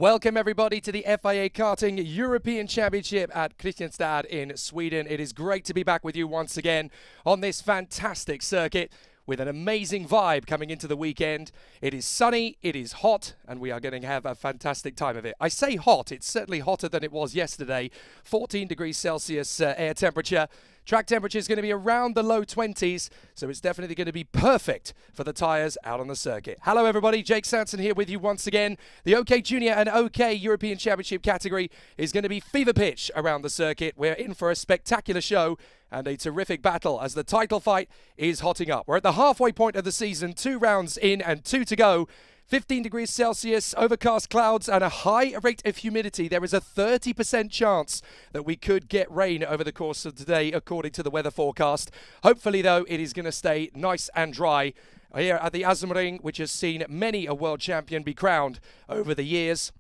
Welcome everybody to the FIA Karting European Championship at Kristianstad in Sweden. It is great to be back with you once again on this fantastic circuit with an amazing vibe coming into the weekend. It is sunny, it is hot, and we are going to have a fantastic time of it. I say hot, it's certainly hotter than it was yesterday. 14 degrees Celsius air temperature. Track temperature is going to be around the low 20s, so it's definitely going to be perfect for the tyres out on the circuit. Hello everybody, Jake Sanson here with you once again. The OK Junior and OK European Championship category is going to be fever pitch around the circuit. We're in for a spectacular show and a terrific battle as the title fight is hotting up. We're at the halfway point of the season, 2 rounds in and 2 to go. 15 degrees Celsius, overcast clouds and a high rate of humidity. There is a 30% chance that we could get rain over the course of today, according to the weather forecast. Hopefully, though, it is going to stay nice and dry here at the Asmring, which has seen many a world champion be crowned over the years.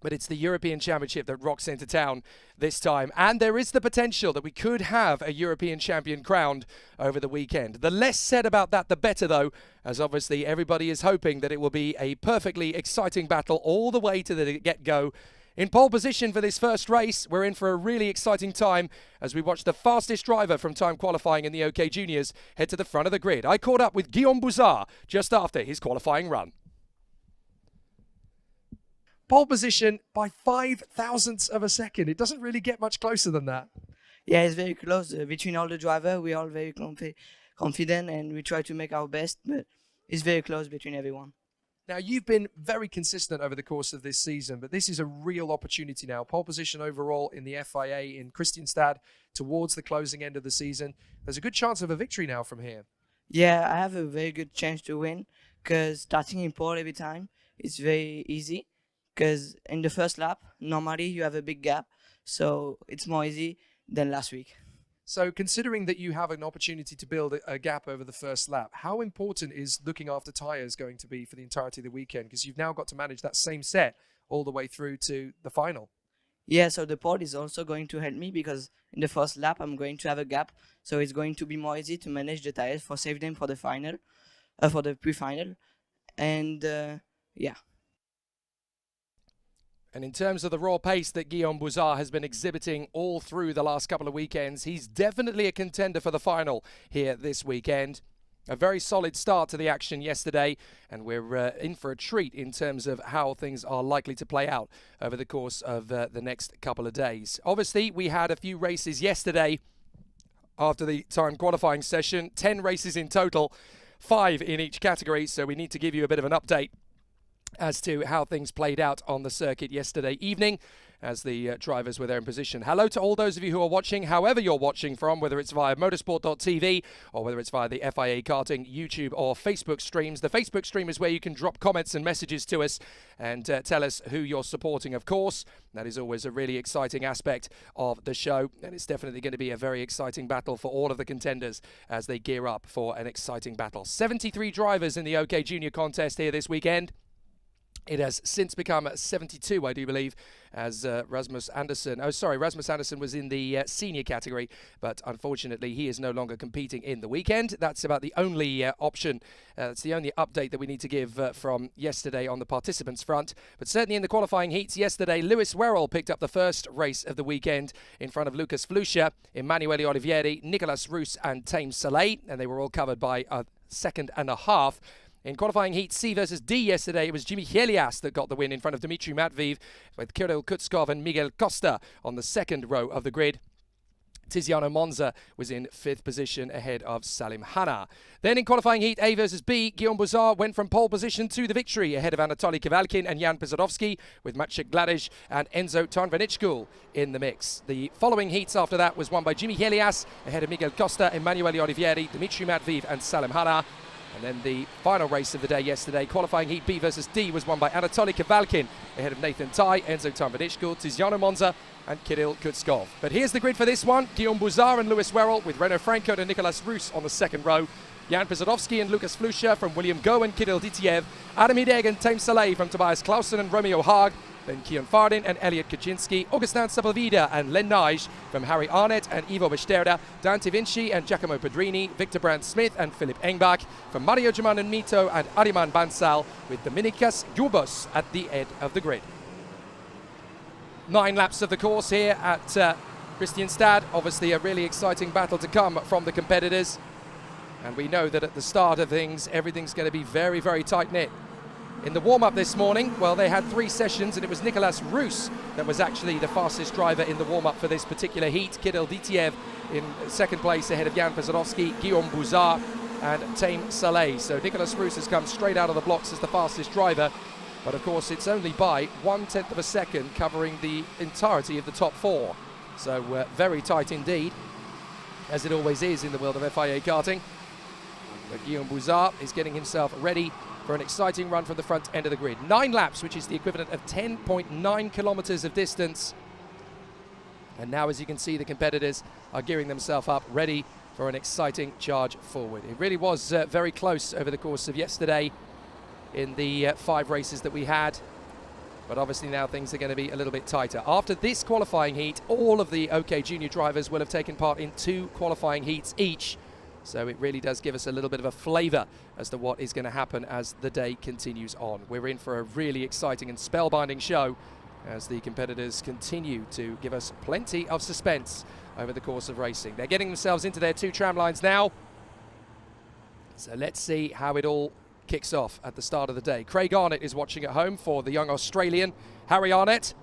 But it's the European Championship that rocks into town this time. And there is the potential that we could have a European champion crowned over the weekend. The less said about that, the better, though, as obviously everybody is hoping that it will be a perfectly exciting battle all the way to the get-go. In pole position for this first race, we're in for a really exciting time as we watch the fastest driver from time qualifying in the OK Juniors head to the front of the grid. I caught up with Guillaume Bouzard just after his qualifying run. Pole position by 5,000ths of a second. It doesn't really get much closer than that. Yeah, it's very close. Between all the drivers, we're all very confident and we try to make our best, but it's very close between everyone. Now, you've been very consistent over the course of this season, but this is a real opportunity now. Pole position overall in the FIA in Kristianstad towards the closing end of the season. There's a good chance of a victory now from here. Yeah, I have a very good chance to win because starting in pole every time is very easy. Because in the first lap, normally you have a big gap, so it's more easy than last week. So considering that you have an opportunity to build a gap over the first lap, how important is looking after tyres going to be for the entirety of the weekend? Because you've now got to manage that same set all the way through to the final. Yeah, so the pole is also going to help me because in the first lap I'm going to have a gap, so it's going to be more easy to manage the tyres for save them for the final, for the pre-final, and yeah. And in terms of the raw pace that Guillaume Bouzard has been exhibiting all through the last couple of weekends, he's definitely a contender for the final here this weekend. A very solid start to the action yesterday, and we're in for a treat in terms of how things are likely to play out over the course of the next couple of days. Obviously, we had a few races yesterday after the time qualifying session, 10 races in total, 5 in each category, so we need to give you a bit of an update as to how things played out on the circuit yesterday evening as the drivers were there in position. Hello to all those of you who are watching, however you're watching from, whether it's via motorsport.tv or whether it's via the FIA Karting YouTube or Facebook streams. The Facebook stream is where you can drop comments and messages to us and tell us who you're supporting, of course. That is always a really exciting aspect of the show, and it's definitely going to be a very exciting battle for all of the contenders as they gear up for an exciting battle. 73 drivers in the OK Junior contest here this weekend. It has since become 72, I do believe, as Rasmus Andersen was in the senior category, but unfortunately he is no longer competing in the weekend. That's about the only option, that's the only update that we need to give from yesterday on the participants front. But certainly in the qualifying heats yesterday, Lewis Werrell picked up the first race of the weekend in front of Lucas Flusha, Emanuele Olivieri, Nicolas Roos and Tame Saleh, and they were all covered by a second and a half. In qualifying heat C versus D yesterday, it was Jimmy Helias that got the win in front of Dmitry Matveev, with Kirill Kutskov and Miguel Costa on the second row of the grid. Tiziano Monza was in 5th position ahead of Salim Hanna. Then in qualifying heat A versus B, Guillaume Bouzard went from pole position to the victory ahead of Anatoly Kivalkin and Jan Pizadovsky, with Maciej Gladys and Enzo Tarnvanichkul in the mix. The following heats after that was won by Jimmy Helias ahead of Miguel Costa, Emanuele Olivieri, Dmitry Matveev and Salim Hanna. And then the final race of the day yesterday, qualifying heat B versus D, was won by Anatoly Kivalkin ahead of Nathan Tai, Enzo Tarnvanichkul, Tiziano Monza and Kirill Kutskov. But here's the grid for this one. Guillaume Bouzard and Lewis Werrell with Renaud Franco and Nicolas Roos on the second row. Jan Pizadovsky and Lucas Flusha from William Go and Kirill Ditiev. Adam Hideg and Tame Saleh from Tobias Clausen and Romeo Haag. Then Kian Fardin and Elliot Kaczynski, Augustin Sepulveda and Len Nige from Harry Arnett and Ivo Besterda, Dante Vinci and Giacomo Pedrini, Victor Brandt Smith and Philip Engbach, from Mario German and Mito and Ariman Bansal, with Dominikas Jubos at the head of the grid. 9 laps of the course here at Kristianstad. Obviously a really exciting battle to come from the competitors. And we know that at the start of things, everything's going to be very, very tight-knit. In the warm-up this morning, well, they had 3 sessions, and it was Nicolas Roos that was actually the fastest driver in the warm-up for this particular heat. Kirill Ditiev in second place ahead of Jan Pesarovsky, Guillaume Bouzard and Taim Saleh. So Nicolas Roos has come straight out of the blocks as the fastest driver. But of course, it's only by 1/10 of a second, covering the entirety of the top 4. So very tight indeed, as it always is in the world of FIA karting. But Guillaume Bouzard is getting himself ready for an exciting run from the front end of the grid. 9 laps, which is the equivalent of 10.9 kilometers of distance. And now, as you can see, the competitors are gearing themselves up, ready for an exciting charge forward. It really was very close over the course of yesterday in the 5 races that we had. But obviously now things are going to be a little bit tighter. After this qualifying heat, all of the OK Junior drivers will have taken part in 2 qualifying heats each. So it really does give us a little bit of a flavour as to what is going to happen as the day continues on. We're in for a really exciting and spellbinding show as the competitors continue to give us plenty of suspense over the course of racing. They're getting themselves into their 2 tram lines now. So let's see how it all kicks off at the start of the day. Craig Arnott is watching at home for the young Australian, Harry Arnott.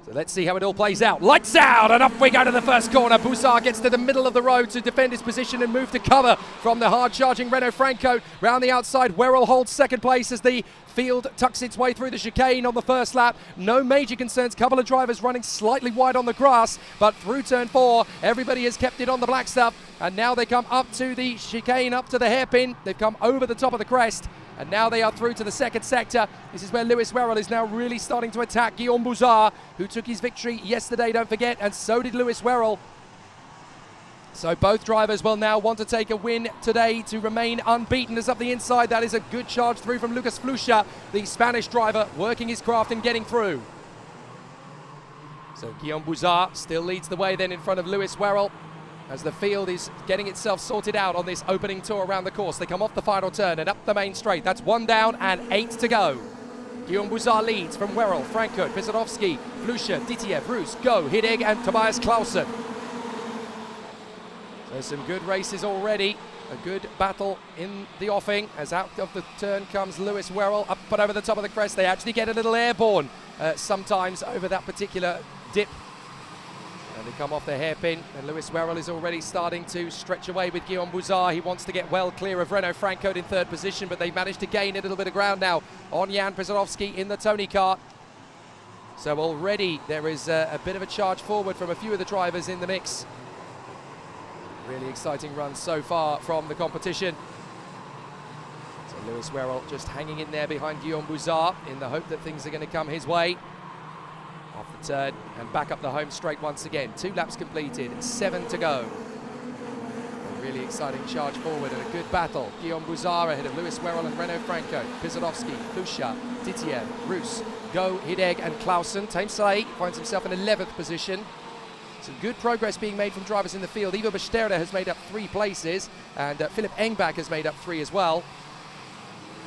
So let's see how it all plays out. Lights out, and off we go to the first corner. Bouzard gets to the middle of the road to defend his position and move to cover from the hard-charging Renault Franco. Round the outside, Werrell holds second place as the field tucks its way through the chicane on the first lap. No major concerns. Couple of drivers running slightly wide on the grass, but through turn 4, everybody has kept it on the black stuff. And now they come up to the chicane, up to the hairpin. They've come over the top of the crest. And now they are through to the second sector. This is where Lewis Werrell is now really starting to attack Guillaume Bouzard, who took his victory yesterday, don't forget, and so did Lewis Werrell. So both drivers will now want to take a win today to remain unbeaten. As up the inside, that is a good charge through from Lucas Flusha, the Spanish driver, working his craft and getting through. So Guillaume Bouzard still leads the way then in front of Lewis Werrell, as the field is getting itself sorted out on this opening tour around the course. They come off the final turn and up the main straight. That's 1 down and 8 to go. Guillaume Bouzard leads from Werrell, Franco, Pesarovsky, Flusha, Ditiev, Roos, Go, Hideg and Tobias Clausen. So some good races already. A good battle in the offing, as out of the turn comes Lewis Werrell, up but over the top of the crest. They actually get a little airborne sometimes over that particular dip. And they come off the hairpin, and Lewis Werrell is already starting to stretch away with Guillaume Bouzard. He wants to get well clear of Renault Franco in third position, but they've managed to gain a little bit of ground now on Jan Pesarovsky in the Tony kart. So already there is a bit of a charge forward from a few of the drivers in the mix. Really exciting run so far from the competition. So Lewis Werrell just hanging in there behind Guillaume Bouzard in the hope that things are going to come his way. Off the turn and back up the home straight once again. 2 laps completed, 7 to go. A really exciting charge forward and a good battle. Guillaume Bouzard ahead of Lewis Werrell and Renault Franco. Pesarovsky, Flusha, Ditiev, Roos, Go, Hideg and Clausen. Taim Saleh finds himself in 11th position. Some good progress being made from drivers in the field. Ivo Besterda has made up 3 places, and Philip Engbach has made up 3 as well.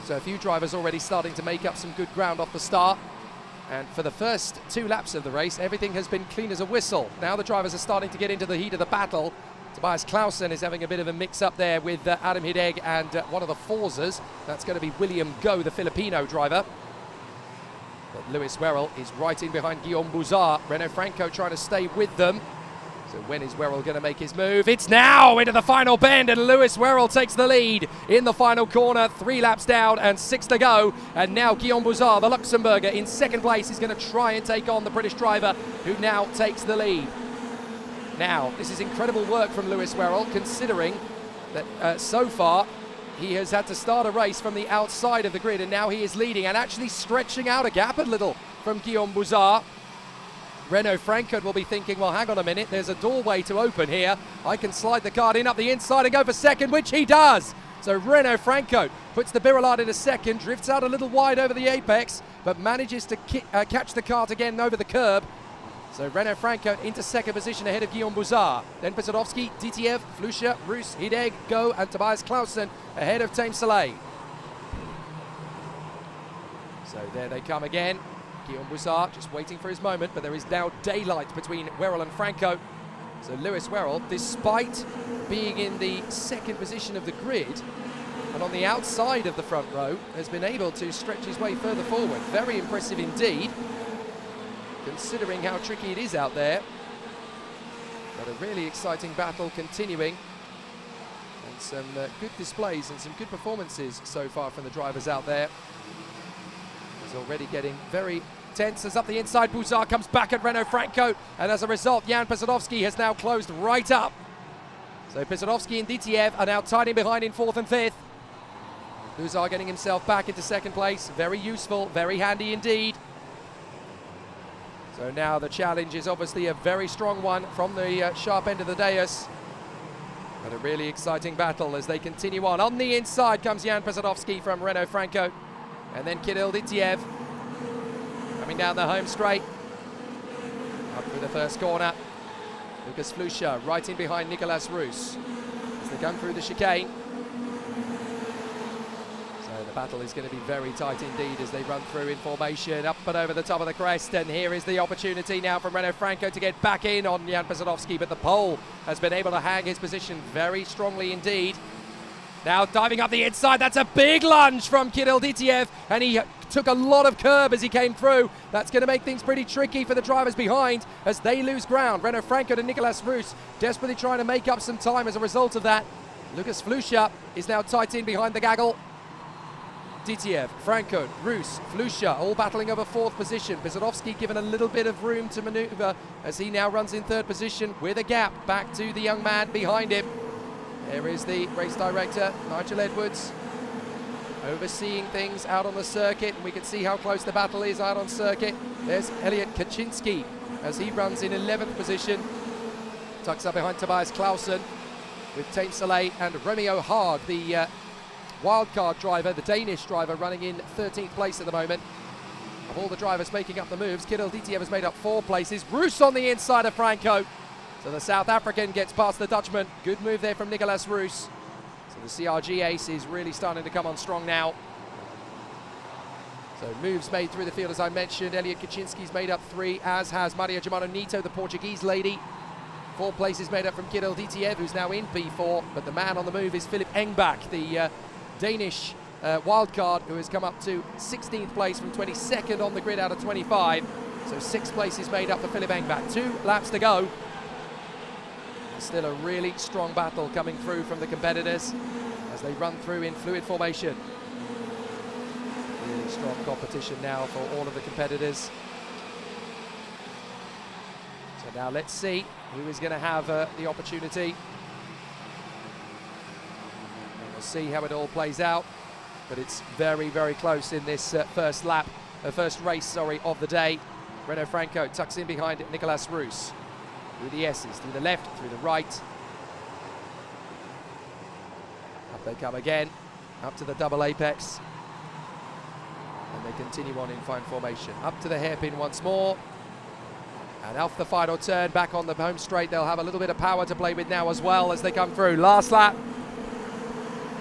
So a few drivers already starting to make up some good ground off the start. And for the first 2 laps of the race, everything has been clean as a whistle. Now the drivers are starting to get into the heat of the battle. Tobias Clausen is having a bit of a mix-up there with Adam Hideg and one of the Forzas. That's going to be William Go, the Filipino driver. But Lewis Werrell is right in behind Guillaume Bouzard. Renault Franco trying to stay with them. So when is Werrell going to make his move? It's now into the final bend, and Lewis Werrell takes the lead in the final corner. 3 laps down and 6 to go. And now Guillaume Bouzard, the Luxembourger, in second place, is going to try and take on the British driver, who now takes the lead. Now, this is incredible work from Lewis Werrell, considering that so far he has had to start a race from the outside of the grid, and now he is leading and actually stretching out a gap a little from Guillaume Bouzard. Renault Franco will be thinking, well, hang on a minute, there's a doorway to open here. I can slide the card in up the inside and go for second, which he does. So Renault Franco puts the Birolard in a second, drifts out a little wide over the apex, but manages to catch the cart again over the curb. So Renault Franco into second position ahead of Guillaume Bouzard. Then Pesarovsky, Ditiev, Flusha, Roos, Hideg, Go and Tobias Clausen ahead of Taim Saleh. So there they come again. Guillaume Boussard just waiting for his moment, but there is now daylight between Werrell and Franco. So Lewis Werrell, despite being in the second position of the grid and on the outside of the front row, has been able to stretch his way further forward. Very impressive indeed, considering how tricky it is out there. But a really exciting battle continuing, and some good displays and some good performances so far from the drivers out there. It's already getting very tense as up the inside. Boussard comes back at Renault Franco, and as a result, Jan Pesadovski has now closed right up. So Pesadovski and Ditiev are now tied in behind in 4th and 5th. Boussard getting himself back into 2nd place. Very useful, very handy indeed. So now the challenge is obviously a very strong one from the sharp end of the dais. But a really exciting battle as they continue on. On the inside comes Jan Pesadovski from Renault Franco. And then Kirill Ditiev coming down the home straight. Up through the first corner. Lukas Flusha right in behind Nicolas Roos as they come through the chicane. So the battle is going to be very tight indeed as they run through in formation, up and over the top of the crest. And here is the opportunity now from Renault Franco to get back in on Jan Pesadovski, but the pole has been able to hang his position very strongly indeed. Now diving up the inside, that's a big lunge from Kirill Ditiev, and he took a lot of curb as he came through. That's going to make things pretty tricky for the drivers behind as they lose ground. Renault Franco to Nicolas Roos, desperately trying to make up some time as a result of that. Lukas Flusha is now tight in behind the gaggle. Ditiev, Franco, Roos, Flusha all battling over 4th position. Pesadovski given a little bit of room to manoeuvre as he now runs in 3rd position with a gap back to the young man behind him. There is the race director, Nigel Edwards, overseeing things out on the circuit, and we can see how close the battle is out on circuit. There's Elliot Kaczynski as he runs in 11th position, tucks up behind Tobias Clausen with Tame Soleil and Romeo Haag, the wildcard driver, the Danish driver, running in 13th place at the moment. Of all the drivers making up the moves, Kirill Ditiev has made up 4 places. Roos on the inside of Franco. So the South African gets past the Dutchman. Good move there from Nicolas Roos. So the CRG ace is really starting to come on strong now. So moves made through the field, as I mentioned. Elliot Kaczynski's made up 3, as has Maria Germano Nito, the Portuguese lady. 4 places made up from Kirill Ditiev, who's now in P4. But the man on the move is Philip Engback, the Danish wildcard, who has come up to 16th place from 22nd on the grid out of 25. So 6 places made up for Philip Engback. 2 laps to go. Still a really strong battle coming through from the competitors as they run through in fluid formation. Really strong competition now for all of the competitors. So now let's see who is going to have the opportunity. And we'll see how it all plays out. But it's very, very close in this first race of the day. Renault Franco tucks in behind Nicolas Roos. Through the S's, through the left, through the right. Up they come again, up to the double apex. And they continue on in fine formation. Up to the hairpin once more. And off the final turn, back on the home straight. They'll have a little bit of power to play with now as well as they come through. Last lap.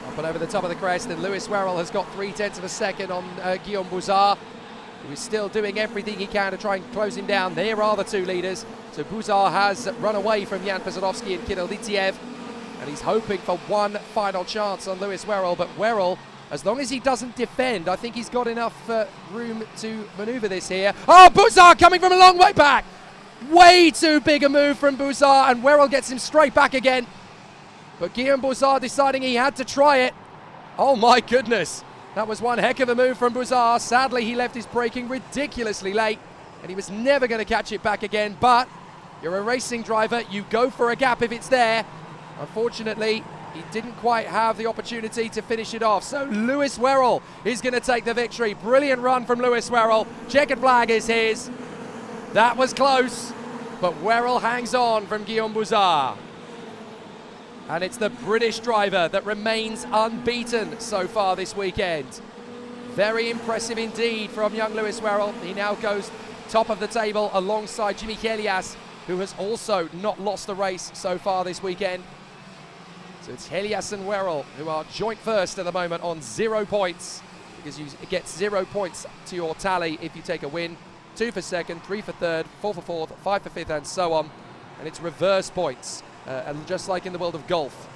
Up and over the top of the crest, and Lewis Werrell has got 0.3 of a second on Guillaume Boussard, who is still doing everything he can to try and close him down. There are the 2 leaders. So Boussard has run away from Jan Pesadovski and Kirill Ditiev, and he's hoping for one final chance on Lewis Werrell. But Werrell, as long as he doesn't defend, I think he's got enough room to manoeuvre this here. Oh, Boussard coming from a long way back. Way too big a move from Boussard, and Werrell gets him straight back again. But Guillaume Boussard deciding he had to try it. Oh my goodness. That was one heck of a move from Boussard. Sadly, he left his braking ridiculously late, and he was never going to catch it back again. But you're a racing driver, you go for a gap if it's there. Unfortunately, he didn't quite have the opportunity to finish it off. So Lewis Werrell is going to take the victory. Brilliant run from Lewis Werrell. Checkered flag is his. That was close, but Werrell hangs on from Guillaume Boussard. And it's the British driver that remains unbeaten so far this weekend. Very impressive indeed from young Lewis Werrell. He now goes top of the table alongside Jimmy Helias, who has also not lost a race so far this weekend. So it's Helias and Werrell who are joint first at the moment on 0 points, because you get 0 points to your tally if you take a win. 2 for second, 3 for third, 4 for fourth, 5 for fifth, and so on. And it's reverse points, and just like in the world of golf.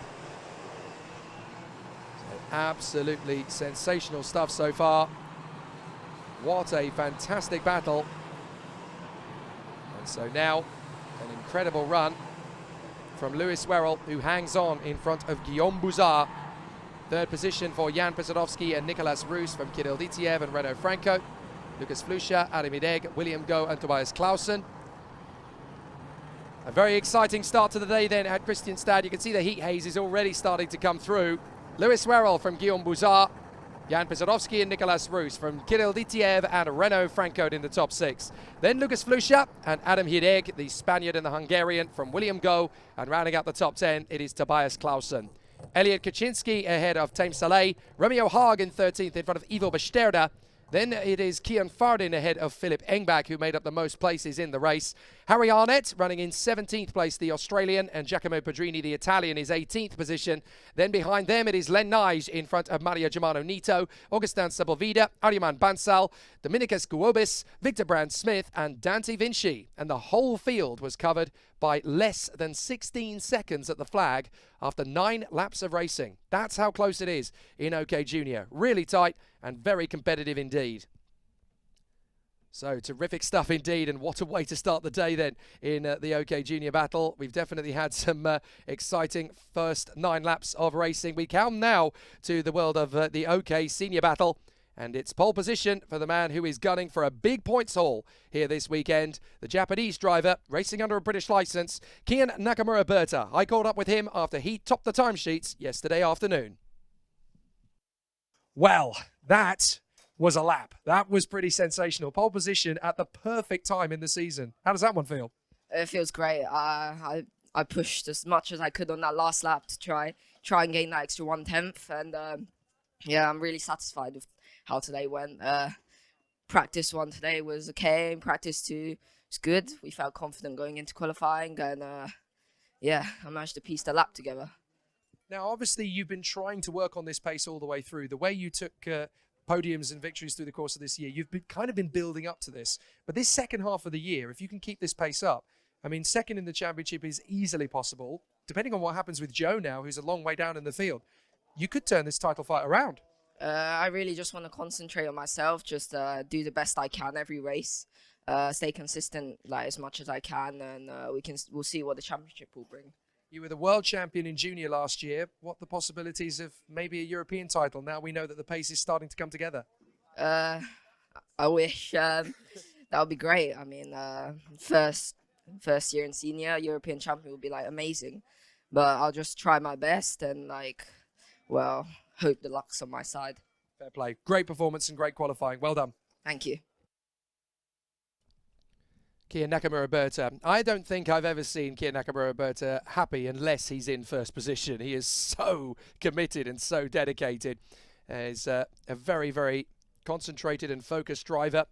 So absolutely sensational stuff so far. What a fantastic battle. And so now, an incredible run from Louis Werrell, who hangs on in front of Guillaume Bouzard. Third position for Jan Pesodowski and Nicolas Roos from Kirill Ditiev and Renaud Franco. Lucas Flusha, Adam Hideg, William Go and Tobias Clausen. A very exciting start to the day then at Kristianstad. You can see the heat haze is already starting to come through. Louis Werrell from Guillaume Bouzard, Jan Pesodowski and Nicolas Roos from Kirill Ditiev and Renaud Franco in the top 6. Then Lucas Flusha and Adam Hideg, the Spaniard and the Hungarian from William Go. And rounding out the top 10, it is Tobias Clausen. Elliot Kaczynski ahead of Tame Saleh. Romeo Haag in 13th in front of Ivo Besterda. Then it is Kian Fardin ahead of Philip Engbach, who made up the most places in the race. Harry Arnett running in 17th place, the Australian, and Giacomo Pedrini, the Italian, is 18th position. Then behind them it is Len Nige in front of Mario Germano Nito, Augustin Sepulveda, Aryaman Bansal, Dominicus Guobis, Victor Brand Smith, and Dante Vinci. And the whole field was covered by less than 16 seconds at the flag after 9 laps of racing. That's how close it is in OK Junior. Really tight and very competitive indeed. So terrific stuff indeed, and what a way to start the day then in the OK Junior battle. We've definitely had some exciting first 9 laps of racing. We come now to the world of the OK Senior battle, and it's pole position for the man who is gunning for a big points haul here this weekend. The Japanese driver racing under a British licence, Kian Nakamura Berta. I caught up with him after he topped the timesheets yesterday afternoon. Well, that was a lap. That was pretty sensational. Pole position at the perfect time in the season. How does that one feel? It feels great. I pushed as much as I could on that last lap to try and gain that extra 1/10, and yeah, I'm really satisfied with how today went. Practice 1 today was okay. Practice 2 was good. We felt confident going into qualifying, and yeah, I managed to piece the lap together. Now, obviously, you've been trying to work on this pace all the way through. The way you took podiums and victories through the course of this year, you've kind of been building up to this. But this second half of the year, if you can keep this pace up, I mean, second in the championship is easily possible. Depending on what happens with Joe now, who's a long way down in the field, you could turn this title fight around. I really just want to concentrate on myself, just do the best I can every race, stay consistent like as much as I can, and we'll see what the championship will bring. You were the world champion in junior last year. What are the possibilities of maybe a European title? Now we know that the pace is starting to come together. I wish that would be great. I mean, first year in senior, European champion would be like amazing. But I'll just try my best and well, hope the luck's on my side. Fair play. Great performance and great qualifying. Well done. Thank you. Kian Nakamura Berta. I don't think I've ever seen Kian Nakamura Berta happy unless he's in first position. He is so committed and so dedicated. He's a very, very concentrated and focused driver,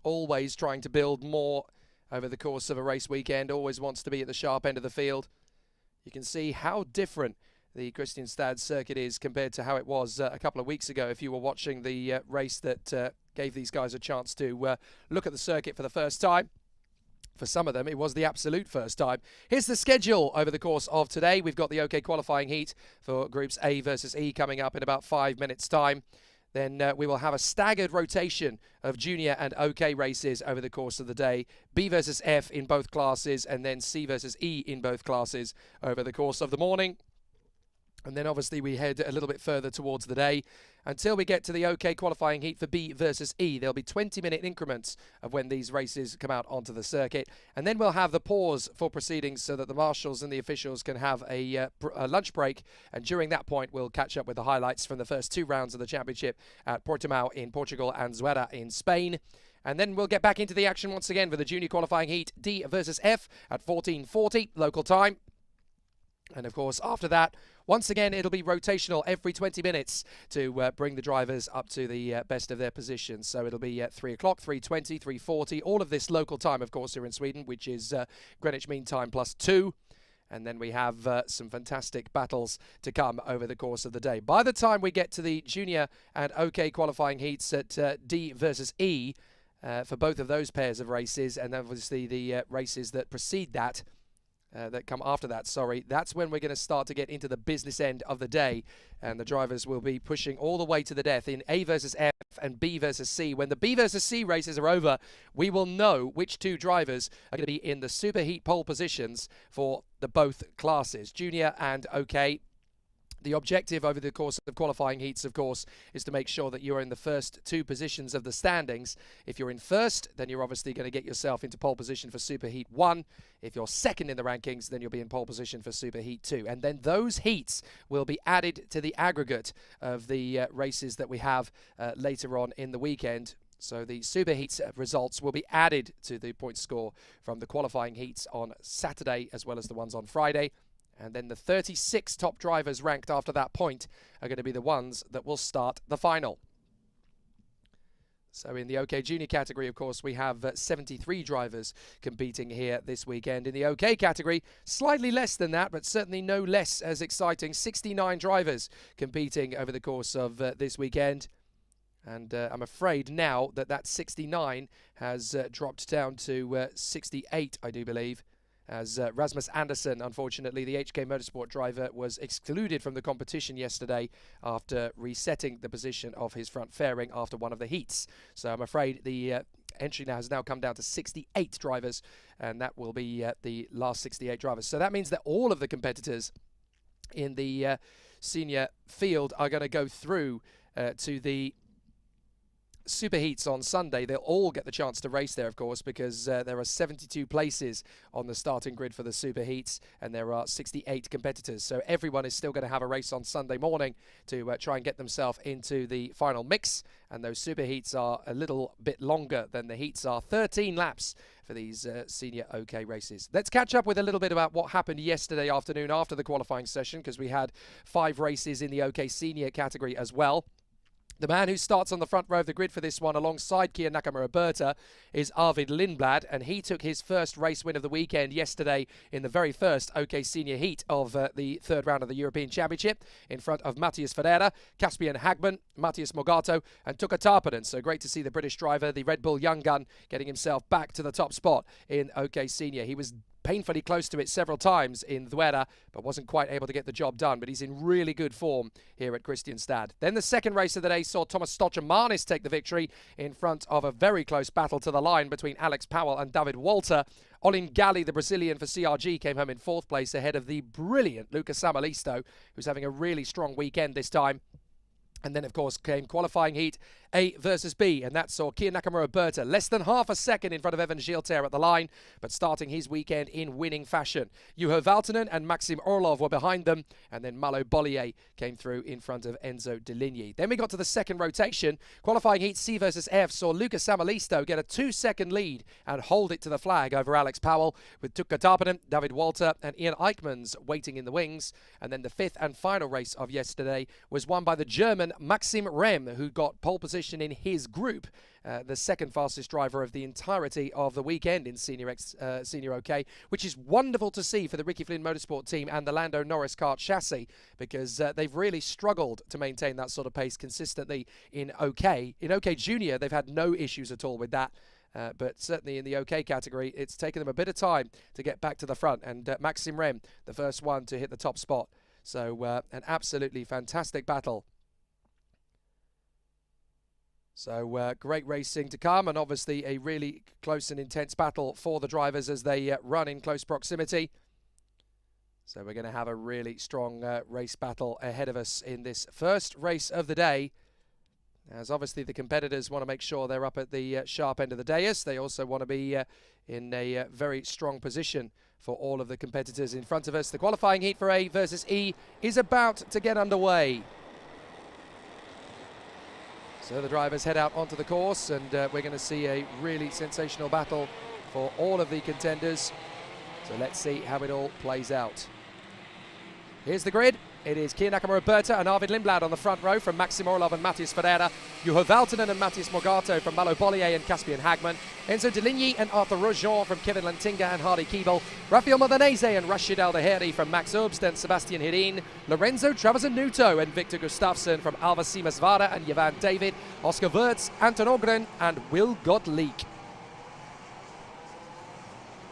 always trying to build more over the course of a race weekend, always wants to be at the sharp end of the field. You can see how different the Kristianstad circuit is compared to how it was a couple of weeks ago if you were watching the race that gave these guys a chance to look at the circuit for the first time. For some of them, it was the absolute first time. Here's the schedule over the course of today. We've got the OK qualifying heat for Groups A versus E coming up in about 5 minutes' time. Then we will have a staggered rotation of junior and OK races over the course of the day. B versus F in both classes, and then C versus E in both classes over the course of the morning. And then obviously we head a little bit further towards the day until we get to the OK qualifying heat for B versus E. There'll be 20-minute increments of when these races come out onto the circuit. And then we'll have the pause for proceedings so that the marshals and the officials can have a lunch break. And during that point, we'll catch up with the highlights from the first 2 rounds of the championship at Portimao in Portugal and Zuera in Spain. And then we'll get back into the action once again for the junior qualifying heat D versus F at 14:40 local time. And of course, after that, once again, it'll be rotational every 20 minutes to bring the drivers up to the best of their positions. So it'll be at 3 o'clock, 3:20, 3:40, all of this local time, of course, here in Sweden, which is Greenwich Mean Time +2. And then we have some fantastic battles to come over the course of the day. By the time we get to the junior and OK qualifying heats at D versus E, for both of those pairs of races, and obviously the races that precede that, that come after that, sorry, that's when we're going to start to get into the business end of the day, and the drivers will be pushing all the way to the death in A versus F and B versus C. When the B versus C races are over, we will know which two drivers are going to be in the superheat pole positions for the both classes, junior and OK. The objective over the course of qualifying heats, of course, is to make sure that you're in the first two positions of the standings. If you're in first, then you're obviously going to get yourself into pole position for Superheat 1. If you're second in the rankings, then you'll be in pole position for Superheat 2. And then those heats will be added to the aggregate of the races that we have later on in the weekend. So the Superheats results will be added to the point score from the qualifying heats on Saturday as well as the ones on Friday. And then the 36 top drivers ranked after that point are going to be the ones that will start the final. So in the OK Junior category, of course, we have 73 drivers competing here this weekend. In the OK category, slightly less than that, but certainly no less as exciting. 69 drivers competing over the course of this weekend. And I'm afraid now that 69 has dropped down to 68, I do believe, as Rasmus Andersen, unfortunately, the HK Motorsport driver, was excluded from the competition yesterday after resetting the position of his front fairing after one of the heats. So I'm afraid the entry now has come down to 68 drivers, and that will be the last 68 drivers. So that means that all of the competitors in the senior field are going to go through to the Superheats on Sunday. They'll all get the chance to race there, of course, because there are 72 places on the starting grid for the Superheats, and there are 68 competitors. So everyone is still going to have a race on Sunday morning to try and get themselves into the final mix. And those Superheats are a little bit longer than the heats are. 13 laps for these senior OK races. Let's catch up with a little bit about what happened yesterday afternoon after the qualifying session, because we had 5 races in the OK senior category as well. The man who starts on the front row of the grid for this one alongside Kia Nakamura-Berta is Arvid Lindblad, and he took his first race win of the weekend yesterday in the very first OK Senior Heat of the third round of the European Championship in front of Matthias Ferreira, Caspian Hagman, Matthias Mogato and Tuukka Tarpanen. So great to see the British driver, the Red Bull young gun, getting himself back to the top spot in OK Senior. He was painfully close to it several times in Duera, but wasn't quite able to get the job done. But he's in really good form here at Kristianstad. Then the second race of the day saw Thomas Stocher-Marnis take the victory in front of a very close battle to the line between Alex Powell and David Walter. Olin Galli, the Brazilian for CRG, came home in 4th place ahead of the brilliant Luca Samalisto, who's having a really strong weekend this time. And then, of course, came qualifying heat A versus B, and that saw Kia Nakamura-Berta less than half a second in front of Evan Gilter at the line, but starting his weekend in winning fashion. Juho Valtonen and Maxim Orlov were behind them, and then Malo Bollier came through in front of Enzo Deligny. Then we got to the second rotation. Qualifying heat C versus F saw Luca Samalisto get a 2-second lead and hold it to the flag over Alex Powell, with Tuukka Tarpanen, David Walter and Ian Eichmans waiting in the wings. And then the 5th and final race of yesterday was won by the German Maxim Rem, who got pole position in his group, the second fastest driver of the entirety of the weekend in Senior OK, which is wonderful to see for the Ricky Flynn Motorsport team and the Lando Norris kart chassis, because they've really struggled to maintain that sort of pace consistently in OK. In OK Junior, they've had no issues at all with that. But certainly in the OK category, it's taken them a bit of time to get back to the front. And Maxim Rem, the first one to hit the top spot. So an absolutely fantastic battle. So great racing to come, and obviously a really close and intense battle for the drivers as they run in close proximity. So we're going to have a really strong race battle ahead of us in this first race of the day, as obviously the competitors want to make sure they're up at the sharp end of the dais. They also want to be in a very strong position for all of the competitors in front of us. The qualifying heat for A versus E is about to get underway. So the drivers head out onto the course, and we're going to see a really sensational battle for all of the contenders. So let's see how it all plays out. Here's the grid, It is Kia Nakamura-Berta and Arvid Lindblad on the front row from Maxim Orlov and Matthias Ferreira. Juho Valtonen and Matthias Morgato from Malo Bollier and Caspian Hagman. Enzo Deligny and Arthur Rojon from Kevin Lantinga and Hardy Keeble. Rafael Modanese and Rashid Al-Daheri from Max Obst and Sebastian Hirin. Lorenzo Travasanuto and Victor Gustafsson from Alva Simasvara and Jevan David. Oscar Wirtz, Anton Ogren and Will Gottlieb.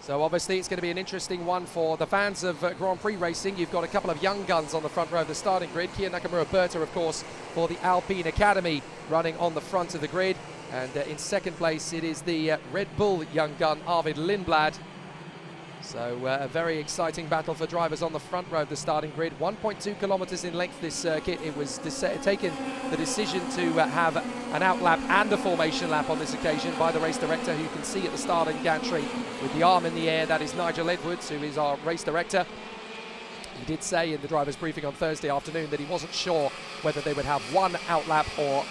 So obviously it's going to be an interesting one for the fans of Grand Prix racing. You've got a couple of young guns on the front row of the starting grid. Kia Nakamura-Berta, of course, for the Alpine Academy, running on the front of the grid. And in second place, it is the Red Bull young gun, Arvid Lindblad. So a very exciting battle for drivers on the front row of the starting grid. 1.2 kilometers in length this circuit. It was taken the decision to have an out lap and a formation lap on this occasion by the race director, who you can see at the starting gantry with the arm in the air. That is Nigel Edwards, who is our race director. He did say in the driver's briefing on Thursday afternoon that he wasn't sure whether they would have one out lap or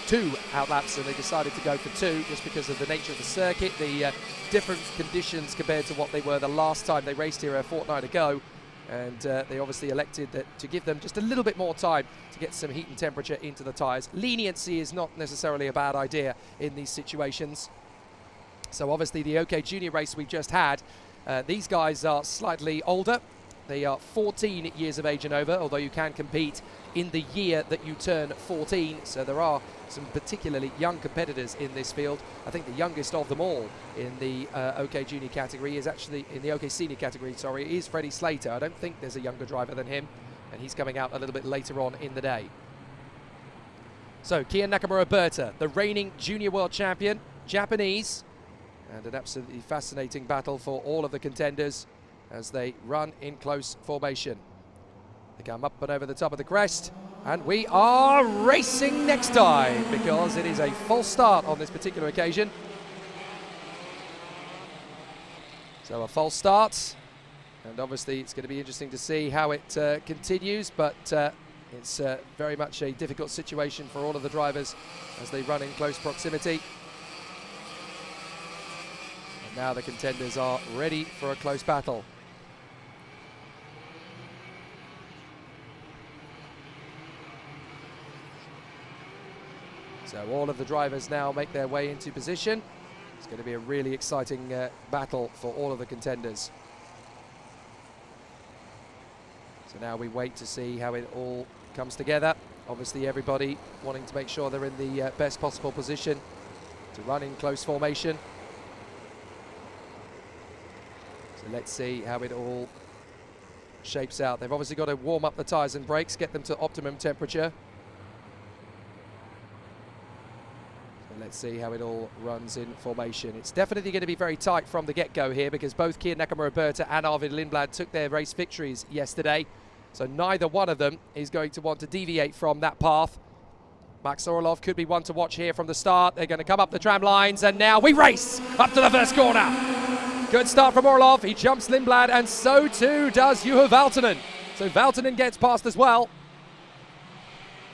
two out laps, and they decided to go for two just because of the nature of the circuit, the different conditions compared to what they were the last time they raced here a fortnight ago. And they obviously elected to give them just a little bit more time to get some heat and temperature into the tyres. Leniency is not necessarily a bad idea in these situations. So obviously the OK Junior race we've just had, these guys are slightly older. They are 14 years of age and over, although you can compete in the year that you turn 14. So there are some particularly young competitors in this field. I think the youngest of them all in the OK Junior category is actually, in the OK Senior category, sorry, is Freddie Slater. I don't think there's a younger driver than him, and he's coming out a little bit later on in the day. So Kia Nakamura-Berta, the reigning Junior World Champion, Japanese, and an absolutely fascinating battle for all of the contenders as they run in close formation. They come up and over the top of the crest, and we are racing next time because it is a false start on this particular occasion. So a false start, and obviously it's going to be interesting to see how it continues, but it's very much a difficult situation for all of the drivers as they run in close proximity. And now the contenders are ready for a close battle. So all of the drivers now make their way into position. It's going to be a really exciting battle for all of the contenders. So now we wait to see how it all comes together. Obviously everybody wanting to make sure they're in the best possible position to run in close formation. So let's see how it all shapes out. They've obviously got to warm up the tyres and brakes, get them to optimum temperature. Let's see how it all runs in formation. It's definitely going to be very tight from the get-go here because both Kia Nakamura-Berta and Arvid Lindblad took their race victories yesterday. So neither one of them is going to want to deviate from that path. Max Orlov could be one to watch here from the start. They're going to come up the tram lines, and now we race up to the first corner. Good start from Orlov. He jumps Lindblad, and so too does Juho Valtonen. So Valtonen gets past as well.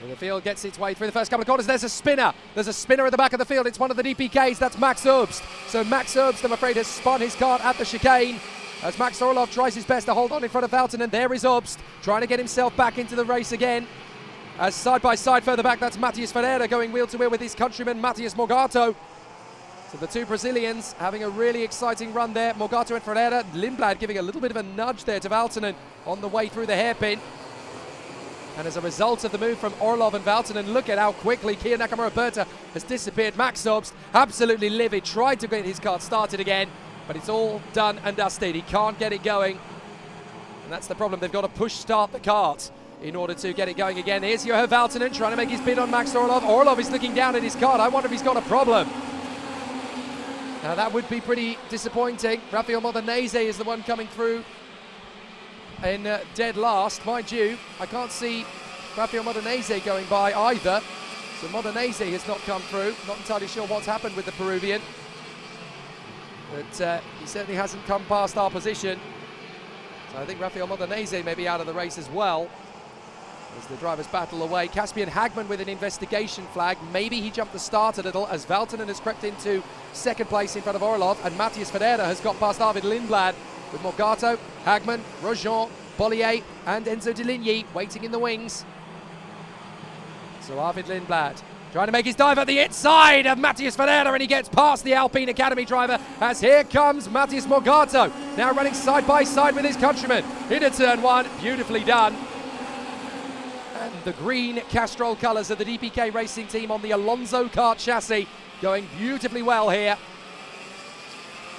And the field gets its way through the first couple of corners. There's a spinner. There's a spinner at the back of the field. It's one of the DPKs. That's Max Obst. So Max Obst, I'm afraid, has spun his kart at the chicane as Max Orlov tries his best to hold on in front of Valtonen. There is Obst trying to get himself back into the race again. As side by side further back, that's Matthias Ferreira going wheel to wheel with his countryman Matthias Morgato. So the two Brazilians having a really exciting run there. Morgato and Ferreira. Lindblad giving a little bit of a nudge there to Valtonen on the way through the hairpin. And as a result of the move from Orlov and Valtonen, look at how quickly Kia Nakamura-Berta has disappeared. Max Obst, absolutely livid, tried to get his kart started again, but it's all done and dusted. He can't get it going. And that's the problem. They've got to push start the kart in order to get it going again. Here's Juho Valtonen trying to make his bid on Max Orlov. Orlov is looking down at his kart. I wonder if he's got a problem. Now that would be pretty disappointing. Rafael Modanese is the one coming through in dead last. Mind you, I can't see Rafael Modanese going by either. So Modanese has not come through. Not entirely sure what's happened with the Peruvian. But he certainly hasn't come past our position. So I think Rafael Modanese may be out of the race as well, as the drivers battle away. Caspian Hagman with an investigation flag. Maybe he jumped the start a little as Valtonen has crept into second place in front of Orlov, and Matthias Ferreira has got past Arvid Lindblad with Morgato, Hagman, Rojon, Bollier and Enzo Deligny waiting in the wings. So Arvid Lindblad trying to make his dive at the inside of Matthias Ferreira, and he gets past the Alpine Academy driver as here comes Matthias Morgato, now running side by side with his countryman into turn one. Beautifully done. And the green Castrol colours of the DPK Racing team on the Alonso kart chassis going beautifully well here.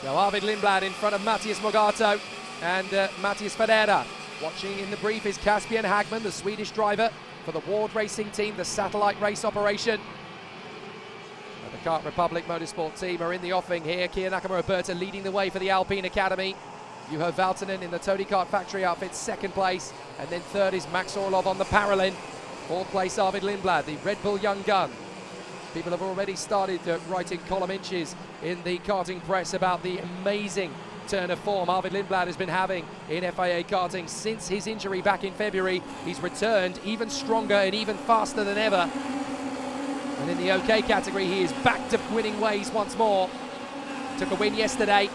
So Arvid Lindblad in front of Matthias Morgato and Matthias Ferreira. Watching in the brief is Caspian Hagman, the Swedish driver for the Ward Racing team, the satellite race operation. And the Kart Republic Motorsport team are in the offing here. Kia Nakamura-Berta leading the way for the Alpine Academy. Juho Valtonen in the Tony Kart factory outfit, second place. And then third is Max Orlov on the Paralin. Fourth place, Arvid Lindblad, the Red Bull Young Gun. People have already started writing column inches in the karting press about the amazing turn of form Arvid Lindblad has been having in FIA karting since his injury back in February. He's returned even stronger and even faster than ever. And in the OK category, he is back to winning ways once more. Took a win yesterday.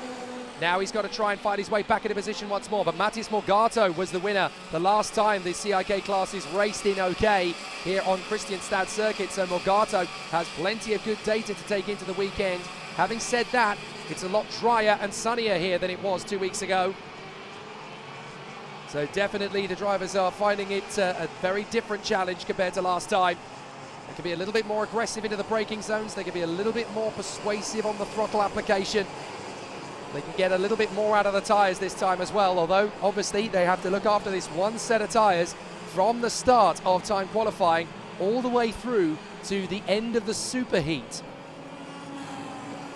Now he's got to try and fight his way back into position once more. But Matthias Morgato was the winner the last time the CIK classes raced in OK here on Kristianstad circuit. So Morgato has plenty of good data to take into the weekend. Having said that, it's a lot drier and sunnier here than it was 2 weeks ago. So definitely the drivers are finding it a very different challenge compared to last time. They can be a little bit more aggressive into the braking zones. They can be a little bit more persuasive on the throttle application. They can get a little bit more out of the tyres this time as well, although obviously they have to look after this one set of tyres from the start of time qualifying all the way through to the end of the superheat.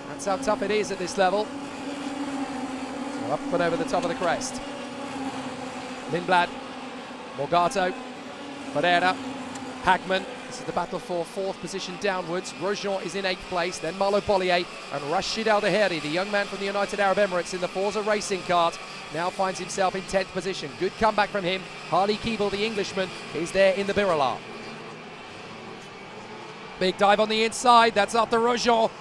That's how tough it is at this level. So up and over the top of the crest. Lindblad, Morgato, Ferreira, Hagman. This is the battle for fourth position downwards. Grosjean is in 8th place, then Malo Bollier and Rashid Al-Daheri, the young man from the United Arab Emirates in the Forza racing kart, now finds himself in 10th position. Good comeback from him. Harley Keeble, the Englishman, is there in the Birala. Big dive on the inside, that's after Grosjean.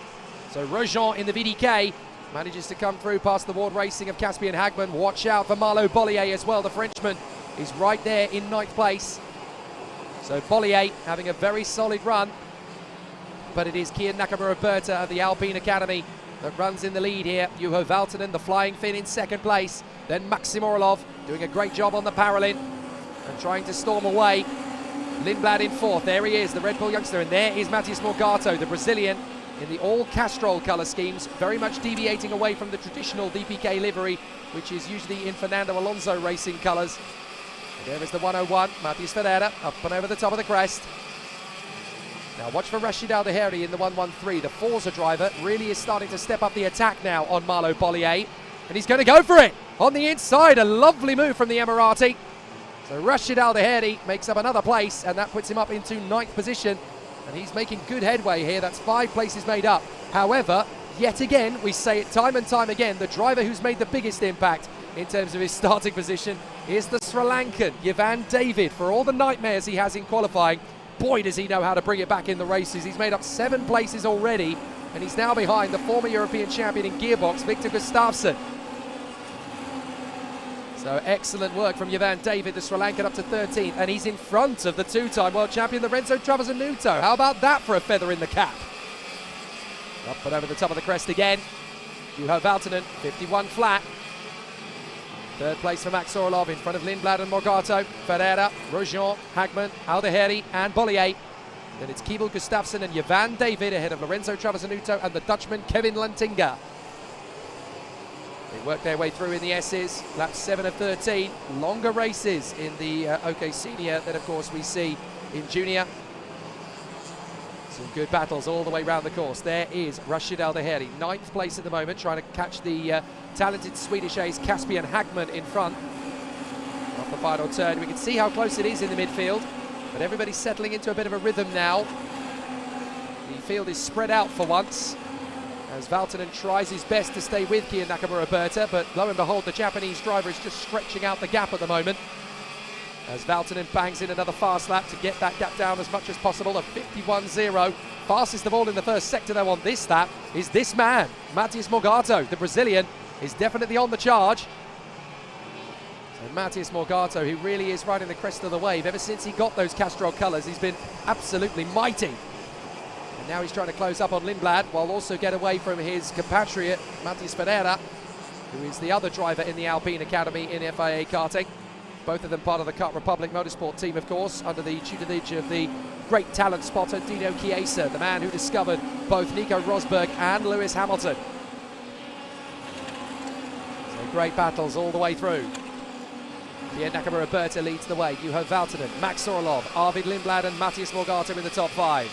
So Grosjean in the VDK manages to come through past the Ward Racing of Caspian Hagman. Watch out for Malo Bollier as well. The Frenchman is right there in 9th place. So Bollier having a very solid run, but it is Kia Nakamura-Berta of the Alpine Academy that runs in the lead here. Juho Valtonen, the Flying Finn, in 2nd place. Then Maxim Orlov doing a great job on the Paralin and trying to storm away. Lindblad in 4th. There he is, the Red Bull youngster. And there is Matthias Morgato, the Brazilian, in the all Castrol colour schemes, very much deviating away from the traditional DPK livery, which is usually in Fernando Alonso racing colours. And there is the 101, Matthias Ferreira, up and over the top of the crest. Now watch for Rashid Al-Daheri in the 113. The Forza driver really is starting to step up the attack now on Malo Bollier. And he's going to go for it on the inside. A lovely move from the Emirati. So Rashid Al-Daheri makes up another place, and that puts him up into 9th position. And he's making good headway here. That's 5 places made up. However, yet again, we say it time and time again, the driver who's made the biggest impact in terms of his starting position is the Sri Lankan, Ivan David. For all the nightmares he has in qualifying, boy does he know how to bring it back in the races. He's made up 7 places already, and he's now behind the former European champion in gearbox, Victor Gustafsson. So excellent work from Ivan David, the Sri Lankan, up to 13th, and he's in front of the 2-time world champion, Lorenzo Travasanuto. How about that for a feather in the cap? Up and over the top of the crest again. Juho Valtonen, 51 flat. 3rd place for Max Orlov in front of Lindblad and Morgato, Ferreira, Grosjean, Hagman, Al-Daheri and Bollier. Then it's Keeble, Gustafsson and Ivan David ahead of Lorenzo Travasanuto and the Dutchman Kevin Lantinga. They work their way through in the S's, lap 7 of 13. Longer races in the OK Senior than, of course, we see in Junior. Some good battles all the way around the course. There is Rashid Al-Daheri, 9th place at the moment, trying to catch the talented Swedish ace Caspian Hagman in front. Off the final turn, we can see how close it is in the midfield, but everybody's settling into a bit of a rhythm now. The field is spread out for once, as Valtonen tries his best to stay with Kia Nakamura-Berta, but lo and behold, the Japanese driver is just stretching out the gap at the moment. As Valtonen bangs in another fast lap to get that gap down as much as possible, a 51.0. Fastest of all in the first sector, though, on this lap is this man, Matthias Morgato, the Brazilian, is definitely on the charge. And Matthias Morgado, who really is riding the crest of the wave. Ever since he got those Castrol colours, he's been absolutely mighty. And now he's trying to close up on Lindblad, while also get away from his compatriot, Matthias Ferreira, who is the other driver in the Alpine Academy in FIA Karting. Both of them part of the Kart Republic Motorsport team, of course, under the tutelage of the great talent spotter Dino Chiesa, the man who discovered both Nico Rosberg and Lewis Hamilton. So great battles all the way through. Pierre Nakamura leads the way. Juho Valtonen, Max Orlov, Arvid Lindblad and Matthias Morgado in the top 5.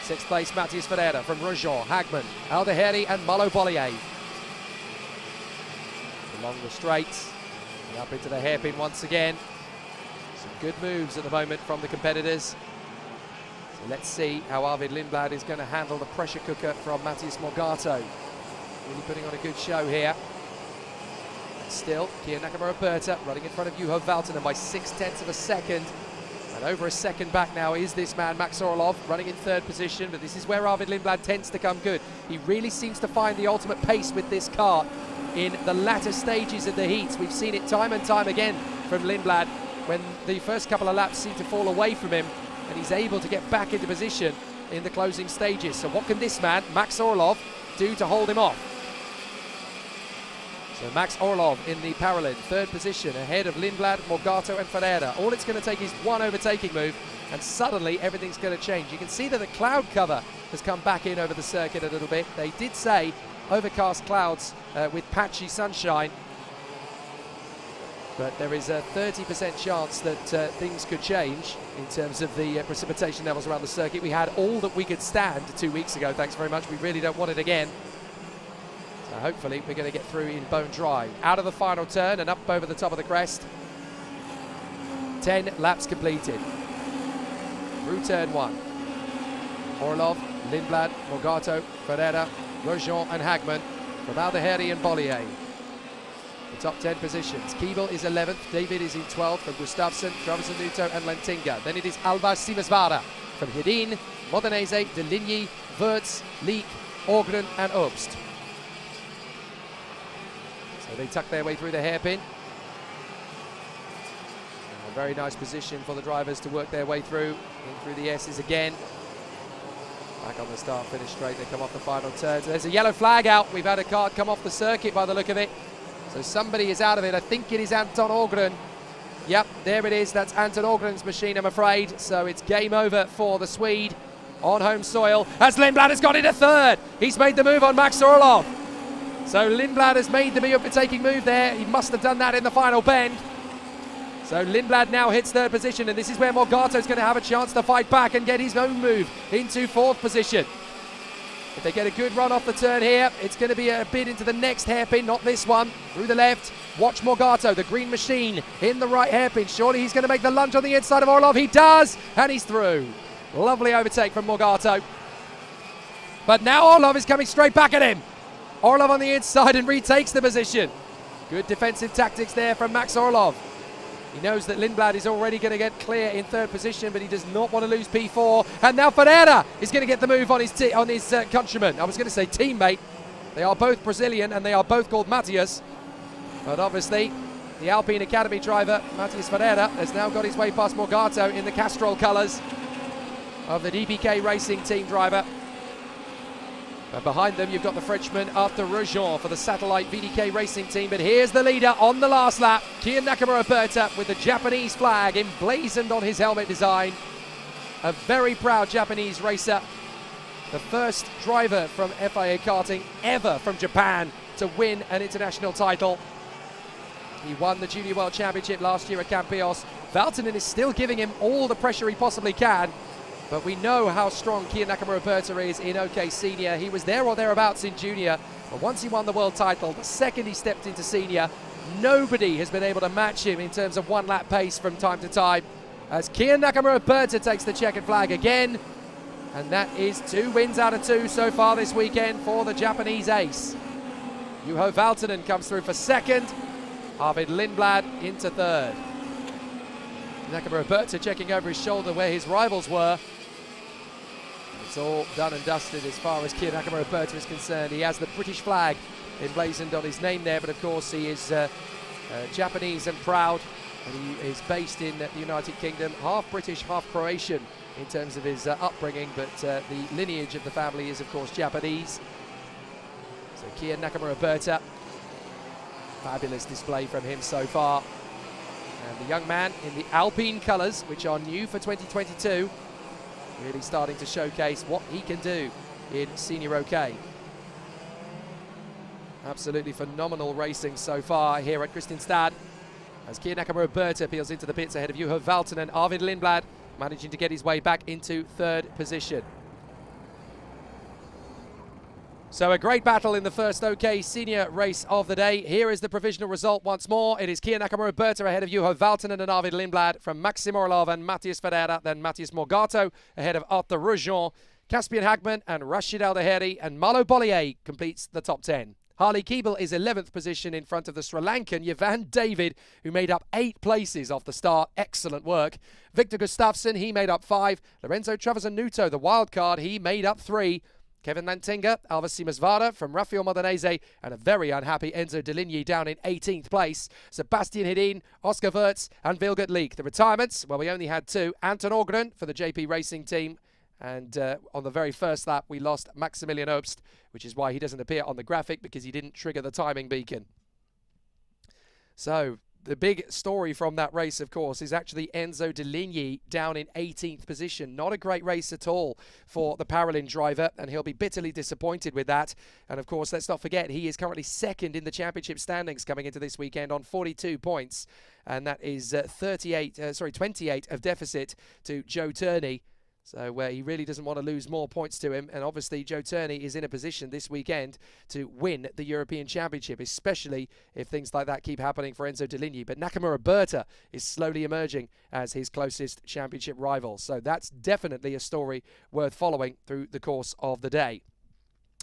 6th place, Matthias Ferreira from Roujon, Hagman, Aldeheri and Malo Bollier. Along the straights, and up into the hairpin once again. Some good moves at the moment from the competitors. So let's see how Arvid Lindblad is going to handle the pressure cooker from Matthias Morgado. Really putting on a good show here. Still, Kia Nakamura running in front of Juho Valtonen by 0.6 of a second. And over a second back now is this man, Max Orlov, running in 3rd position. But this is where Arvid Lindblad tends to come good. He really seems to find the ultimate pace with this car in the latter stages of the heats. We've seen it time and time again from Lindblad when the first couple of laps seem to fall away from him, and he's able to get back into position in the closing stages. So what can this man, Max Orlov, do to hold him off? So Max Orlov in the parallel, 3rd position, ahead of Lindblad, Morgado and Ferreira. All it's going to take is one overtaking move, and suddenly everything's going to change. You can see that the cloud cover has come back in over the circuit a little bit. They did say overcast clouds with patchy sunshine, but there is a 30% chance that things could change in terms of the precipitation levels around the circuit. We had all that we could stand 2 weeks ago, thanks very much. We really don't want it again. So hopefully we're going to get through in bone dry. Out of the final turn and up over the top of the crest. 10 laps completed. Through turn 1. Orlov, Lindblad, Morgado, Ferreira, Roujon and Hagman from Aldeheri and Bollier. The top 10 positions. Keeble is 11th, David is in 12th from Gustafsson, Travis Nuto and Lantinga. Then it is Alba Simesvara from Hedin, Modenese, Deligny, Wurz, Leek, Ogren and Obst. So they tuck their way through the hairpin. A very nice position for the drivers to work their way through. In through the S's again. Back on the start, finish straight, they come off the final turn. So there's a yellow flag out. We've had a card come off the circuit by the look of it. So somebody is out of it. I think it is Anton Ogren. Yep, there it is. That's Anton Ogren's machine, I'm afraid. So it's game over for the Swede on home soil. As Lindblad has got into 3rd. He's made the move on Max Orlov. So Lindblad has made the overtaking move there. He must have done that in the final bend. So Lindblad now hits 3rd position, and this is where Morgado's going to have a chance to fight back and get his own move into 4th position. If they get a good run off the turn here, it's going to be a bit into the next hairpin, not this one. Through the left, watch Morgado, the green machine, in the right hairpin. Surely he's going to make the lunge on the inside of Orlov. He does, and he's through. Lovely overtake from Morgado. But now Orlov is coming straight back at him. Orlov on the inside and retakes the position. Good defensive tactics there from Max Orlov. He knows that Lindblad is already going to get clear in 3rd position, but he does not want to lose P4. And now Ferreira is going to get the move on his countryman. I was going to say teammate. They are both Brazilian and they are both called Matthias. But obviously, the Alpine Academy driver, Matthias Ferreira, has now got his way past Morgado in the Castrol colours of the DPK Racing team driver. And behind them, you've got the Frenchman Arthur Roujon for the satellite VDK Racing team. But here's the leader on the last lap, Kia Nakamura with the Japanese flag emblazoned on his helmet design. A very proud Japanese racer. The first driver from FIA Karting ever from Japan to win an international title. He won the Junior World Championship last year at Campeos. Valtonen is still giving him all the pressure he possibly can. But we know how strong Kia Nakamura is in OK Senior. He was there or thereabouts in Junior. But once he won the world title, the second he stepped into Senior, nobody has been able to match him in terms of one lap pace from time to time. As Kia Nakamura takes the checkered flag again. And that is 2 wins out of 2 so far this weekend for the Japanese ace. Juho Valtonen comes through for 2nd. Arvid Lindblad into 3rd. Nakamura checking over his shoulder where his rivals were. It's all done and dusted as far as Kia Nakamura is concerned. He has the British flag emblazoned on his name there, but of course he is Japanese and proud, and he is based in the United Kingdom, half British, half Croatian in terms of his upbringing, but the lineage of the family is of course Japanese. So Kiya Nakamura-Berta, fabulous display from him so far. And the young man in the Alpine colours, which are new for 2022, really starting to showcase what he can do in Senior OK. Absolutely phenomenal racing so far here at Kristianstad, as Kiya Nakamura-Berta peels into the pits ahead of Juho Valtonen and Arvid Lindblad, managing to get his way back into third position. So a great battle in the first OK senior race of the day. Here is the provisional result once more. It is Kiya Nakamura-Berta ahead of Juho Valtonen and Arvid Lindblad, from Maxim Orlov and Matthias Ferreira, then Matthias Morgato ahead of Arthur Roujon, Caspian Hagman and Rashid Aldaheri, and Malo Bollier completes the top 10. Harley Keeble is 11th position in front of the Sri Lankan Jevan David, who made up 8 places off the start. Excellent work. Victor Gustafsson, he made up 5. Lorenzo Travasanuto, the wild card, he made up 3. Kevin Lantinga, Alva Simasvara from Rafael Modanese, and a very unhappy Enzo Deligny down in 18th place. Sebastian Hedin, Oscar Wirtz and Vilgert Leek. The retirements, well, we only had 2. Anton Ogren for the JP Racing team. And on the very first lap, we lost Maximilian Obst, which is why he doesn't appear on the graphic, because he didn't trigger the timing beacon. So the big story from that race, of course, is actually Enzo Deligny down in 18th position. Not a great race at all for the Paralin driver, and he'll be bitterly disappointed with that. And of course, let's not forget, he is currently 2nd in the championship standings coming into this weekend on 42 points. And that is 28 of deficit to Joe Turney. So he really doesn't want to lose more points to him. And obviously Joe Turney is in a position this weekend to win the European Championship, especially if things like that keep happening for Enzo Deligny. But Nakamura-Berta is slowly emerging as his closest championship rival. So that's definitely a story worth following through the course of the day.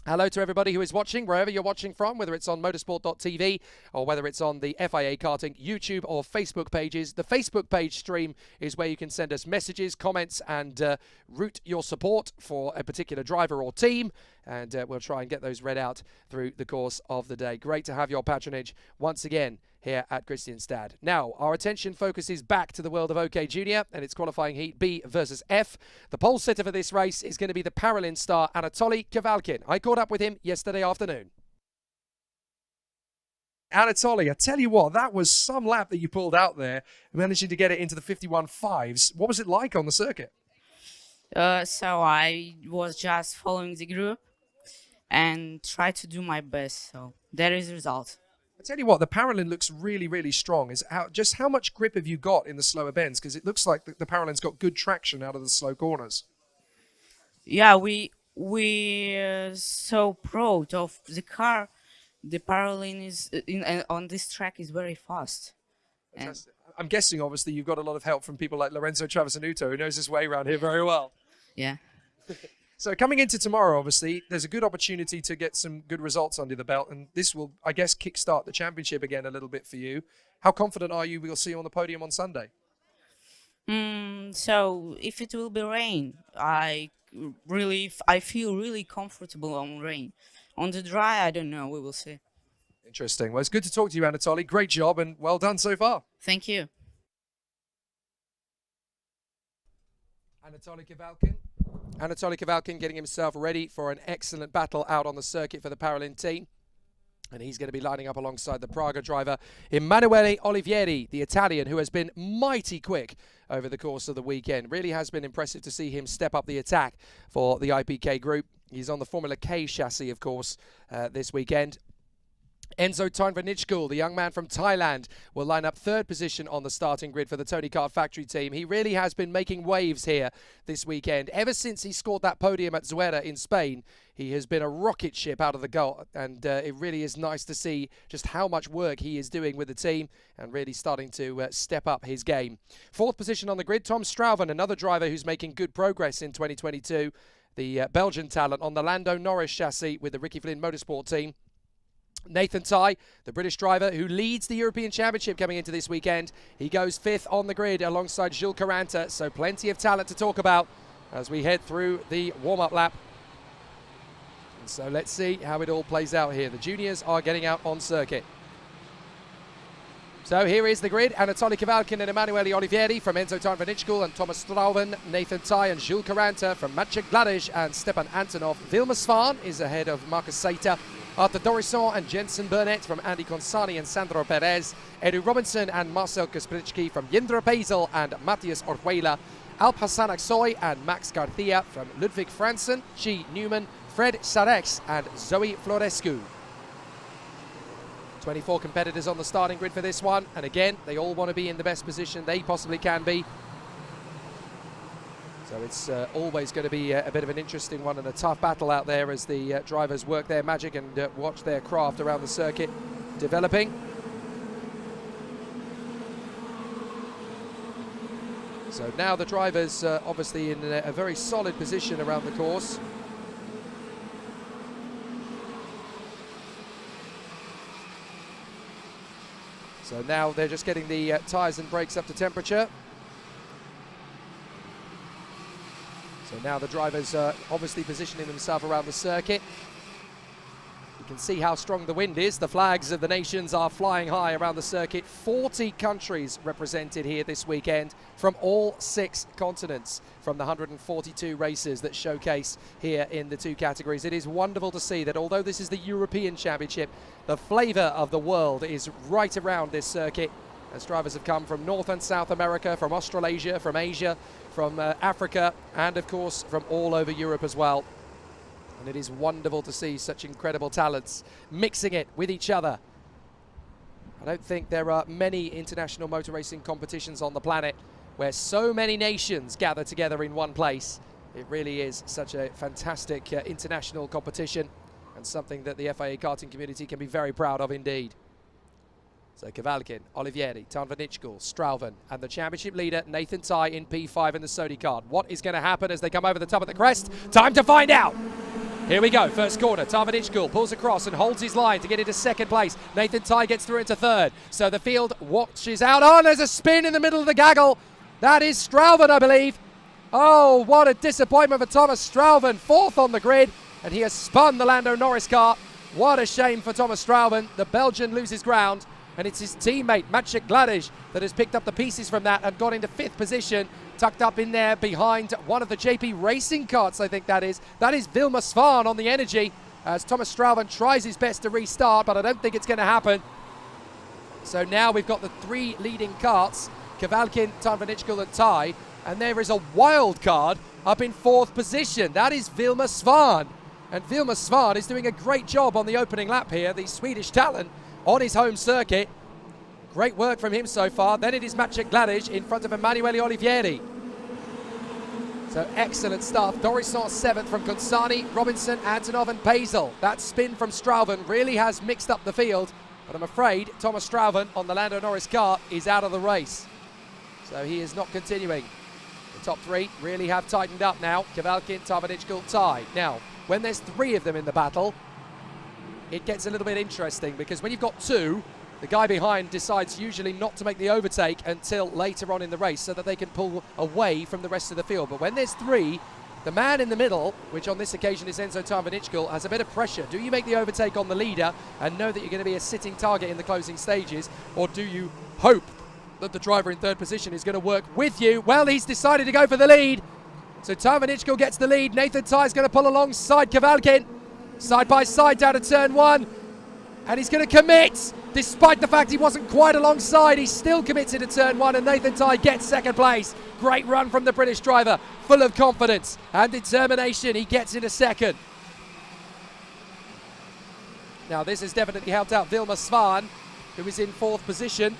Hello to everybody who is watching, wherever you're watching from, whether it's on motorsport.tv or whether it's on the FIA Karting YouTube or Facebook pages. The Facebook page stream is where you can send us messages, comments, and route your support for a particular driver or team. And we'll try and get those read out through the course of the day. Great to have your patronage once again here at Kristianstad. Now, our attention focuses back to the world of OK Junior and its qualifying heat B versus F. The pole sitter for this race is going to be the Paralin star Anatoly Kavalkin. I caught up with him yesterday afternoon. Anatoly, I tell you what, that was some lap that you pulled out there, managing to get it into the 51.5s. What was it like on the circuit? So I was just following the group and tried to do my best. So there is the result. I tell you what, the Paralin looks really, really strong. Just how much grip have you got in the slower bends? Because it looks like the Paralin's got good traction out of the slow corners. Yeah, we so proud of the car. The Paralin is on this track is very fast. I'm guessing, obviously, you've got a lot of help from people like Lorenzo Travasanuto, who knows his way around here very well. Yeah. So coming into tomorrow, obviously, there's a good opportunity to get some good results under the belt, and this will, I guess, kickstart the championship again a little bit for you. How confident are you we'll see you on the podium on Sunday? So if it will be rain, I feel really comfortable on rain. On the dry, I don't know. We will see. Interesting. Well, it's good to talk to you, Anatoly. Great job, and well done so far. Thank you. Anatoly Kavalkin getting himself ready for an excellent battle out on the circuit for the Paralin team. And he's going to be lining up alongside the Praga driver, Emanuele Olivieri, the Italian, who has been mighty quick over the course of the weekend. Really has been impressive to see him step up the attack for the IPK group. He's on the Formula K chassis, of course, this weekend. Enzo Tynvanitschkul, the young man from Thailand, will line up 3rd position on the starting grid for the Tony Kart Factory team. He really has been making waves here this weekend. Ever since he scored that podium at Zuera in Spain, he has been a rocket ship out of the goal, and it really is nice to see just how much work he is doing with the team and really starting to step up his game. 4th position on the grid, Tom Strauven, another driver who's making good progress in 2022. The Belgian talent on the Lando Norris chassis with the Ricky Flynn Motorsport team. Nathan Ty, the British driver who leads the European Championship coming into this weekend. He goes 5th on the grid alongside Jules Caranta, so plenty of talent to talk about as we head through the warm-up lap. And so let's see how it all plays out here. The juniors are getting out on circuit. So here is the grid. Anatoly Kavalkin and Emanuele Olivieri from Enzo Tarnvanickel and Thomas Strauven, Nathan Tai and Jules Caranta from Maciej Gladys and Stepan Antonov. Vilma Svan is ahead of Marcus Seita. Arthur Dorisson and Jensen Burnett from Andy Consani and Sandro Perez. Edu Robinson and Marcel Kaspricki from Jindra Pazel and Matthias Orjuela. Alp Hassan Aksoy and Max Garcia from Ludwig Franzen, Chi Newman, Fred Sarex and Zoe Florescu. 24 competitors on the starting grid for this one, and again, they all want to be in the best position they possibly can be. So it's always going to be a bit of an interesting one and a tough battle out there as the drivers work their magic and watch their craft around the circuit developing. So now the drivers obviously in a very solid position around the course. So now they're just getting the tyres and brakes up to temperature. So now the drivers are obviously positioning themselves around the circuit. You can see how strong the wind is. The flags of the nations are flying high around the circuit. 40 countries represented here this weekend from all 6 continents from the 142 races that showcase here in the 2 categories. It is wonderful to see that although this is the European Championship, the flavour of the world is right around this circuit as drivers have come from North and South America, from Australasia, from Asia, from Africa, and of course from all over Europe as well. And it is wonderful to see such incredible talents mixing it with each other. I don't think there are many international motor racing competitions on the planet where so many nations gather together in one place. It really is such a fantastic international competition and something that the FIA karting community can be very proud of indeed. So Kavalkin, Olivieri, Tarnvanickel, Strauven, and the championship leader Nathan Tai in P5 in the Sodi card. What is going to happen as they come over the top of the crest? Time to find out! Here we go, first corner, Tarnvanickel pulls across and holds his line to get into second place. Nathan Tai gets through into third. So the field watches out. Oh, there's a spin in the middle of the gaggle. That is Strauven, I believe. Oh, what a disappointment for Thomas Strauven. 4th on the grid, and he has spun the Lando Norris car. What a shame for Thomas Strauven. The Belgian loses ground, and it's his teammate, Maciej Gladys, that has picked up the pieces from that and got into 5th position, tucked up in there behind one of the JP Racing carts, I think that is. That is Vilma Svan on the energy, as Thomas Strauven tries his best to restart, but I don't think it's going to happen. So now we've got the 3 leading carts, Kavalkin, Tarnvanickel and Tai, and there is a wild card up in 4th position. That is Vilma Svan. And Vilma Svan is doing a great job on the opening lap here, the Swedish talent on his home circuit. Great work from him so far. Then it is Maciej Gladys in front of Emanuele Olivieri. So excellent stuff. Dorisson 7th from Consani, Robinson, Antonov and Pazel. That spin from Strauven really has mixed up the field, but I'm afraid Thomas Strauven on the Lando Norris car is out of the race. So he is not continuing. The top 3 really have tightened up now. Kavalkin, Tarnvanickel, Tai. Now, when there's 3 of them in the battle, it gets a little bit interesting because when you've got 2, the guy behind decides usually not to make the overtake until later on in the race so that they can pull away from the rest of the field. But when there's 3, the man in the middle, which on this occasion is Enzo Tarnvanickel, has a bit of pressure. Do you make the overtake on the leader and know that you're going to be a sitting target in the closing stages, or do you hope that the driver in 3rd position is going to work with you? Well, he's decided to go for the lead. So Tarnvanickel gets the lead. Nathan Tai is going to pull alongside Kavalkin. Side by side down to turn 1. And he's going to commit. Despite the fact he wasn't quite alongside, he still commits into turn 1, and Nathan Tai gets 2nd place. Great run from the British driver, full of confidence and determination. He gets into 2nd. Now this has definitely helped out Vilma Svan, who is in 4th position.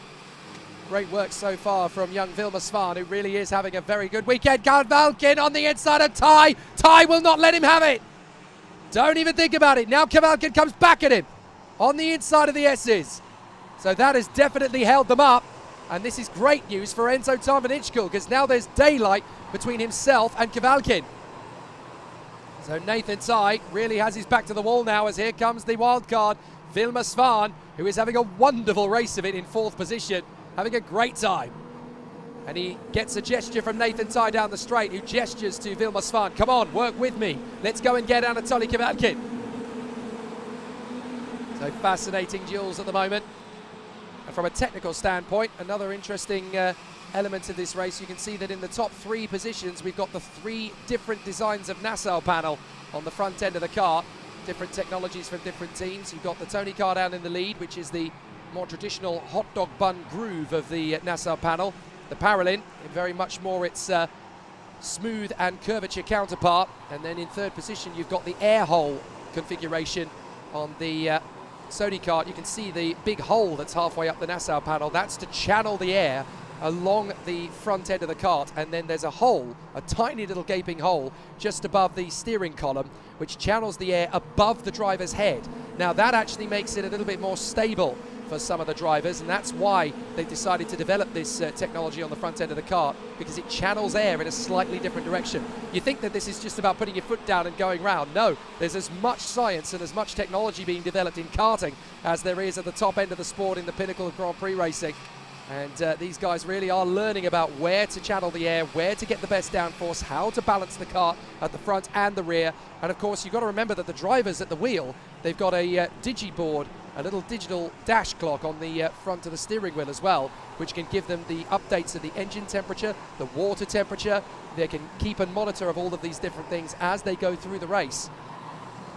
Great work so far from young Vilma Svan, who really is having a very good weekend. Kavalkin on the inside of Tai. Tai will not let him have it. Don't even think about it. Now Kavalkin comes back at him on the inside of the S's. So that has definitely held them up. And this is great news for Enzo Tarnvanickel because now there's daylight between himself and Kavalkin. So Nathan Tai really has his back to the wall now as here comes the wild card, Vilma Svan, who is having a wonderful race of it in 4th position, having a great time. And he gets a gesture from Nathan Tai down the straight, who gestures to Vilma Svan. Come on, work with me. Let's go and get Anatoly Kavalkin. So fascinating duels at the moment. And from a technical standpoint, another interesting element of this race, you can see that in the top 3 positions, we've got the 3 different designs of nacelle panel on the front end of the car. Different technologies from different teams. You've got the Tony car down in the lead, which is the more traditional hot dog bun groove of the nacelle panel. The Parolin, very much more its smooth and curvature counterpart. And then in 3rd position, you've got the air hole configuration on the Sony kart. You can see the big hole that's halfway up the nacelle panel. That's to channel the air along the front end of the kart, and then there's a hole, a tiny little gaping hole just above the steering column, which channels the air above the driver's head. Now that actually makes it a little bit more stable for some of the drivers, and that's why they decided to develop this technology on the front end of the kart, because it channels air in a slightly different direction. You think that this is just about putting your foot down and going round. No, there's as much science and as much technology being developed in karting as there is at the top end of the sport in the pinnacle of Grand Prix racing. And these guys really are learning about where to channel the air, where to get the best downforce, how to balance the kart at the front and the rear. And of course, you've got to remember that the drivers at the wheel, they've got a digiboard, a little digital dash clock on the front of the steering wheel as well, which can give them the updates of the engine temperature, the water temperature. They can keep and monitor of all of these different things as they go through the race.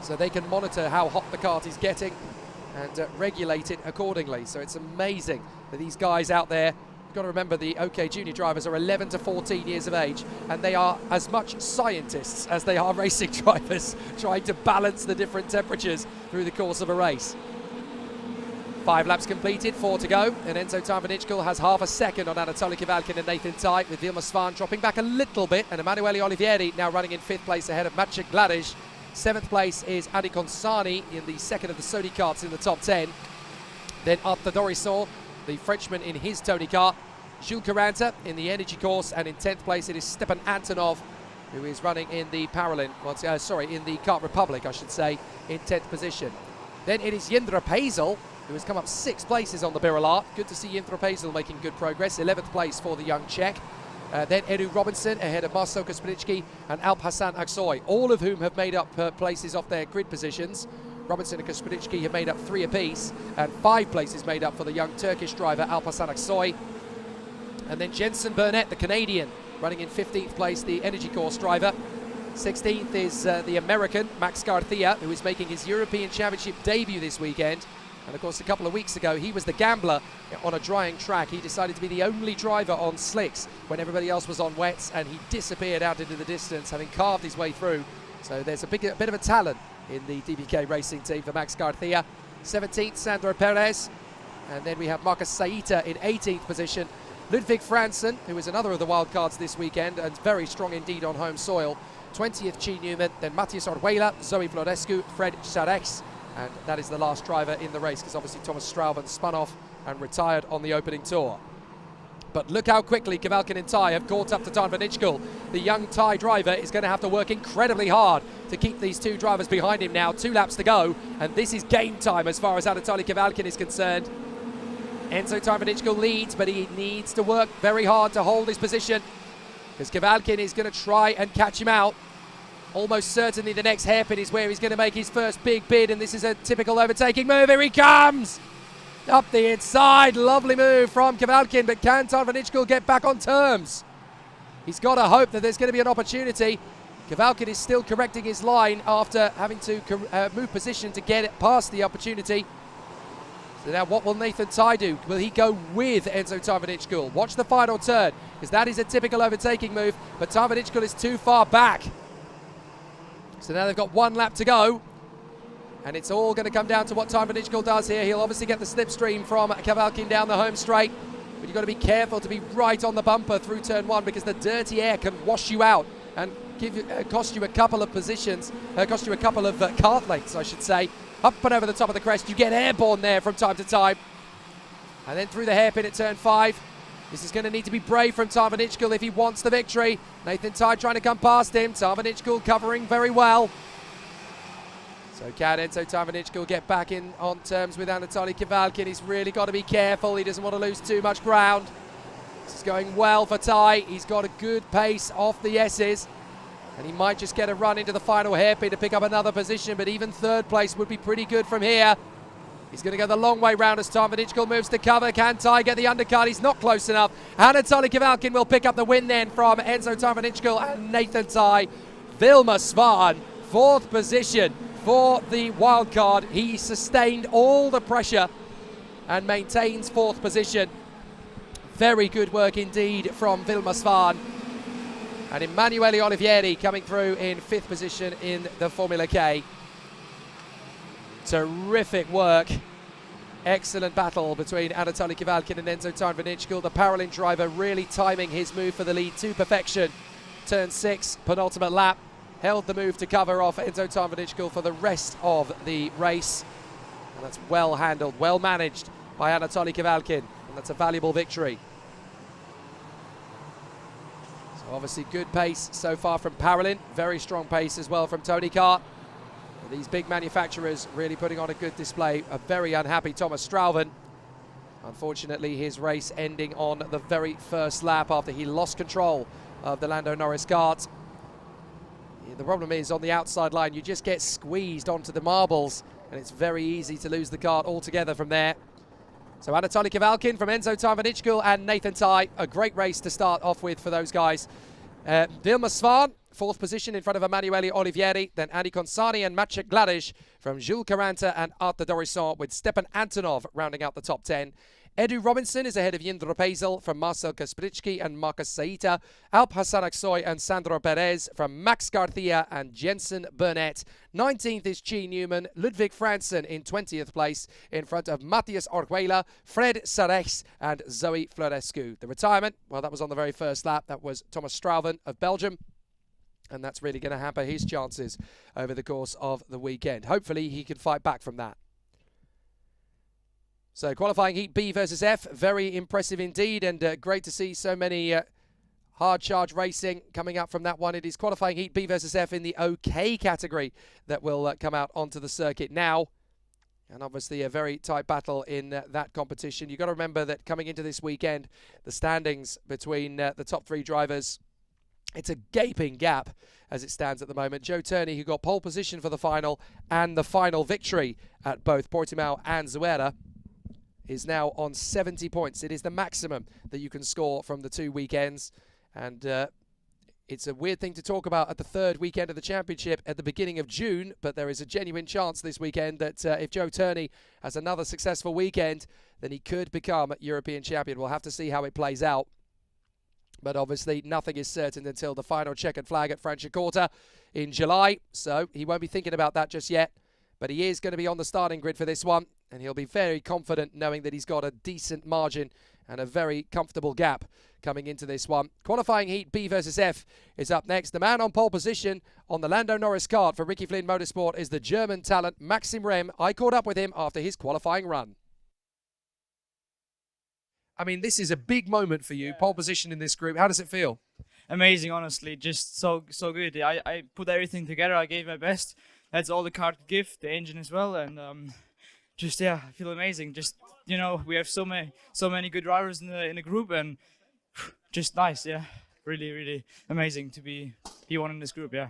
So they can monitor how hot the kart is getting and regulate it accordingly. So it's amazing that these guys out there, you've got to remember the OK Junior drivers are 11 to 14 years of age, and they are as much scientists as they are racing drivers, trying to balance the different temperatures through the course of a race. 5 laps completed, 4 to go, and Enzo Tarvanichkul has half a second on Anatoly Kivalkin and Nathan Tai, with Vilmos Svan dropping back a little bit, and Emanuele Olivieri now running in 5th place ahead of Maciej Gladic. 7th place is Adi Consani in the 2nd of the Sony karts in the top 10. Then Arthur Dorisson, the Frenchman in his Tony kart. Jules Caranta in the Energy course, and in 10th place it is Stepan Antonov, who is running in the Parolin, in the Kart Republic, I should say, in 10th position. Then it is Jindra Pazel, who has come up 6 places on the Birolart. Good to see Jindra Pazel making good progress. 11th place for the young Czech. Then Edu Robinson ahead of Marcel Kaspricki and Alp Hassan Aksoy, all of whom have made up places off their grid positions. Robinson and Kaspricki have made up 3 apiece, and 5 places made up for the young Turkish driver Alp Hassan Aksoy. And then Jensen Burnett, the Canadian, running in 15th place, the Energy course driver. 16th is the American Max Garcia, who is making his European Championship debut this weekend. And of course, a couple of weeks ago, he was the gambler on a drying track. He decided to be the only driver on slicks when everybody else was on wets, and he disappeared out into the distance, having carved his way through. So there's a bit of a talent in the DBK racing team for Max Garcia. 17th, Sandro Perez. And then we have Marcus Saita in 18th position. Ludwig Franzen, who is another of the wildcards this weekend and very strong indeed on home soil. 20th, Chi Newman. Then Matthias Orjuela, Zoe Florescu, Fred Charex. And that is the last driver in the race, because obviously Thomas Strauven spun off and retired on the opening tour. But look how quickly Kivalkin and Tai have caught up to Tarvanichkul. The young Thai driver is going to have to work incredibly hard to keep these 2 drivers behind him now. 2 laps to go, and this is game time as far as Anatoly Kivalkin is concerned. Enzo Tarvanichkul leads, but he needs to work very hard to hold his position, because Kivalkin is going to try and catch him out. Almost certainly the next hairpin is where he's going to make his first big bid, and this is a typical overtaking move. Here he comes! Up the inside, lovely move from Kivalkin, but can Tarvanichkul get back on terms? He's got to hope that there's going to be an opportunity. Kivalkin is still correcting his line after having to move position to get it past the opportunity. So now what will Nathan Tai do? Will he go with Enzo Tarvanichkul? Watch the final turn, because that is a typical overtaking move, but Tarvanichkul is too far back. So now they've got 1 lap to go, and it's all going to come down to what Tarvanichkul does here. He'll obviously get the slipstream from Kivalkin down the home straight, but you've got to be careful to be right on the bumper through turn 1, because the dirty air can wash you out and cost you a couple of positions, cost you a couple of kart lengths, I should say. Up and over the top of the crest, you get airborne there from time to time. And then through the hairpin at turn 5. This is going to need to be brave from Tarvanichkul if he wants the victory. Nathan Tai trying to come past him. Tarvanichkul covering very well. So can Enzo Tarvanichkul get back in on terms with Anatoly Kivalkin? He's really got to be careful. He doesn't want to lose too much ground. This is going well for Tai. He's got a good pace off the S's, and he might just get a run into the final hairpin to pick up another position, but even 3rd place would be pretty good from here. He's going to go the long way round as Tom Vanichkul moves to cover. Can Ty get the undercut? He's not close enough. Anatoly Kavalkin will pick up the win then from Enzo Tarvanichkul and Nathan Ty. Vilma Svan, 4th position for the wild card. He sustained all the pressure and maintains 4th position. Very good work indeed from Vilma Svan. And Emanuele Olivieri coming through in 5th position in the Formula K. Terrific work. Excellent battle between Anatoly Kavalkin and Enzo Tarvanichkul. The Paralympic driver really timing his move for the lead to perfection. Turn 6, penultimate lap. Held the move to cover off Enzo Tarvanichkul for the rest of the race. And that's well handled, well managed by Anatoly Kavalkin. And that's a valuable victory. So obviously good pace so far from Paralympic. Very strong pace as well from Tony Kart. These big manufacturers really putting on a good display. A very unhappy Thomas Strauven. Unfortunately, his race ending on the very first lap after he lost control of the Lando Norris kart. Yeah, the problem is on the outside line, you just get squeezed onto the marbles and it's very easy to lose the kart altogether from there. So Anatoly Kavalkin from Enzo Tarvanichkul and Nathan Ty, a great race to start off with for those guys. Vilma Svan, 4th position in front of Emanuele Olivieri, then Andy Consani and Maciek Gladish from Jules Caranta and Arthur Dorisson, with Stepan Antonov rounding out the top 10. Edu Robinson is ahead of Jindro Pezel from Marcel Kaspricki and Marcus Saita. Alp Hassan Aksoy and Sandro Perez from Max Garcia and Jensen Burnett. 19th is Chi Newman. Ludwig Franzen in 20th place in front of Matthias Orguela, Fred Sarex and Zoe Florescu. The retirement, well, that was on the very first lap. That was Thomas Strauven of Belgium. And that's really going to hamper his chances over the course of the weekend. Hopefully he can fight back from that. So qualifying heat B versus F, very impressive indeed, and great to see so many hard charge racing coming up from that one. It is qualifying heat B versus F in the OK category that will come out onto the circuit now. And obviously a very tight battle in that competition. You've got to remember that coming into this weekend, the standings between the top 3 drivers, it's a gaping gap as it stands at the moment. Joe Turney, who got pole position for the final and the final victory at both Portimao and Zuera, is now on 70 points. It is the maximum that you can score from the 2 weekends. And it's a weird thing to talk about at the 3rd weekend of the championship at the beginning of June, but there is a genuine chance this weekend that if Joe Turney has another successful weekend, then he could become European champion. We'll have to see how it plays out. But obviously nothing is certain until the final checkered flag at Franciacorta in July. So he won't be thinking about that just yet. But he is going to be on the starting grid for this one. And he'll be very confident knowing that he's got a decent margin and a very comfortable gap coming into this one. Qualifying heat B versus F is up next. The man on pole position on the Lando Norris kart for Ricky Flynn Motorsport is the German talent Maxim Rem. I caught up with him after his qualifying run. I mean, this is a big moment for you, yeah. Pole position in this group. How does it feel? Amazing, honestly. Just so good. I put everything together. I gave my best. That's all the car could give, the engine as well. And just, yeah, I feel amazing. Just, you know, we have so many good drivers in the group, and just nice, yeah. Really amazing to be one in this group, yeah.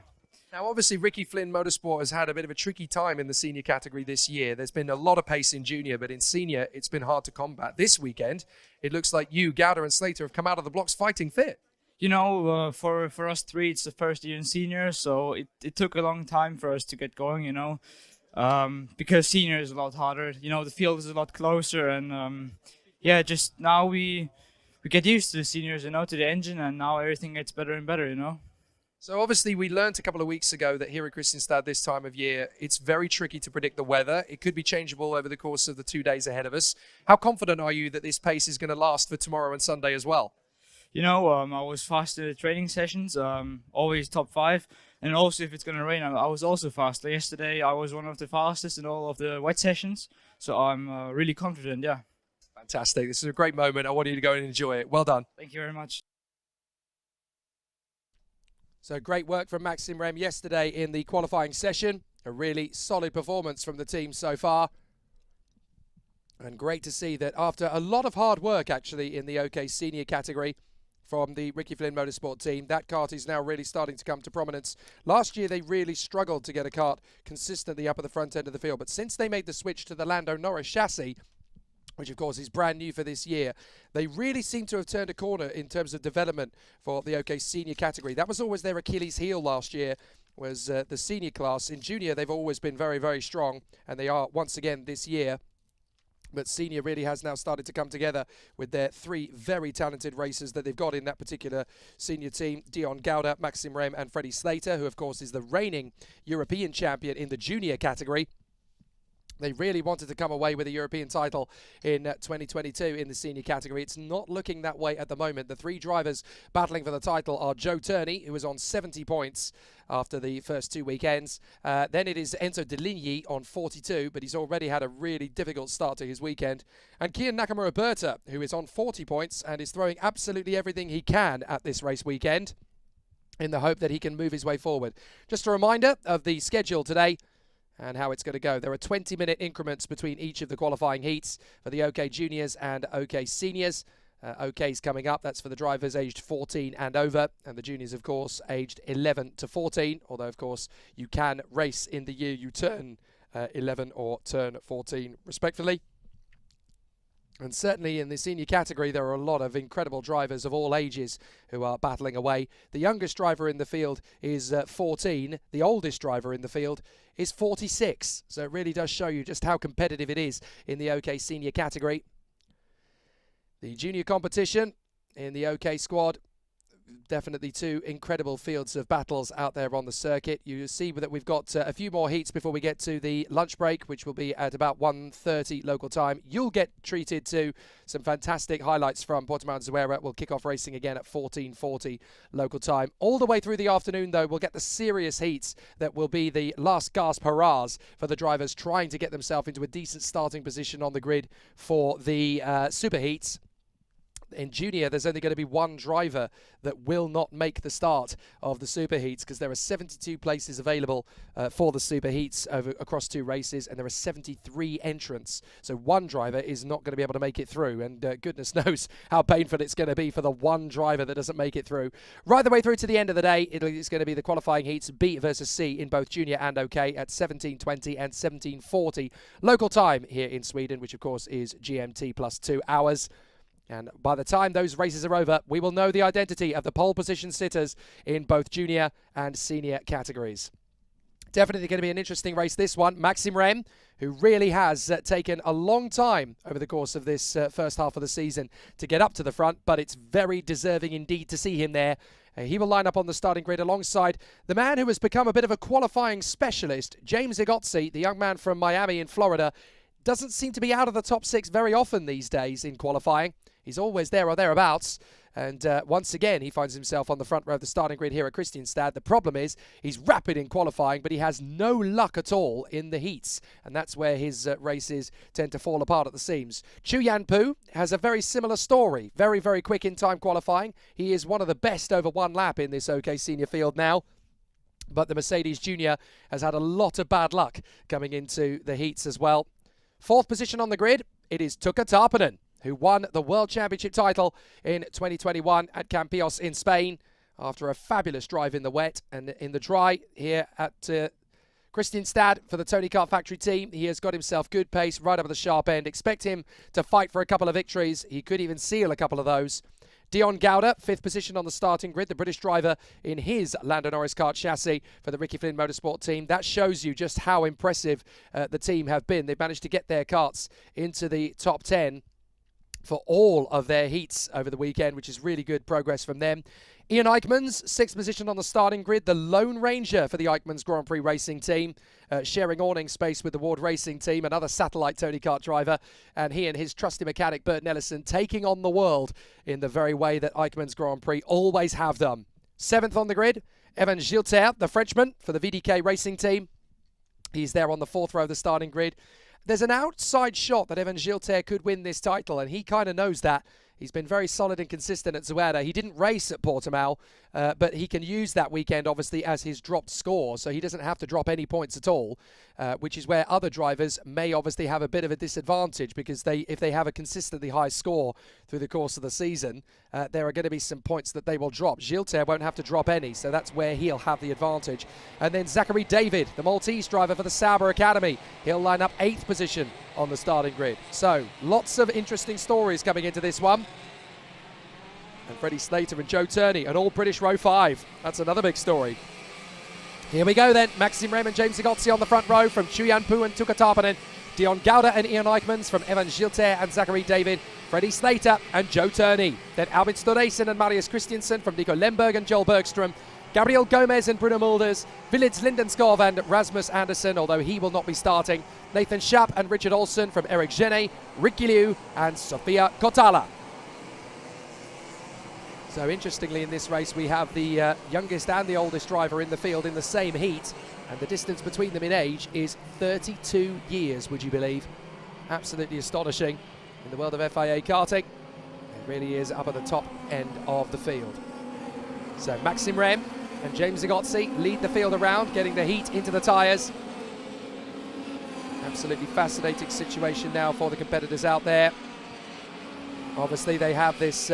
Now, obviously, Ricky Flynn Motorsport has had a bit of a tricky time in the senior category this year. There's been a lot of pace in junior, but in senior, it's been hard to combat. This weekend, it looks like you, Gowder and Slater have come out of the blocks fighting fit. You know, for us 3, it's the first year in senior, so it took a long time for us to get going, you know, because senior is a lot harder. You know, the field is a lot closer, and yeah, just now we get used to the seniors, you know, to the engine, and now everything gets better and better, you know. So obviously we learned a couple of weeks ago that here at Kristianstad this time of year, it's very tricky to predict the weather. It could be changeable over the course of the 2 days ahead of us. How confident are you that this pace is going to last for tomorrow and Sunday as well? You know, I was fast in the training sessions, always top 5. And also if it's going to rain, I was also fast. Yesterday I was one of the fastest in all of the wet sessions. So I'm really confident, yeah. Fantastic. This is a great moment. I want you to go and enjoy it. Well done. Thank you very much. So great work from Maxim Rem yesterday in the qualifying session. A really solid performance from the team so far. And great to see that after a lot of hard work actually in the OK senior category from the Ricky Flynn Motorsport team. That kart is now really starting to come to prominence. Last year, they really struggled to get a kart consistently up at the front end of the field. But since they made the switch to the Lando Norris chassis, which of course is brand new for this year, they really seem to have turned a corner in terms of development for the OK Senior category. That was always their Achilles heel last year, was the senior class. In junior, they've always been very, very strong, and they are once again this year. But senior really has now started to come together with their 3 very talented racers that they've got in that particular senior team. Dion Gouda, Maxim Rem and Freddie Slater, who of course is the reigning European champion in the junior category. They really wanted to come away with a European title in 2022 in the senior category. It's not looking that way at the moment. The 3 drivers battling for the title are Joe Turney, who was on 70 points after the first 2 weekends. Then it is Enzo Deligny on 42, but he's already had a really difficult start to his weekend. And Kian Nakamura-Berta, who is on 40 points and is throwing absolutely everything he can at this race weekend in the hope that he can move his way forward. Just a reminder of the schedule today and how it's going to go. There are 20-minute increments between each of the qualifying heats for the OK Juniors and OK Seniors. OK's coming up. That's for the drivers aged 14 and over, and the juniors, of course, aged 11 to 14, although, of course, you can race in the year you turn 11 or turn 14, respectively. And certainly in the senior category, there are a lot of incredible drivers of all ages who are battling away. The youngest driver in the field is 14. The oldest driver in the field is 46. So it really does show you just how competitive it is in the OK senior category. The junior competition in the OK squad, definitely 2 incredible fields of battles out there on the circuit. You see that we've got a few more heats before we get to the lunch break, which will be at about 1:30 local time. You'll get treated to some fantastic highlights from Portimao and Zuera. We'll kick off racing again at 14:40 local time. All the way through the afternoon, though, we'll get the serious heats that will be the last gasp hurrahs for the drivers trying to get themselves into a decent starting position on the grid for the super heats. In junior, there's only going to be 1 driver that will not make the start of the super heats, because there are 72 places available for the super heats across 2 races, and there are 73 entrants. So 1 driver is not going to be able to make it through, and goodness knows how painful it's going to be for the 1 driver that doesn't make it through. Right the way through to the end of the day, it's going to be the qualifying heats B versus C in both junior and OK at 17:20 and 17:40 local time here in Sweden, which of course is GMT plus 2 hours. And by the time those races are over, we will know the identity of the pole position sitters in both junior and senior categories. Definitely going to be an interesting race, this one. Maxim Rem, who really has taken a long time over the course of this first half of the season to get up to the front, but it's very deserving indeed to see him there. He will line up on the starting grid alongside the man who has become a bit of a qualifying specialist, James Igotzi, the young man from Miami in Florida. Doesn't seem to be out of the top 6 very often these days in qualifying. He's always there or thereabouts. And once again, he finds himself on the front row of the starting grid here at Kristianstad. The problem is he's rapid in qualifying, but he has no luck at all in the heats. And that's where his races tend to fall apart at the seams. Chu Yan Pu has a very similar story. Very, very quick in time qualifying. He is one of the best over 1 lap in this OK senior field now. But the Mercedes Junior has had a lot of bad luck coming into the heats as well. 4th position on the grid, it is Tuka Tarpanen, who won the World Championship title in 2021 at Campillos in Spain after a fabulous drive in the wet and in the dry here at Kristianstad for the Tony Kart Factory team. He has got himself good pace right up at the sharp end. Expect him to fight for a couple of victories. He could even seal a couple of those. Dion Gouda, 5th position on the starting grid, the British driver in his Lando Norris kart chassis for the Ricky Flynn Motorsport team. That shows you just how impressive the team have been. They've managed to get their karts into the top 10 for all of their heats over the weekend, which is really good progress from them. Ian Eichmans, 6th position on the starting grid, the Lone Ranger for the Eichmans Grand Prix Racing team, sharing awning space with the Ward Racing team, another satellite Tony Kart driver, and he and his trusty mechanic Bert Nellison taking on the world in the very way that Eichmans Grand Prix always have done. 7th on the grid, Evan Gilter, the Frenchman for the VDK Racing team. He's there on the 4th row of the starting grid. There's an outside shot that Evan Gilter could win this title, and he kind of knows that. He's been very solid and consistent at Zuera. He didn't race at Portimao, but he can use that weekend, obviously, as his dropped score, so he doesn't have to drop any points at all. which is where other drivers may obviously have a bit of a disadvantage, because if they have a consistently high score through the course of the season, there are going to be some points that they will drop. Gilter won't have to drop any, so that's where he'll have the advantage. And then Zachary David, the Maltese driver for the Sauber Academy, he'll line up 8th position on the starting grid. So lots of interesting stories coming into this one. And Freddie Slater and Joe Turney, an all-British row 5. That's another big story. Here we go then. Maxim Rem and James Zagotsi on the front row from Chu Yan Pu and Tuka Tarpanen. Dion Gauda and Ian Eichmans from Evan Gilter and Zachary David. Freddie Slater and Joe Turney. Then Albin Storesen and Marius Christiansen from Nico Lemberg and Joel Bergström. Gabriel Gomez and Bruno Mulders. Villits Lindenskov and Rasmus Andersen, although he will not be starting. Nathan Schaap and Richard Olsen from Eric Gene. Ricky Liu and Sofia Kotala. So interestingly, in this race, we have the youngest and the oldest driver in the field in the same heat, and the distance between them in age is 32 years, would you believe? Absolutely astonishing in the world of FIA karting. It really is up at the top end of the field. So Maxim Rem and James Zagotsi lead the field around, getting the heat into the tyres. Absolutely fascinating situation now for the competitors out there. Obviously, they have this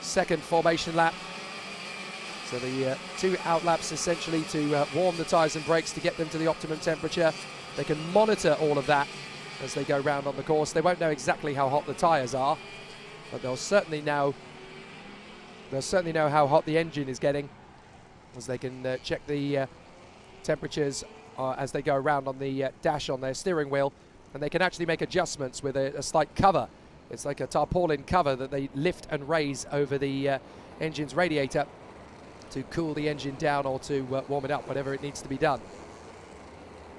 second formation lap, so the 2 out laps essentially to warm the tyres and brakes to get them to the optimum temperature. They can monitor all of that as they go round on the course. They won't know exactly how hot the tyres are, but they'll certainly know how hot the engine is getting, as they can check the temperatures as they go around on the dash on their steering wheel, and they can actually make adjustments with a slight cover. It's like a tarpaulin cover that they lift and raise over the engine's radiator to cool the engine down or to warm it up, whatever it needs to be done.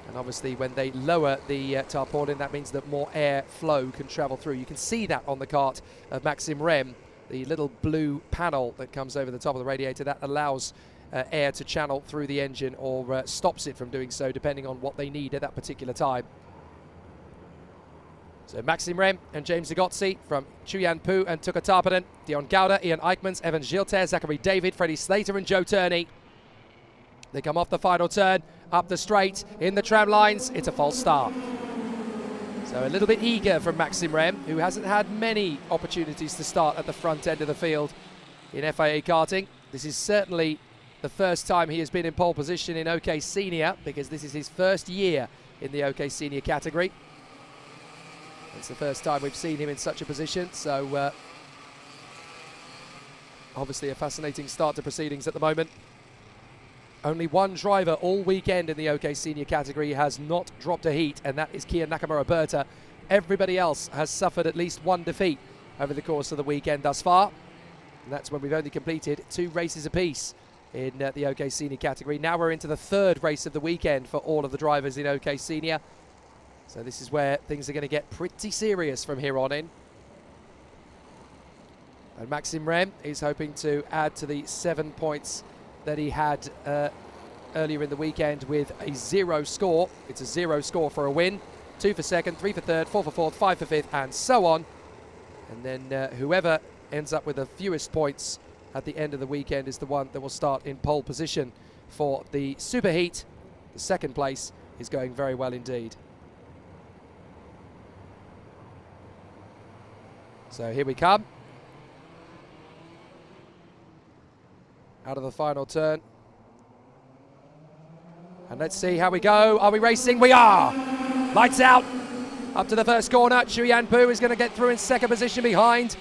And obviously when they lower the tarpaulin, that means that more air flow can travel through. You can see that on the kart of Maxim Rem, the little blue panel that comes over the top of the radiator that allows air to channel through the engine, or stops it from doing so depending on what they need at that particular time. So Maxim Rem and James Zagotsi from Chu Yan Pu and Tuka Tarpanen. Dion Gauda, Ian Eichmans, Evan Gilter, Zachary David, Freddie Slater and Joe Turney. They come off the final turn, up the straight, in the tram lines. It's a false start. So a little bit eager from Maxim Rem, who hasn't had many opportunities to start at the front end of the field in FIA karting. This is certainly the first time he has been in pole position in OK Senior, because this is his first year in the OK Senior category. It's the first time we've seen him in such a position, so obviously a fascinating start to proceedings at the moment. Only one driver all weekend in the OK Senior category has not dropped a heat, and that is Kia Nakamura-Berta. Everybody else has suffered at least one defeat over the course of the weekend thus far, and that's when we've only completed 2 races apiece in the OK Senior category. Now we're into the 3rd race of the weekend for all of the drivers in OK Senior. So this is where things are going to get pretty serious from here on in. And Maxim Rem is hoping to add to the 7 points that he had earlier in the weekend with a 0 score. It's a 0 score for a win. 2 for 2nd, 3 for 3rd, 4 for 4th, 5 for 5th, and so on. And then whoever ends up with the fewest points at the end of the weekend is the one that will start in pole position for the Superheat. The 2nd place is going very well indeed. So here we come. Out of the final turn. And let's see how we go. Are we racing? We are! Lights out. Up to the first corner. Chu Yan Pu is going to get through in 2nd position behind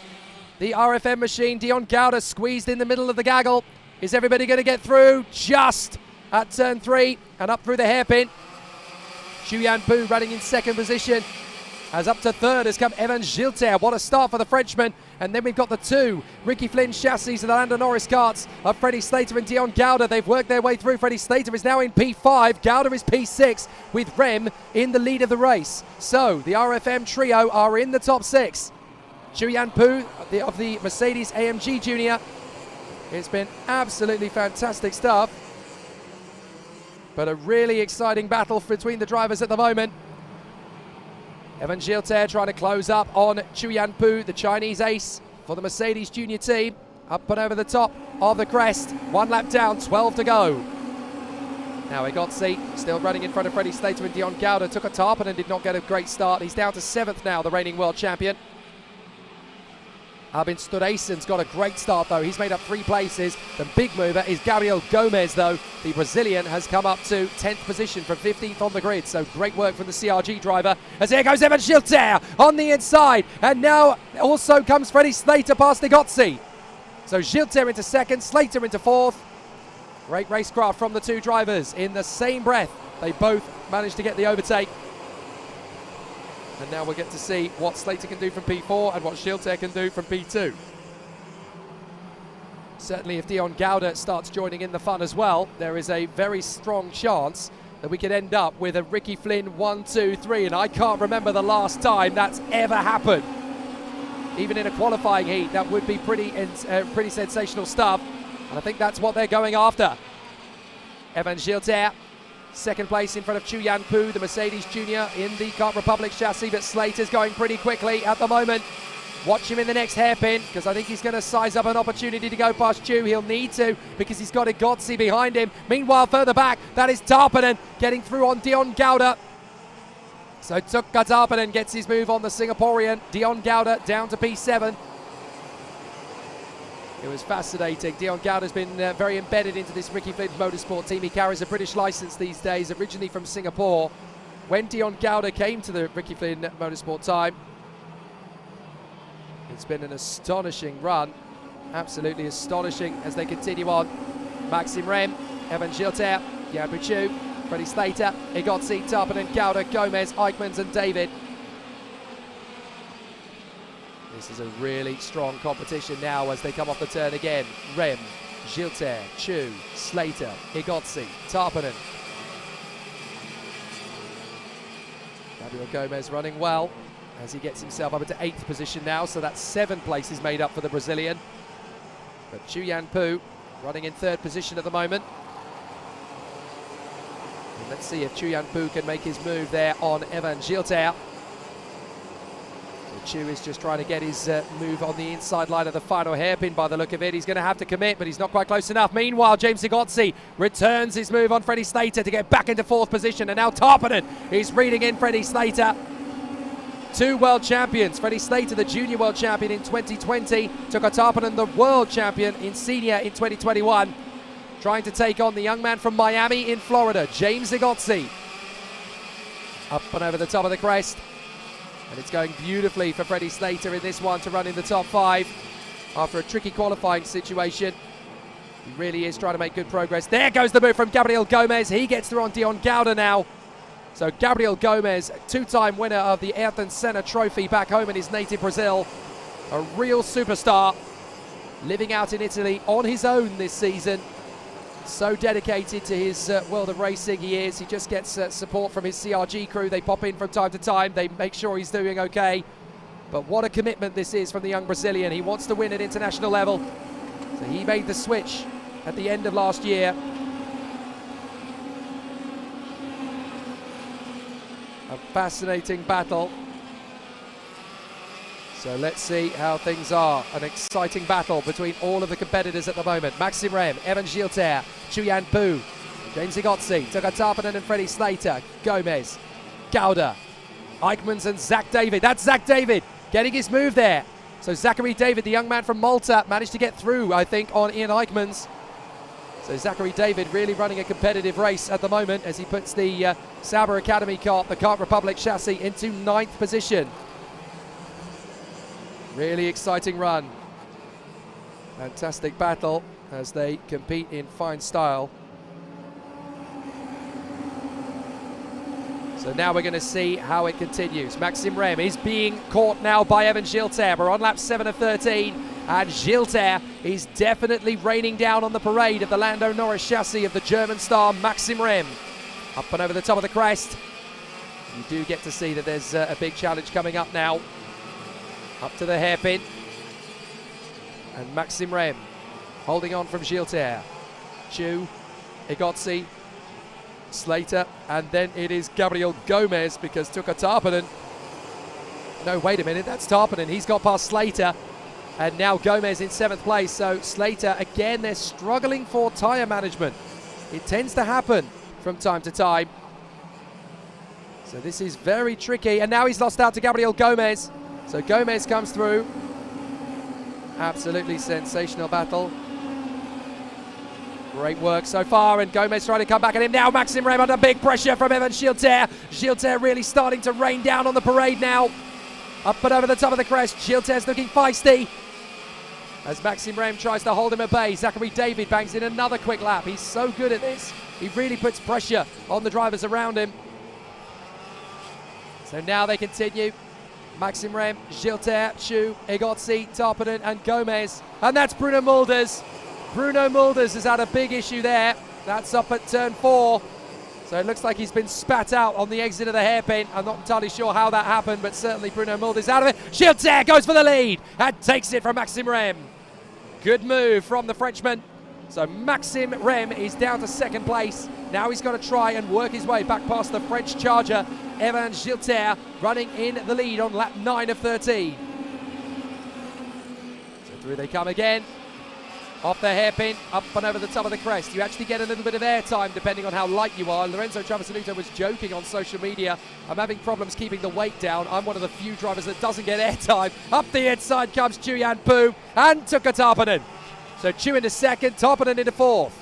the RFM machine. Dion Gauda squeezed in the middle of the gaggle. Is everybody going to get through? Just at turn 3 and up through the hairpin. Chu Yan Pu running in 2nd position. As up to 3rd has come Evan Gilter. What a start for the Frenchman. And then we've got the 2 Ricky Flynn chassis and the Lando Norris karts of Freddie Slater and Dion Gauda. They've worked their way through. Freddie Slater is now in P5. Gauda is P6 with Rem in the lead of the race. So the RFM trio are in the top 6. Chu Yan Pu of the Mercedes AMG Junior. It's been absolutely fantastic stuff. But a really exciting battle between the drivers at the moment. Evan Gilter trying to close up on Chu Yan Pu, the Chinese ace for the Mercedes Junior team. Up and over the top of the crest. 1 lap down, 12 to go. Now Egotzi still running in front of Freddie Slater and Dion Gowda. Took a Tarpon and did not get a great start. He's down to 7th now, the reigning world champion. Albin Storesen's got a great start though. He's made up 3 places. The big mover is Gabriel Gomez though. The Brazilian has come up to 10th position from 15th on the grid. So great work from the CRG driver. As here goes Evan Gilter on the inside. And now also comes Freddie Slater past Egotzi. So Gilter into 2nd, Slater into 4th. Great racecraft from the 2 drivers. In the same breath, they both managed to get the overtake. And now we'll get to see what Slater can do from P4 and what Gilter can do from P2. Certainly if Dion Gowda starts joining in the fun as well, there is a very strong chance that we could end up with a Ricky Flynn 1, 2, 3. And I can't remember the last time that's ever happened. Even in a qualifying heat, that would be pretty sensational stuff. And I think that's what they're going after. Evan Gilter, 2nd place in front of Chu Yan Pu, the Mercedes Junior in the Kart Republic chassis, but Slater's going pretty quickly at the moment. Watch him in the next hairpin, because I think he's going to size up an opportunity to go past Chu. He'll need to, because he's got Egotzi behind him. Meanwhile, further back, that is Tarpanen getting through on Dion Gowda. So Tukka Tarpanen gets his move on the Singaporean. Dion Gowda down to P7. It was fascinating. Dion Gowda's been very embedded into this Ricky Flynn motorsport team. He carries a British license these days, originally from Singapore. When Dion Gowda came to the Ricky Flynn motorsport time, it's been an astonishing run. Absolutely astonishing as they continue on. Maxim Rem, Evan Gilter, Jan Puchu, Freddie Slater, Egotzi, Tarpanen, Gowda, Gomez, Eichmans and David. This is a really strong competition now as they come off the turn again. Rem, Gilter, Chu, Slater, Egotzi, Tarpanen. Gabriel Gomez running well as he gets himself up into 8th position now, so that's 7 places made up for the Brazilian. But Chu Yan Pu running in 3rd position at the moment. And let's see if Chu Yan Pu can make his move there on Evan Gilter. Chu is just trying to get his move on the inside line of the final hairpin by the look of it. He's going to have to commit, but he's not quite close enough. Meanwhile, James Egotzi returns his move on Freddie Slater to get back into 4th position. And now Tarpanen is reading in Freddie Slater. 2 world champions. Freddie Slater, the junior world champion in 2020. Tukka Tarpanen, the world champion in senior in 2021. Trying to take on the young man from Miami in Florida, James Egotzi. Up and over the top of the crest. And it's going beautifully for Freddie Slater in this one to run in the top 5 after a tricky qualifying situation. He really is trying to make good progress. There goes the move from Gabriel Gomez. He gets through on Dion Gowda now. So Gabriel Gomez, 2-time winner of the Ayrton Senna Trophy back home in his native Brazil. A real superstar, living out in Italy on his own this season. So dedicated to his world of racing he is. He just gets support from his CRG crew. They pop in from time to time. They make sure he's doing okay. But what a commitment this is from the young Brazilian. He wants to win at international level. So he made the switch at the end of last year. A fascinating battle. So let's see how things are. An exciting battle between all of the competitors at the moment. Maxim Rem, Evan Gilter, Chu Yan Pu, James Egotzi, Tukka Tarpanen and Freddie Slater, Gomez, Gowda, Eichmans and Zach David. That's Zach David getting his move there. So Zachary David, the young man from Malta, managed to get through, I think, on Ian Eichmans. So Zachary David really running a competitive race at the moment as he puts the Sauber Academy kart, the Kart Republic chassis, into 9th position. Really exciting run. Fantastic battle as they compete in fine style. So now we're going to see how it continues. Maxim Rem is being caught now by Evan Gilter. We're on lap 7 of 13. And Gilter is definitely raining down on the parade of the Lando Norris chassis of the German star Maxim Rem. Up and over the top of the crest. You do get to see that there's a big challenge coming up now. Up to the hairpin. And Maxim Rem holding on from Gilter. Chu, Egotzi, Slater, and then it is Gabriel Gomez because Tukka Tarpanen. No, wait a minute, that's Tarpanen. He's got past Slater. And now Gomez in 7th place. So Slater, again, they're struggling for tyre management. It tends to happen from time to time. So this is very tricky, and now he's lost out to Gabriel Gomez. So Gomez comes through. Absolutely sensational battle. Great work so far, and Gomez trying to come back at him now. Maxime Rem under big pressure from Evan Gilter. Gilter really starting to rain down on the parade now. Up and over the top of the crest. Gilter's looking feisty as Maxime Rem tries to hold him at bay. Zachary David bangs in another quick lap. He's so good at this. He really puts pressure on the drivers around him. So now they continue. Maxime Rem, Gilter, Chu, Egozzi, Tarpinen and Gomez. And that's Bruno Mulders. Bruno Mulders has had a big issue there. That's up at turn 4. So it looks like he's been spat out on the exit of the hairpin. I'm not entirely sure how that happened, but certainly Bruno Mulders out of it. Gilter goes for the lead and takes it from Maxime Rem. Good move from the Frenchman. So Maxime Rem is down to second place. Now he's got to try and work his way back past the French charger, Evan Gilter, running in the lead on lap 9 of 13. So through they come again. Off the hairpin, up and over the top of the crest. You actually get a little bit of airtime depending on how light you are. Lorenzo Travasanuto was joking on social media. I'm having problems keeping the weight down. I'm one of the few drivers that doesn't get airtime. Up the inside comes Chuyan Pu and Tuukka Tarpinen. So Chu into second, Tarpinen into fourth.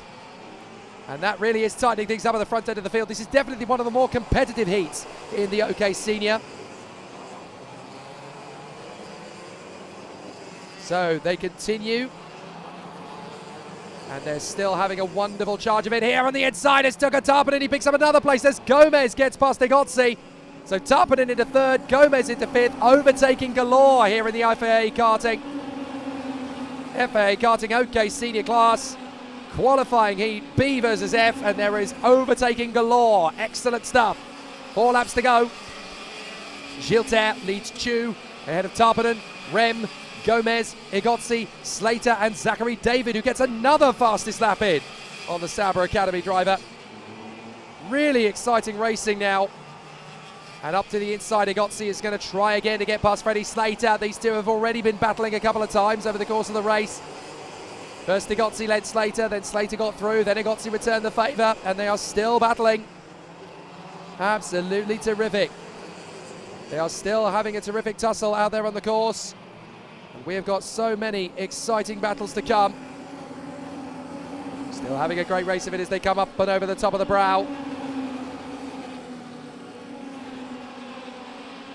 And that really is tightening things up at the front end of the field. This is definitely one of the more competitive heats in the OK Senior. So they continue. And they're still having a wonderful charge of it here on the inside. It's Tuukka Tarpinen. He picks up another place as Gomez gets past Egozzi. So Tarpinen into third, Gomez into fifth. Overtaking galore here in the FIA Karting. FIA Karting OK Senior class. Qualifying heat, B versus F. And there is overtaking galore. Excellent stuff. 4 laps to go. Gilter leads Chu ahead of Tarpinen. Rem, Gomez, Egozzi, Slater and Zachary David, who gets another fastest lap in on the Sauber Academy driver. Really exciting racing now. And up to the inside, Egozzi is going to try again to get past Freddie Slater. These two have already been battling a couple of times over the course of the race. First Egozzi led Slater, then Slater got through, then Egozzi returned the favour, and they are still battling. Absolutely terrific. They are still having a terrific tussle out there on the course. We have got so many exciting battles to come. Still having a great race of it as they come up and over the top of the brow.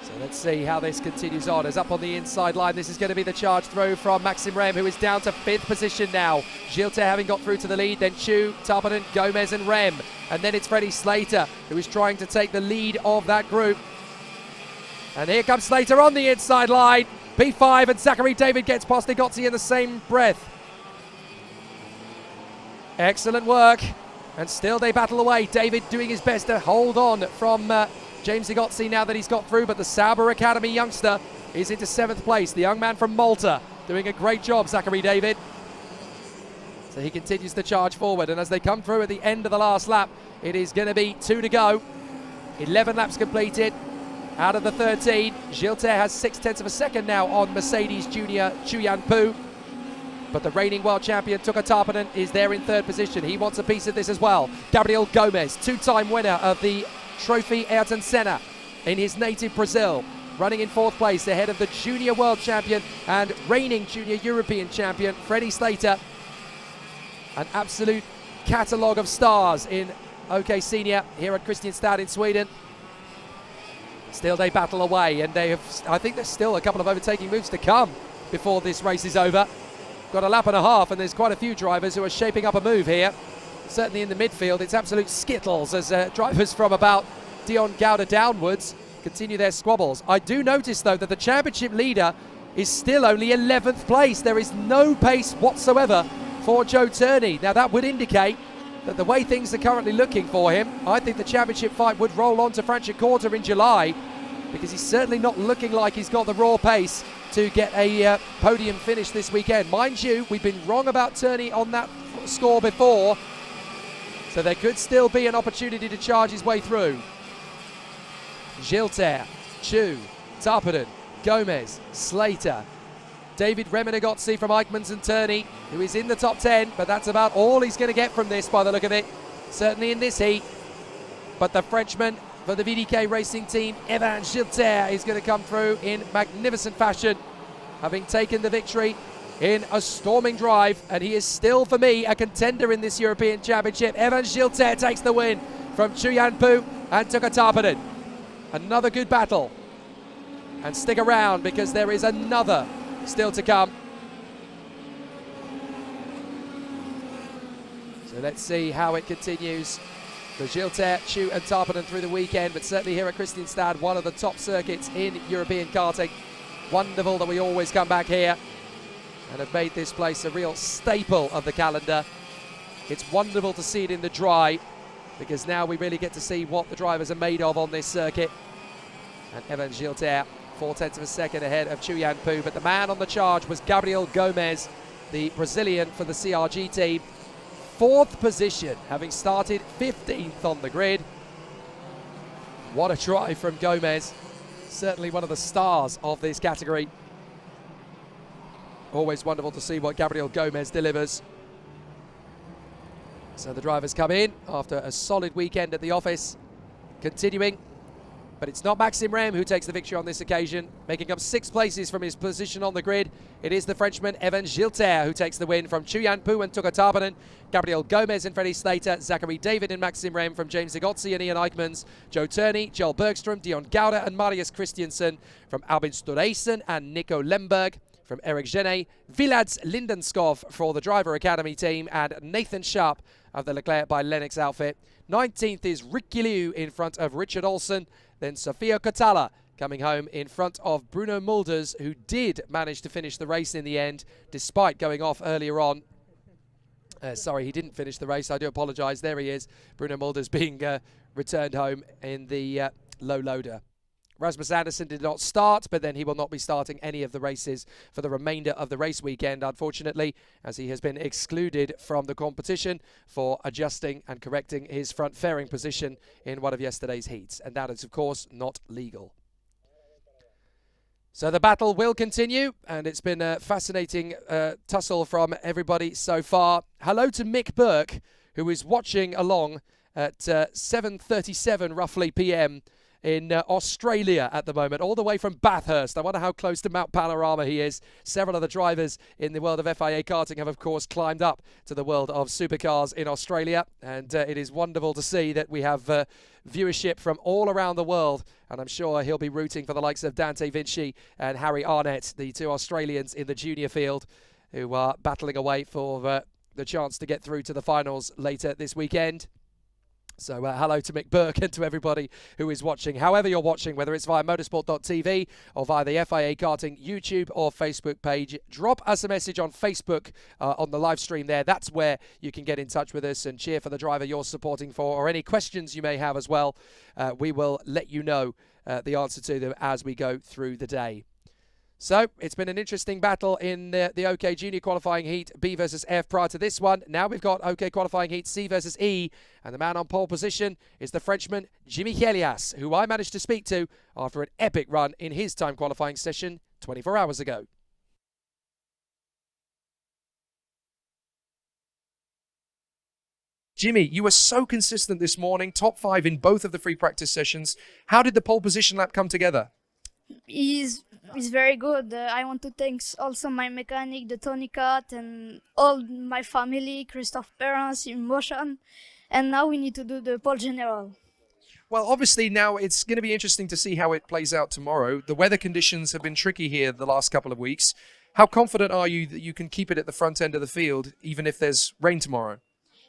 So let's see how this continues on. As up on the inside line, this is going to be the charge through from Maxime Rem, who is down to 5th position now. Gilter having got through to the lead, then Chu, Tarpinen, Gomez and Rem. And then it's Freddie Slater, who is trying to take the lead of that group. And here comes Slater on the inside line. P5 and Zachary David gets past Egozzi in the same breath. Excellent work. And still they battle away. David doing his best to hold on from James Egozzi now that he's got through. But the Sauber Academy youngster is into 7th place. The young man from Malta doing a great job, Zachary David. So he continues to charge forward. And as they come through at the end of the last lap, it is going to be 2 to go. 11 laps completed. Out of the 13, Gilter has 0.6 of a second now on Mercedes junior Chuyan Pu. But the reigning world champion Tuukka Tarpinen is there in 3rd position. He wants a piece of this as well. Gabriel Gomez, 2-time winner of the Trophy Ayrton Senna in his native Brazil, running in 4th place ahead of the junior world champion and reigning junior European champion Freddie Slater. An absolute catalogue of stars in OK Senior here at Kristianstad in Sweden. Still they battle away, and they have, I think there's still a couple of overtaking moves to come before this race is over. Got a lap and a half, and there's quite a few drivers who are shaping up a move here. Certainly in the midfield, it's absolute skittles as drivers from about Dion Gouda downwards continue their squabbles. I do notice, though, that the championship leader is still only 11th place. There is no pace whatsoever for Joe Turney. Now, that would indicate that the way things are currently looking for him, I think the championship fight would roll on to Franciacorta in July, because he's certainly not looking like he's got the raw pace to get a podium finish this weekend. Mind you, we've been wrong about Turney on that score before, so there could still be an opportunity to charge his way through. Gilter, Chu, Tarpinen, Gomez, Slater, David Egozzi from Eichmanns and Turney, who is in the top 10, but that's about all he's going to get from this by the look of it. Certainly in this heat. But the Frenchman for the VDK Racing team, Evan Gilter, is going to come through in magnificent fashion, having taken the victory in a storming drive, and he is still, for me, a contender in this European Championship. Evan Gilter takes the win from Chuyan Pu and Tuka Tarpanen. Another good battle. And stick around because there is another still to come. So let's see how it continues for Gilter, Chu and Tarpanen through the weekend, but certainly here at Kristianstad, one of the top circuits in European karting. Wonderful that we always come back here and have made this place a real staple of the calendar. It's wonderful to see it in the dry, because now we really get to see what the drivers are made of on this circuit. And Evan Gilter, 0.4 of a second ahead of Chuyan Pu, but the man on the charge was Gabriel Gomez, the Brazilian for the CRG team. 4th position, having started 15th on the grid. What a drive from Gomez. Certainly one of the stars of this category. Always wonderful to see what Gabriel Gomez delivers. So the drivers come in after a solid weekend at the office, continuing. But it's not Maxime Rem who takes the victory on this occasion, making up 6 places from his position on the grid. It is the Frenchman Evan Gilter who takes the win from Chuyan Pu and Tuka Tarpanen, Gabriel Gomez and Freddie Slater, Zachary David and Maxime Rem from James Zagotzi and Ian Eichmans, Joe Turney, Joel Bergstrom, Dion Gouda and Marius Christiansen from Albin Storeisen and Nico Lemberg from Eric Genet, Vilads Lindenskov for the Driver Academy team, and Nathan Sharp of the Leclerc by Lennox outfit. 19th is Ricky Liu in front of Richard Olsen. Then Sofia Kotala coming home in front of Bruno Mulders, who did manage to finish the race in the end, despite going off earlier on. Sorry, he didn't finish the race. I do apologise. There he is, Bruno Mulders being returned home in the low loader. Rasmus Andersen did not start, but then he will not be starting any of the races for the remainder of the race weekend, unfortunately, as he has been excluded from the competition for adjusting and correcting his front fairing position in one of yesterday's heats. And that is, of course, not legal. So the battle will continue, and it's been a fascinating tussle from everybody so far. Hello to Mick Burke, who is watching along at 7:37 roughly p.m. in Australia at the moment, all the way from Bathurst. I wonder how close to Mount Panorama he is. Several of the drivers in the world of FIA karting have, of course, climbed up to the world of supercars in Australia. And it is wonderful to see that we have viewership from all around the world. And I'm sure he'll be rooting for the likes of Dante Vinci and Harry Arnett, the 2 Australians in the junior field, who are battling away for the chance to get through to the finals later this weekend. So hello to Mick Burke and to everybody who is watching, however you're watching, whether it's via motorsport.tv or via the FIA Karting YouTube or Facebook page. Drop us a message on Facebook on the live stream there. That's where you can get in touch with us and cheer for the driver you're supporting for, or any questions you may have as well. We will let you know the answer to them as we go through the day. So it's been an interesting battle in the OK Junior qualifying heat B versus F prior to this one. Now we've got OK qualifying heat C versus E, and the man on pole position is the Frenchman Jimmy Helias, who I managed to speak to after an epic run in his time qualifying session 24 hours ago. Jimmy, you were so consistent this morning, top 5 in both of the free practice sessions. How did the pole position lap come together? Is very good. I want to thank also my mechanic, the Tony Cut, and all my family, Christophe parents in motion. And now we need to do the pole general. Well, obviously now it's going to be interesting to see how it plays out tomorrow. The weather conditions have been tricky here the last couple of weeks. How confident are you that you can keep it at the front end of the field, even if there's rain tomorrow?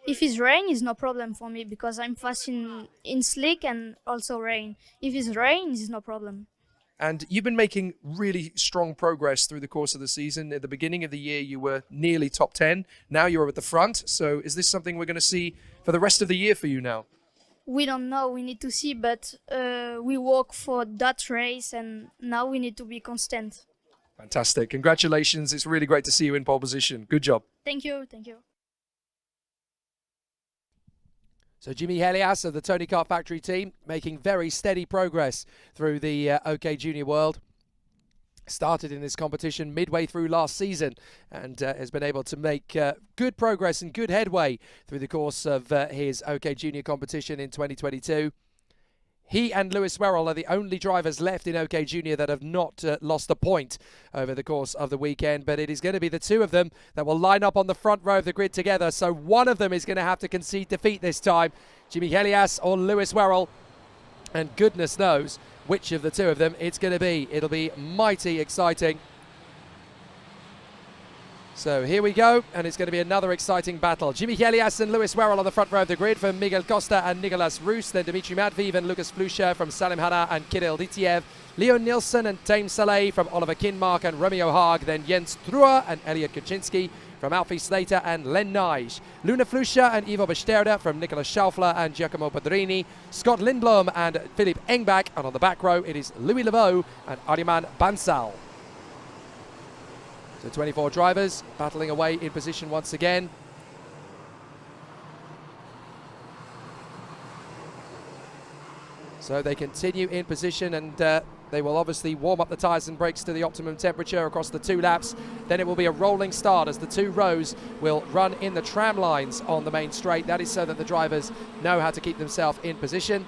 If it's rain, it's no problem for me because I'm fast in slick and also rain. If it's rain, it's no problem. And you've been making really strong progress through the course of the season. At the beginning of the year, you were nearly top 10. Now you're at the front. So is this something we're going to see for the rest of the year for you now? We don't know. We need to see. But we work for that race, and now we need to be constant. Fantastic. Congratulations. It's really great to see you in pole position. Good job. Thank you. Thank you. So Jimmy Helias of the Tony Kart Factory team making very steady progress through the OK Junior world. Started in this competition midway through last season and has been able to make good progress and good headway through the course of his OK Junior competition in 2022. He and Lewis Werrell are the only drivers left in OK Junior that have not lost a point over the course of the weekend, but it is going to be the two of them that will line up on the front row of the grid together, so one of them is going to have to concede defeat this time, Jimmy Helias or Lewis Werrell, and goodness knows which of the two of them it's going to be. It'll be mighty exciting. So here we go, and it's going to be another exciting battle. Jimmy Helias and Lewis Werrell on the front row of the grid from Miguel Costa and Nicolas Roos, then Dimitri Matveev and Lucas Flusha from Salim Hanna and Kirill Ditiev, Leo Nilsson and Tame Saleh from Oliver Kinmark and Romeo Haag, then Jens Truer and Elliot Kaczynski from Alfie Slater and Len Nige, Luna Flusha and Ivo Besterda from Nicolas Schaufler and Giacomo Padrini, Scott Lindblom and Philip Engbach, and on the back row it is Louis Leveau and Ariman Bansal. So 24 drivers battling away in position once again. So they continue in position, and they will obviously warm up the tyres and brakes to the optimum temperature across the 2 laps. Then it will be a rolling start as the 2 rows will run in the tram lines on the main straight. That is so that the drivers know how to keep themselves in position.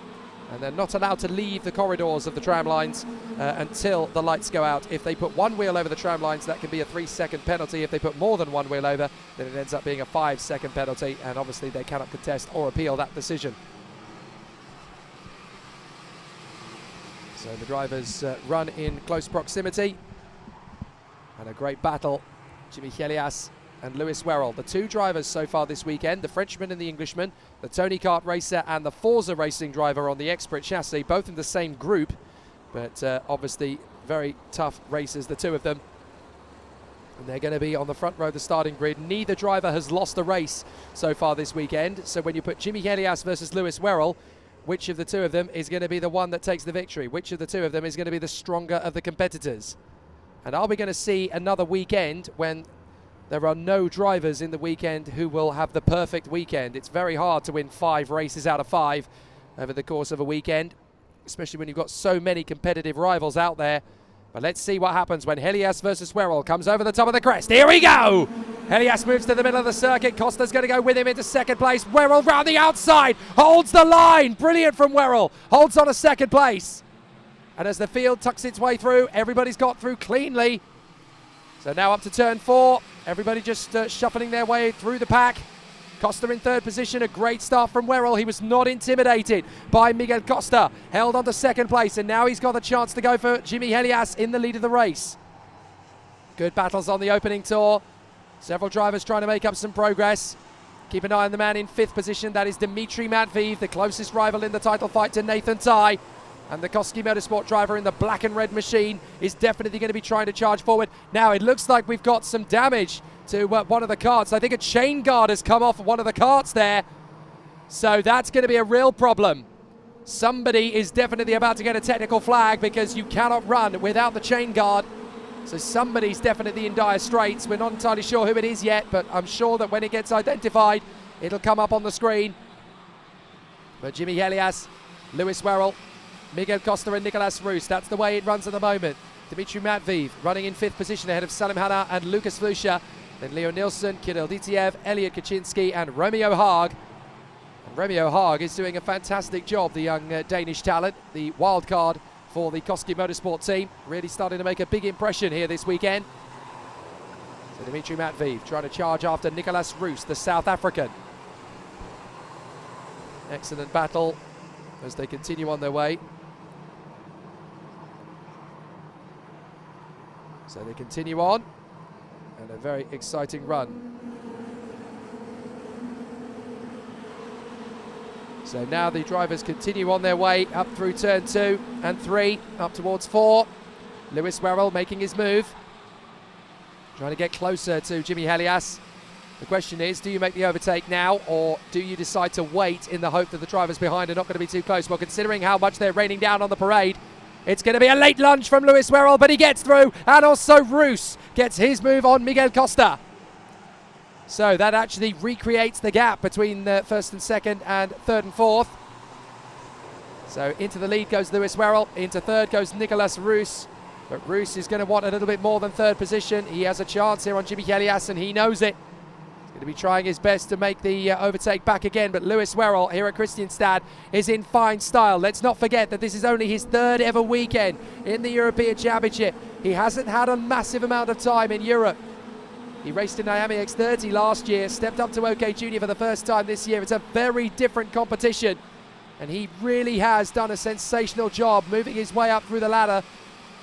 And they're not allowed to leave the corridors of the tram lines until the lights go out. If they put one wheel over the tram lines, that can be a 3-second penalty. If they put more than one wheel over, then it ends up being a 5-second penalty, and obviously they cannot contest or appeal that decision. So the drivers run in close proximity, and a great battle. Jimmy Helias and Lewis Werrell, the 2 drivers so far this weekend, the Frenchman and the Englishman, the Tony Kart racer and the Forza racing driver on the Expert chassis, both in the same group, but obviously very tough racers, the 2 of them. And they're going to be on the front row of the starting grid. Neither driver has lost a race so far this weekend, so when you put Jimmy Helias versus Lewis Werrell, which of the 2 of them is going to be the one that takes the victory? Which of the 2 of them is going to be the stronger of the competitors? And are we going to see another weekend when there are no drivers in the weekend who will have the perfect weekend? It's very hard to win 5 races out of 5 over the course of a weekend, especially when you've got so many competitive rivals out there. But let's see what happens when Helias versus Werrell comes over the top of the crest. Here we go! Helias moves to the middle of the circuit. Costa's going to go with him into second place. Werrell round the outside, holds the line. Brilliant from Werrell, holds on to second place. And as the field tucks its way through, everybody's got through cleanly. So now up to turn 4, everybody just shuffling their way through the pack. Costa in 3rd position, a great start from Werrell. He was not intimidated by Miguel Costa, held on to 2nd place, and now he's got the chance to go for Jimmy Helias in the lead of the race. Good battles on the opening tour. Several drivers trying to make up some progress. Keep an eye on the man in 5th position, that is Dimitri Matveev, the closest rival in the title fight to Nathan Tai. And the Koski Motorsport driver in the black and red machine is definitely going to be trying to charge forward. Now it looks like we've got some damage to one of the carts. I think a chain guard has come off one of the carts there. So that's going to be a real problem. Somebody is definitely about to get a technical flag because you cannot run without the chain guard. So somebody's definitely in dire straits. We're not entirely sure who it is yet, but I'm sure that when it gets identified, it'll come up on the screen. But Jimmy Helias, Lewis Werrell, Miguel Costa and Nicolas Roos, that's the way it runs at the moment. Dimitri Matveev running in 5th position ahead of Salim Hanna and Lucas Flusha. Then Leo Nilsson, Kirill Ditiev, Elliot Kaczynski and Romeo Haag. And Romeo Haag is doing a fantastic job, the young Danish talent, the wild card for the Koski Motorsport team. Really starting to make a big impression here this weekend. So Dimitri Matveev trying to charge after Nicolas Roos, the South African. Excellent battle as they continue on their way. So they continue on, and a very exciting run. So now the drivers continue on their way up through turn 2 and 3, up towards 4. Lewis Werrell making his move, trying to get closer to Jimmy Helias. The question is, do you make the overtake now, or do you decide to wait in the hope that the drivers behind are not going to be too close? Well, considering how much they're raining down on the parade, it's going to be a late lunge from Lewis Werrell, but he gets through, and also Roos gets his move on Miguel Costa. So that actually recreates the gap between 1st and 2nd and 3rd and 4th. So into the lead goes Lewis Werrell, into 3rd goes Nicolas Roos, But Roos is going to want a little bit more than third position. He has a chance here on Jimmy Elias, and he knows it. He's going to be trying his best to make the overtake back again. But Lewis Werrell here at Kristianstad is in fine style. Let's not forget that this is only his third ever weekend in the European Championship. He hasn't had a massive amount of time in Europe. He raced in Miami X30 last year, stepped up to OK Junior for the first time this year. It's a very different competition, and he really has done a sensational job moving his way up through the ladder.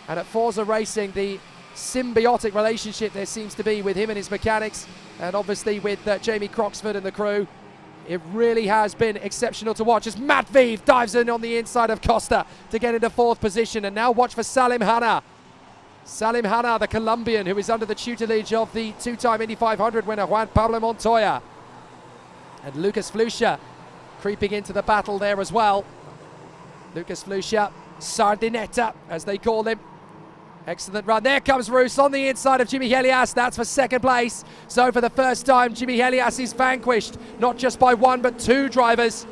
And at Forza Racing, the symbiotic relationship there seems to be with him and his mechanics, and obviously with Jamie Croxford and the crew, it really has been exceptional to watch as Matt Vive dives in on the inside of Costa to get into fourth position. And now watch for Salim Hanna. Salim Hanna, the Colombian, who is under the tutelage of the two-time Indy 500 winner Juan Pablo Montoya. And Lucas Flusha creeping into the battle there as well. Lucas Flusha, Sardinetta, as they call him. Excellent run. There comes Roos on the inside of Jimmy Elias. That's for second place. So for the first time, Jimmy Elias is vanquished, not just by one, but two drivers.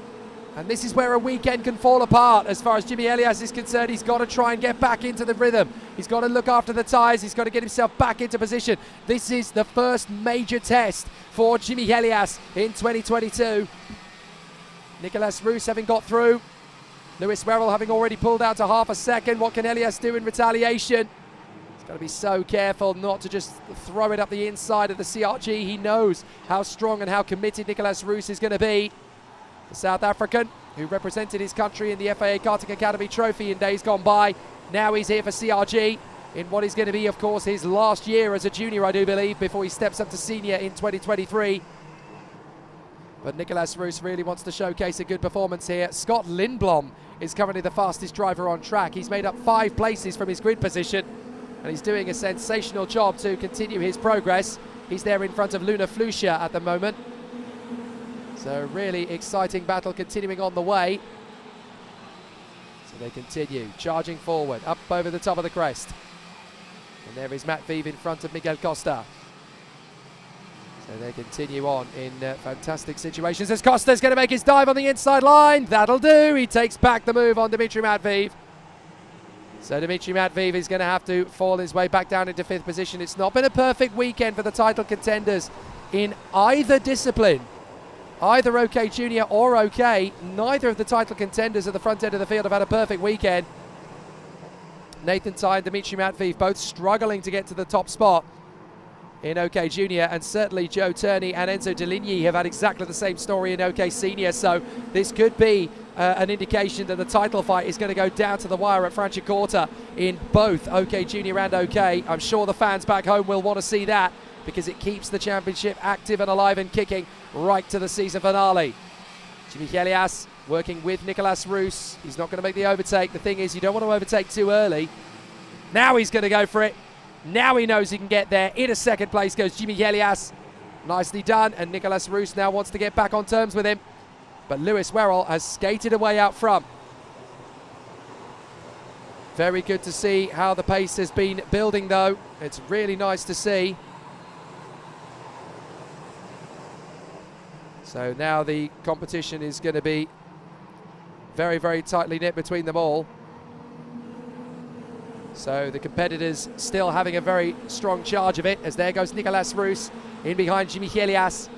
And this is where a weekend can fall apart as far as Jimmy Elias is concerned. He's got to try and get back into the rhythm. He's got to look after the tyres. He's got to get himself back into position. This is the first major test for Jimmy Elias in 2022. Nicolas Roos having got through. Lewis Werrell having already pulled out to half a second. What can Elias do in retaliation? He's got to be so careful not to just throw it up the inside of the CRG. He knows how strong and how committed Nicolas Roos is going to be. The South African, who represented his country in the FIA Karting Academy Trophy in days gone by. Now he's here for CRG in what is going to be, of course, his last year as a junior, I do believe, before he steps up to senior in 2023. But Nicolas Roos really wants to showcase a good performance here. Scott Lindblom is currently the fastest driver on track. He's made up 5 places from his grid position, and he's doing a sensational job to continue his progress. He's there in front of Luna Flusha at the moment. So really exciting battle continuing on the way. So they continue charging forward, up over the top of the crest. And there is Matt Vive in front of Miguel Costa. So they continue on in fantastic situations as Costa's going to make his dive on the inside line. That'll do. He takes back the move on Dimitri Matviv. So Dimitri Matviv is going to have to fall his way back down into 5th position. It's not been a perfect weekend for the title contenders in either discipline. Either OK Junior or OK, neither of the title contenders at the front end of the field have had a perfect weekend. Nathan Ty and Dimitri Matviv both struggling to get to the top spot in OK Junior, and certainly Joe Turney and Enzo Deligny have had exactly the same story in OK Senior, so this could be an indication that the title fight is going to go down to the wire at Franciacorta in both OK Junior and OK. I'm sure the fans back home will want to see that, because it keeps the championship active and alive and kicking right to the season finale. Jimmy Elias working with Nicolas Roos. He's not going to make the overtake. The thing is, you don't want to overtake too early. Now he's going to go for it. Now he knows he can get there. Into 2nd place goes Jimmy Elias. Nicely done. And Nicolas Roos now wants to get back on terms with him. But Lewis Werrell has skated away out front. Very good to see how the pace has been building, though. It's really nice to see. So now the competition is going to be very, very tightly knit between them all. So the competitors still having a very strong charge of it, as there goes Nicolas Roos in behind Jimmy Elias.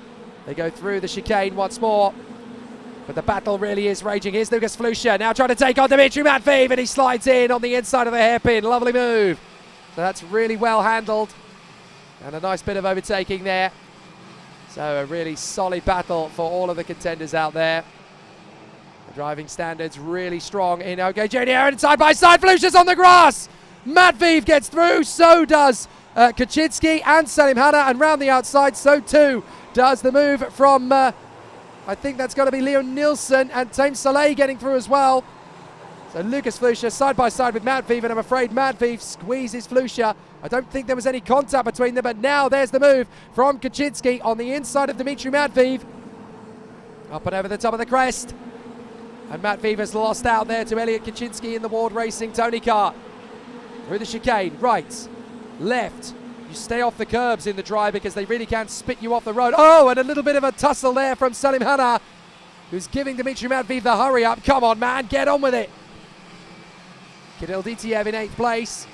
They go through the chicane once more, but the battle really is raging. Here's Lucas Flusha now trying to take on Dimitri Matviv, and he slides in on the inside of the hairpin. Lovely move. So that's really well handled, and a nice bit of overtaking there. So a really solid battle for all of the contenders out there. The driving standards really strong in OK Junior, and side by side, Flusha's on the grass. Matviv gets through, so does Kaczynski and Salim Hanna, and round the outside, so too does the move from, I think that's going to be Leon Nielsen, and Tame Soleil getting through as well. So Lucas Flusha side by side with Matviv, and I'm afraid Matviv squeezes Flusha. I don't think there was any contact between them, but now there's the move from Kaczynski on the inside of Dimitri Matviv. Up and over the top of the crest. And Matviv has lost out there to Elliot Kaczynski in the Ward Racing Tony Kart. Through the chicane, right, left. You stay off the curbs in the dry, because they really can spit you off the road. Oh, and a little bit of a tussle there from Salim Hanna, who's giving Dimitri Matviv the hurry up. Come on, man, get on with it. Kirill Ditiev in 8th place.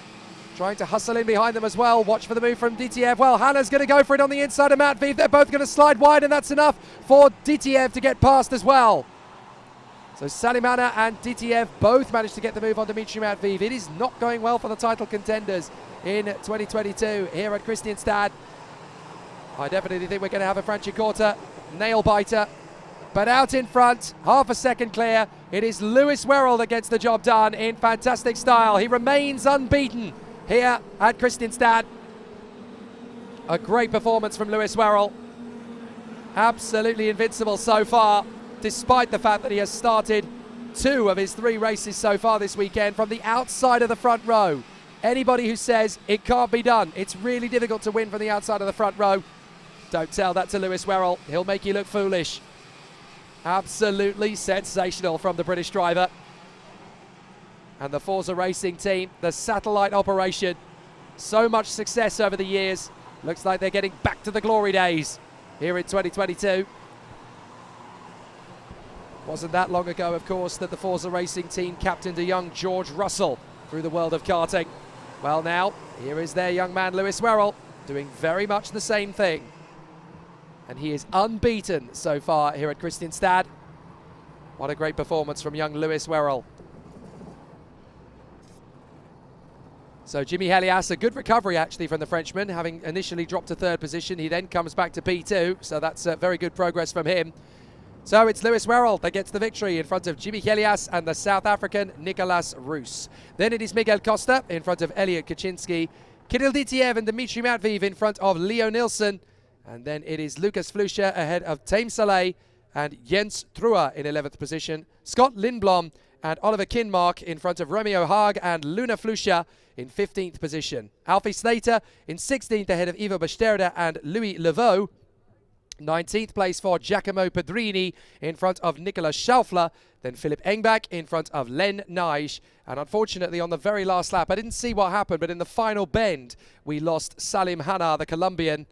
trying to hustle in behind them as well. Watch for the move from DTF. Well, Hannah's going to go for it on the inside of Matveev. They're both going to slide wide, and that's enough for DTF to get past as well. So Salim Hanna and DTF both managed to get the move on Dmitry Matveev. It is not going well for the title contenders in 2022 here at Kristianstad. I definitely think we're going to have a Franciacorta nail-biter. But out in front, half a second clear, it is Lewis Werrell that gets the job done in fantastic style. He remains unbeaten here at Kristianstad. A great performance from Lewis Werrell. Absolutely invincible so far, despite the fact that he has started 2 of his 3 races so far this weekend from the outside of the front row. Anybody who says it can't be done, it's really difficult to win from the outside of the front row, don't tell that to Lewis Werrell. He'll make you look foolish. Absolutely sensational from the British driver. And the Forza Racing team, the satellite operation, so much success over the years. Looks like they're getting back to the glory days here in 2022. Wasn't that long ago, of course, that the Forza Racing team captained a young George Russell through the world of karting. Well, now, here is their young man, Lewis Werrell, doing very much the same thing. And he is unbeaten so far here at Kristianstad. What a great performance from young Lewis Werrell. So Jimmy Helias, a good recovery actually from the Frenchman, having initially dropped to 3rd position. He then comes back to P2, so that's very good progress from him. So it's Lewis Werrell that gets the victory in front of Jimmy Helias and the South African Nicolas Roos. Then it is Miguel Costa in front of Elliot Kaczynski, Kirill Ditiev and Dmitry Matveev in front of Leo Nilsson. And then it is Lucas Flusha ahead of Tame Saleh and Jens Truer in 11th position. Scott Lindblom and Oliver Kinmark in front of Romeo Haag and Luna Flusha in 15th position. Alfie Slater in 16th ahead of Ivo Basterda and Louis Leveau. 19th place for Giacomo Pedrini in front of Nicolas Schaufler. Then Philip Engbach in front of Len Nige. And unfortunately on the very last lap, I didn't see what happened, but in the final bend, we lost Salim Hanna, the Colombian.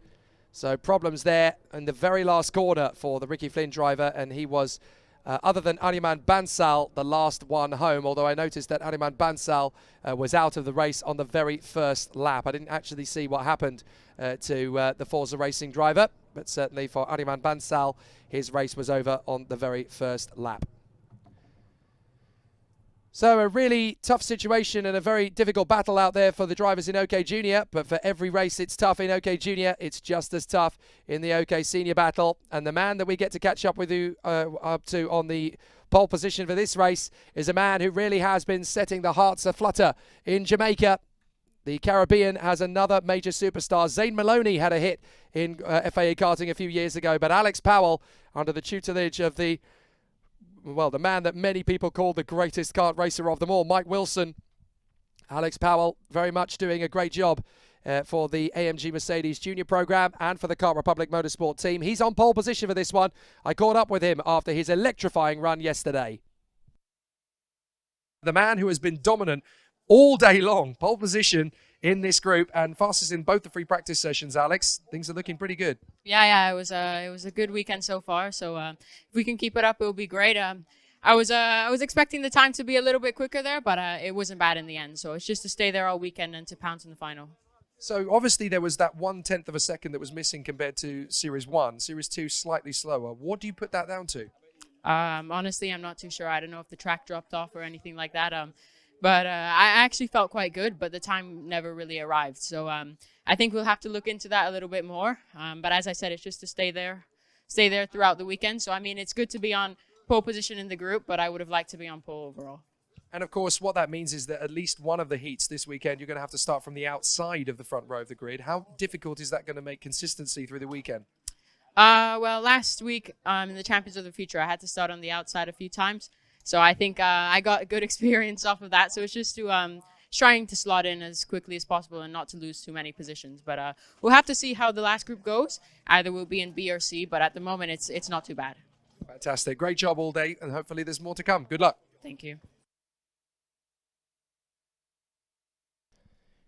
So problems there in the very last corner for the Ricky Flynn driver, and he was, other than Ariman Bansal, the last one home, although I noticed that Ariman Bansal was out of the race on the very first lap. I didn't actually see what happened to the Forza Racing driver, but certainly for Ariman Bansal, his race was over on the very first lap. So a really tough situation and a very difficult battle out there for the drivers in OK Junior. But for every race it's tough in OK Junior, it's just as tough in the OK Senior battle. And the man that we get to catch up with you up to on the pole position for this race is a man who really has been setting the hearts aflutter in Jamaica. The Caribbean has another major superstar. Zane Maloney had a hit in FIA Karting a few years ago, but Alex Powell, under the tutelage of the man that many people call the greatest kart racer of them all, Mike Wilson. Alex Powell very much doing a great job for the AMG Mercedes Junior program and for the Kart Republic Motorsport team. He's on pole position for this one. I caught up with him after his electrifying run yesterday. The man who has been dominant all day long, pole position in this group and fastest in both the free practice sessions, Alex. Things are looking pretty good. Yeah, it was a good weekend so far. So if we can keep it up, it will be great. I was expecting the time to be a little bit quicker there, but it wasn't bad in the end. So it's just to stay there all weekend and to pounce in the final. So obviously there was that 1/10 of a second that was missing compared to Series 1. Series 2 slightly slower. What do you put that down to? Honestly, I'm not too sure. I don't know if the track dropped off or anything like that. But I actually felt quite good, but the time never really arrived. So I think we'll have to look into that a little bit more. But as I said, it's just to stay there throughout the weekend. So, I mean, it's good to be on pole position in the group, but I would have liked to be on pole overall. And, of course, what that means is that at least one of the heats this weekend, you're going to have to start from the outside of the front row of the grid. How difficult is that going to make consistency through the weekend? Well, last week in the Champions of the Future, I had to start on the outside a few times. So I think I got a good experience off of that. So it's just to trying to slot in as quickly as possible and not to lose too many positions. But we'll have to see how the last group goes. Either we'll be in B or C, but at the moment it's not too bad. Fantastic. Great job all day, and hopefully there's more to come. Good luck. Thank you.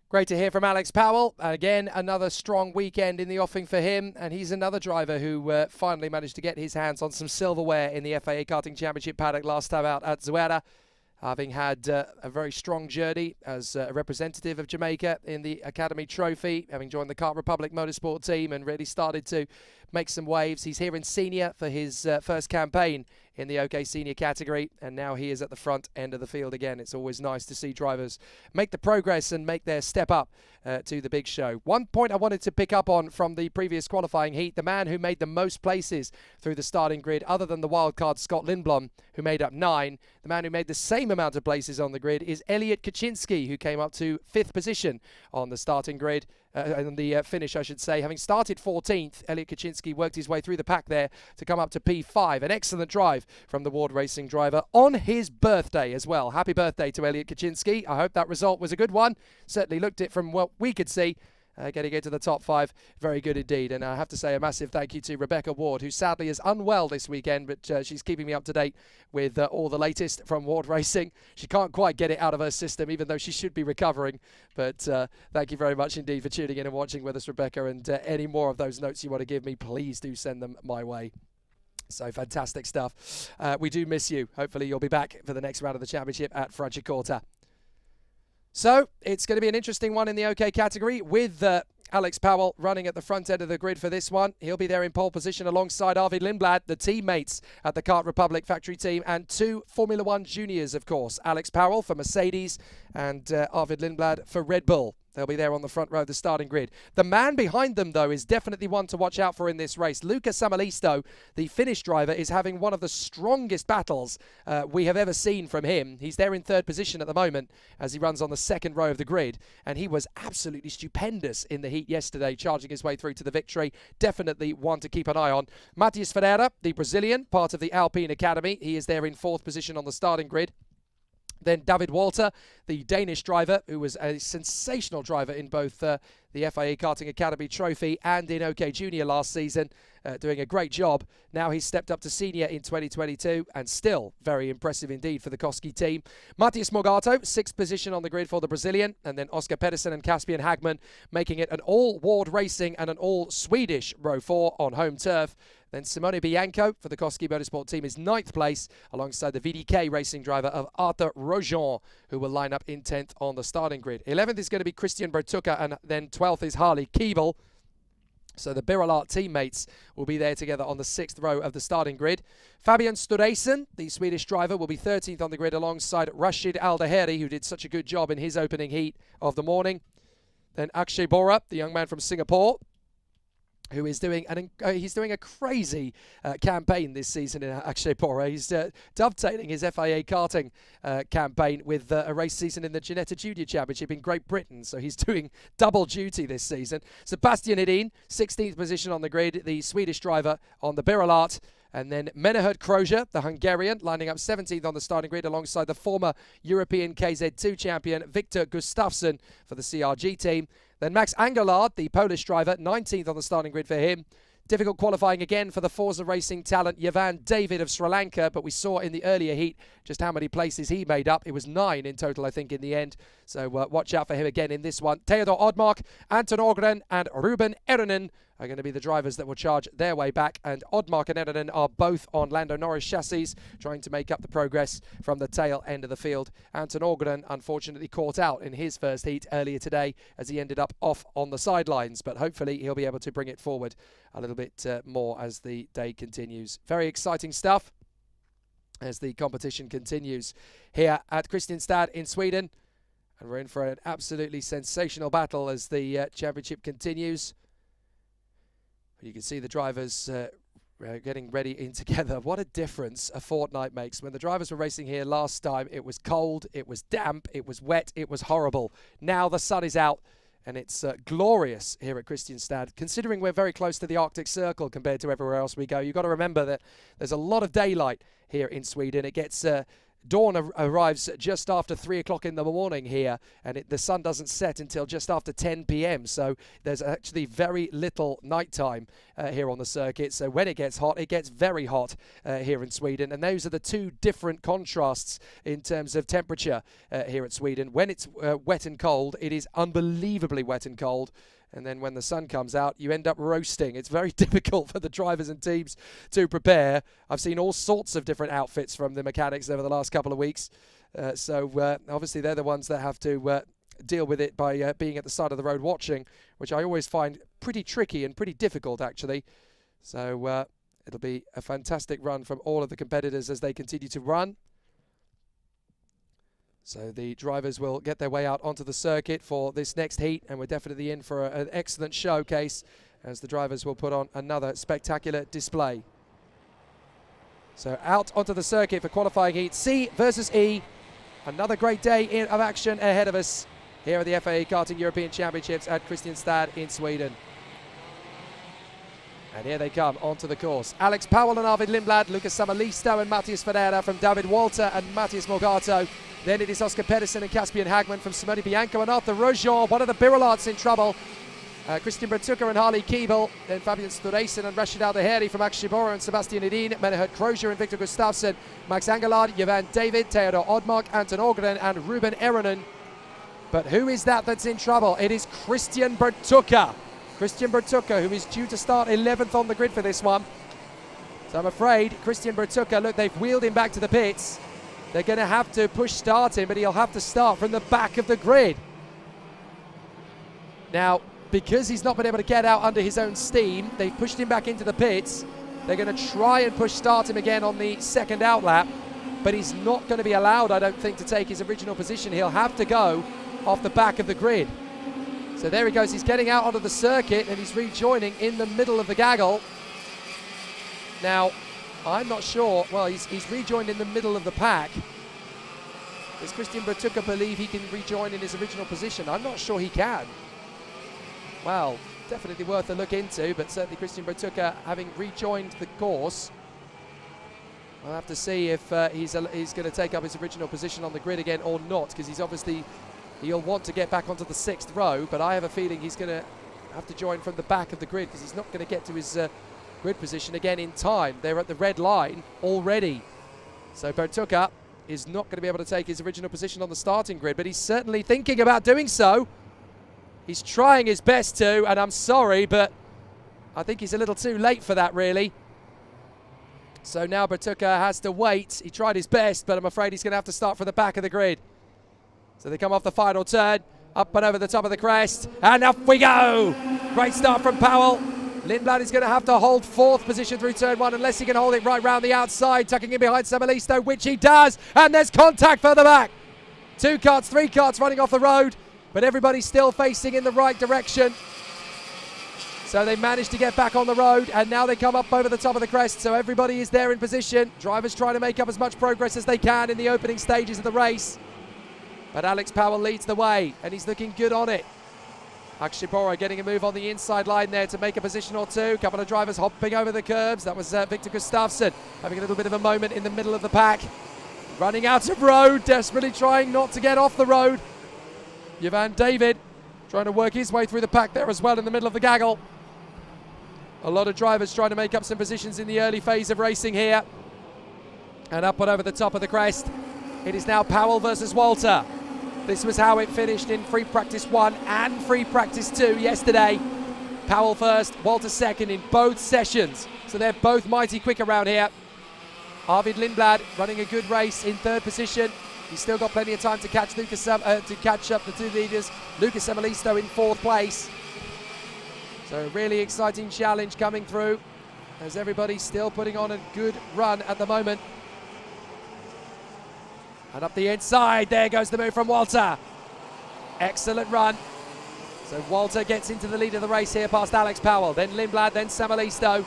Great to hear from Alex Powell. Again, another strong weekend in the offing for him, and he's another driver who finally managed to get his hands on some silverware in the FIA Karting Championship paddock last time out at Zuera. having had a very strong journey as a representative of Jamaica in the Academy Trophy, having joined the Kart Republic Motorsport team and really started to make some waves. He's here in senior for his first campaign in the OK Senior category, and now he is at the front end of the field again. It's always nice to see drivers make the progress and make their step up to the big show. One point I wanted to pick up on from the previous qualifying heat, the man who made the most places through the starting grid, other than the wildcard Scott Lindblom, who made up 9, the man who made the same amount of places on the grid is Elliot Kaczynski, who came up to 5th position on the starting grid. On the finish, I should say. Having started 14th, Elliot Kaczynski worked his way through the pack there to come up to P5. An excellent drive from the Ward Racing driver on his birthday as well. Happy birthday to Elliot Kaczynski. I hope that result was a good one. Certainly looked it from what we could see. Getting into the top 5, very good indeed. And I have to say a massive thank you to Rebecca Ward, who sadly is unwell this weekend, but she's keeping me up to date with all the latest from Ward Racing. She can't quite get it out of her system, even though she should be recovering. But thank you very much indeed for tuning in and watching with us, Rebecca. And any more of those notes you want to give me, please do send them my way. So fantastic stuff. We do miss you. Hopefully you'll be back for the next round of the championship at Franciacorta. So it's going to be an interesting one in the OK category with Alex Powell running at the front end of the grid for this one. He'll be there in pole position alongside Arvid Lindblad, the teammates at the Kart Republic factory team, and 2 Formula 1 juniors, of course. Alex Powell for Mercedes and Arvid Lindblad for Red Bull. They'll be there on the front row of the starting grid. The man behind them, though, is definitely one to watch out for in this race. Luca Samalisto, the Finnish driver, is having one of the strongest battles we have ever seen from him. He's there in 3rd position at the moment as he runs on the 2nd row of the grid. And he was absolutely stupendous in the heat yesterday, charging his way through to the victory. Definitely one to keep an eye on. Matias Ferreira, the Brazilian, part of the Alpine Academy. He is there in 4th position on the starting grid. Then David Walter, the Danish driver, who was a sensational driver in both the FIA Karting Academy Trophy and in OK Junior last season, doing a great job. Now he's stepped up to senior in 2022 and still very impressive indeed for the Koski team. Matthias Morgato, 6th position on the grid for the Brazilian, and then Oscar Pedersen and Caspian Hagman making it an all-Ward Racing and an all-Swedish row 4 on home turf. Then Simone Bianco for the Koski Motorsport team is 9th place alongside the VDK racing driver of Arthur Rojon, who will line up in 10th on the starting grid. 11th is going to be Christian Bertucca, and then 12th is Harley Keeble. So the Birolart teammates will be there together on the 6th row of the starting grid. Fabian Sturesen, the Swedish driver, will be 13th on the grid alongside Rashid Aldaheri, who did such a good job in his opening heat of the morning. Then Akshay Bora, the young man from Singapore, who is doing he's doing a crazy campaign this season in Akshay Bora. He's dovetailing his FIA karting campaign with a race season in the Ginetta Junior Championship in Great Britain. So he's doing double duty this season. Sebastian Hedin, 16th position on the grid, the Swedish driver on the Birolart. And then Menehert Kroger, the Hungarian, lining up 17th on the starting grid alongside the former European KZ2 champion Viktor Gustafsson for the CRG team. Then Max Angelard, the Polish driver, 19th on the starting grid for him. Difficult qualifying again for the Forza Racing talent Yavan David of Sri Lanka, but we saw in the earlier heat just how many places he made up. It was 9 in total, I think, in the end. So watch out for him again in this one. Theodor Odmark, Anton Ogren and Ruben Eronen are going to be the drivers that will charge their way back. And Odmark and Eronen are both on Lando Norris chassis, trying to make up the progress from the tail end of the field. Anton Ogren, unfortunately, caught out in his first heat earlier today as he ended up off on the sidelines. But hopefully he'll be able to bring it forward a little bit more as the day continues. Very exciting stuff as the competition continues here at Kristianstad in Sweden. And we're in for an absolutely sensational battle as the championship continues. You can see the drivers getting ready in together. What a difference a fortnight makes. When the drivers were racing here last time, it was cold, it was damp, it was wet, it was horrible. Now the sun is out and it's glorious here at Kristianstad. Considering we're very close to the Arctic Circle compared to everywhere else we go, you've got to remember that there's a lot of daylight here in Sweden. It gets dawn arrives just after 3 o'clock in the morning here, and the sun doesn't set until just after 10 p.m. So there's actually very little nighttime here on the circuit. So when it gets hot, it gets very hot here in Sweden. And those are the two different contrasts in terms of temperature here at Sweden. When it's wet and cold, it is unbelievably wet and cold. And then when the sun comes out, you end up roasting. It's very difficult for the drivers and teams to prepare. I've seen all sorts of different outfits from the mechanics over the last couple of weeks. So obviously they're the ones that have to deal with it by being at the side of the road watching, which I always find pretty tricky and pretty difficult, actually. So it'll be a fantastic run from all of the competitors as they continue to run. So the drivers will get their way out onto the circuit for this next heat, and we're definitely in for an excellent showcase as the drivers will put on another spectacular display. So out onto the circuit for qualifying heat C versus E. Another great day of action ahead of us here at the FIA Karting European Championships at Kristianstad in Sweden. And here they come onto the course. Alex Powell and Arvid Lindblad, Lucas Samalisto and Matthias Ferreira from David Walter and Matthias Morgato. Then it is Oscar Pedersen and Caspian Hagman from Simone Bianco and Arthur Rojon. One of the Birularts in trouble. Christian Bertucka and Harley Keeble. Then Fabian Stureysen and Rashid Al-Daheri from Akshibora and Sebastian Edin. Menahert Crozier and Victor Gustafsson. Max Angelard, Jovan David, Theodor Odmark, Anton Orgren and Ruben Eronen. But who is that that's in trouble? It is Christian Bertucka. Christian Bertucka, who is due to start 11th on the grid for this one. So I'm afraid Christian Bertucka, look, they've wheeled him back to the pits. They're going to have to push start him, but he'll have to start from the back of the grid. Now, because he's not been able to get out under his own steam, they've pushed him back into the pits. They're going to try and push start him again on the second out lap, but he's not going to be allowed, I don't think, to take his original position. He'll have to go off the back of the grid. So there he goes, he's getting out onto the circuit and he's rejoining in the middle of the gaggle. Now, I'm not sure, well, he's rejoined in the middle of the pack. Does Christian Bertucka believe he can rejoin in his original position? I'm not sure he can. Well, definitely worth a look into, but certainly Christian Bertucka having rejoined the course. We'll have to see if he's going to take up his original position on the grid again or not, because he'll want to get back onto the 6th row, but I have a feeling he's going to have to join from the back of the grid because he's not going to get to his grid position again in time. They're at the red line already. So Bertucka is not going to be able to take his original position on the starting grid, but he's certainly thinking about doing so. He's trying his best to, and I'm sorry, but I think he's a little too late for that, really. So now Bertucka has to wait. He tried his best, but I'm afraid he's going to have to start from the back of the grid. So they come off the final turn, up and over the top of the crest, and off we go! Great start from Powell. Lindblad is going to have to hold 4th position through turn 1 unless he can hold it right round the outside, tucking in behind Samalisto, which he does, and there's contact further back. 2 karts, 3 karts running off the road, but everybody's still facing in the right direction. So they managed to get back on the road, and now they come up over the top of the crest, so everybody is there in position. Drivers trying to make up as much progress as they can in the opening stages of the race. But Alex Powell leads the way, and he's looking good on it. Akshibora getting a move on the inside line there to make a position or two. A couple of drivers hopping over the curbs. That was Victor Gustafsson having a little bit of a moment in the middle of the pack. Running out of road, desperately trying not to get off the road. Jovan David trying to work his way through the pack there as well in the middle of the gaggle. A lot of drivers trying to make up some positions in the early phase of racing here. And up and over the top of the crest. It is now Powell versus Walter. This was how it finished in free practice 1 and free practice 2 yesterday. Powell first, Walter second in both sessions. So they're both mighty quick around here. Arvid Lindblad running a good race in 3rd position. He's still got plenty of time to catch up the 2 leaders. Lucas Samalisto in 4th place. So a really exciting challenge coming through as everybody's still putting on a good run at the moment. And up the inside, there goes the move from Walter. Excellent run. So Walter gets into the lead of the race here past Alex Powell, then Lindblad, then Samalisto.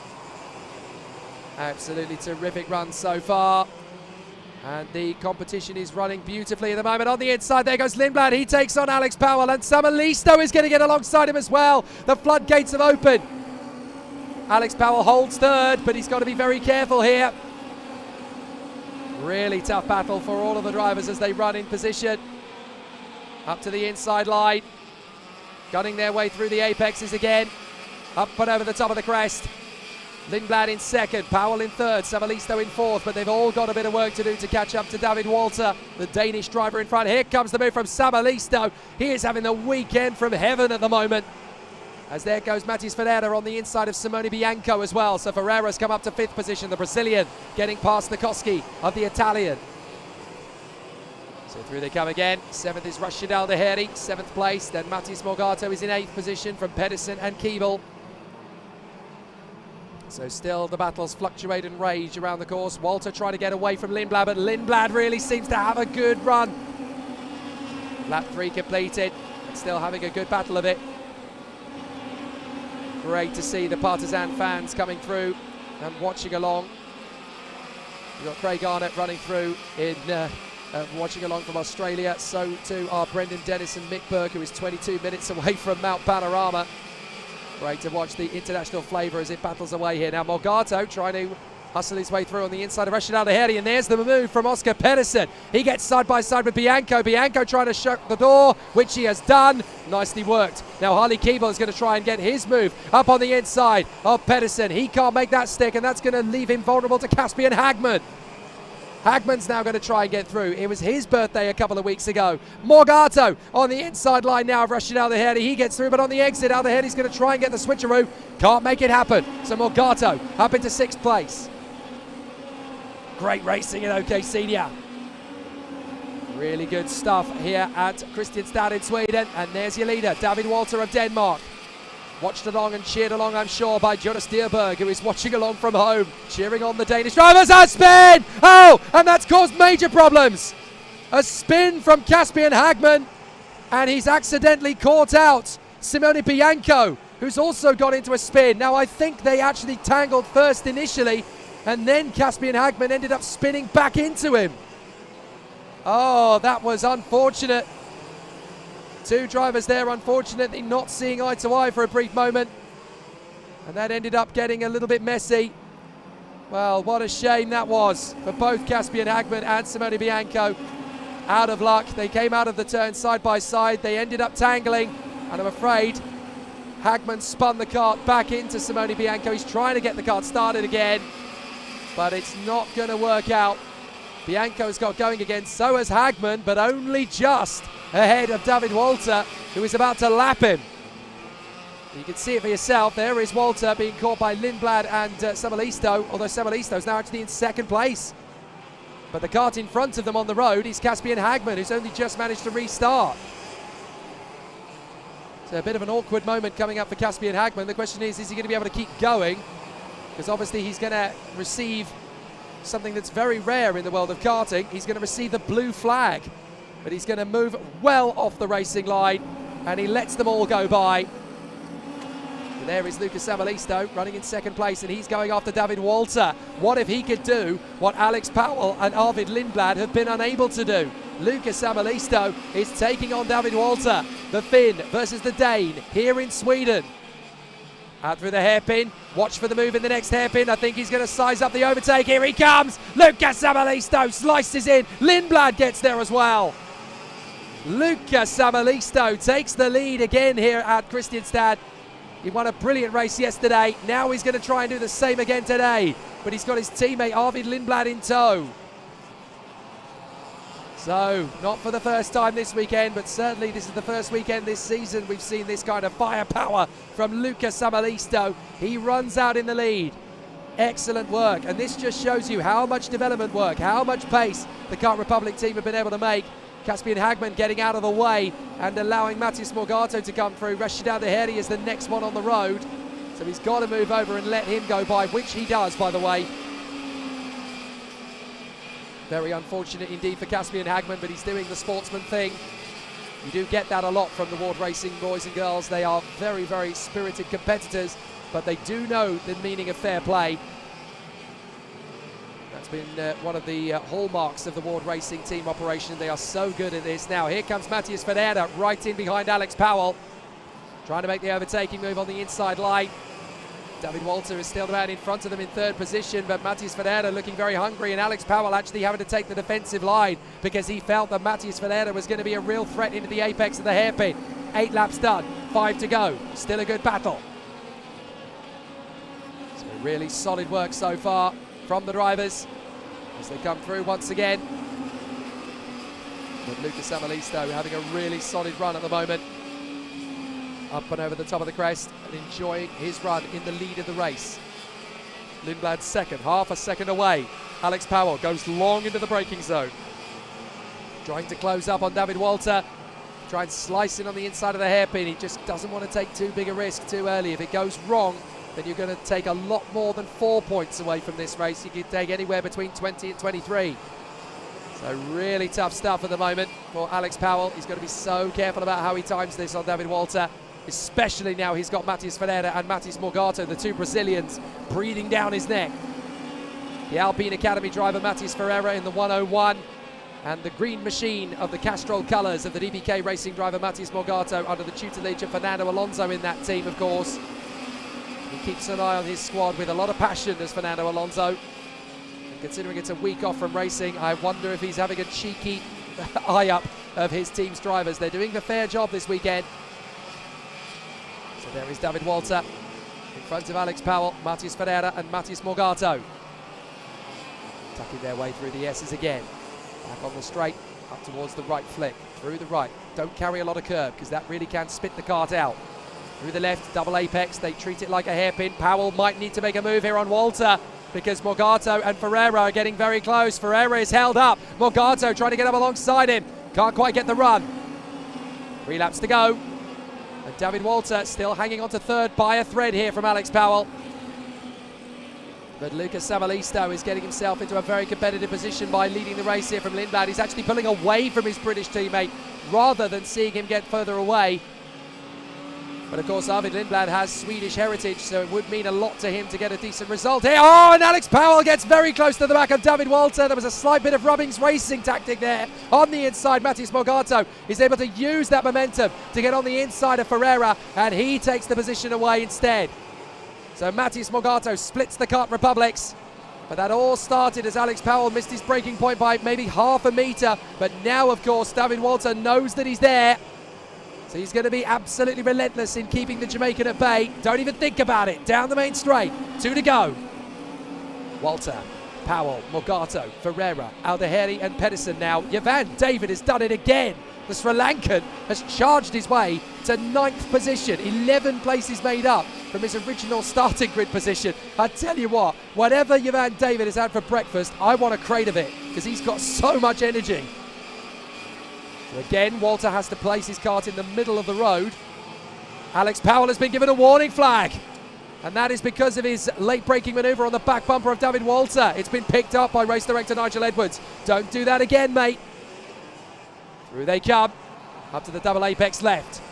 Absolutely terrific run so far. And the competition is running beautifully at the moment. On the inside, there goes Lindblad. He takes on Alex Powell, and Samalisto is going to get alongside him as well. The floodgates have opened. Alex Powell holds 3rd, but he's got to be very careful here. Really tough battle for all of the drivers as they run in position. Up to the inside line. Gunning their way through the apexes again. Up and over the top of the crest. Lindblad in 2nd, Powell in 3rd, Samalisto in 4th, but they've all got a bit of work to do to catch up to David Walter, the Danish driver in front. Here comes the move from Samalisto. He is having the weekend from heaven at the moment. As there goes Matthias Ferreira on the inside of Simone Bianco as well. So Ferreira's come up to 5th position, the Brazilian, getting past Nikoski of the Italian. So through they come again. 7th is Rashid Al-Daheri, 7th place. Then Matthias Morgato is in 8th position from Pedersen and Keeble. So still the battles fluctuate and rage around the course. Walter trying to get away from Lindblad, but Lindblad really seems to have a good run. Lap 3 completed, and still having a good battle of it. Great to see the Partizan fans coming through and watching along. We've got Craig Arnott running through in watching along from Australia. So too are Brendan Dennis and Mick Burke, who is 22 minutes away from Mount Panorama. Great to watch the international flavour as it battles away here. Now Morgato trying to hustle his way through on the inside of Rashid Al-Daheri, and there's the move from Oscar Pedersen. He gets side by side with Bianco. Bianco trying to shut the door, which he has done. Nicely worked. Now Harley Keeble is going to try and get his move up on the inside of Pedersen. He can't make that stick, and that's going to leave him vulnerable to Caspian Hagman. Hagman's now going to try and get through. It was his birthday a couple of weeks ago. Morgato on the inside line now of Rashid Al-Daheri. He gets through, but on the exit, Al-Daheri's going to try and get the switcheroo. Can't make it happen. So Morgato up into 6th place. Great racing in OK Senior. Really good stuff here at Kristianstad in Sweden. And there's your leader, David Walter of Denmark. Watched along and cheered along, I'm sure, by Jonas Dierberg, who is watching along from home, cheering on the Danish drivers. A spin! Oh, and that's caused major problems. A spin from Caspian Hagman, and he's accidentally caught out Simone Bianco, who's also got into a spin. Now, I think they actually tangled first initially, and then Caspian Hagman ended up spinning back into him. Oh, that was unfortunate. Two drivers there, unfortunately, not seeing eye to eye for a brief moment. And that ended up getting a little bit messy. Well, what a shame that was for both Caspian Hagman and Simone Bianco. Out of luck. They came out of the turn side by side. They ended up tangling. And I'm afraid Hagman spun the kart back into Simone Bianco. He's trying to get the kart started again, but it's not going to work out. Bianco's got going again, so has Hagman, but only just ahead of David Walter, who is about to lap him. You can see it for yourself. There is Walter being caught by Lindblad and Samalisto, although Samalisto's now actually in 2nd place. But the kart in front of them on the road is Caspian Hagman, who's only just managed to restart. So a bit of an awkward moment coming up for Caspian Hagman. The question is he going to be able to keep going? Because obviously he's going to receive something that's very rare in the world of karting. He's going to receive the blue flag, but he's going to move well off the racing line, and he lets them all go by. And there is Lucas Samalisto running in 2nd place, and he's going after David Walter. What if he could do what Alex Powell and Arvid Lindblad have been unable to do? Lucas Samalisto is taking on David Walter, the Finn versus the Dane here in Sweden. Out through the hairpin. Watch for the move in the next hairpin. I think he's going to size up the overtake. Here he comes. Lucas Samalisto slices in. Lindblad gets there as well. Lucas Samalisto takes the lead again here at Kristianstad. He won a brilliant race yesterday. Now he's going to try and do the same again today. But he's got his teammate Arvid Lindblad in tow. So, not for the first time this weekend, but certainly this is the first weekend this season we've seen this kind of firepower from Lucas Samalisto. He runs out in the lead. Excellent work, and this just shows you how much development work, how much pace the Kart Republic team have been able to make. Caspian Hagman getting out of the way and allowing Matthias Morgato to come through. Rashid Al-Daheri is the next one on the road, so he's got to move over and let him go by, which he does, by the way. Very unfortunate indeed for Caspian Hagman, but he's doing the sportsman thing. You do get that a lot from the Ward Racing boys and girls. They are very, very spirited competitors, but they do know the meaning of fair play. That's been one of the hallmarks of the Ward Racing team operation. They are so good at this. Now here comes Matthias Ferreira right in behind Alex Powell, trying to make the overtaking move on the inside line. David Walter is still around in front of them in 3rd position, but Matthias Ferreira looking very hungry, and Alex Powell actually having to take the defensive line because he felt that Matthias Ferreira was going to be a real threat into the apex of the hairpin. 8 laps done, 5 to go. Still a good battle. So really solid work so far from the drivers as they come through once again. But Lucas Samalisto having a really solid run at the moment. Up and over the top of the crest and enjoying his run in the lead of the race. Lindblad 2nd, half a second away. Alex Powell goes long into the braking zone. trying to close up on David Walter. Try and slice in on the inside of the hairpin. He just doesn't want to take too big a risk too early. If it goes wrong, then you're going to take a lot more than 4 points away from this race. You could take anywhere between 20 and 23. So really tough stuff at the moment for Alex Powell. He's got to be so careful about how he times this on David Walter, especially now he's got Matias Ferreira and Matis Morgado, the two Brazilians, breathing down his neck. The Alpine Academy driver Matias Ferreira in the 101, and the green machine of the Castrol colours of the DBK Racing driver Matis Morgado under the tutelage of Fernando Alonso in that team, of course. He keeps an eye on his squad with a lot of passion as Fernando Alonso. And considering it's a week off from racing, I wonder if he's having a cheeky eye up of his team's drivers. They're doing a fair job this weekend. So there is David Walter in front of Alex Powell, Matias Ferreira and Matis Morgado. Tucking their way through the S's again. Back on the straight, up towards the right flick, through the right. Don't carry a lot of curb because that really can spit the kart out. Through the left, double apex, they treat it like a hairpin. Powell might need to make a move here on Walter because Morgado and Ferreira are getting very close. Ferreira is held up. Morgado trying to get up alongside him. Can't quite get the run. 3 laps to go. And David Walter still hanging on to third by a thread here from Alex Powell. But Lucas Savalisto is getting himself into a very competitive position by leading the race here from Lindblad. He's actually pulling away from his British teammate rather than seeing him get further away. But of course, Arvid Lindblad has Swedish heritage, so it would mean a lot to him to get a decent result here. Oh, and Alex Powell gets very close to the back of David Walter. There was a slight bit of Rubbings racing tactic there on the inside. Matis Morgado is able to use that momentum to get on the inside of Ferreira, and he takes the position away instead. So Matis Morgado splits the Kart Republics. But that all started as Alex Powell missed his braking point by maybe half a metre. But now, of course, David Walter knows that he's there. So he's going to be absolutely relentless in keeping the Jamaican at bay. Don't even think about it. Down the main straight. 2 to go. Walter, Powell, Morgado, Ferreira, Aldeheri and Pedersen now. Javan David has done it again. The Sri Lankan has charged his way to 9th position. 11 places made up from his original starting grid position. I tell you what, whatever Javan David has had for breakfast, I want a crate of it because he's got so much energy. So again, Walter has to place his kart in the middle of the road. Alex Powell has been given a warning flag. And that is because of his late braking manoeuvre on the back bumper of David Walter. It's been picked up by race director Nigel Edwards. Don't do that again, mate. Through they come, up to the double apex left.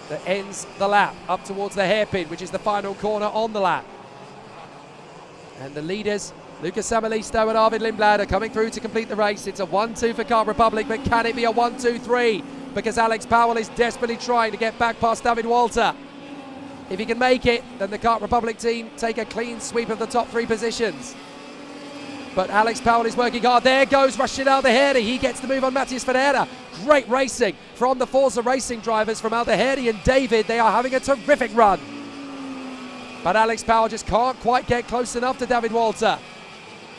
That ends the lap, up towards the hairpin, which is the final corner on the lap. And the leaders, Lucas Savalisto and Arvid Lindblad, are coming through to complete the race. It's a 1-2 for Kart Republic, but can it be a 1-2-3? Because Alex Powell is desperately trying to get back past David Walter. If he can make it, then the Kart Republic team take a clean sweep of the top 3 positions. But Alex Powell is working hard. There goes Rashid Aldeheri. He gets the move on Matias Ferreira. Great racing from the Forza Racing drivers, from Aldeheri and David. They are having a terrific run. But Alex Powell just can't quite get close enough to David Walter.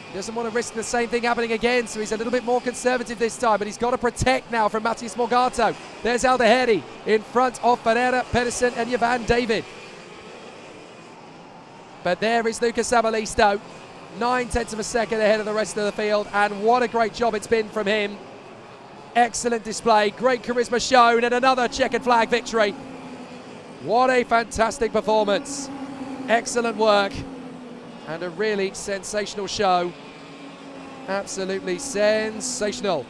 He doesn't want to risk the same thing happening again, so he's a little bit more conservative this time, but he's got to protect now from Matias Morgado. There's Aldeheri in front of Ferreira, Pedersen and Javan David. But there is Lucas Savalisto, 9/10 of a second ahead of the rest of the field, and what a great job it's been from him. Excellent display, great charisma shown, and another checkered flag victory. What a fantastic performance. Excellent work, and a really sensational show. Absolutely sensational.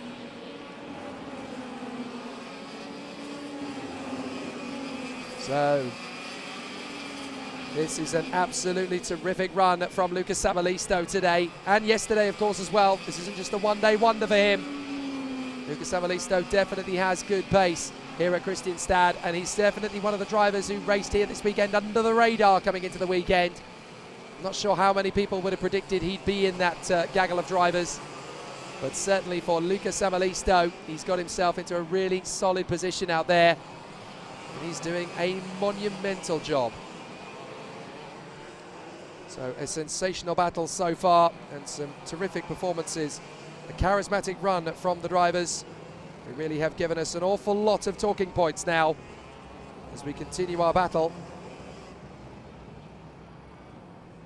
So this is an absolutely terrific run from Lucas Savalisto today, and yesterday, of course, as well. This isn't just a one-day wonder for him. Lucas Savalisto definitely has good pace here at Kristianstad, and he's definitely one of the drivers who raced here this weekend under the radar coming into the weekend. I'm not sure how many people would have predicted he'd be in that gaggle of drivers, but certainly for Lucas Savalisto, he's got himself into a really solid position out there, and he's doing a monumental job. So a sensational battle so far, and some terrific performances. A charismatic run from the drivers. They really have given us an awful lot of talking points now as we continue our battle.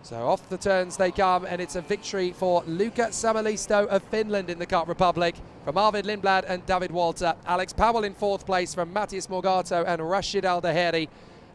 So off the turns they come, and it's a victory for Lucas Savalisto of Finland in the Kart Republic. from Arvid Lindblad and David Walter. Alex Powell in 4th place from Matthias Morgato and Rashid Al-Daheri.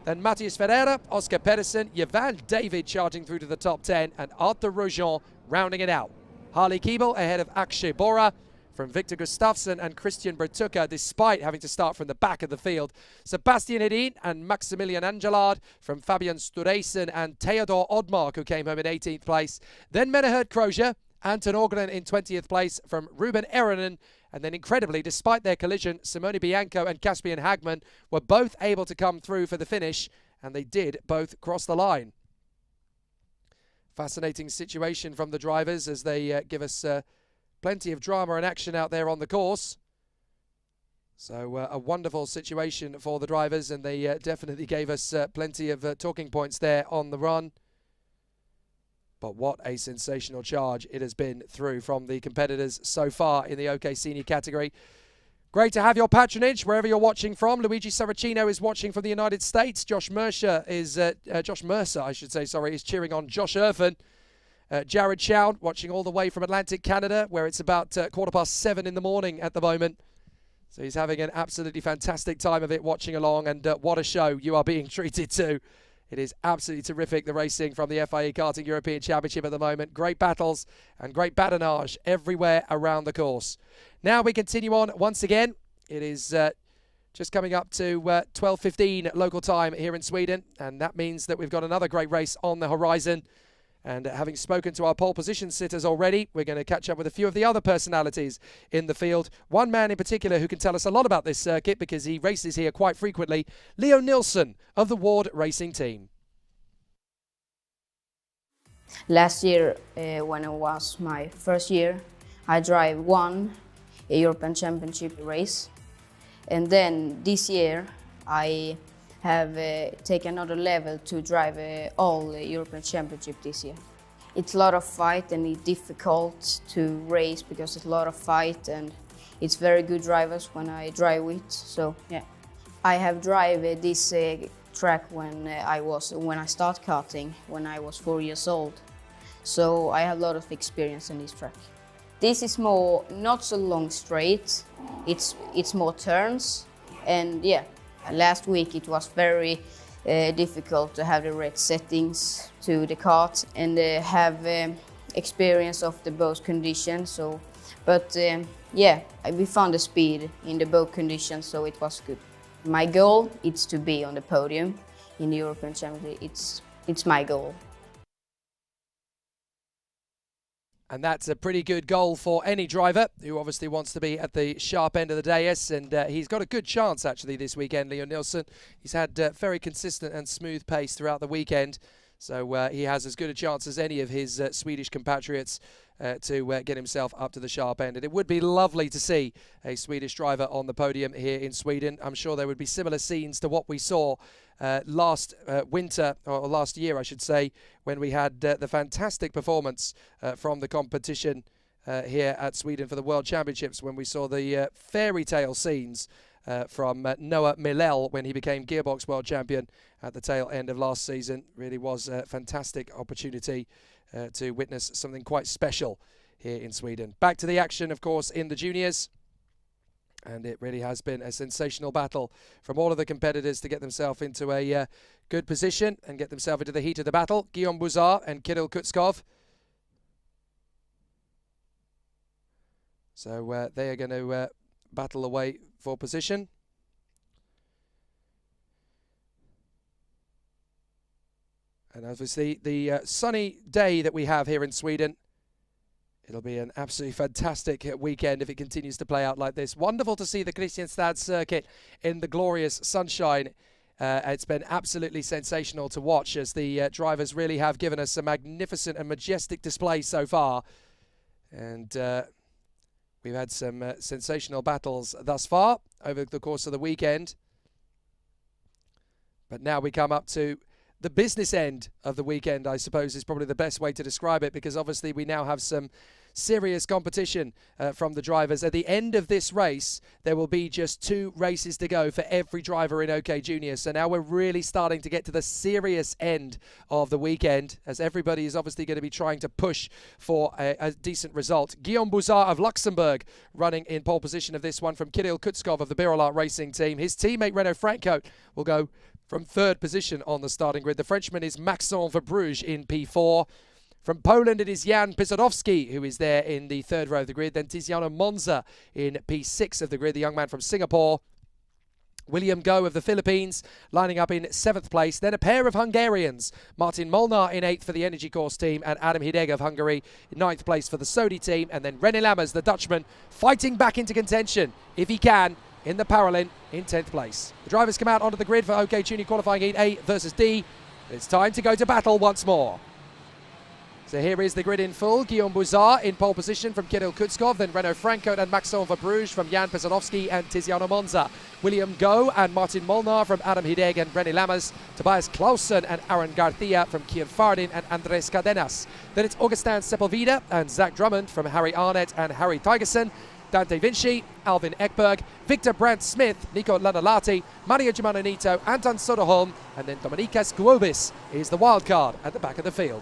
Then Matthias Ferreira, Oscar Pedersen, Yvan David charging through to the top 10, and Arthur Rojon rounding it out. Harley Keeble ahead of Akshay Bora from Victor Gustafsson and Christian Bertucca, despite having to start from the back of the field. Sebastian Hedin and Maximilian Angelard from Fabian Stureysen and Theodor Odmark, who came home in 18th place. Then Menaherd Kroger, Anton Orgren in 20th place from Ruben Eronen. And then incredibly, despite their collision, Simone Bianco and Caspian Hagman were both able to come through for the finish, and they did both cross the line. Fascinating situation from the drivers as they give us plenty of drama and action out there on the course. So a wonderful situation for the drivers, and they definitely gave us plenty of talking points there on the run. But what a sensational charge it has been through from the competitors so far in the OK Senior category. Great to have your patronage wherever you're watching from. Luigi Saracino is watching from the United States. Josh Mercer is is cheering on Josh Erfan. Jared Chown watching all the way from Atlantic Canada, where it's about 7:15 in the morning at the moment. So he's having an absolutely fantastic time of it watching along, and what a show you are being treated to. It is absolutely terrific, the racing from the FIA Karting European Championship at the moment. Great battles and great badinage everywhere around the course. Now we continue on once again. It is just coming up to 12:15 local time here in Sweden, and that means that we've got another great race on the horizon. And having spoken to our pole position sitters already, we're going to catch up with a few of the other personalities in the field. One man in particular who can tell us a lot about this circuit because he races here quite frequently, Leo Nilsson of the Ward Racing team. Last year, when it was my first year, I won a European Championship race. And then this year, I have taken another level to drive all European Championship this year. It's a lot of fight and it's difficult to race because it's a lot of fight and it's very good drivers when I drive with. So yeah, I have driven this track when I started karting when I was 4 years old. So I have a lot of experience in this track. This is more not so long straight. It's more turns, and yeah. Last week it was very difficult to have the right settings to the kart and have experience of the both conditions. So, but yeah, we found the speed in the both conditions, so it was good. My goal is to be on the podium in the European Championship. It's my goal. And that's a pretty good goal for any driver who obviously wants to be at the sharp end of the dais. And he's got a good chance, actually, this weekend, Leo Nilsson. He's had very consistent and smooth pace throughout the weekend. So he has as good a chance as any of his Swedish compatriots to get himself up to the sharp end. And it would be lovely to see a Swedish driver on the podium here in Sweden. I'm sure there would be similar scenes to what we saw last winter, or last year I should say, when we had the fantastic performance from the competition here at Sweden for the World Championships, when we saw the fairy tale scenes from Noah Millell when he became Gearbox World Champion at the tail end of last season. Really was a fantastic opportunity to witness something quite special here in Sweden. Back to the action, of course, in the juniors. And it really has been a sensational battle from all of the competitors to get themselves into a good position and get themselves into the heat of the battle. Guillaume Bouzard and Kirill Kutskov. So they are going to battle away for position. And obviously the sunny day that we have here in Sweden, it'll be an absolutely fantastic weekend if it continues to play out like this. Wonderful to see the Kristianstad circuit in the glorious sunshine. It's been absolutely sensational to watch as the drivers really have given us a magnificent and majestic display so far. And we've had some sensational battles thus far over the course of the weekend. But now we come up to the business end of the weekend, I suppose, is probably the best way to describe it, because obviously we now have some serious competition from the drivers. At the end of this race, there will be just 2 races to go for every driver in OK Junior. So now we're really starting to get to the serious end of the weekend, as everybody is obviously going to be trying to push for a decent result. Guillaume Bouzard of Luxembourg running in pole position of this one from Kirill Kutskov of the Birolart Racing team. His teammate Renaud Franco will go from 3rd position on the starting grid. The Frenchman is Maxence Verbruge in P4. From Poland, it is Jan Pisodowski, who is there in the 3rd row of the grid. Then Tiziano Monza in P6 of the grid, the young man from Singapore. William Go of the Philippines lining up in 7th place. Then a pair of Hungarians, Martin Molnar in 8th for the Energy Course team, and Adam Hideg of Hungary in 9th place for the Sodi team. And then René Lammers, the Dutchman, fighting back into contention, if he can, in the Paralympic in 10th place. The drivers come out onto the grid for OK Junior qualifying heat A versus D. It's time to go to battle once more. So here is the grid in full. Guillaume Bouzard in pole position from Kirill Kutskov, then Renaud Franco and Maxence Verbruge from Jan Pisodowski and Tiziano Monza. William Go and Martin Molnar from Adam Hideg and René Lammers. Tobias Clausen and Aaron Garcia from Kian Fardin and Andres Cadenas. Then it's Augustin Sepulveda and Zach Drummond from Harry Arnett and Harry Tigerson. Dante Vinci, Alvin Ekberg, Victor Brandt Smith, Nico Lanalati, Mario Gimanonito, Anton Soderholm, and then Dominikas Guobis is the wild card at the back of the field.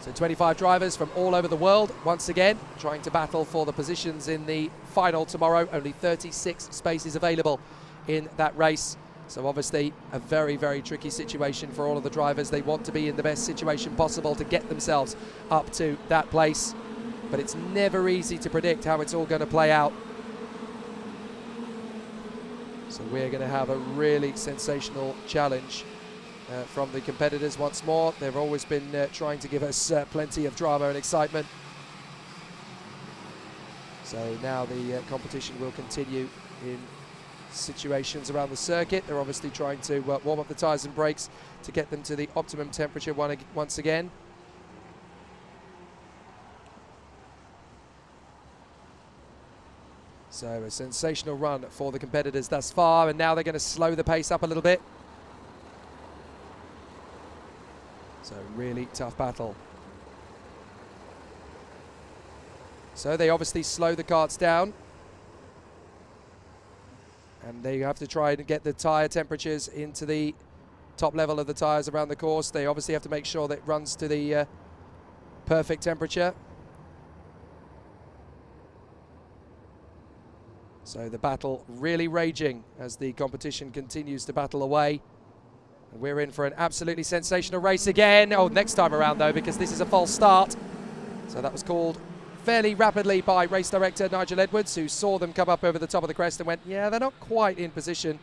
So 25 drivers from all over the world, once again, trying to battle for the positions in the final tomorrow. Only 36 spaces available in that race. So obviously a very, very tricky situation for all of the drivers. They want to be in the best situation possible to get themselves up to that place. But it's never easy to predict how it's all going to play out. So we're going to have a really sensational challenge from the competitors once more. They've always been trying to give us plenty of drama and excitement. So now the competition will continue in situations around the circuit. They're obviously trying to warm up the tyres and brakes to get them to the optimum temperature once again. So a sensational run for the competitors thus far, and now they're going to slow the pace up a little bit. So really tough battle. So they obviously slow the karts down, and they have to try and get the tyre temperatures into the top level of the tyres around the course. They obviously have to make sure that it runs to the perfect temperature. So the battle really raging as the competition continues to battle away. And we're in for an absolutely sensational race again. Oh, next time around though, because this is a false start. So that was called fairly rapidly by race director Nigel Edwards, who saw them come up over the top of the crest and went, yeah, they're not quite in position.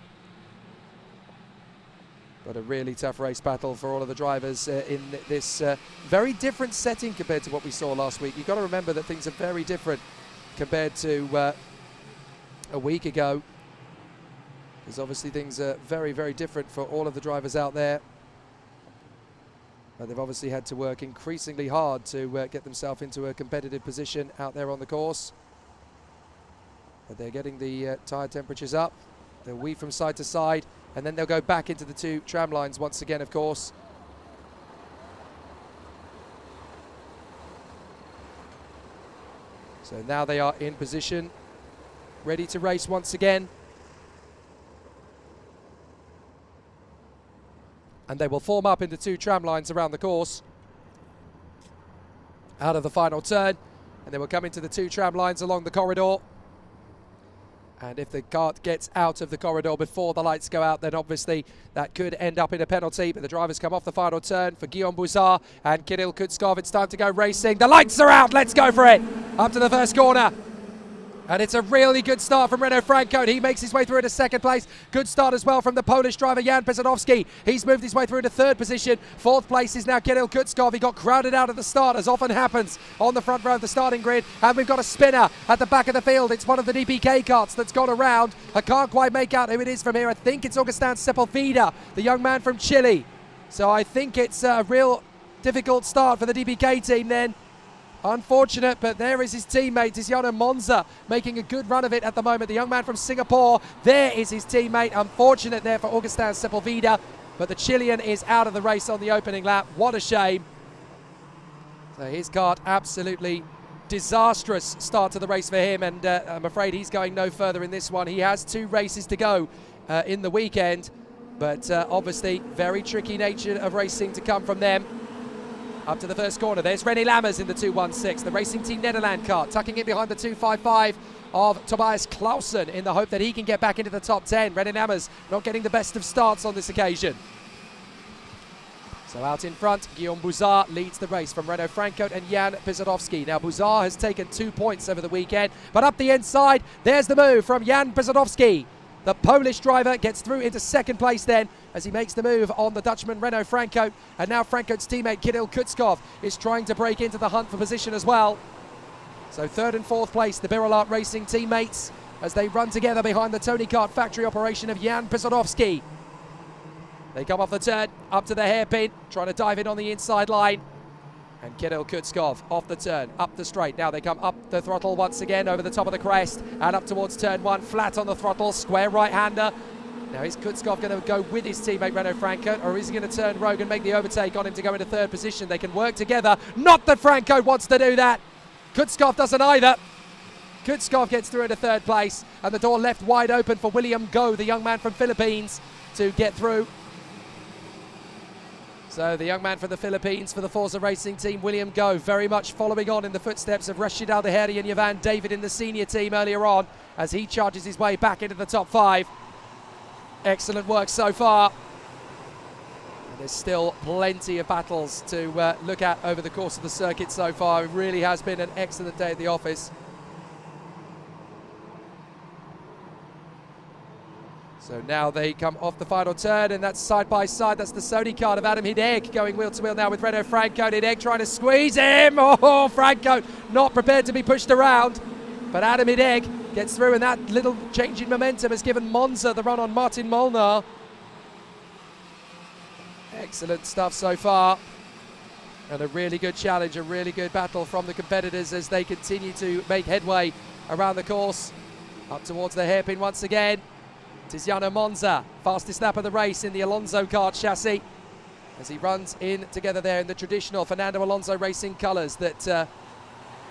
But a really tough race battle for all of the drivers in this very different setting compared to what we saw last week. You've got to remember that things are very different compared to a week ago, because obviously things are very, very different for all of the drivers out there. But they've obviously had to work increasingly hard to get themselves into a competitive position out there on the course. But they're getting the tyre temperatures up. They'll weave from side to side, and then they'll go back into the 2 tram lines once again, of course. So now they are in position, ready to race once again. And they will form up into 2 tram lines around the course out of the final turn, and they will come into the 2 tram lines along the corridor. And if the kart gets out of the corridor before the lights go out, then obviously that could end up in a penalty. But the drivers come off the final turn for Guillaume Bouzard and Kirill Kutskov. It's time to go racing. The lights are out. Let's go for it. Up to the first corner. And it's a really good start from Renaud Franco, and he makes his way through into 2nd place. Good start as well from the Polish driver Jan Pisodowski. He's moved his way through into 3rd position. 4th place is now Kirill Kutskov. He got crowded out at the start, as often happens on the front row of the starting grid. And we've got a spinner at the back of the field. It's one of the DPK karts that's gone around. I can't quite make out who it is from here. I think it's Augustin Sepulveda, the young man from Chile. So I think it's a real difficult start for the DPK team then. Unfortunate, but there is his teammate, Tiziano Monza, making a good run of it at the moment. The young man from Singapore, there is his teammate. Unfortunate there for Augustin Sepulveda. but the Chilean is out of the race on the opening lap. What a shame. So his kart, absolutely disastrous start to the race for him, and I'm afraid he's going no further in this one. He has 2 races to go in the weekend, but obviously very tricky nature of racing to come from them. Up to the first corner, there's René Lammers in the 216, the Racing Team Nederland kart, tucking it behind the 255 of Tobias Clausen in the hope that he can get back into the top 10. René Lammers not getting the best of starts on this occasion. So out in front, Guillaume Bouzard leads the race from Renaud Francote and Jan Pizadowski. Now Bouzard has taken 2 points over the weekend, but up the inside, there's the move from Jan Pizadowski. The Polish driver gets through into second place then as he makes the move on the Dutchman Renaud Francote. And now Francote's teammate Kirill Kutskov is trying to break into the hunt for position as well. So third and fourth place, the Birolart Racing teammates as they run together behind the Tony Kart factory operation of Jan Pizadowski. They come off the turn, up to the hairpin, trying to dive in on the inside line. And Kirill Kutskov off the turn, up the straight. Now they come up the throttle once again over the top of the crest and up towards turn 1, flat on the throttle, square right-hander. Now is Kutskov going to go with his teammate Renaud Francote, or is he going to turn rogue and make the overtake on him to go into third position? They can work together. Not that Francote wants to do that. Kutskov doesn't either. Kutskov gets through into third place, and the door left wide open for William Go, the young man from Philippines, to get through. So the young man from the Philippines for the Forza Racing team, William Go, very much following on in the footsteps of Rashid Aldeheri and Yavan David in the senior team earlier on as he charges his way back into the top 5. Excellent work so far. And there's still plenty of battles to look at over the course of the circuit so far. It really has been an excellent day at the office. So now they come off the final turn, and that's side by side. That's the Sony card of Adam Hideg going wheel to wheel now with Renaud Francote. Hideg trying to squeeze him. Oh, Francote not prepared to be pushed around. But Adam Hideg gets through, and that little change in momentum has given Monza the run on Martin Molnar. Excellent stuff so far. And a really good challenge, a really good battle from the competitors as they continue to make headway around the course. Up towards the hairpin once again. Tiziano Monza, fastest lap of the race in the Alonso kart chassis as he runs in together there in the traditional Fernando Alonso Racing colours that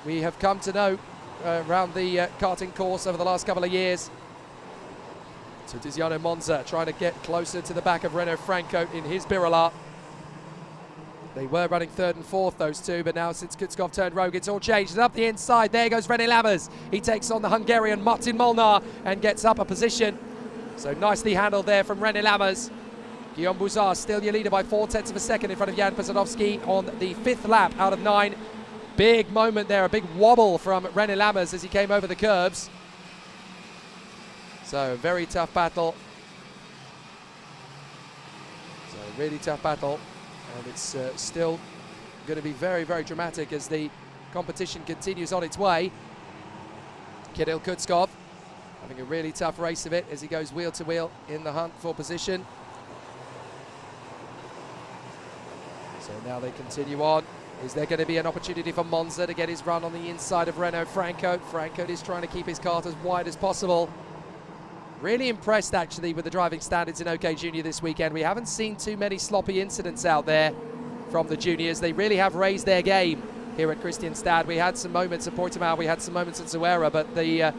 we have come to know around the karting course over the last couple of years. So Tiziano Monza trying to get closer to the back of Renaud Francote in his Birolart. They were running third and fourth, those two, but now since Kutskov turned rogue, it's all changed. And up the inside, there goes René Lammers. He takes on the Hungarian Martin Molnar and gets up a position. So nicely handled there from René Lammers. Guillaume Bouzard still your leader by 0.4 of a second in front of Jan Pizadowski on the 5th lap out of 9. Big moment there, a big wobble from René Lammers as he came over the curbs. So very tough battle. So really tough battle. And it's still going to be very, very dramatic as the competition continues on its way. Kirill Kutskov having a really tough race of it as he goes wheel to wheel in the hunt for position. So now they continue on. Is there going to be an opportunity for Monza to get his run on the inside of Renaud Francote? Francote is trying to keep his kart as wide as possible. Really impressed actually with the driving standards in OK Junior this weekend. We haven't seen too many sloppy incidents out there from the juniors. They really have raised their game here at Kristianstad. We had some moments at Portimao, we had some moments at Zuera, but the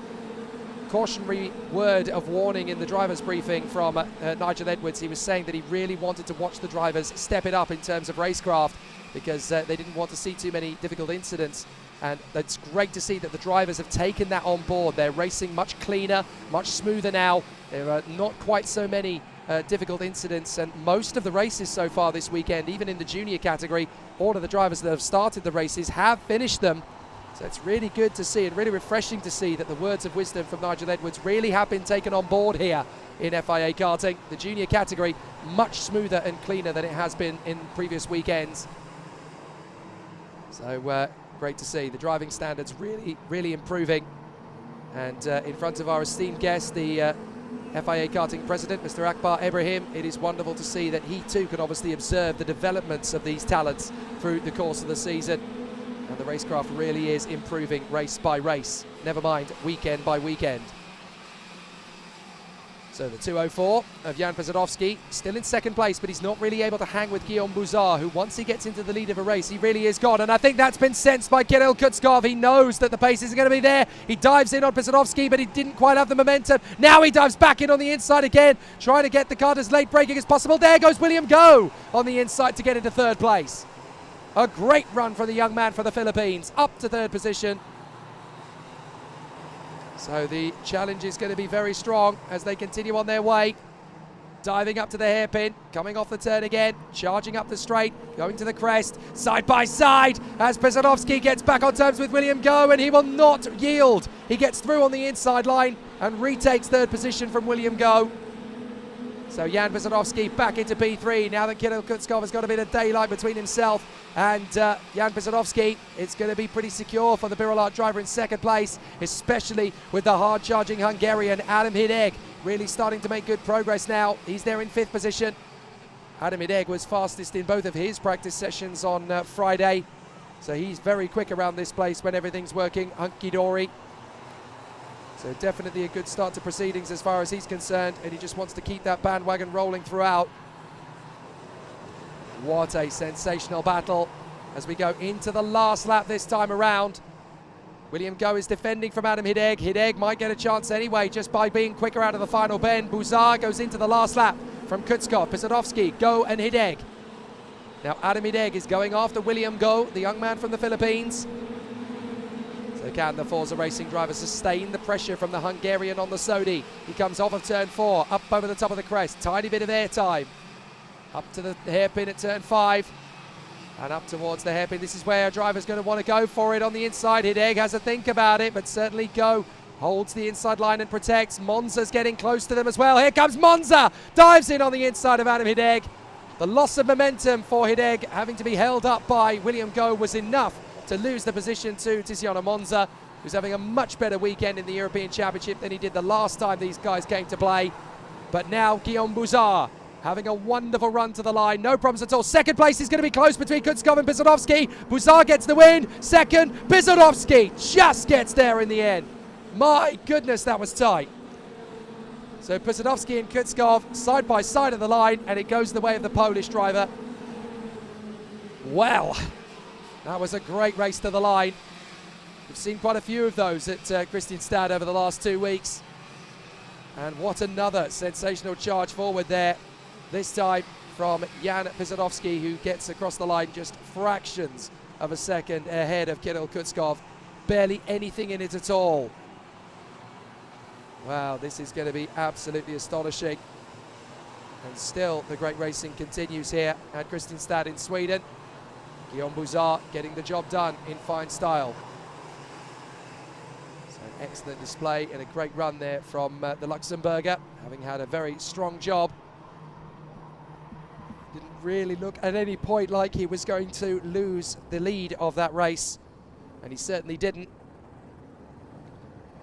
cautionary word of warning in the driver's briefing from Nigel Edwards, he was saying that he really wanted to watch the drivers step it up in terms of racecraft because they didn't want to see too many difficult incidents. And it's great to see that the drivers have taken that on board. They're racing much cleaner, much smoother now. There are not quite so many difficult incidents, and most of the races so far this weekend, even in the junior category, all of the drivers that have started the races have finished them. So it's really good to see and really refreshing to see that the words of wisdom from Nigel Edwards really have been taken on board here in FIA Karting. The junior category much smoother and cleaner than it has been in previous weekends. So great to see the driving standards really, really improving. And in front of our esteemed guest, the FIA Karting President, Mr. Akbar Ibrahim, it is wonderful to see that he too can obviously observe the developments of these talents through the course of the season. And the racecraft really is improving race by race, never mind weekend by weekend. So the 2:04 of Jan Pesadovski, still in second place, but he's not really able to hang with Guillaume Bouzard, who once he gets into the lead of a race, he really is gone. And I think that's been sensed by Kirill Kutskov. He knows that the pace isn't going to be there. He dives in on Pesadovski, but he didn't quite have the momentum. Now he dives back in on the inside again, trying to get the car as late braking as possible. There goes William Go on the inside to get into third place. A great run for the young man for the Philippines, up to third position. So the challenge is going to be very strong as they continue on their way. Diving up to the hairpin, coming off the turn again, charging up the straight, going to the crest, side by side as Pesadovski gets back on terms with William Go, and he will not yield. He gets through on the inside line and retakes third position from William Go. So Jan Pesadovski back into P3 now that Kirill Kutskov has got a bit of daylight between himself and Jan Pesadovski. It's going to be pretty secure for the Birolart driver in second place, especially with the hard-charging Hungarian Adam Hideg really starting to make good progress now. He's there in fifth position. Adam Hideg was fastest in both of his practice sessions on Friday, so he's very quick around this place when everything's working hunky-dory. So definitely a good start to proceedings as far as he's concerned, and he just wants to keep that bandwagon rolling throughout. What a sensational battle as we go into the last lap this time around. William Go is defending from Adam Hideg. Hideg might get a chance anyway just by being quicker out of the final bend. Bouzard goes into the last lap from Kutskov, Pesadovski, Go and Hideg. Now Adam Hideg is going after William Go, the young man from the Philippines. So can the Forza Racing driver sustain the pressure from the Hungarian on the Sodi? He comes off of turn 4, up over the top of the crest, tiny bit of air time. Up to the hairpin at turn 5 and up towards the hairpin. This is where a driver's going to want to go for it on the inside. Hideg has a think about it, but certainly Go holds the inside line and protects. Monza's getting close to them as well. Here comes Monza, dives in on the inside of Adam Hideg. The loss of momentum for Hideg, having to be held up by William Go, was enough to lose the position to Tiziano Monza, who's having a much better weekend in the European Championship than he did the last time these guys came to play. But now Guillaume Bouzard having a wonderful run to the line, no problems at all. Second place is going to be close between Kutskov and Pesadovski. Bouzard gets the win. Second, Pesadovski just gets there in the end. My goodness, that was tight. So Pesadovski and Kutskov side by side of the line, and it goes the way of the Polish driver. Well, that was a great race to the line. We've seen quite a few of those at Kristianstad over the last 2 weeks. And what another sensational charge forward there. This time from Jan Pesadovski, who gets across the line just fractions of a second ahead of Kirill Kutskov. Barely anything in it at all. Wow, this is going to be absolutely astonishing. And still, the great racing continues here at Kristianstad in Sweden. Guillaume Bouzard getting the job done in fine style. So an excellent display and a great run there from the Luxembourger, having had a very strong job. Didn't really look at any point like he was going to lose the lead of that race, and he certainly didn't.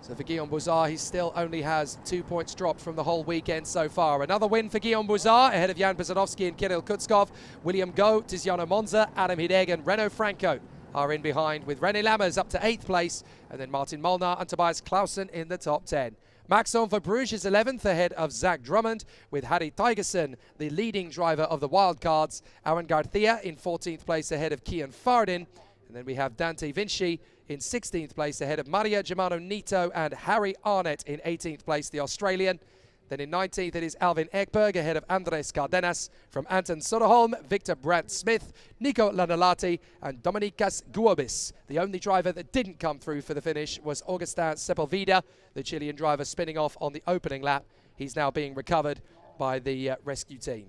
So for Guillaume Bouzard, he still only has 2 points dropped from the whole weekend so far. Another win for Guillaume Bouzard ahead of Jan Pesadovski and Kirill Kutskov. William Go, Tiziano Monza, Adam Hideg and Renaud Franco are in behind, with René Lammers up to 8th place, and then Martin Molnar and Tobias Clausen in the top 10. Maxon Verbruge is 11th ahead of Zach Drummond, with Harry Tigerson, the leading driver of the wildcards. Aaron Garcia in 14th place ahead of Kian Fardin. And then we have Dante Vinci in 16th place ahead of Maria Germano Nito and Harry Arnett in 18th place, the Australian. Then in 19th it is Alvin Ekberg ahead of Andres Cardenas. From Anton Soderholm, Victor Brandt Smith, Nico Lanalati and Dominikas Guobis. The only driver that didn't come through for the finish was Augustin Sepulveda, the Chilean driver spinning off on the opening lap. He's now being recovered by the rescue team.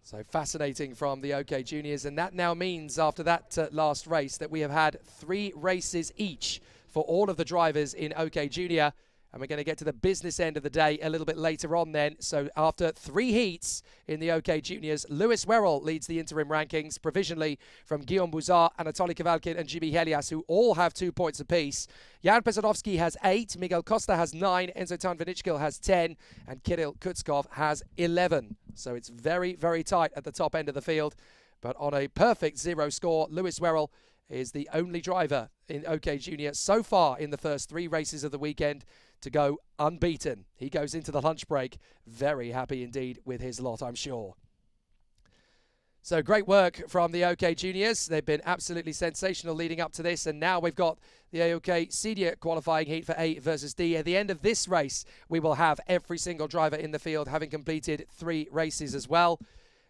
So fascinating from the OK Juniors, and that now means after that last race that we have had 3 races each for all of the drivers in OK Junior, and we're going to get to the business end of the day a little bit later on then. So after 3 heats in the OK Juniors, Lewis Werrell leads the interim rankings provisionally from Guillaume Bouzard, Anatoly Kavalkin and Jimmy Helias, who all have 2 points apiece. Jan Pesadovski has 8, Miguel Costa has 9, Enzo Tanvinichkil has 10, and Kirill Kutskov has 11. So it's very, very tight at the top end of the field. But on a perfect 0 score, Lewis Werrell is the only driver in OK Junior so far in the first 3 races of the weekend to go unbeaten. He goes into the lunch break very happy indeed with his lot, I'm sure. So great work from the OK Juniors. They've been absolutely sensational leading up to this. And now we've got the OK Senior qualifying heat for A versus D. At the end of this race, we will have every single driver in the field having completed 3 races as well.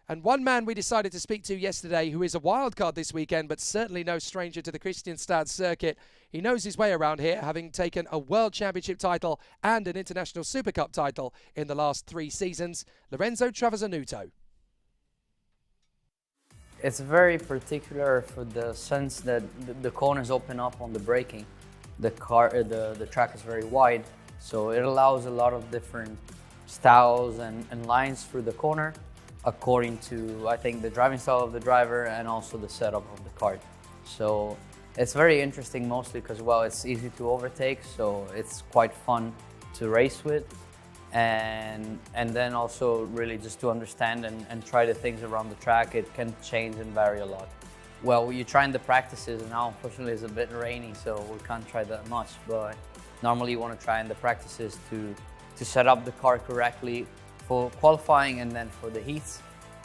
And one man we decided to speak to yesterday, who is a wildcard this weekend, but certainly no stranger to the Kristianstad circuit. He knows his way around here, having taken a World Championship title and an International Super Cup title in the last 3 seasons. Lorenzo Travasanuto. It's very particular for the sense that the corners open up on the braking. The track is very wide, so it allows a lot of different styles and lines through the corner, according to, I think, the driving style of the driver and also the setup of the kart. So it's very interesting, mostly because, well, it's easy to overtake, so it's quite fun to race with. And then also really just to understand and try the things around the track. It can change and vary a lot. Well, you try in the practices, and now unfortunately it's a bit rainy, so we can't try that much, but normally you want to try in the practices to set up the car correctly for qualifying and then for the heats,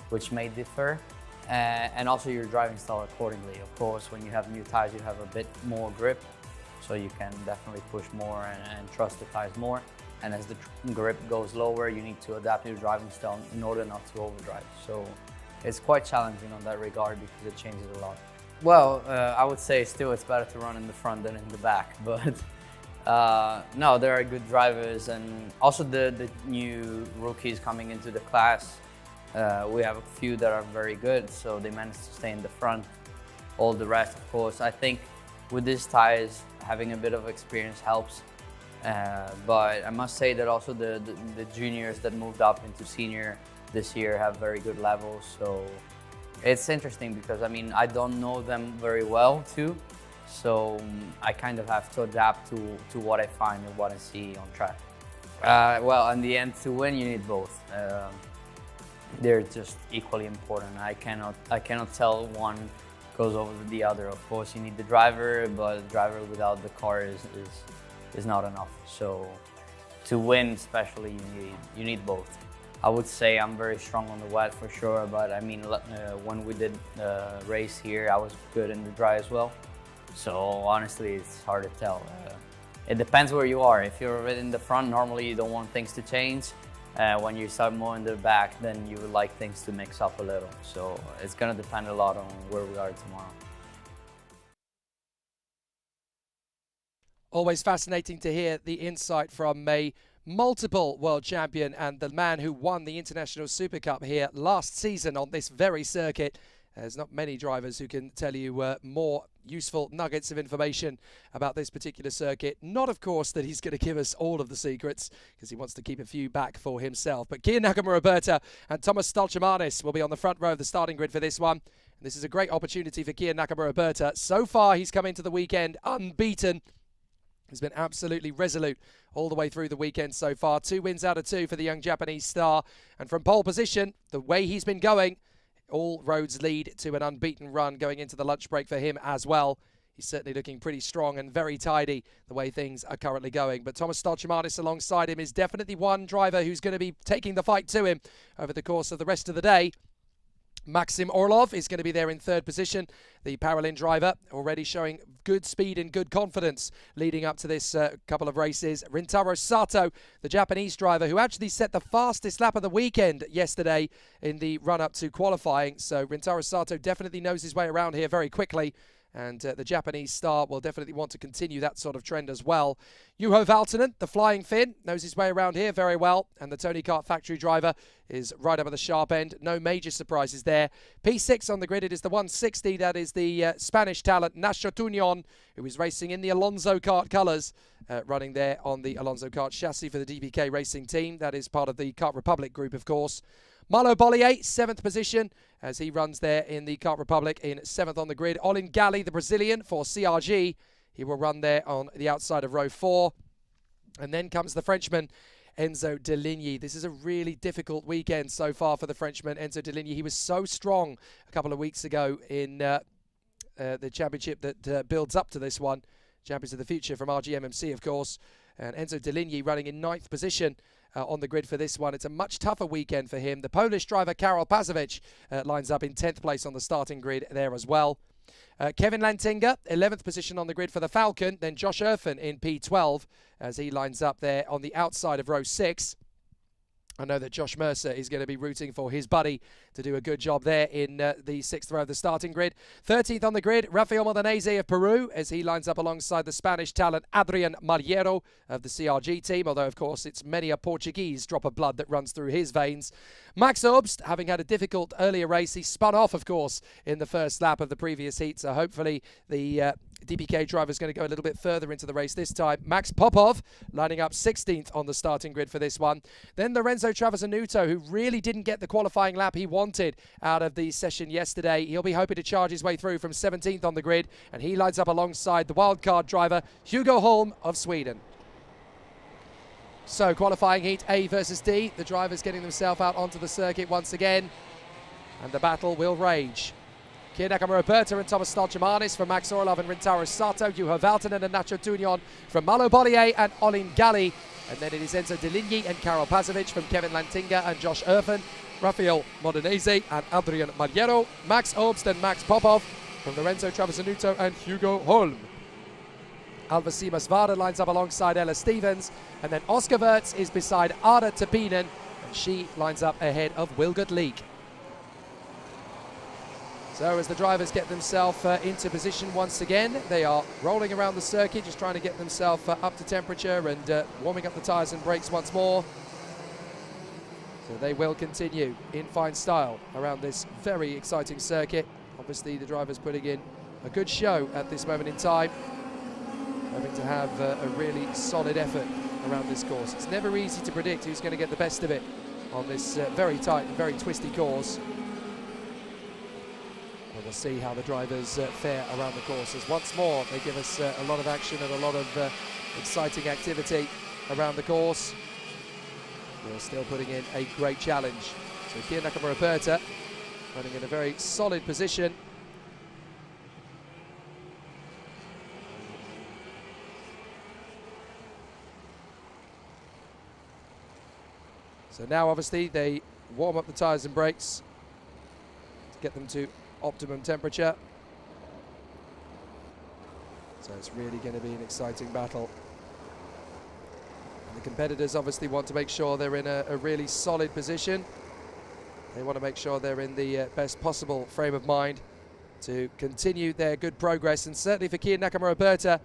which may differ, and also your driving style accordingly. Of course, when you have new tires, you have a bit more grip, so you can definitely push more and trust the tires more. And as the grip goes lower, you need to adapt your driving style in order not to overdrive. So it's quite challenging on that regard because it changes a lot. Well, I would say still it's better to run in the front than in the back, but no, there are good drivers, and also the new rookies coming into the class. We have a few that are very good, so they managed to stay in the front. All the rest, of course, I think with these tires, having a bit of experience helps. But I must say that also the juniors that moved up into senior this year have very good levels. So it's interesting because, I mean, I don't know them very well too. So I kind of have to adapt to what I find and what I see on track. Well, in the end, to win, you need both. They're just equally important. I cannot tell one goes over the other. Of course, you need the driver, but the driver without the car is not enough. So to win especially, you need both. I would say I'm very strong on the wet for sure, but I mean, when we did the race here, I was good in the dry as well. So honestly, it's hard to tell. It depends where you are. If you're already in the front, normally you don't want things to change. When you start more in the back, then you would like things to mix up a little. So it's gonna depend a lot on where we are tomorrow. Always fascinating to hear the insight from a multiple world champion and the man who won the International Super Cup here last season on this very circuit. There's not many drivers who can tell you more useful nuggets of information about this particular circuit. Not, of course, that he's going to give us all of the secrets, because he wants to keep a few back for himself. But Kia Nakamura and Thomas Stolchemanis will be on the front row of the starting grid for this one. And this is a great opportunity for Kia Nakamura. So far, he's come into the weekend unbeaten. He's been absolutely resolute all the way through the weekend so far. 2 wins out of 2 for the young Japanese star. And from pole position, the way he's been going, all roads lead to an unbeaten run going into the lunch break for him as well. He's certainly looking pretty strong and very tidy the way things are currently going. But Thomas Stolchemanis alongside him is definitely one driver who's going to be taking the fight to him over the course of the rest of the day. Maxim Orlov is going to be there in 3rd position, the Paralin driver, already showing good speed and good confidence leading up to this couple of races. Rintaro Sato, the Japanese driver, who actually set the fastest lap of the weekend yesterday in the run-up to qualifying. So Rintaro Sato definitely knows his way around here very quickly. And the Japanese star will definitely want to continue that sort of trend as well. Juho Valtonen, the Flying Finn, knows his way around here very well. And the Tony Kart factory driver is right up at the sharp end. No major surprises there. P6 on the grid, it is the 160. That is the Spanish talent, Nacho Tunion, who is racing in the Alonso Kart colours, running there on the Alonso Kart chassis for the DPK racing team. That is part of the Kart Republic group, of course. Marlo Bollier, 7th position, as he runs there in the Kart Republic in 7th on the grid. Olin Galli, the Brazilian, for CRG. He will run there on the outside of row 4. And then comes the Frenchman, Enzo Deligny. This is a really difficult weekend so far for the Frenchman, Enzo Deligny. He was so strong a couple of weeks ago in the championship that builds up to this one. Champions of the Future from RGMMC, of course. And Enzo Deligny running in 9th position on the grid for this one. It's a much tougher weekend for him. The Polish driver Karol Pasowicz lines up in 10th place on the starting grid there as well. Kevin Lantinga, 11th position on the grid for the Falcon. Then Josh Erfen in P12 as he lines up there on the outside of row 6. I know that Josh Mercer is going to be rooting for his buddy to do a good job there in the 6th row of the starting grid. 13th on the grid, Rafael Modenese of Peru as he lines up alongside the Spanish talent Adrian Mariero of the CRG team, although of course it's many a Portuguese drop of blood that runs through his veins. Max Obst, having had a difficult earlier race, he spun off of course in the first lap of the previous heat, so hopefully the DPK driver is going to go a little bit further into the race this time. Max Popov lining up 16th on the starting grid for this one. Then Lorenzo Travasanuto, who really didn't get the qualifying lap he wanted out of the session yesterday. He'll be hoping to charge his way through from 17th on the grid, and he lines up alongside the wildcard driver Hugo Holm of Sweden. So qualifying heat A versus D. The drivers getting themselves out onto the circuit once again, and the battle will rage. Kia Nakamura-Berta and Thomas Stolchemanis from Max Orlov and Rintaro Sato, Juha Valtonen and Nacho Tunion from Malo Bollier and Olin Galli. And then it is Enzo Deligny and Karol Pasowicz from Kevin Lantinga and Josh Erfen, Rafael Modenese and Adrian Mariero, Max Obst and Max Popov from Lorenzo Travasanuto and Hugo Holm. Alva Simas-Vara lines up alongside Ella Stevens, and then Oscar Wirtz is beside Ada Tapinen, and she lines up ahead of Wilgert Leek. So as the drivers get themselves into position once again, they are rolling around the circuit, just trying to get themselves up to temperature and warming up the tyres and brakes once more. So they will continue in fine style around this very exciting circuit. Obviously the drivers putting in a good show at this moment in time, hoping to have a really solid effort around this course. It's never easy to predict who's going to get the best of it on this very tight and very twisty course. We'll see how the drivers fare around the courses. Once more, they give us a lot of action and a lot of exciting activity around the course. We're still putting in a great challenge. So Kia Nakamura-Berta running in a very solid position. So now obviously they warm up the tyres and brakes to get them to optimum temperature. So it's really going to be an exciting battle. And the competitors obviously want to make sure they're in a really solid position. They want to make sure they're in the best possible frame of mind to continue their good progress. And certainly for Kia Nakamura-Berta,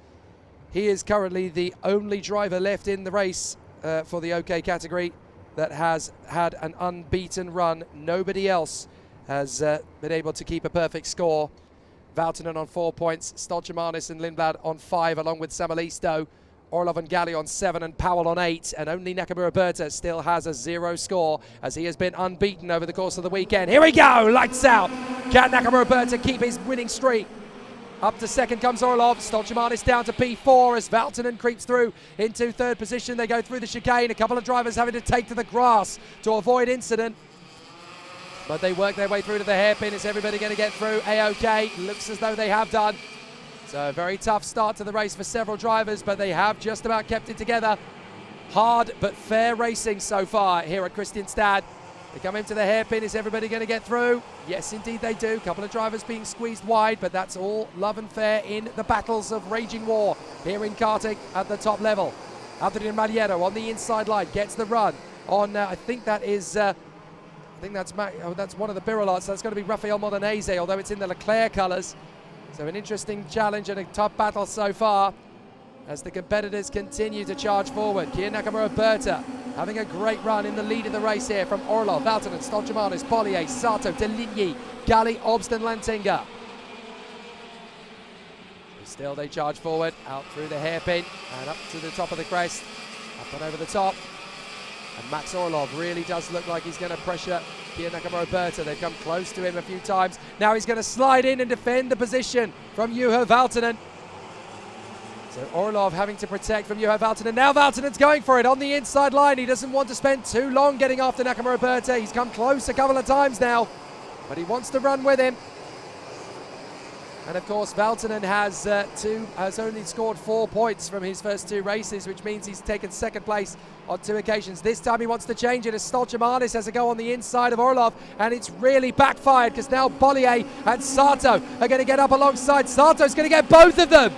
he is currently the only driver left in the race for the OK category that has had an unbeaten run. Nobody else has been able to keep a perfect score. Valtonen on 4 points, Stolchemanis and Lindblad on 5, along with Samalisto, Orlov and Galli on 7 and Powell on 8, and only Nakamura-Berta still has a 0 score as he has been unbeaten over the course of the weekend. Here we go, lights out. Can Nakamura-Berta keep his winning streak? Up to second comes Orlov, Stolchemanis down to P4 as Valtonen creeps through into third position. They go through the chicane, a couple of drivers having to take to the grass to avoid incident. But they work their way through to the hairpin. Is everybody going to get through? A-OK. Looks as though they have done. So a very tough start to the race for several drivers, but they have just about kept it together. Hard but fair racing so far here at Kristianstad. They come into the hairpin. Is everybody going to get through? Yes, indeed they do. A couple of drivers being squeezed wide, but that's all love and fair in the battles of raging war here in karting at the top level. Adrian Mariero on the inside line gets the run on, I think that is... I think that's one of the Birolots. That's going to be Rafael Modenese, although it's in the Leclerc colours. So an interesting challenge and a tough battle so far as the competitors continue to charge forward. Kia Nakamura-Berta having a great run in the lead of the race here from Orlov, Valtonen, Stolchemanis, Bollier, Sato, Deligny, Galli, Obst and Lantinga. Still they charge forward, out through the hairpin and up to the top of the crest, up and over the top. And Max Orlov really does look like he's going to pressure Kia Nakamura-Berta. They've come close to him a few times. Now he's going to slide in and defend the position from Juha Valtonen. So Orlov having to protect from Juha Valtonen. Now Valtonen's going for it on the inside line. He doesn't want to spend too long getting after Nakamura-Berta. He's come close a couple of times now, but he wants to run with him. And of course, Valtonen has only scored 4 points from his first 2 races, which means he's taken second place on 2 occasions. This time he wants to change it as Stolchamanis has a go on the inside of Orlov, and it's really backfired because now Bollier and Sato are going to get up alongside. Sato's going to get both of them.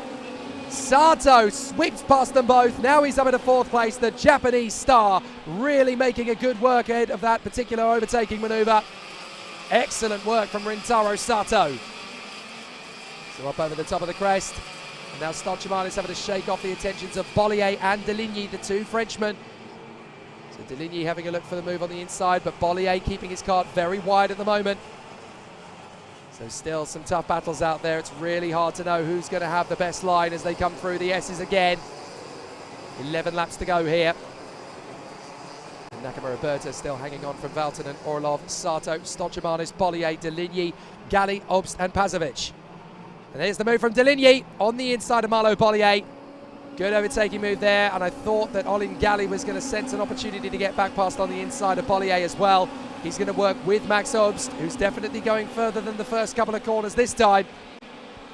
Sato sweeps past them both. Now he's up into 4th place. The Japanese star really making a good work ahead of that particular overtaking maneuver. Excellent work from Rintaro Sato. So up over the top of the crest. And now Stolchamanis having to shake off the attentions of Bollier and Deligny, the 2 Frenchmen. So Deligny having a look for the move on the inside, but Bollier keeping his cart very wide at the moment. So still some tough battles out there. It's really hard to know who's going to have the best line as they come through the S's again. 11 laps to go here. And Nakamura Berta still hanging on from Valtonen, Orlov, Sato, Stolchamanis, Bollier, Deligny, Galli, Obst and Pazovic. And there's the move from Deligny on the inside of Malo Bollier. Good overtaking move there, and I thought that Olin Galli was going to sense an opportunity to get back past on the inside of Bollier as well. He's going to work with Max Obst, who's definitely going further than the first couple of corners this time.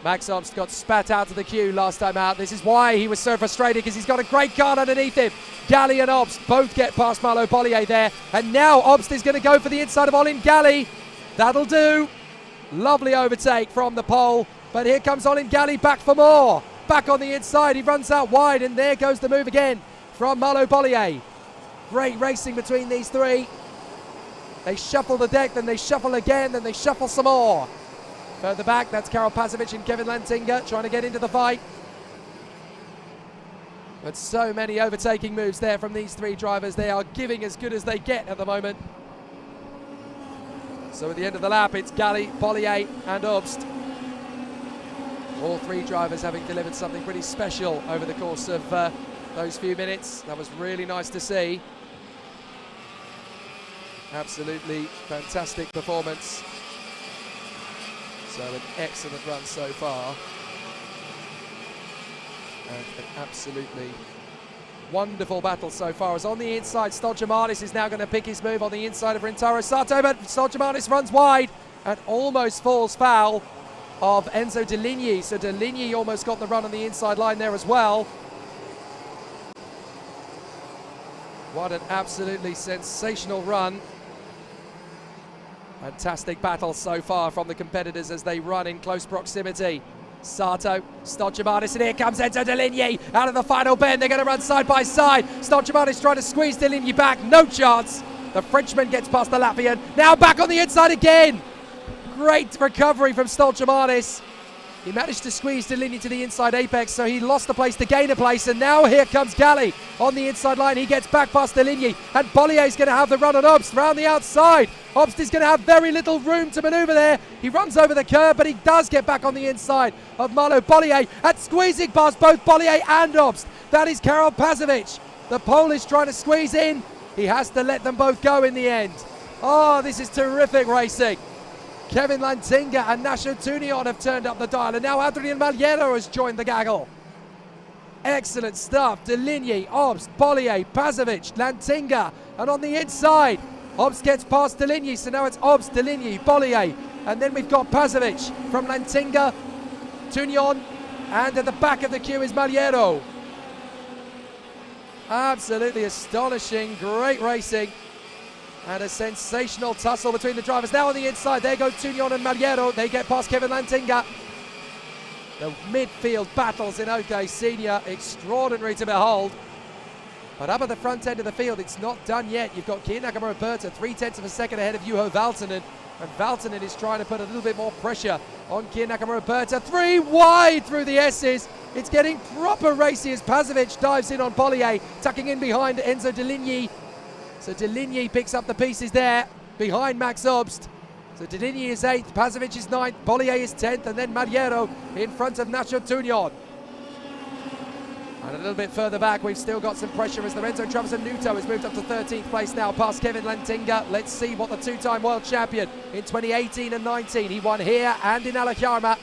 Max Obst got spat out of the queue last time out. This is why he was so frustrated, because he's got a great guard underneath him. Galli and Obst both get past Malo Bollier there, and now Obst is going to go for the inside of Olin Galli. That'll do. Lovely overtake from the pole. But here comes Olin Galli back for more. Back on the inside, he runs out wide, and there goes the move again from Malo Bollier. Great racing between these 3. They shuffle the deck, then they shuffle again, then they shuffle some more. Further back, that's Karol Pazovic and Kevin Lantinga trying to get into the fight. But so many overtaking moves there from these 3 drivers. They are giving as good as they get at the moment. So at the end of the lap, it's Galli, Bollier and Obst. All 3 drivers having delivered something pretty special over the course of those few minutes. That was really nice to see. Absolutely fantastic performance. So an excellent run so far. And an absolutely wonderful battle so far. As on the inside, Stolchamanis is now going to pick his move on the inside of Rintaro Sato, but Stolchamanis runs wide and almost falls foul of Enzo Deligny. So Deligny almost got the run on the inside line there as well. What an absolutely sensational run. Fantastic battle so far from the competitors as they run in close proximity. Sato, Stolchamanis, and here comes Enzo Deligny out of the final bend. They're going to run side by side. Stolchamanis trying to squeeze Deligny back. No chance. The Frenchman gets past the Latvian. Now back on the inside again. Great recovery from Stolchamanis. He managed to squeeze Deligny to the inside apex, so he lost the place to gain a place, and now here comes Galli on the inside line. He gets back past Deligny, and Bollier's going to have the run on Obst round the outside. Obst is going to have very little room to manoeuvre there. He runs over the curb, but he does get back on the inside of Malo Bollier, and squeezing past both Bollier and Obst. That is Karol Pazovic. The Polish trying to squeeze in. He has to let them both go in the end. Oh, this is terrific racing. Kevin Lantinga and Nacho Tunion have turned up the dial, and now Adrian Maliero has joined the gaggle. Excellent stuff. Deligny, Obst, Bollier, Pazovic, Lantinga, and on the inside, Obst gets past Deligny, so now it's Obst, Deligny, Bollier, and then we've got Pazovic from Lantinga, Tunion, and at the back of the queue is Maliero. Absolutely astonishing, great racing. And a sensational tussle between the drivers. Now on the inside, there go Tunion and Maliero. They get past Kevin Lantinga. The midfield battles in OK Senior, extraordinary to behold. But up at the front end of the field, it's not done yet. You've got Kiia Nakamura Berta 0.3 of a second ahead of Juho Valtonen. And Valtonen is trying to put a little bit more pressure on Kiia Nakamura Berta. 3 wide through the S's. It's getting proper racy as Pazovic dives in on Bollier, tucking in behind Enzo Deligny. So Deligny picks up the pieces there behind Max Obst. So Deligny is 8th, Pazovic is 9th, Bollier is 10th, and then Maliero in front of Nacho Tunion. And a little bit further back, we've still got some pressure as Lorenzo Travasanuto has moved up to 13th place now, past Kevin Lantinga. Let's see what the 2-time world champion in 2018 and 19. He won here and in Alakjarma.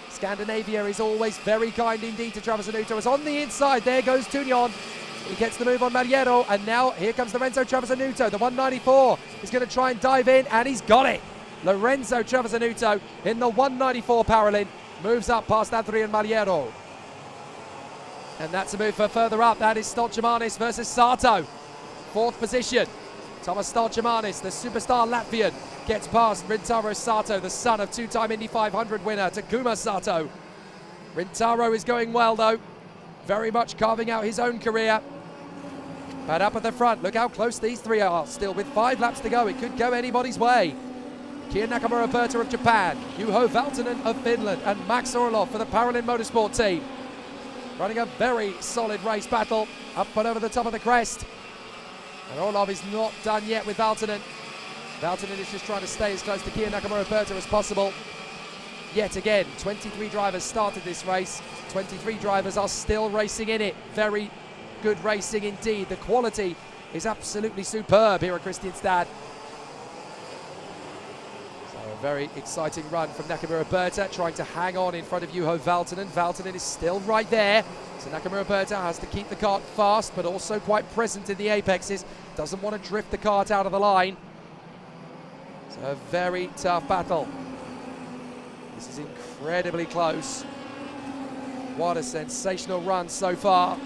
Scandinavia is always very kind indeed to Travasanuto. As on the inside, there goes Tunion. He gets the move on Maliero, and now here comes Lorenzo Travasanuto. The 194 is going to try and dive in, and he's got it. Lorenzo Travasanuto in the 194 Paralin moves up past Adrian Maliero. And that's a move for further up. That is Stoltjemanis versus Sato. 4th position. Thomas Stoltjemanis, the superstar Latvian, gets past Rintaro Sato, the son of 2-time Indy 500 winner Takuma Sato. Rintaro is going well though, very much carving out his own career. But up at the front, look how close these three are still with 5 laps to go. It could go anybody's way. Kia Nakamura-Berta of Japan, Juho Valtonen of Finland, and Max Orlov for the Paralin Motorsport team. Running a very solid race battle up and over the top of the crest. And Orlov is not done yet with Valtonen. Valtonen is just trying to stay as close to Kia Nakamura-Berta as possible. Yet again, 23 drivers started this race. 23 drivers are still racing in it. Very good racing indeed. The quality is absolutely superb here at Kristianstad. A very exciting run from Nakamura-Berta, trying to hang on in front of Juho Valtonen. Valtonen is still right there, so Nakamura-Berta has to keep the kart fast, but also quite present in the apexes. Doesn't want to drift the kart out of the line. So a very tough battle. This is incredibly close. What a sensational run so far.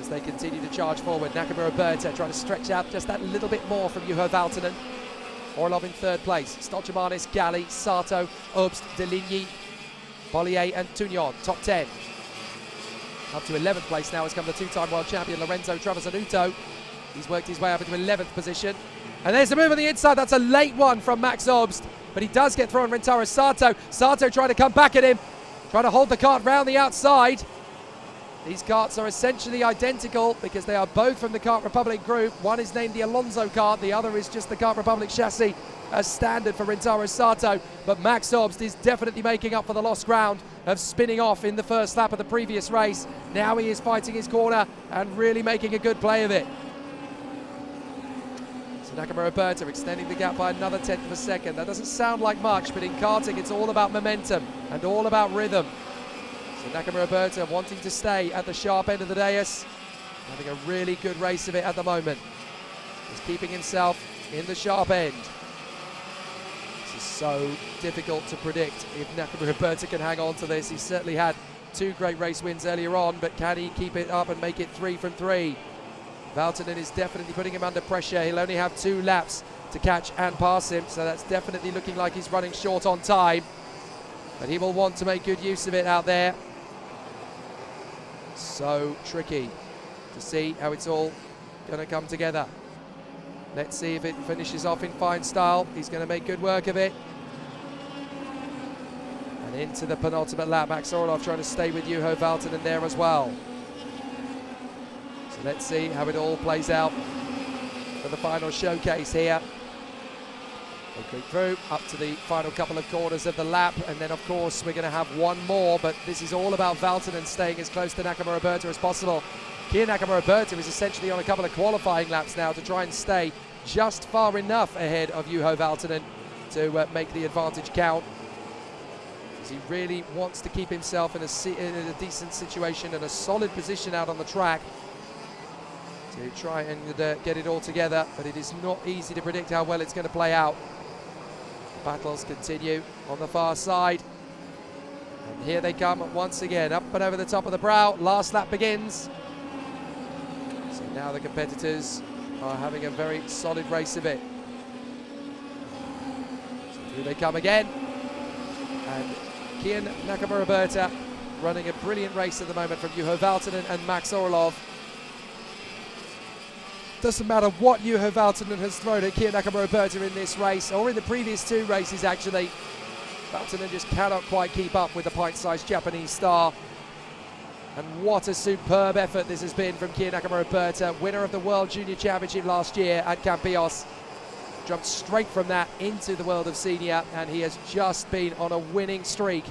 As they continue to charge forward, Nakamura-Berta trying to stretch out just that little bit more from Juho Valtonen. Orlov in 3rd place, Stoltjemanis, Galli, Sato, Obst, Deligny, Bollier and Tugnon, top 10. Up to 11th place now has come the 2-time world champion Lorenzo Travasanuto. He's worked his way up into 11th position. And there's a move on the inside, that's a late one from Max Obst, but he does get thrown Rintaro Sato. Sato trying to come back at him, trying to hold the kart round the outside. These karts are essentially identical because they are both from the Kart Republic group. One is named the Alonso kart, the other is just the Kart Republic chassis as standard for Rintaro Sato. But Max Obst is definitely making up for the lost ground of spinning off in the first lap of the previous race. Now he is fighting his corner and really making a good play of it. So Nakamura-Berta extending the gap by another 1/10 of a second. That doesn't sound like much, but in karting it's all about momentum and all about rhythm. So Nakamura-Berta wanting to stay at the sharp end of the dais, having a really good race of it at the moment. Just keeping himself in the sharp end. This is so difficult to predict if Nakamura-Berta can hang on to this. He certainly had 2 great race wins earlier on, but can he keep it up and make it 3 from 3? Valtonen is definitely putting him under pressure. He'll only have 2 laps to catch and pass him, so that's definitely looking like he's running short on time. But he will want to make good use of it out there. So tricky to see how it's all going to come together. Let's see if it finishes off in fine style. He's going to make good work of it. And into the penultimate lap, Max Orlov trying to stay with Juho Valtonen there as well. So let's see how it all plays out for the final showcase here. They creep through up to the final couple of corners of the lap, and then of course we're going to have one more, but this is all about Valtonen staying as close to Nakamura-Berta as possible. Kia Nakamura-Berta is essentially on a couple of qualifying laps now to try and stay just far enough ahead of Juho Valtonen to make the advantage count. Because he really wants to keep himself in a decent situation and a solid position out on the track to try and get it all together, but it is not easy to predict how well it's going to play out. Battles continue on the far side. And here they come once again, up and over the top of the brow. Last lap begins. So now the competitors are having a very solid race of it. So through they come again. And Kia Nakamura-Berta running a brilliant race at the moment from Juho Valtonen and Max Orlov. Doesn't matter what Juho Valtonen has thrown at Kia Nakamura-Berta in this race, or in the previous 2 races actually. Valtonen just cannot quite keep up with the pint-sized Japanese star. And what a superb effort this has been from Kia Nakamura-Berta, winner of the World Junior Championship last year at Campios. Jumped straight from that into the world of senior, and he has just been on a winning streak.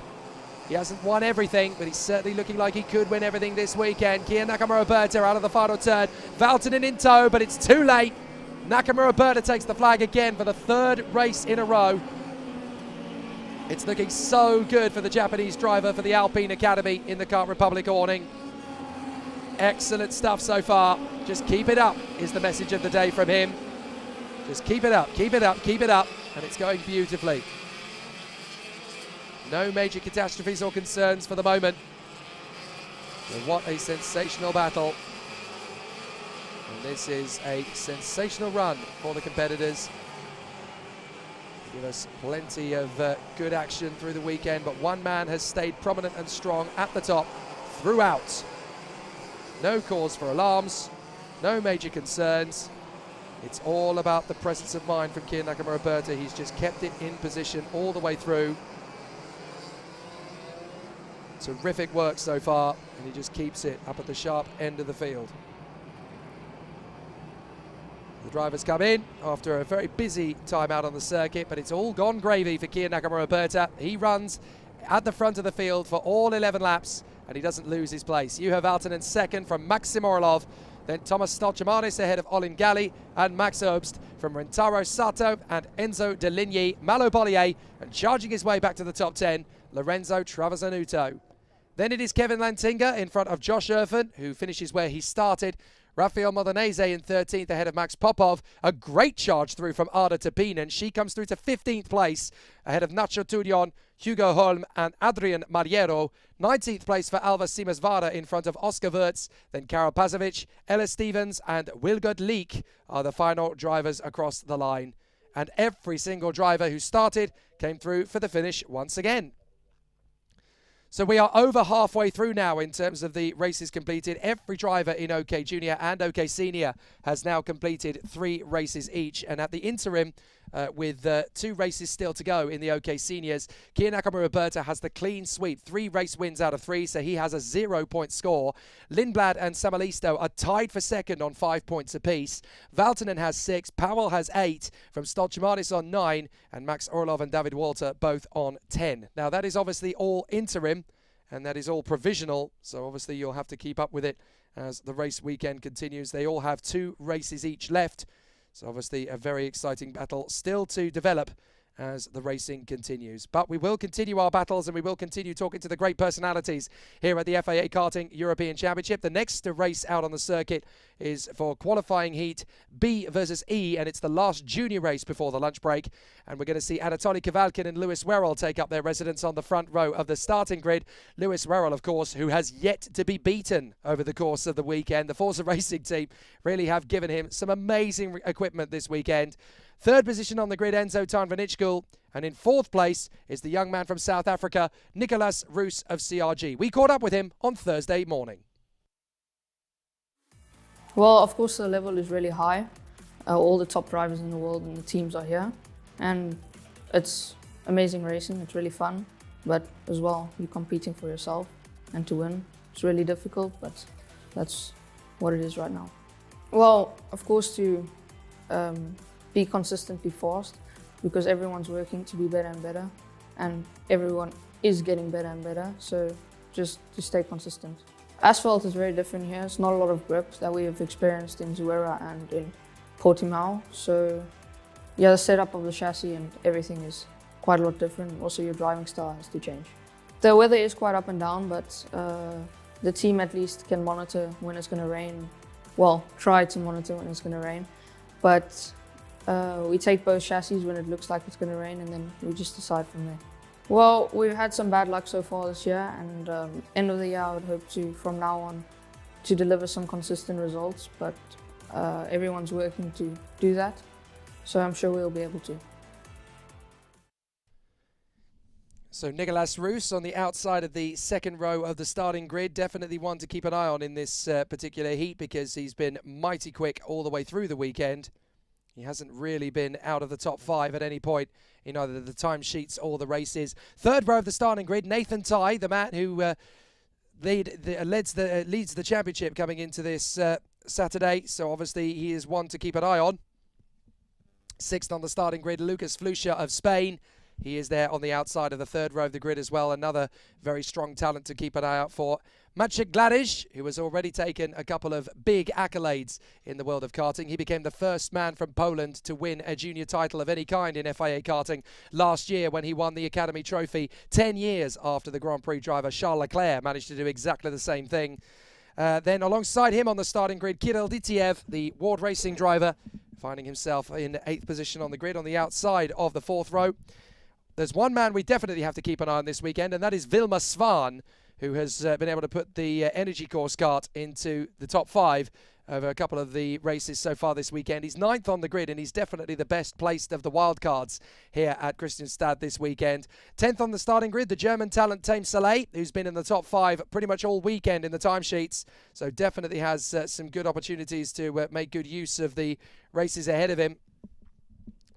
He hasn't won everything, but he's certainly looking like he could win everything this weekend. Kia Nakamura-Berta out of the final turn. Valtonen in tow, but it's too late. Nakamura-Berta takes the flag again for the 3rd race in a row. It's looking so good for the Japanese driver for the Alpine Academy in the Kart Republic awning. Excellent stuff so far. Just keep it up is the message of the day from him. Just keep it up, keep it up, keep it up, and it's going beautifully. No major catastrophes or concerns for the moment. So what a sensational battle. And this is a sensational run for the competitors. Give us plenty of good action through the weekend, but one man has stayed prominent and strong at the top throughout. No cause for alarms, no major concerns. It's all about the presence of mind from Kia Nakamura. He's just kept it in position all the way through. Terrific work so far, and he just keeps it up at the sharp end of the field. The drivers come in after a very busy time out on the circuit, but it's all gone gravy for Kia Nakamura. He runs at the front of the field for all 11 laps, and he doesn't lose his place. Juha Valtonen second from Maxim Orlov, then Thomas Stolchemanis ahead of Olin Galli and Max Obst from Rentaro Sato and Enzo De Ligny. Malo Bollier, and charging his way back to the top 10, Lorenzo Travasanuto. Then it is Kevin Lantinga in front of Josh Erfen, who finishes where he started. Rafael Modenese in 13th ahead of Max Popov. A great charge through from Ada Tepinen. She comes through to 15th place ahead of Nacho Turion, Hugo Holm and Adrian Mariero. 19th place for Alva Simasvara in front of Oscar Wirtz. Then Karel Pazovic, Ella Stevens and Wilgert Leek are the final drivers across the line. And every single driver who started came through for the finish once again. So we are over halfway through now in terms of the races completed. Every driver in OK Junior and OK Senior has now completed 3 races each. And at the interim, with 2 races still to go in the OK Seniors, Kia Nakamura has the clean sweep. 3 race wins out of 3, so he has a 0-point score. Lindblad and Samalisto are tied for second on 5 points apiece. Valtonen has 6, Powell has 8, from Stolchemanis on 9, and Max Orlov and David Walter both on 10. Now that is obviously all interim, and that is all provisional, so obviously you'll have to keep up with it as the race weekend continues. They all have 2 races each left, so obviously a very exciting battle still to develop as the racing continues. But we will continue our battles, and we will continue talking to the great personalities here at the FIA Karting European Championship. The next race out on the circuit is for qualifying heat B versus E, and it's the last junior race before the lunch break. And we're going to see Anatoly Kavalkin and Lewis Werrell take up their residence on the front row of the starting grid. Lewis Werrell, of course, who has yet to be beaten over the course of the weekend. The Forza Racing team really have given him some amazing equipment this weekend. Third position on the grid, Enzo Tarnvanitschkul. And in 4th place is the young man from South Africa, Nicolas Roos of CRG. We caught up with him on Thursday morning. Well, of course, the level is really high. All the top drivers in the world and the teams are here. And it's amazing racing. It's really fun. But as well, you're competing for yourself and to win. It's really difficult, but that's what it is right now. Well, of course, to be consistently fast, because everyone's working to be better and better, and everyone is getting better and better, so just to stay consistent. Asphalt is very different here. It's not a lot of grip that we have experienced in Zuera and in Portimao, so yeah, the setup of the chassis and everything is quite a lot different. Also, your driving style has to change. The weather is quite up and down, but the team at least can monitor when it's going to rain. Well, try to monitor when it's going to rain, but we take both chassis when it looks like it's going to rain, and then we just decide from there. Well, we've had some bad luck so far this year, and end of the year I would hope to, from now on, to deliver some consistent results, but everyone's working to do that, so I'm sure we'll be able to. So Nicolas Roos on the outside of the second row of the starting grid, definitely one to keep an eye on in this particular heat, because he's been mighty quick all the way through the weekend. He hasn't really been out of the top 5 at any point in either the timesheets or the races. Third row of the starting grid, Nathan Tighe, the man who leads the championship coming into this Saturday. So obviously he is one to keep an eye on. 6th on the starting grid, Lucas Flucher of Spain. He is there on the outside of the third row of the grid as well. Another very strong talent to keep an eye out for. Maciej Gladish, who has already taken a couple of big accolades in the world of karting. He became the first man from Poland to win a junior title of any kind in FIA karting last year when he won the Academy Trophy 10 years after the Grand Prix driver Charles Leclerc managed to do exactly the same thing. Then alongside him on the starting grid, Kirill Ditiev, the Ward Racing driver, finding himself in 8th position on the grid on the outside of the 4th row. there's one man we definitely have to keep an eye on this weekend, and that is Vilma Svan, who has been able to put the Energy Course kart into the top 5 over a couple of the races so far this weekend. He's 9th on the grid, and he's definitely the best placed of the wildcards here at Kristianstad this weekend. 10th on the starting grid, the German talent Tame Saleh, who's been in the top 5 pretty much all weekend in the timesheets, so definitely has some good opportunities to make good use of the races ahead of him.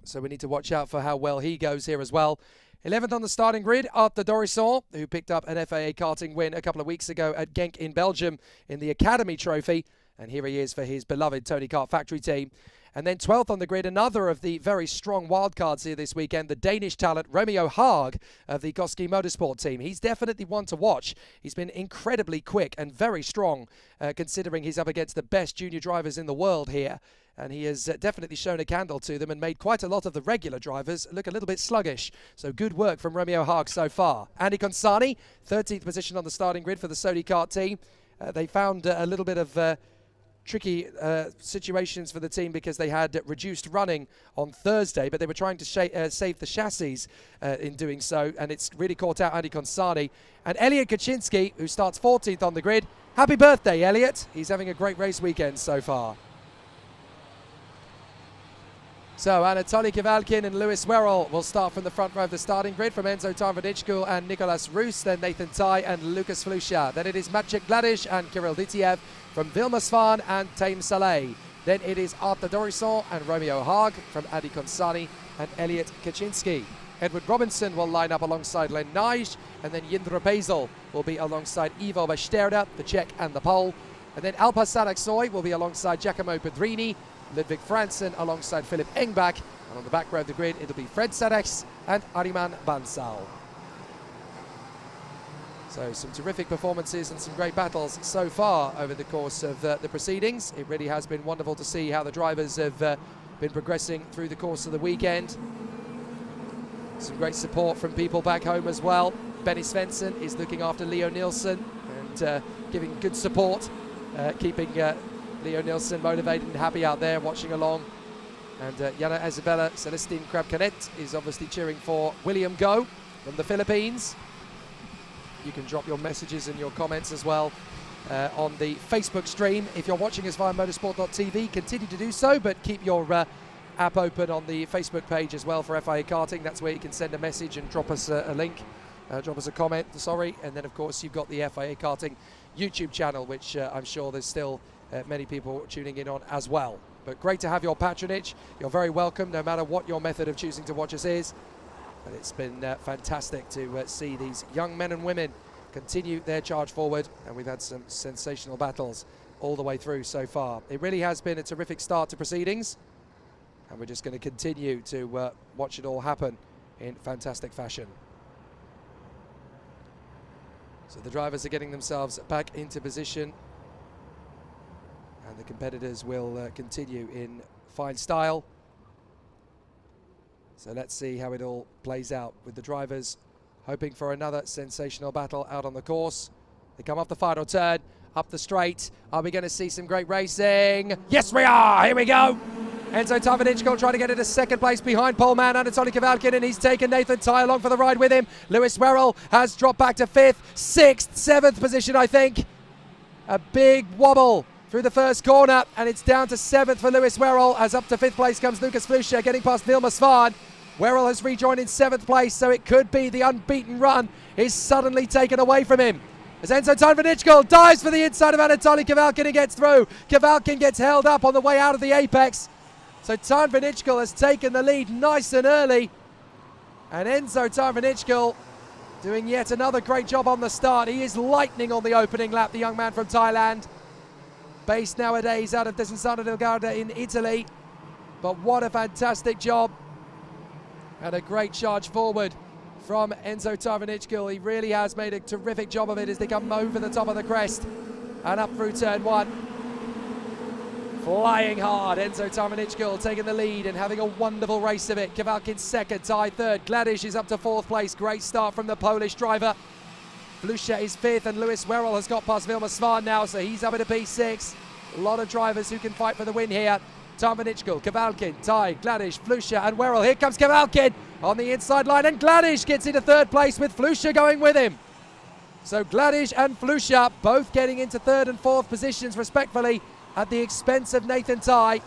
So we need to watch out for how well he goes here as well. 11th on the starting grid, Art de Dorisson, who picked up an FIA Karting win a couple of weeks ago at Genk in Belgium in the Academy Trophy. And here he is for his beloved Tony Kart Factory team. And then 12th on the grid, another of the very strong wildcards here this weekend, the Danish talent Romeo Haag of the Koski Motorsport team. He's definitely one to watch. He's been incredibly quick and very strong, considering he's up against the best junior drivers in the world here. And he has definitely shown a candle to them and made quite a lot of the regular drivers look a little bit sluggish. So good work from Romeo Haag so far. Andy Consani, 13th position on the starting grid for the Sony Kart team. They found a little bit of tricky situations for the team because they had reduced running on Thursday, but they were trying to save the chassis in doing so, and it's really caught out Andy Consani. And Elliot Kaczynski, who starts 14th on the grid. Happy birthday, Elliot. He's having a great race weekend so far. So Anatoly Kivalkin and Lewis Werrell will start from the front row of the starting grid, from Enzo Tarvanichkul and Nicolas Roos, then Nathan Tai and Lucas Flusha. Then it is Maciek Gladish and Kirill Ditiev from Vilma Svan and Tame Saleh. Then it is Art de Dorisson and Romeo Haag from Adi Consani and Elliot Kaczynski. Edward Robinson will line up alongside Len Nige, and then Jindra Pazel will be alongside Ivo Basterda, the Czech and the Pole. And then Alpa Saraksoy will be alongside Giacomo Pedrini, Ludwig Franzen alongside Philip Engbach, and on the back row of the grid it'll be Fred Sadex and Ariman Bansal. So some terrific performances and some great battles so far over the course of the proceedings. It really has been wonderful to see how the drivers have been progressing through the course of the weekend. Some great support from people back home as well. Benny Svensson is looking after Leo Nielsen and giving good support, keeping Leo Nielsen motivated and happy out there watching along. And Yana Isabella Celestine Krabkanet is obviously cheering for William Go from the Philippines. You can drop your messages and your comments as well on the Facebook stream. If you're watching us via motorsport.tv, continue to do so, but keep your app open on the Facebook page as well for FIA Karting. That's where you can send a message and drop us a link, drop us a comment, sorry. And then, of course, you've got the FIA Karting YouTube channel, which I'm sure there's still many people tuning in on as well. But great to have your patronage. You're very welcome, no matter what your method of choosing to watch us is. And it's been fantastic to see these young men and women continue their charge forward. And we've had some sensational battles all the way through so far. It really has been a terrific start to proceedings. And we're just going to continue to watch it all happen in fantastic fashion. So the drivers are getting themselves back into position. And the competitors will continue in fine style. So let's see how it all plays out with the drivers hoping for another sensational battle out on the course. They come off the final turn, up the straight. Are we going to see some great racing? Yes, we are! Here we go! Enzo Tarvanichkul trying to get into second place behind pole man Anatoly Kivalkin, and he's taken Nathan Tai along for the ride with him. Lewis Werrell has dropped back to 5th, 6th, 7th position, I think. A big wobble through the first corner, and it's down to 7th for Lewis Werrell, as up to 5th place comes Lucas Flusha, getting past Vilma Svan. Werrell has rejoined in 7th place, so it could be the unbeaten run is suddenly taken away from him. As Enzo Tarvanichkul dives for the inside of Anatoly Kivalkin and gets through. Kivalkin gets held up on the way out of the apex. So Tarvanichkul has taken the lead nice and early. And Enzo Tarvanichkul doing yet another great job on the start. He is lightning on the opening lap, the young man from Thailand. Based nowadays out of Desenzano del Garda in Italy. But what a fantastic job. And a great charge forward from Enzo Tarvanichkul. He really has made a terrific job of it as they come over the top of the crest and up through turn 1. Flying hard, Enzo Tarvanichkul taking the lead and having a wonderful race of it. Kivalkin second, Tai third. Gladish is up to 4th place. Great start from the Polish driver. Flusha is 5th, and Lewis Werrell has got past Vilma Svan now, so he's up into P6. A lot of drivers who can fight for the win here. Tarvanichkul, Kivalkin, Tai, Gladish, Flusha and Werrell. Here comes Kivalkin. on the inside line, and Gladish gets into third place with Flusha going with him. So Gladish and Flusha both getting into third and fourth positions respectively at the expense of Nathan Ty.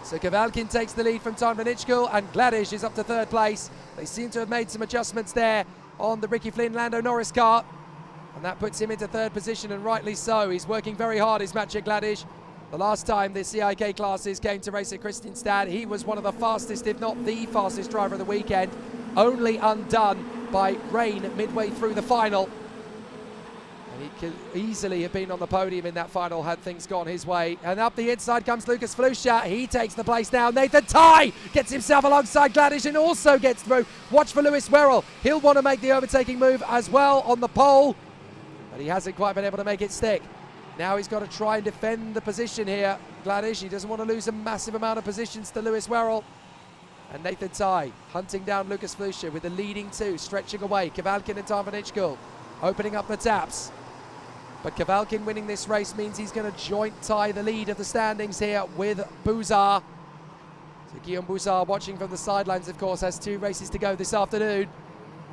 So Kavalkin takes the lead from Time Vanichkul, and Gladish is up to third place. They seem to have made some adjustments there on the Ricky Flynn Lando Norris car, and that puts him into third position, and rightly so. He's working very hard, his Maciej Gladish. The last time the CIK classes came to race at Kristianstad, he was one of the fastest, if not the fastest driver of the weekend, only undone by rain midway through the final. And he could easily have been on the podium in that final had things gone his way. And up the inside comes Lucas Flusha. He takes the place now. Nathan Ty gets himself alongside Gladish and also gets through. Watch for Lewis Werrell. He'll want to make the overtaking move as well on the pole, but he hasn't quite been able to make it stick. Now he's got to try and defend the position here, Gladish. He doesn't want to lose a massive amount of positions to Lewis Werrell. And Nathan Ty hunting down Lucas Flusha with the leading two, stretching away. Kavalkin and Time Vanichkul opening up the taps. But Kavalkin winning this race means he's going to joint tie the lead of the standings here with Buzar. So Guillaume Buzar, watching from the sidelines, of course, has 2 races to go this afternoon.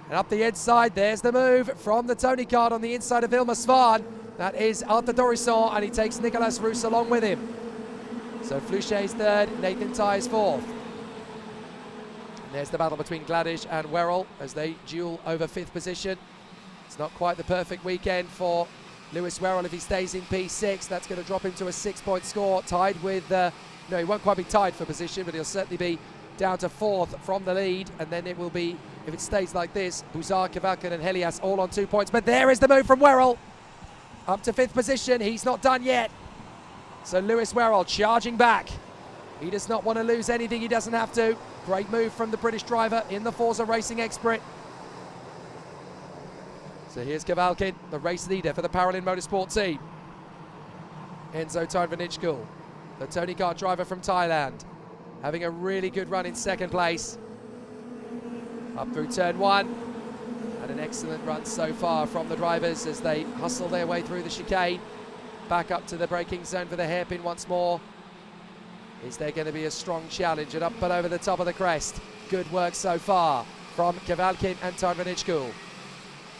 And up the inside, there's the move from the Tony card on the inside of Vilma Svan. That is Arthur Dorisson, and he takes Nicolas Roos along with him. So Flusha is third, Nathan Ty is fourth. And there's the battle between Gladish and Werrell as they duel over 5th position. It's not quite the perfect weekend for Lewis Werrell. If he stays in P6, that's going to drop him to a 6-point score, tied with, no, he won't quite be tied for position, but he'll certainly be down to 4th from the lead, and then it will be, if it stays like this, Buzar, Kavalkin and Helias all on 2 points. But there is the move from Werrell. Up to 5th position, he's not done yet. So Lewis Werrell charging back. He does not want to lose anything, he doesn't have to. Great move from the British driver in the Forza Racing expert. So here's Kavalkin, the race leader for the Paralin Motorsport team. Enzo Time Vanichkul, the Tony Kart driver from Thailand, having a really good run in 2nd place. Up through turn 1. And an excellent run so far from the drivers as they hustle their way through the chicane. Back up to the braking zone for the hairpin once more. Is there going to be a strong challenge? And up and over the top of the crest. Good work so far from Kavalkin and Time Vanichkul.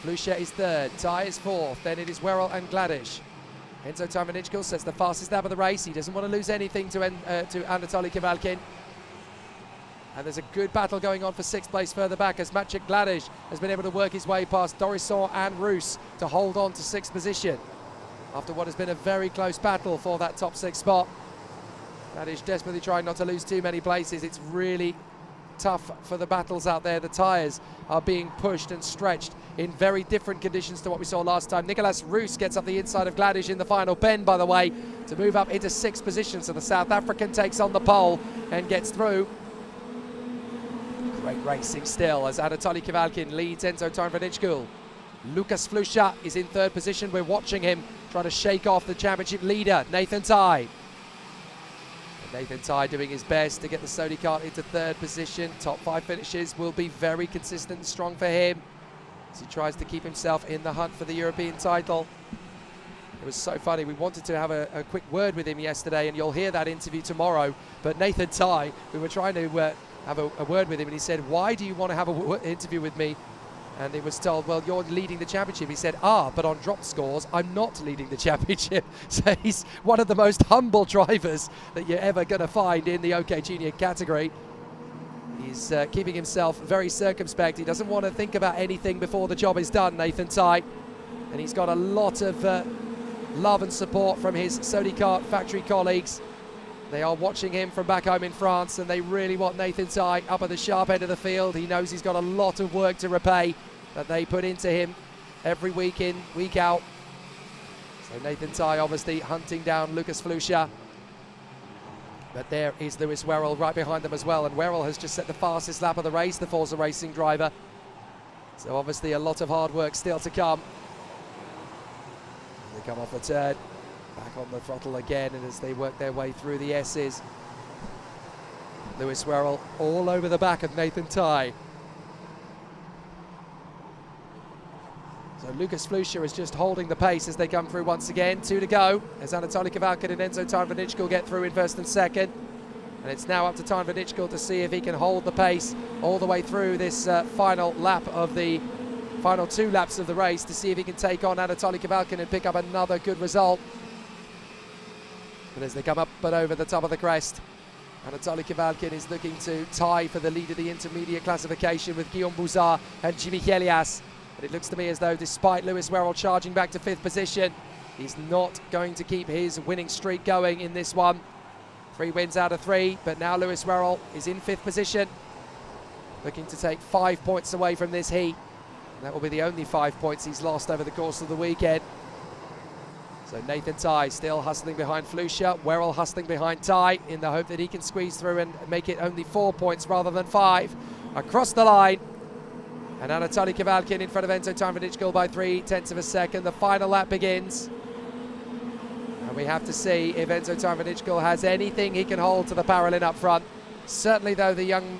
Flusha is third, Ty is fourth, then it is Werrell and Gladish. Enzo Time Vanichkul sets the fastest lap of the race. He doesn't want to lose anything to Anatoly Kavalkin. And there's a good battle going on for 6th place further back as Maciej Gladish has been able to work his way past Dorisson and Roos to hold on to 6th position after what has been a very close battle for that top 6 spot. Gladish desperately trying not to lose too many places. It's really tough for the battles out there. The tyres are being pushed and stretched in very different conditions to what we saw last time. Nicolas Roos gets up the inside of Gladish in the final bend, by the way, to move up into 6th position. So the South African takes on the pole and gets through. Great racing still as Anatoly Kavalkin leads Enzo Time Vanichkul. Lucas Flusha is in 3rd position. We're watching him trying to shake off the championship leader, Nathan Ty. And Nathan Ty doing his best to get the Sony kart into 3rd position. Top 5 finishes will be very consistent and strong for him as he tries to keep himself in the hunt for the European title. It was so funny. We wanted to have a quick word with him yesterday, and you'll hear that interview tomorrow. But Nathan Ty, we were trying to have a word with him, and he said, "Why do you want to have an interview with me?" And he was told, "Well, you're leading the championship." He said, but on drop scores, I'm not leading the championship. So he's one of the most humble drivers that you're ever going to find in the OK Junior category. He's keeping himself very circumspect. He doesn't want to think about anything before the job is done, Nathan Ty. And he's got a lot of love and support from his Sony Kart factory colleagues. They are watching him from back home in France, and they really want Nathan Ty up at the sharp end of the field. He knows he's got a lot of work to repay that they put into him every week in, week out. So Nathan Ty obviously hunting down Lucas Flusha. But there is Lewis Werrell right behind them as well, and Werrell has just set the fastest lap of the race, the Forza Racing driver. So obviously a lot of hard work still to come. They come off the turn. Back on the throttle again, and as they work their way through the S's, Lewis Werrell all over the back of Nathan Ty. So Lucas Flusha is just holding the pace as they come through once again. 2 to go as Anatoly Kavalkin and Enzo Time Vanichkul get through in 1st and 2nd. And it's now up to Time for Nitschkel to see if he can hold the pace all the way through this final lap of the final 2 laps of the race, to see if he can take on Anatoly Kavalkin and pick up another good result. But as they come up and over the top of the crest, Anatoly Kavalkin is looking to tie for the lead of the intermediate classification with Guillaume Bouzard and Jimmy Elias. But it looks to me as though, despite Lewis Werrell charging back to 5th position, he's not going to keep his winning streak going in this one. 3 wins out of 3, but now Lewis Werrell is in 5th position, looking to take 5 points away from this heat. And that will be the only 5 points he's lost over the course of the weekend. So Nathan Tye still hustling behind Flusha, Werrell hustling behind Tye in the hope that he can squeeze through and make it only 4 points rather than 5. Across the line, and Anatoly Kavalkin in front of Enzo Time for Nitschkel by 0.3 of a second. The final lap begins. And we have to see if Enzo Time for Nitschkel has anything he can hold to the Paralin up front. Certainly, though, the young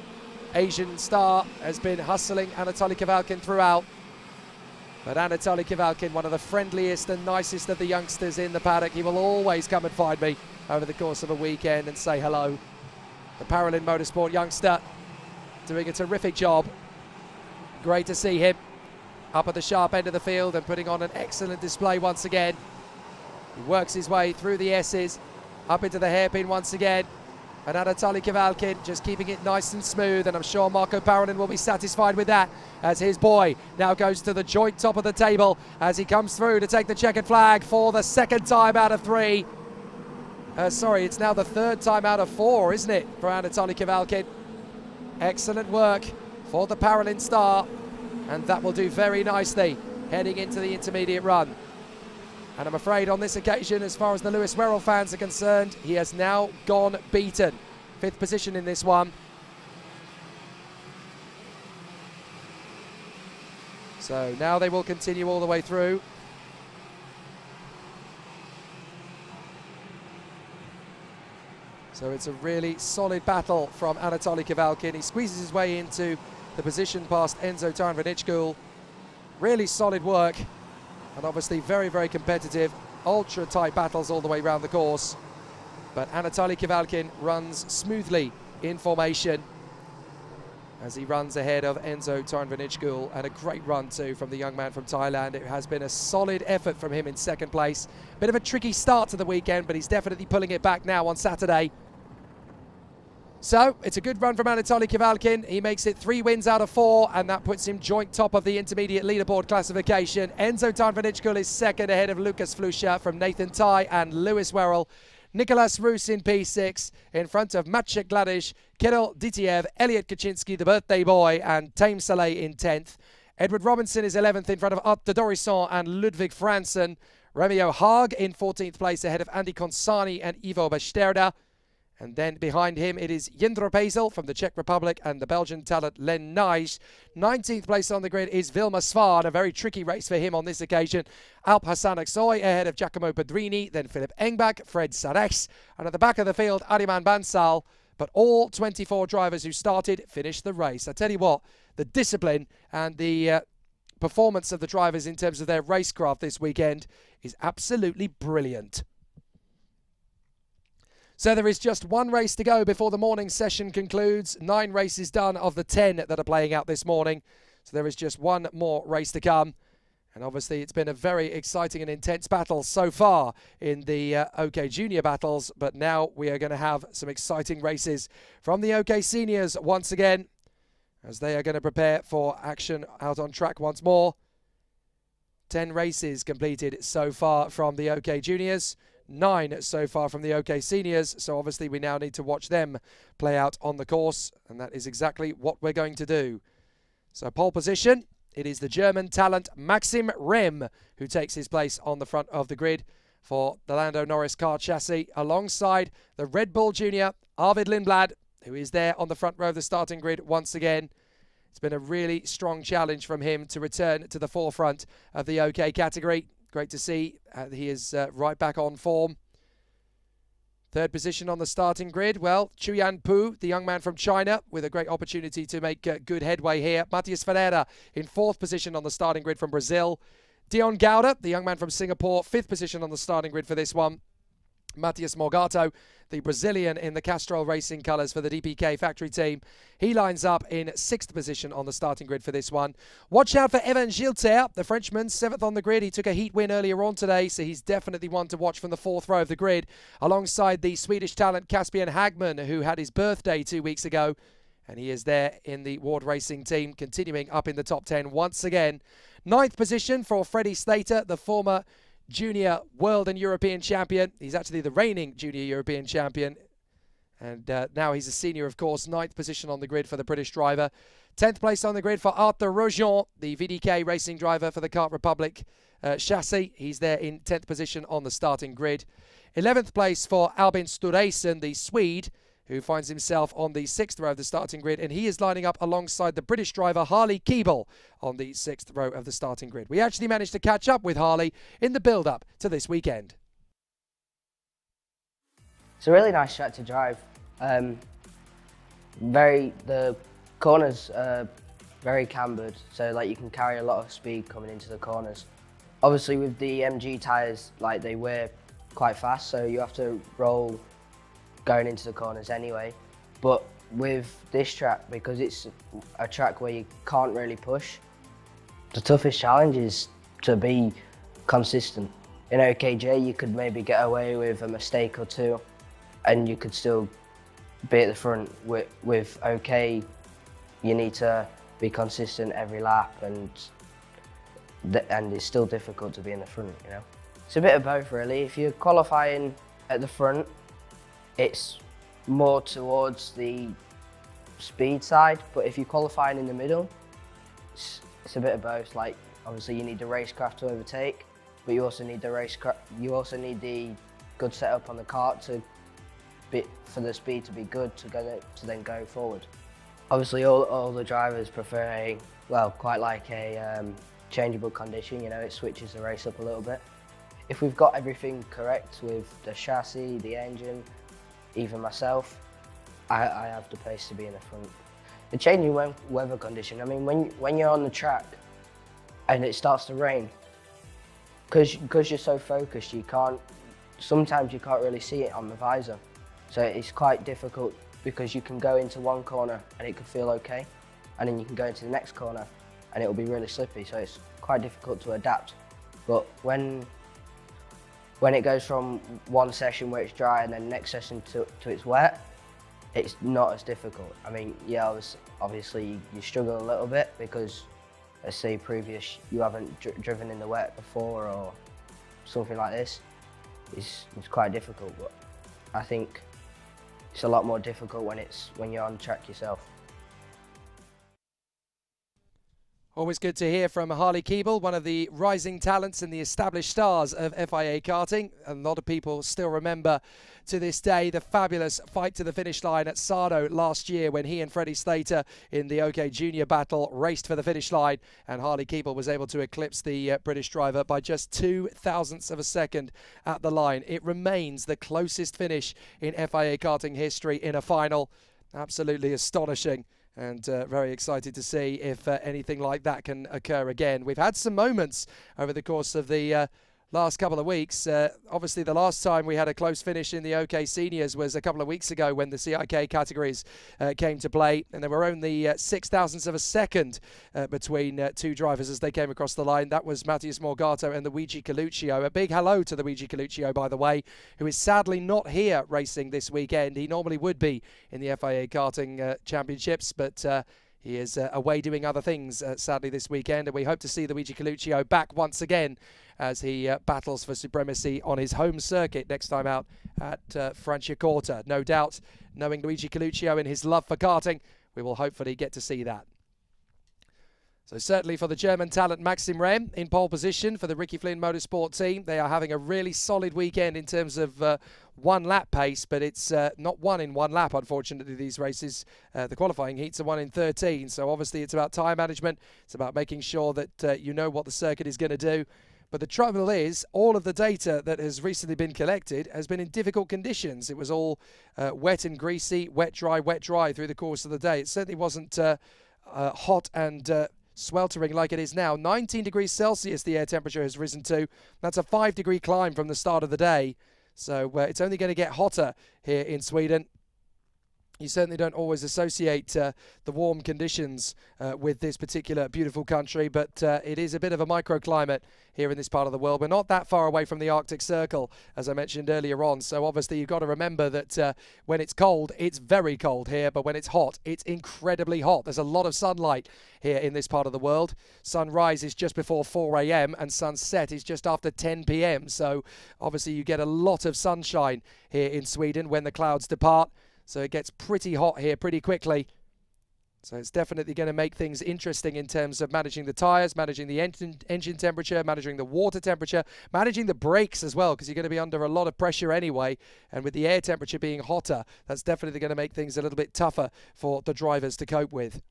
Asian star has been hustling Anatoly Kavalkin throughout. But Anatoly Kavalkin, one of the friendliest and nicest of the youngsters in the paddock, he will always come and find me over the course of a weekend and say hello. The Paralin Motorsport youngster doing a terrific job. Great to see him up at the sharp end of the field and putting on an excellent display once again. He works his way through the S's, up into the hairpin once again. And Anatoly Kavalkin just keeping it nice and smooth, and I'm sure Marco Parolin will be satisfied with that, as his boy now goes to the joint top of the table as he comes through to take the checkered flag for the 2nd time out of 3. Sorry, it's now the 3rd time out of 4, isn't it, for Anatoly Kavalkin? Excellent work for the Paralin star, and that will do very nicely heading into the intermediate run. And I'm afraid on this occasion, as far as the Lewis Werrell fans are concerned, he has now gone beaten. 5th position in this one. So now they will continue all the way through. So it's a really solid battle from Anatoly Kavalkin. He squeezes his way into the position past Enzo Time for Nitschkel. Really solid work. And obviously very, very competitive, ultra-tight battles all the way around the course. But Anatoly Kavalkin runs smoothly in formation as he runs ahead of Enzo Time for Nitschkel, and a great run too from the young man from Thailand. It has been a solid effort from him in 2nd place. Bit of a tricky start to the weekend, but he's definitely pulling it back now on Saturday. So it's a good run from Anatoly Kavalkin. He makes it 3 wins out of 4, and that puts him joint top of the intermediate leaderboard classification. Enzo Time for Nitschkel is 2nd ahead of Lucas Flusha from Nathan Tye and Lewis Werrell. Nicolas Roos in P6 in front of Maciek Gladish, Kirill Ditiev, Elliot Kaczynski, the birthday boy, and Tame Saleh in 10th. Edward Robinson is 11th in front of Art de Dorisson and Ludwig Fransen. Romeo Haag in 14th place ahead of Andy Consani and Ivo Besterda. And then behind him, it is Jindro Pezel from the Czech Republic and the Belgian talent Len Nijs. 19th place on the grid is Vilma Svan, a very tricky race for him on this occasion. Alp Hassan Aksoy ahead of Giacomo Pedrini, then Philip Engbach, Fred Sarex, and at the back of the field, Ariman Bansal. But all 24 drivers who started finished the race. I tell you what, the discipline and the performance of the drivers in terms of their racecraft this weekend is absolutely brilliant. So there is just 1 race to go before the morning session concludes. 9 races done of the 10 that are playing out this morning. So there is just 1 more race to come. And obviously it's been a very exciting and intense battle so far in the OK Junior battles. But now we are going to have some exciting races from the OK Seniors once again, as they are going to prepare for action out on track once more. 10 races completed so far from the OK Juniors. 9 so far from the OK Seniors, so obviously we now need to watch them play out on the course, and that is exactly what we're going to do. So pole position, it is the German talent Maxim Rem who takes his place on the front of the grid for the Lando Norris car chassis, alongside the Red Bull Junior Arvid Lindblad, who is there on the front row of the starting grid once again. It's been a really strong challenge from him to return to the forefront of the OK category. Great to see he is right back on form. 3rd position on the starting grid. Well, Chuyan Pu, the young man from China, with a great opportunity to make good headway here. Matias Ferreira in 4th position on the starting grid from Brazil. Dion Gauda, the young man from Singapore, 5th position on the starting grid for this one. Matheus Morgado, the Brazilian in the Castrol Racing colours for the DPK factory team. He lines up in 6th position on the starting grid for this one. Watch out for Evan Gilter, the Frenchman, 7th on the grid. He took a heat win earlier on today, so he's definitely one to watch from the 4th row of the grid, alongside the Swedish talent Caspian Hagman, who had his birthday 2 weeks ago. And he is there in the Ward Racing team, continuing up in the top 10 once again. 9th position for Freddie Slater, the former junior world and European champion. He's actually the reigning junior European champion. And now he's a senior, of course. 9th position on the grid for the British driver. 10th place on the grid for Arthur Rojon, the VDK racing driver for the Kart Republic chassis. He's there in 10th position on the starting grid. 11th place for Albin Sturesen, the Swede, who finds himself on the 6th row of the starting grid, and he is lining up alongside the British driver Harley Keeble on the 6th row of the starting grid. We actually managed to catch up with Harley in the build-up to this weekend. It's a really nice track to drive. The corners are very cambered, so like you can carry a lot of speed coming into the corners. Obviously with the MG tyres, like they wear quite fast, so you have to roll going into the corners anyway. But with this track, because it's a track where you can't really push, the toughest challenge is to be consistent. In OKJ you could maybe get away with a mistake or two and you could still be at the front. With OK, you need to be consistent every lap, and it's still difficult to be in the front, you know. It's a bit of both really. If you're qualifying at the front, it's more towards the speed side, but if you're qualifying in the middle, it's a bit of both. Like obviously you need the racecraft to overtake, but you also need the good setup on the kart for the speed to be good to then go forward. Obviously all the drivers prefer quite like a changeable condition, you know, it switches the race up a little bit. If we've got everything correct with the chassis, the engine, even myself, I have the pace to be in the front. The changing weather condition, I mean, when you're on the track and it starts to rain, because you're so focused, sometimes you can't really see it on the visor. So it's quite difficult because you can go into one corner and it could feel okay, and then you can go into the next corner and it will be really slippy, so it's quite difficult to adapt. But when it goes from one session where it's dry and then next session to it's wet, it's not as difficult. I mean, yeah, obviously you struggle a little bit because, let's say you haven't driven in the wet before or something like this. It's quite difficult, but I think it's a lot more difficult when you're on track yourself. Always good to hear from Harley Keeble, one of the rising talents and the established stars of FIA Karting. A lot of people still remember to this day the fabulous fight to the finish line at Sarno last year when he and Freddie Slater in the OK Junior battle raced for the finish line, and Harley Keeble was able to eclipse the British driver by just 0.02 of a second at the line. It remains the closest finish in FIA Karting history in a final. Absolutely astonishing. And very excited to see if anything like that can occur again. We've had some moments over the course of the last couple of weeks. Obviously, the last time we had a close finish in the OK Seniors was a couple of weeks ago when the CIK categories came to play, and there were only 0.06 of a second between two drivers as they came across the line. That was Matheus Morgado and Luigi Coluccio. A big hello to Luigi Coluccio, by the way, who is sadly not here racing this weekend. He normally would be in the FIA Karting Championships, but he is away doing other things, sadly, this weekend, and we hope to see Luigi Coluccio back once again as he battles for supremacy on his home circuit next time out at Franciacorta. No doubt, knowing Luigi Coluccio and his love for karting, we will hopefully get to see that. So certainly for the German talent Maxim Rem in pole position for the Ricky Flynn Motorsport team. They are having a really solid weekend in terms of one lap pace, but it's not one in one lap, unfortunately, these races. The qualifying heats are 1 in 13, so obviously it's about time management. It's about making sure that you know what the circuit is going to do. But the trouble is, all of the data that has recently been collected has been in difficult conditions. It was all wet and greasy, wet, dry through the course of the day. It certainly wasn't hot and sweltering like it is now. 19 degrees Celsius the air temperature has risen to. That's a 5-degree climb from the start of the day. So it's only going to get hotter here in Sweden. You certainly don't always associate the warm conditions with this particular beautiful country, but it is a bit of a microclimate here in this part of the world. We're not that far away from the Arctic Circle, as I mentioned earlier on, so obviously you've got to remember that when it's cold, it's very cold here, but when it's hot, it's incredibly hot. There's a lot of sunlight here in this part of the world. Sunrise is just before 4 a.m. and sunset is just after 10 p.m. So obviously you get a lot of sunshine here in Sweden when the clouds depart. So it gets pretty hot here pretty quickly. So it's definitely going to make things interesting in terms of managing the tyres, managing the engine temperature, managing the water temperature, managing the brakes as well, because you're going to be under a lot of pressure anyway. And with the air temperature being hotter, that's definitely going to make things a little bit tougher for the drivers to cope with.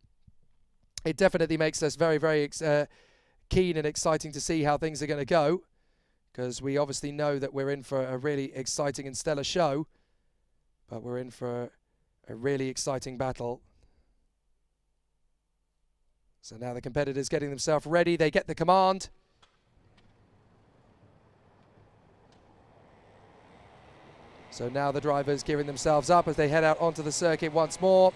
It definitely makes us very, very keen and exciting to see how things are going to go, because we obviously know that we're in for a really exciting and stellar show. But we're in for a really exciting battle. So now the competitors getting themselves ready. They get the command. So now the drivers gearing themselves up as they head out onto the circuit once more.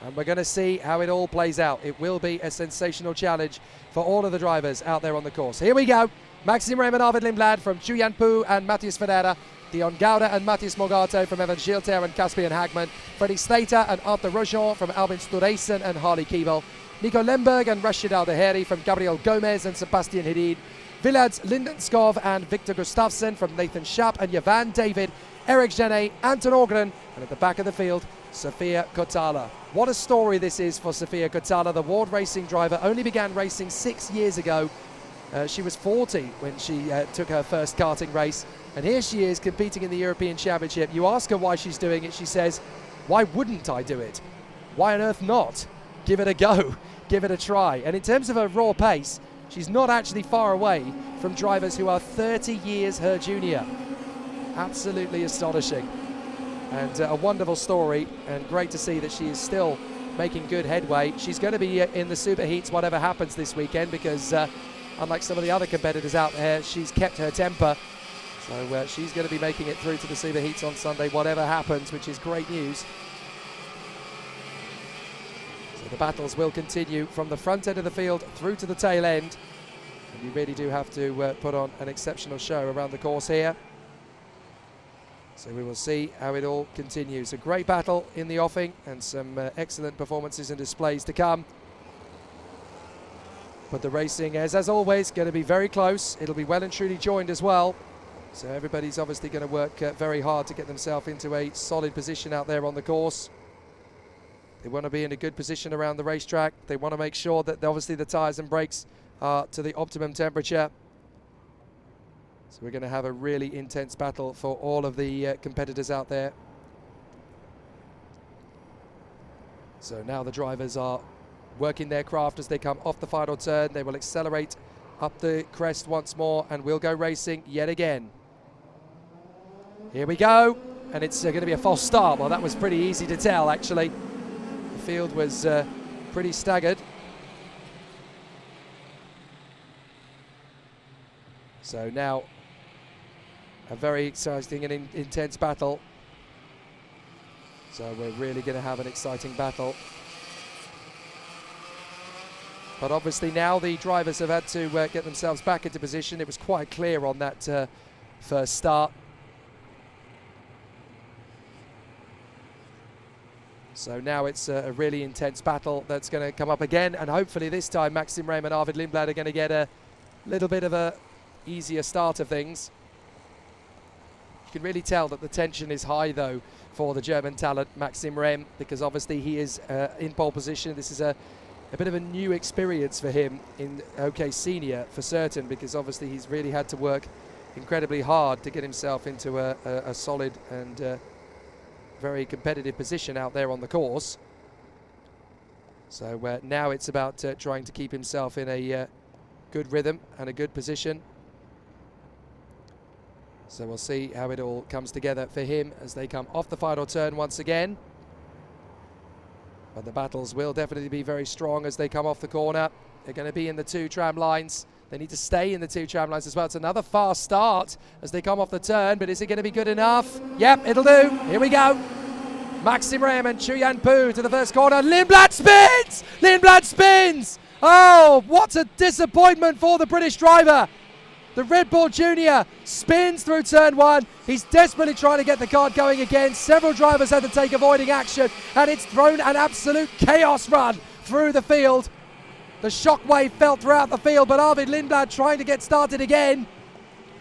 And we're going to see how it all plays out. It will be a sensational challenge for all of the drivers out there on the course. Here we go. Maxim Rem and Arvid Lindblad from Julian Pu and Matthias Ferreira. Dion Gauda and Matthias Morgato from Evan Gilter and Caspian Hagman. Freddie Slater and Arthur Rojon from Albin Stureysen and Harley Kiebel. Nico Lemberg and Rashid Aldeheri from Gabriel Gomez and Sebastian Hedin. Villads Lindenskov and Victor Gustafsson from Nathan Schaap and Javan David. Eric Genet, Anton Orgren, and at the back of the field, Sofia Kotala. What a story this is for Sofia Kotala. The World Racing driver only began racing 6 years ago. She was 40 when she took her first karting race. And here she is competing in the European Championship. You ask her why she's doing it, she says, why wouldn't I do it? Why on earth not? Give it a go, give it a try. And in terms of her raw pace, she's not actually far away from drivers who are 30 years her junior. Absolutely astonishing. And a wonderful story, and great to see that she is still making good headway. She's going to be in the super heats whatever happens this weekend, because unlike some of the other competitors out there, she's kept her temper. So she's going to be making it through to the super heats on Sunday, whatever happens, which is great news. So the battles will continue from the front end of the field through to the tail end. And you really do have to put on an exceptional show around the course here. So we will see how it all continues. A great battle in the offing and some excellent performances and displays to come. But the racing is, as always, going to be very close. It'll be well and truly joined as well. So everybody's obviously going to work very hard to get themselves into a solid position out there on the course. They want to be in a good position around the racetrack. They want to make sure that obviously the tyres and brakes are to the optimum temperature. So we're going to have a really intense battle for all of the competitors out there. So now the drivers are working their craft as they come off the final turn. They will accelerate up the crest once more and we'll go racing yet again. Here we go, and it's going to be a false start. Well, that was pretty easy to tell, actually. The field was pretty staggered. So now a very exciting and intense battle. So we're really going to have an exciting battle. But obviously now the drivers have had to get themselves back into position. It was quite clear on that first start. So now it's a really intense battle that's going to come up again, and hopefully this time Maxim Rem and Arvid Lindblad are going to get a little bit of a easier start of things. You can really tell that the tension is high though for the German talent Maxim Rem, because obviously he is in pole position. This is a bit of a new experience for him in OK Senior for certain, because obviously he's really had to work incredibly hard to get himself into a solid and very competitive position out there on the course. So now it's about trying to keep himself in a good rhythm and a good position. So we'll see how it all comes together for him as they come off the final turn once again. But the battles will definitely be very strong as they come off the corner. They're going to be in the two tram lines. They need to stay in the two tramlines as well. It's another fast start as they come off the turn, but is it going to be good enough? Yep, it'll do. Here we go. Maxim Rem and Chuyan Pu to the first corner. Lindblad spins! Lindblad spins! Oh, what a disappointment for the British driver. The Red Bull Junior spins through turn 1. He's desperately trying to get the kart going again. Several drivers had to take avoiding action, and it's thrown an absolute chaos run through the field. The shockwave felt throughout the field, but Arvid Lindblad trying to get started again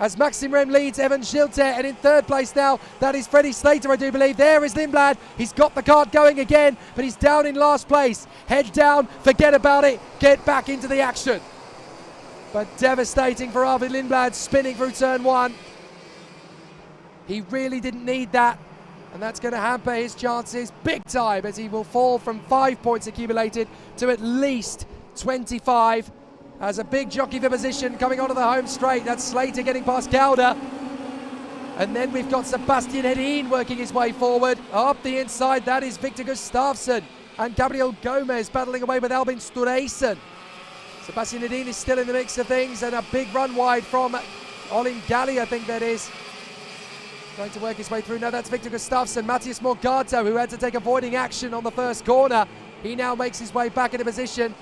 as Maxim Rem leads Evan Schilter, and in third place now, that is Freddie Slater, I do believe. There is Lindblad. He's got the kart going again, but he's down in last place. Head down, forget about it, get back into the action. But devastating for Arvid Lindblad, spinning through turn 1. He really didn't need that, and that's going to hamper his chances big time as he will fall from 5 points accumulated to at least 25 as a big jockey for position coming onto the home straight. That's Slater getting past Gouda. And then we've got Sebastian Hedin working his way forward. Up the inside, that is Victor Gustafsson and Gabriel Gomez battling away with Albin Stureysen. Sebastian Hedin is still in the mix of things, and a big run wide from Olin Galli, I think that is. Trying to work his way through. No, that's Victor Gustafsson. Matthias Morgato, who had to take avoiding action on the first corner. He now makes his way back into position.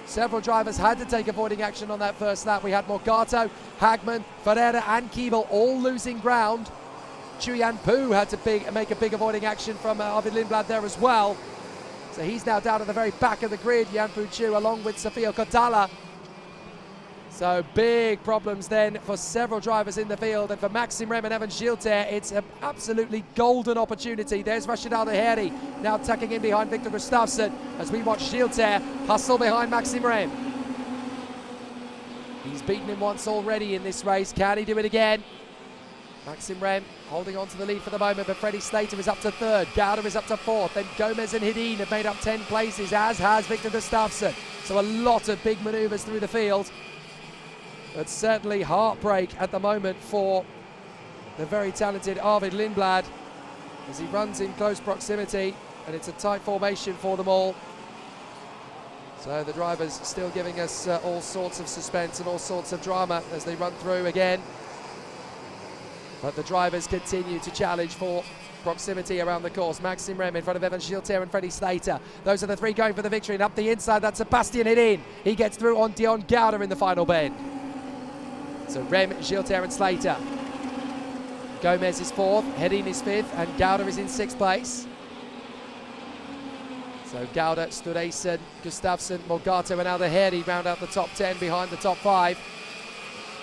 Several drivers had to take avoiding action on that first lap. We had Morgato, Hagman, Ferreira and Keeble all losing ground. Chuyan Pu had to make a big avoiding action from Arvid Lindblad there as well. So he's now down at the very back of the grid, Yan Pu Chu, along with Sofia Kodala. So big problems then for several drivers in the field, and for Maxim Rem and Evan Schilter, it's an absolutely golden opportunity. There's Rashid Al-Daheri now tucking in behind Victor Gustafsson as we watch Schilter hustle behind Maxim Rem. He's beaten him once already in this race. Can he do it again? Maxim Rem holding on to the lead for the moment, but Freddie Slater is up to third. Gouda is up to fourth. Then Gomez and Hedin have made up 10 places, as has Victor Gustafsson. So a lot of big manoeuvres through the field. But certainly heartbreak at the moment for the very talented Arvid Lindblad as he runs in close proximity, and it's a tight formation for them all. So the drivers still giving us all sorts of suspense and all sorts of drama as they run through again. But the drivers continue to challenge for proximity around the course. Maxim Rem in front of Evan Schilter and Freddie Slater. Those are the three going for the victory, and up the inside, that's Sebastian Hedin. He gets through on Dion Gouda in the final bend. So Rem, Schilter and Slater. Gomez is fourth, Hedin is fifth, and Gouda is in sixth place. So Gouda, Stureysen, Gustafsson, Morgato and Al-Daheri round out the top 10 behind the top 5.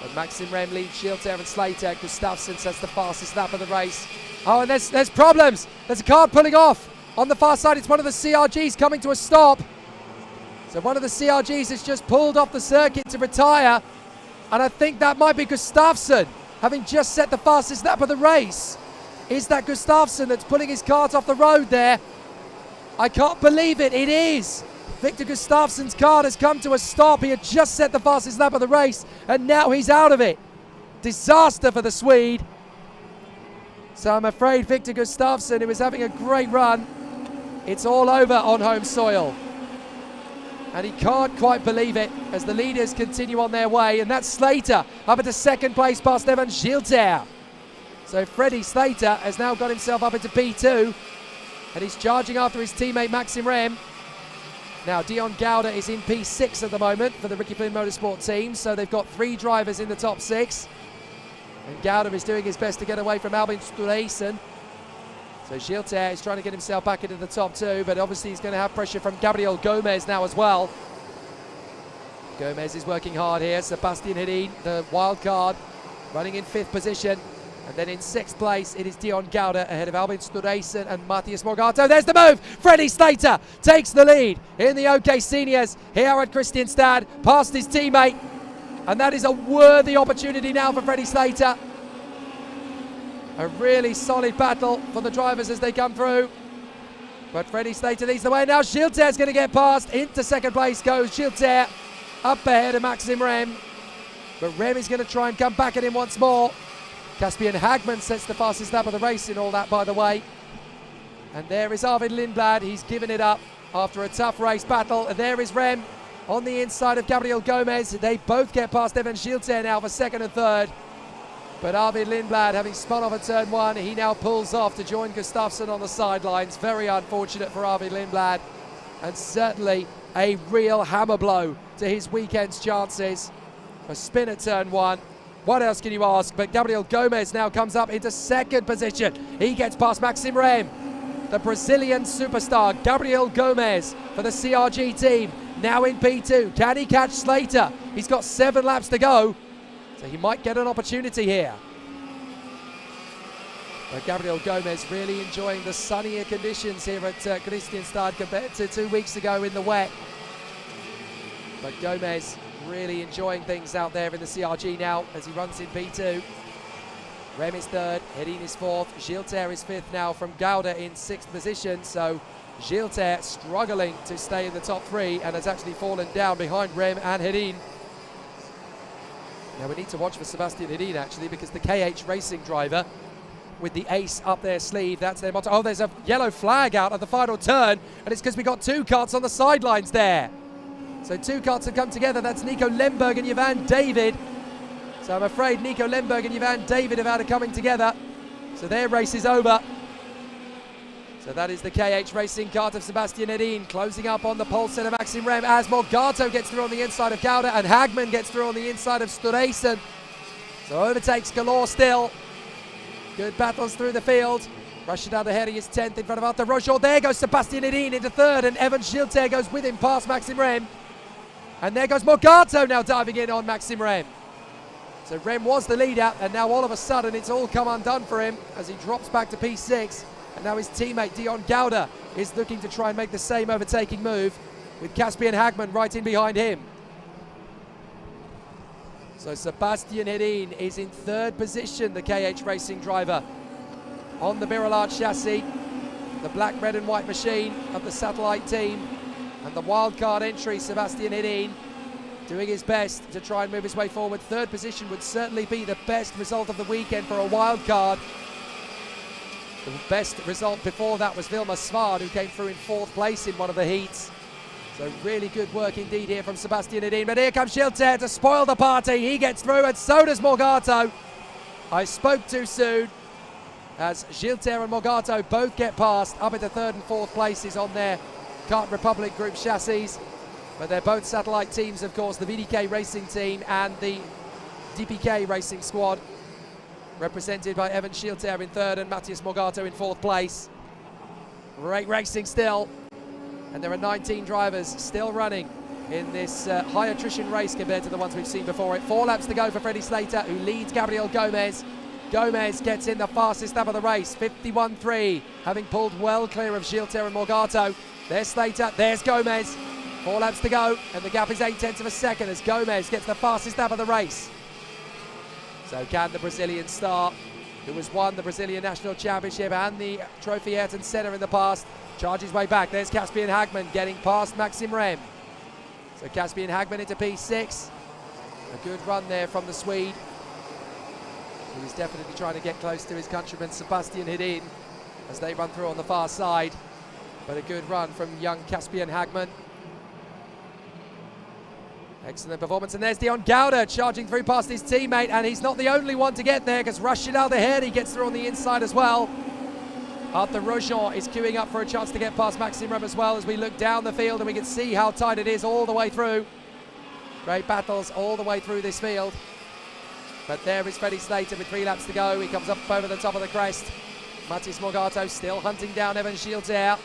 But Maxim Rem leads Schilter and Slater. Gustafsson sets the fastest lap of the race. Oh, and there's problems. There's a car pulling off. On the far side, it's one of the CRGs coming to a stop. So one of the CRGs has just pulled off the circuit to retire. And I think that might be Gustafsson, having just set the fastest lap of the race. Is that Gustafsson that's pulling his kart off the road there? I can't believe it. It is. Victor Gustafsson's kart has come to a stop. He had just set the fastest lap of the race, and now he's out of it. Disaster for the Swede. So I'm afraid Victor Gustafsson, who was having a great run, it's all over on home soil. And he can't quite believe it as the leaders continue on their way. And that's Slater up into second place past Evan Schilter. So Freddie Slater has now got himself up into P2. And he's charging after his teammate Maxim Rem. Now Dion Gouda is in P6 at the moment for the Ricky Flynn Motorsport team. So they've got 3 drivers in the top 6. And Gouda is doing his best to get away from Albin Stureysen. So Schilter is trying to get himself back into the top 2, but obviously he's going to have pressure from Gabriel Gomez now as well. Gomez is working hard here. Sebastian Hedin, the wild card, running in 5th position. And then in 6th place, it is Dion Gouda ahead of Albin Stureysen and Matthias Morgato. There's the move. Freddie Slater takes the lead in the OK Seniors here at Kristianstad, past his teammate. And that is a worthy opportunity now for Freddie Slater. A really solid battle for the drivers as they come through. But Freddie Slater leads the way. Now Schilter's going to get past. Into 2nd place goes Schilter. Up ahead of Maxim Rem. But Rem is going to try and come back at him once more. Caspian Hagman sets the fastest lap of the race in all that, by the way. And there is Arvid Lindblad. He's given it up after a tough race battle. And there is Rem. on the inside of Gabriel Gomez. They both get past Evan Gilter now for second and third. But Arvid Lindblad, having spun off at turn 1, he now pulls off to join Gustafsson on the sidelines. Very unfortunate for Arvid Lindblad, and certainly a real hammer blow to his weekend's chances. A spin at turn 1. What else can you ask? But Gabriel Gomez now comes up into second position. He gets past Maxime Rem. The Brazilian superstar, Gabriel Gomez, for the CRG team, now in P2. Can he catch Slater? He's got 7 laps to go, so he might get an opportunity here. But Gabriel Gomez really enjoying the sunnier conditions here at Kristianstad compared to 2 weeks ago in the wet. But Gomez really enjoying things out there in the CRG now as he runs in P2. Rem is third, Hedin is fourth, Gilter is fifth now from Gouda in 6th position. So Gilter struggling to stay in the top 3 and has actually fallen down behind Rem and Hedin. Now we need to watch for Sebastian Hedin actually, because the KH Racing driver with the ace up their sleeve, that's their motto. Oh, there's a yellow flag out at the final turn, and it's because we got 2 karts on the sidelines there. So 2 karts have come together. That's Nico Lemberg and Jovan David. So I'm afraid Nico Lemberg and Jovan David have had it coming together. So their race is over. So that is the KH Racing kart of Sebastian Hedin closing up on the pole set of Maxime Rem as Morgato gets through on the inside of Gouda and Hagman gets through on the inside of Sturesen. So overtakes galore still. Good battles through the field. Rashida Deheri is 10th in front of Arthur Rochon. There goes Sebastian Hedin into 3rd, and Evan Gilter goes with him past Maxime Rem. And there goes Morgato now diving in on Maxime Rem. So Rem was the leader, and now all of a sudden it's all come undone for him as he drops back to P6. And now his teammate Dion Gouda is looking to try and make the same overtaking move, with Caspian Hagman right in behind him. So Sebastian Hedin is in 3rd position, the KH Racing driver, on the Miralard chassis, the black, red and white machine of the satellite team. And the wildcard entry, Sebastian Hedin, doing his best to try and move his way forward. 3rd position would certainly be the best result of the weekend for a wildcard. The best result before that was Vilma Svard, who came through in 4th place in one of the heats. So really good work indeed here from Sebastian Hedin. But here comes Gilter to spoil the party. He gets through, and so does Morgato. I spoke too soon, as Gilter and Morgato both get past up into 3rd and 4th places on their Kart Republic Group chassis. But they're both satellite teams, of course, the VDK Racing team and the DPK Racing squad, represented by Evan Gilter in 3rd and Matthias Morgato in 4th place. Great racing still. And there are 19 drivers still running in this high attrition race compared to the ones we've seen before it. 4 laps to go for Freddie Slater, who leads Gabriel Gomez. Gomez gets in the fastest lap of the race, 51.3, having pulled well clear of Gilter and Morgato. There's Slater, there's Gomez. 4 laps to go, and the gap is 0.8 of a second as Gomez gets the fastest lap of the race. So can the Brazilian star, who has won the Brazilian National Championship and the Trophy Ayrton Senna in the past, charge his way back? There's Caspian Hagman getting past Maxime Rem. So Caspian Hagman into P6. A good run there from the Swede, who is definitely trying to get close to his countryman Sebastian Hedin as they run through on the far side. But a good run from young Caspian Hagman. Excellent performance, and there's Dion Gouda charging through past his teammate, and he's not the only one to get there, because Rashid Al-Daheri gets through on the inside as well. Arthur Rochon is queuing up for a chance to get past Maxime Rem as well, as we look down the field and we can see how tight it is all the way through. Great battles all the way through this field. But there is Freddie Slater with 3 laps to go. He comes up over the top of the crest. Matthias Morgato still hunting down Evan Gilter.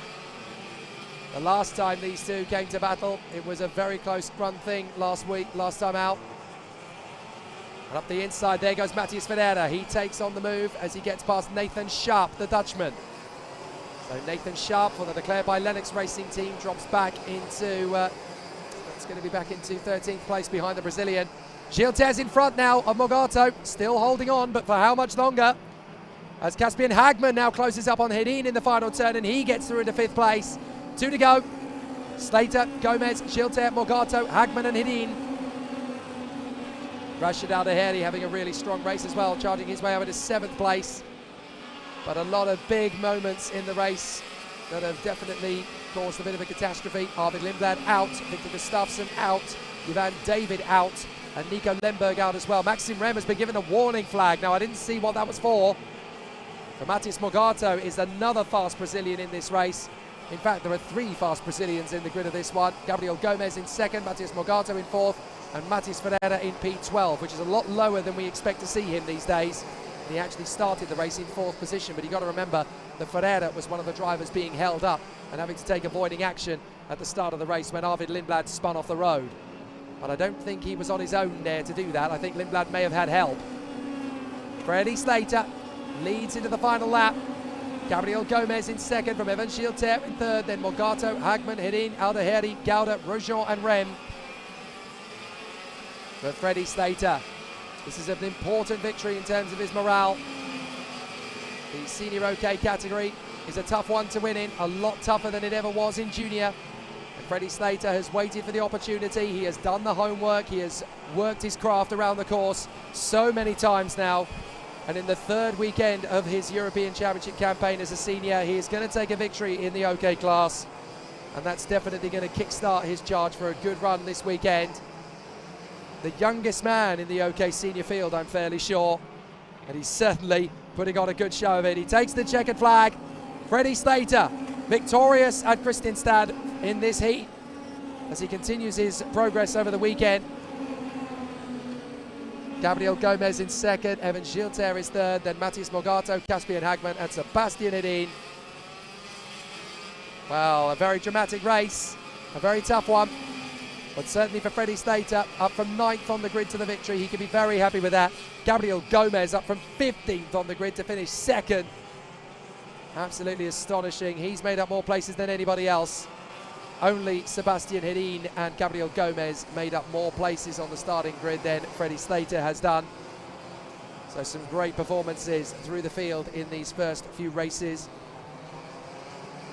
The last time these two came to battle, it was a very close run thing last time out. And up the inside, there goes Matthias Ferreira. He takes on the move as he gets past Nathan Sharp, the Dutchman. So Nathan Sharp, for the Declared by Lennox Racing team, drops back into, it's going to be back into 13th place behind the Brazilian. Gilter's in front now of Morgato, still holding on, but for how much longer? As Caspian Hagman now closes up on Hedin in the final turn, and he gets through into 5th place. 2 to go. Slater, Gomez, Gilter, Morgato, Hagman and Hedin. Rashid Al-Daheri having a really strong race as well, charging his way over to 7th place. But a lot of big moments in the race that have definitely caused a bit of a catastrophe. Arvid Lindblad out, Victor Gustafsson out, Ivan David out, and Nico Lemberg out as well. Maxim Rem has been given a warning flag. Now, I didn't see what that was for. But Matheus Morgado is another fast Brazilian in this race. In fact, there are 3 fast Brazilians in the grid of this one. Gabriel Gomez in second, Matheus Morgado in fourth, and Matheus Ferreira in P12, which is a lot lower than we expect to see him these days. And he actually started the race in 4th position, but you've got to remember that Ferreira was one of the drivers being held up and having to take avoiding action at the start of the race when Arvid Lindblad spun off the road. But I don't think he was on his own there to do that. I think Lindblad may have had help. Freddie Slater leads into the final lap. Gabriel Gomez in second from Evan Schielter in third, then Morgado, Hagman, Hedin, Aldeheri, Gauda, Rojon and Rem. But Freddie Slater, this is an important victory in terms of his morale. The senior OK category is a tough one to win in, a lot tougher than it ever was in junior. And Freddie Slater has waited for the opportunity. He has done the homework. He has worked his craft around the course so many times now. And in the 3rd weekend of his European Championship campaign as a senior, he is going to take a victory in the OK class. And that's definitely going to kickstart his charge for a good run this weekend. The youngest man in the OK senior field, I'm fairly sure. And he's certainly putting on a good show of it. He takes the checkered flag. Freddie Slater, victorious at Kristianstad in this heat as he continues his progress over the weekend. Gabriel Gomez in second, Evan Schielter is third, then Matheus Morgado, Caspian Hagman and Sebastian Hedin. Well, a very dramatic race, a very tough one, but certainly for Freddie Slater, up from 9th on the grid to the victory, he can be very happy with that. Gabriel Gomez up from 15th on the grid to finish second. Absolutely astonishing. He's made up more places than anybody else. Only Sebastian Hedin and Gabriel Gomez made up more places on the starting grid than Freddie Slater has done. So some great performances through the field in these first few races.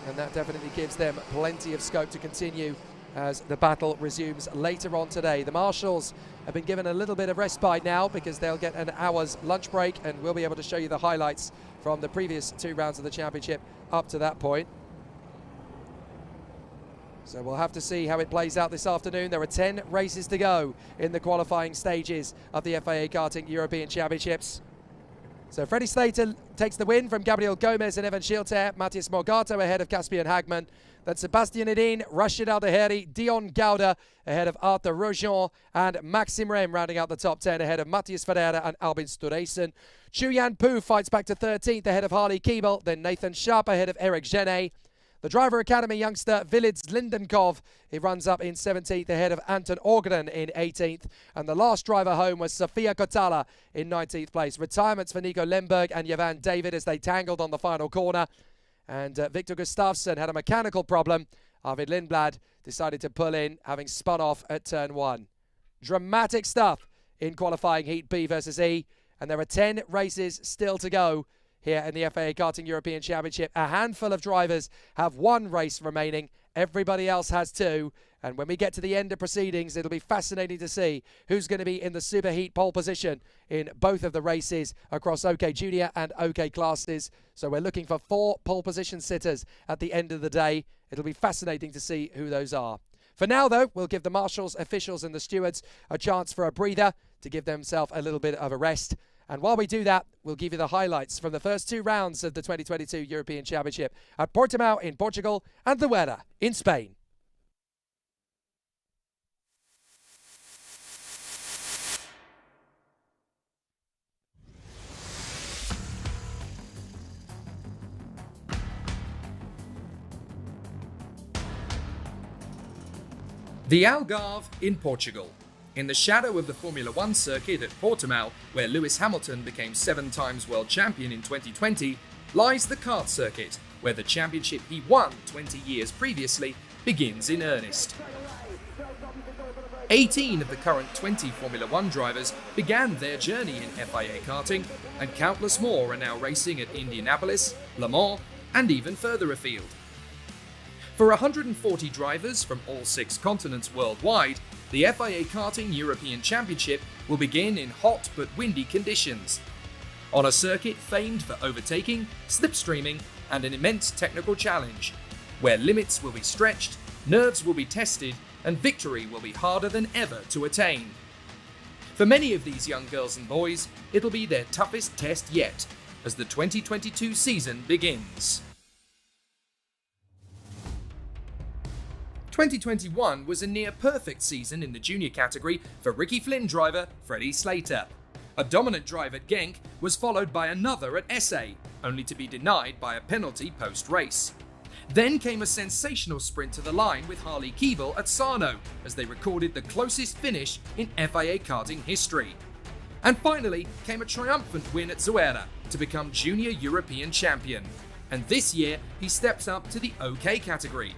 And that definitely gives them plenty of scope to continue as the battle resumes later on today. The marshals have been given a little bit of respite now because they'll get an hour's lunch break, and we'll be able to show you the highlights from the previous 2 rounds of the championship up to that point. So we'll have to see how it plays out this afternoon. There are 10 races to go in the qualifying stages of the FIA Karting European Championships. So Freddie Slater takes the win from Gabriel Gomez and Evan Schielter. Matheus Morgado ahead of Caspian Hagman. Then Sebastian Hedin, Rashid Aldeheri, Dion Gauda ahead of Arthur Rojon, and Maxim Rem rounding out the top 10 ahead of Matheus Ferreira and Albin Sturesen. Chuyan Pu fights back to 13th ahead of Harley Keeble. Then Nathan Sharp ahead of Eric Genet. The Driver Academy youngster Vilids Lindenkov, he runs up in 17th ahead of Anton Orgren in 18th. And the last driver home was Sofia Kotala in 19th place. Retirements for Nico Lemberg and Ivan David as they tangled on the final corner. And Victor Gustafsson had a mechanical problem. Arvid Lindblad decided to pull in, having spun off at turn 1. Dramatic stuff in qualifying Heat B versus E. And there are 10 races still to go here in the FIA Karting European Championship. A handful of drivers have 1 race remaining. Everybody else has 2. And when we get to the end of proceedings, it'll be fascinating to see who's going to be in the Superheat pole position in both of the races across OK Junior and OK classes. So we're looking for 4 pole position sitters at the end of the day. It'll be fascinating to see who those are. For now, though, we'll give the marshals, officials and the stewards a chance for a breather to give themselves a little bit of a rest. And while we do that, we'll give you the highlights from the first 2 rounds of the 2022 European Championship at Portimao in Portugal and the weather in Spain. The Algarve in Portugal. In the shadow of the Formula 1 circuit at Portimao, where Lewis Hamilton became 7 times world champion in 2020, lies the kart circuit, where the championship he won 20 years previously begins in earnest. 18 of the current 20 Formula 1 drivers began their journey in FIA karting, and countless more are now racing at Indianapolis, Le Mans, and even further afield. For 140 drivers from all 6 continents worldwide, the FIA Karting European Championship will begin in hot but windy conditions, on a circuit famed for overtaking, slipstreaming, and an immense technical challenge. where limits will be stretched, nerves will be tested, and victory will be harder than ever to attain. For many of these young girls and boys, it'll be their toughest test yet, as the 2022 season begins. 2021 was a near-perfect season in the junior category for Ricky Flynn driver Freddie Slater. A dominant drive at Genk was followed by another at SA, only to be denied by a penalty post-race. Then came a sensational sprint to the line with Harley Keeble at Sarno, as they recorded the closest finish in FIA Karting history. And finally came a triumphant win at Zuera to become Junior European Champion. And this year he steps up to the OK category.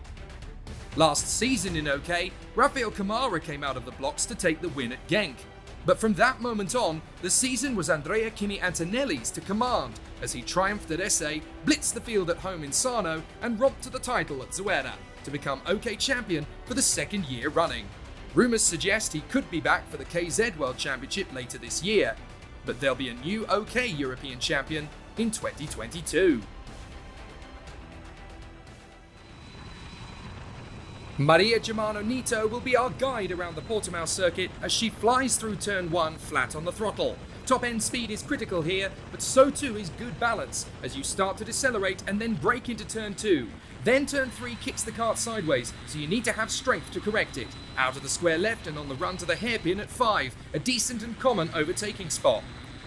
Last season in OK, Rafael Camara came out of the blocks to take the win at Genk. But from that moment on, the season was Andrea Kimi Antonelli's to command, as he triumphed at SA, blitzed the field at home in Sarno, and romped to the title at Zuera to become OK champion for the second year running. Rumours suggest he could be back for the KZ World Championship later this year, but there'll be a new OK European champion in 2022. Maria Germano Nito will be our guide around the Portimao circuit as she flies through turn 1 flat on the throttle. Top end speed is critical here, but so too is good balance as you start to decelerate and then brake into turn 2. Then turn 3 kicks the kart sideways, so you need to have strength to correct it. Out of the square left and on the run to the hairpin at 5, a decent and common overtaking spot.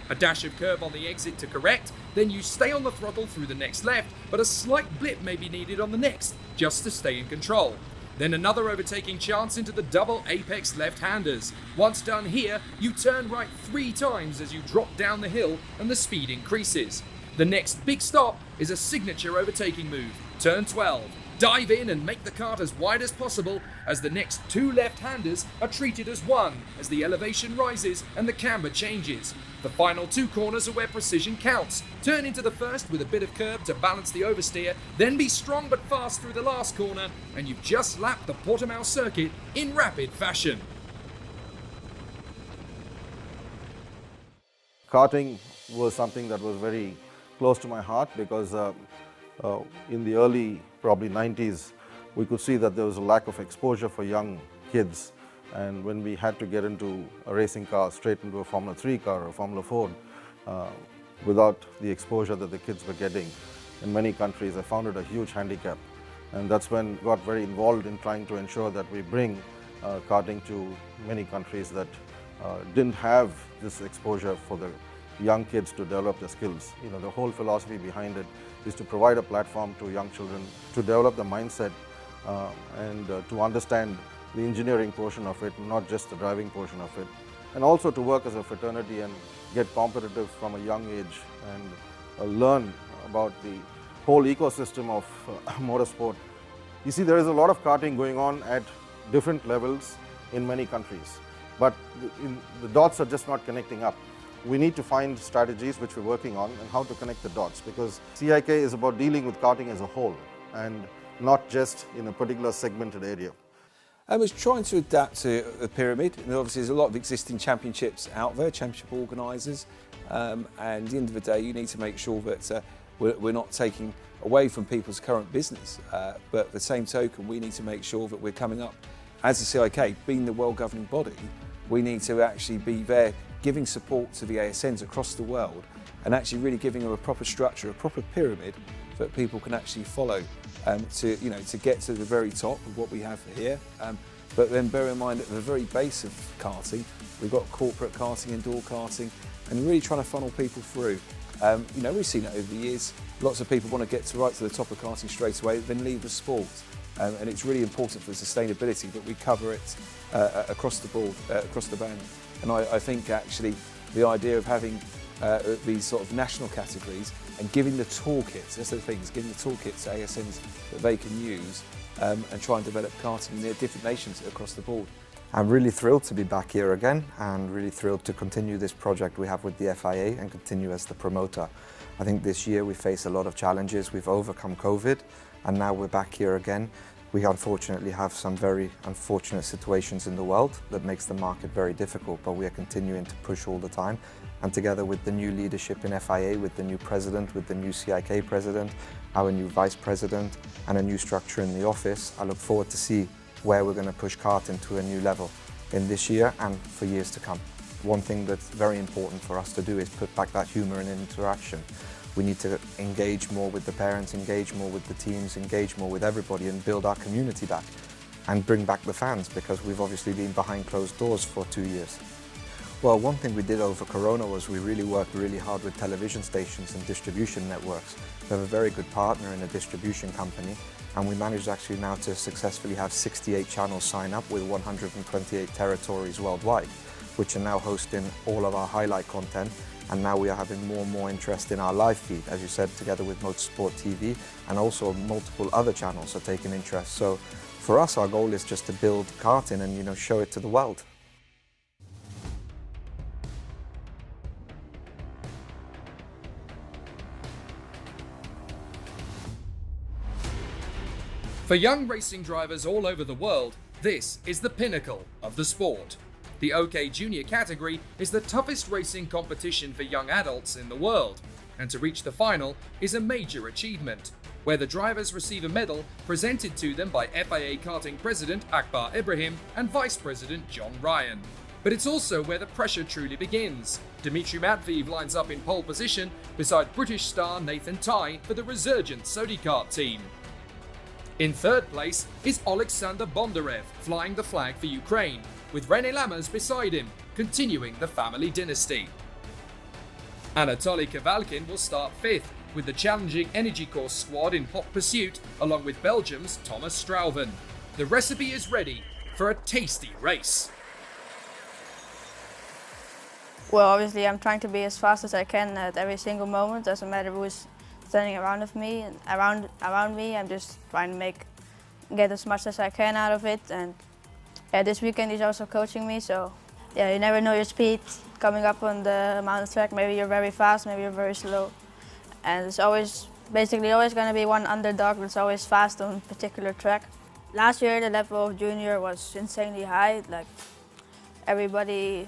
A dash of curb on the exit to correct, then you stay on the throttle through the next left, but a slight blip may be needed on the next, just to stay in control. Then another overtaking chance into the double apex left-handers. Once done here, you turn right 3 times as you drop down the hill and the speed increases. The next big stop is a signature overtaking move, turn 12. Dive in and make the kart as wide as possible as the next 2 left-handers are treated as one as the elevation rises and the camber changes. The final 2 corners are where precision counts. Turn into the first with a bit of curb to balance the oversteer, then be strong but fast through the last corner, and you've just lapped the Portimao circuit in rapid fashion. Karting was something that was very close to my heart because in the early, probably 90s, we could see that there was a lack of exposure for young kids. And when we had to get into a racing car, straight into a Formula 3 car or Formula 4, without the exposure that the kids were getting in many countries, I found it a huge handicap. And that's when I got very involved in trying to ensure that we bring karting to many countries that didn't have this exposure for the young kids to develop their skills. You know, the whole philosophy behind it is to provide a platform to young children to develop the mindset and to understand the engineering portion of it, not just the driving portion of it, and also to work as a fraternity and get competitive from a young age and learn about the whole ecosystem of motorsport. You see, there is a lot of karting going on at different levels in many countries, but the dots are just not connecting up. We need to find strategies which we're working on and how to connect the dots, because CIK is about dealing with karting as a whole and not just in a particular segmented area. I was trying to adapt to the pyramid, and obviously there's a lot of existing championships out there, championship organisers, and at the end of the day you need to make sure that we're not taking away from people's current business, but at the same token we need to make sure that we're coming up as the CIK, being the world governing body, we need to actually be there giving support to the ASNs across the world and actually really giving them a proper structure, a proper pyramid that people can actually follow to get to the very top of what we have here. But then bear in mind at the very base of karting, we've got corporate karting, indoor karting, and really trying to funnel people through. We've seen it over the years. Lots of people want to get right to the top of karting straight away, then leave the sport. And it's really important for sustainability that we cover it across the board, across the band. And I think actually the idea of having these sort of national categories and giving the toolkits, that's the thing, is giving the toolkits to ASNs that they can use and try and develop karting in their different nations across the board. I'm really thrilled to be back here again and really thrilled to continue this project we have with the FIA and continue as the promoter. I think this year we face a lot of challenges. We've overcome COVID and now we're back here again. We unfortunately have some very unfortunate situations in the world that makes the market very difficult, but we are continuing to push all the time And together with the new leadership in FIA, with the new president, with the new CIK president, our new vice president, and a new structure in the office, I look forward to see where we're going to push karting to a new level in this year and for years to come. One thing that's very important for us to do is put back that humour and interaction. We need to engage more with the parents, engage more with the teams, engage more with everybody and build our community back and bring back the fans, because we've obviously been behind closed doors for 2 years. Well, one thing we did over Corona was we really worked really hard with television stations and distribution networks. We have a very good partner in a distribution company, and we managed actually now to successfully have 68 channels sign up with 128 territories worldwide, which are now hosting all of our highlight content. And now we are having more and more interest in our live feed, as you said, together with Motorsport TV, and also multiple other channels are taking interest. So for us, our goal is just to build karting and, you know, show it to the world. For young racing drivers all over the world, this is the pinnacle of the sport. The OK Junior category is the toughest racing competition for young adults in the world, and to reach the final is a major achievement, where the drivers receive a medal presented to them by FIA Karting President Akbar Ibrahim and Vice President John Ryan. But it's also where the pressure truly begins. Dmitry Matveev lines up in pole position beside British star Nathan Tighe for the resurgent Sodi Kart team. In third place is Alexander Bondarev, flying the flag for Ukraine, with René Lammers beside him, continuing the family dynasty. Anatoly Kavalkin will start fifth, with the challenging Energy Course squad in hot pursuit, along with Belgium's Thomas Strauven. The recipe is ready for a tasty race. Well, obviously I'm trying to be as fast as I can at every single moment, doesn't matter who is standing around of me and around me. I'm just trying to get as much as I can out of it. And yeah, this weekend he's also coaching me, so yeah, you never know your speed coming up on the mountain track. Maybe you're very fast, maybe you're very slow, and it's basically always going to be one underdog that's always fast on a particular track. Last year the level of junior was insanely high. Like everybody,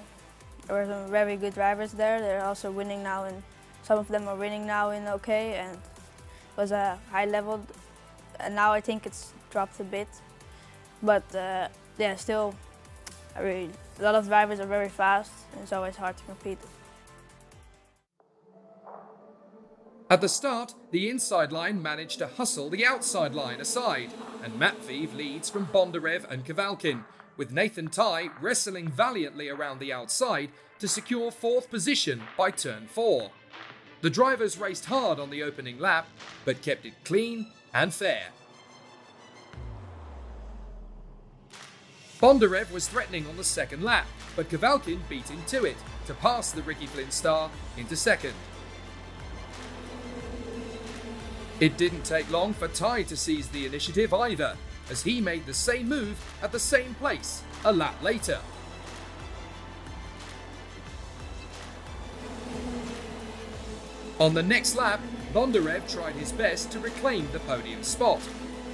there were some very good drivers there. They're also winning now, and some of them are winning now in OK, and it was a high level. And now I think it's dropped a bit, but yeah, still, a lot of drivers are very fast, and it's always hard to compete. At the start, the inside line managed to hustle the outside line aside, and Matveev leads from Bondarev and Kavalkin, with Nathan Tighe wrestling valiantly around the outside to secure fourth position by turn 4. The drivers raced hard on the opening lap, but kept it clean and fair. Bondarev was threatening on the second lap, but Kavalkin beat him to it to pass the Ricky Flynn star into second. It didn't take long for Tighe to seize the initiative either, as he made the same move at the same place a lap later. On the next lap, Bondarev tried his best to reclaim the podium spot,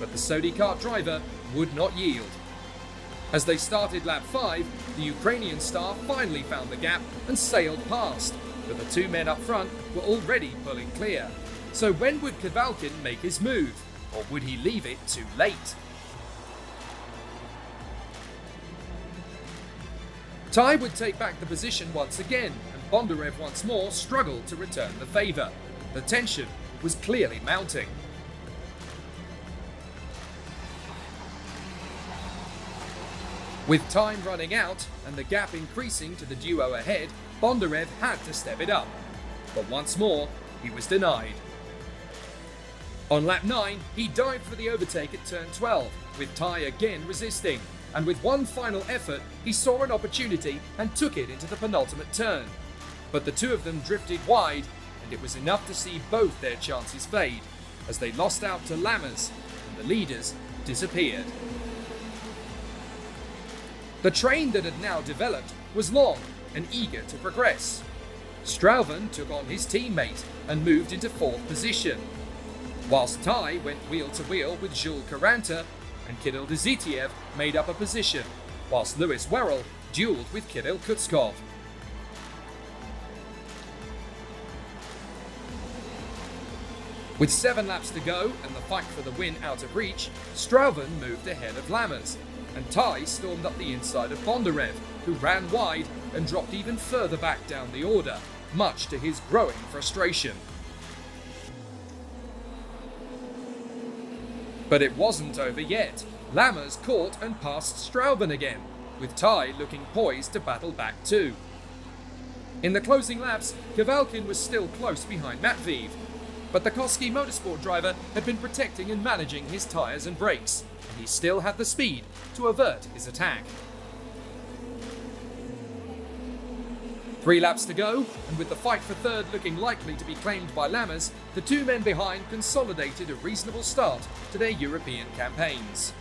but the Sodi Kart driver would not yield. As they started lap 5, the Ukrainian star finally found the gap and sailed past, but the two men up front were already pulling clear. So when would Kavalkin make his move, or would he leave it too late? Tighe would take back the position once again, and Bondarev once more struggled to return the favour. The tension was clearly mounting. With time running out and the gap increasing to the duo ahead, Bondarev had to step it up. But once more, he was denied. On lap 9, he dived for the overtake at turn 12, with Tighe again resisting. And with one final effort, he saw an opportunity and took it into the penultimate turn. But the two of them drifted wide, and it was enough to see both their chances fade, as they lost out to Lammers, and the leaders disappeared. The train that had now developed was long and eager to progress. Strauven took on his teammate and moved into 4th position, whilst Tighe went wheel to wheel with Jules Caranta, and Kirill Dezitiev made up a position, whilst Lewis Werrell duelled with Kirill Kutskov. With 7 laps to go and the fight for the win out of reach, Strauven moved ahead of Lammers, and Ty stormed up the inside of Bondarev, who ran wide and dropped even further back down the order, much to his growing frustration. But it wasn't over yet. Lammers caught and passed Strauven again, with Ty looking poised to battle back too. In the closing laps, Kavalkin was still close behind Matveev, but the Koski Motorsport driver had been protecting and managing his tyres and brakes, and he still had the speed to avert his attack. 3 laps to go, and with the fight for third looking likely to be claimed by Lammers, the 2 men behind consolidated a reasonable start to their European campaigns.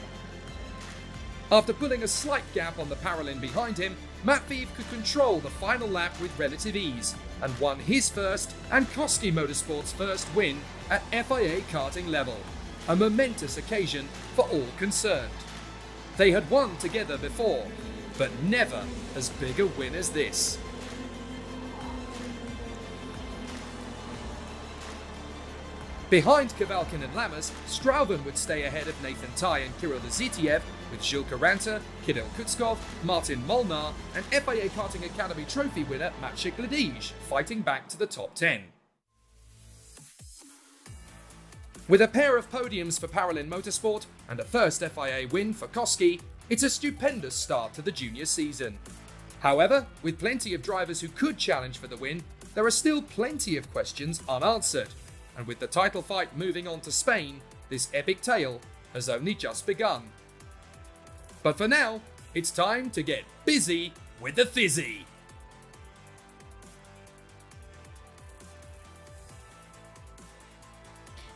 After pulling a slight gap on the Paralin behind him, Matveev could control the final lap with relative ease and won his first and Koski Motorsport's first win at FIA Karting level, a momentous occasion for all concerned. They had won together before, but never as big a win as this. Behind Kavalkin and Lammers, Strauven would stay ahead of Nathan Ty and Kirill Zitiev, with Gilles Caranta, Kirill Kutskov, Martin Molnar, and FIA Karting Academy trophy winner Maciej Gledij fighting back to the top 10. With a pair of podiums for Paralin Motorsport and a first FIA win for Koski, it's a stupendous start to the junior season. However, with plenty of drivers who could challenge for the win, there are still plenty of questions unanswered. And with the title fight moving on to Spain, this epic tale has only just begun. But for now, it's time to get busy with the fizzy.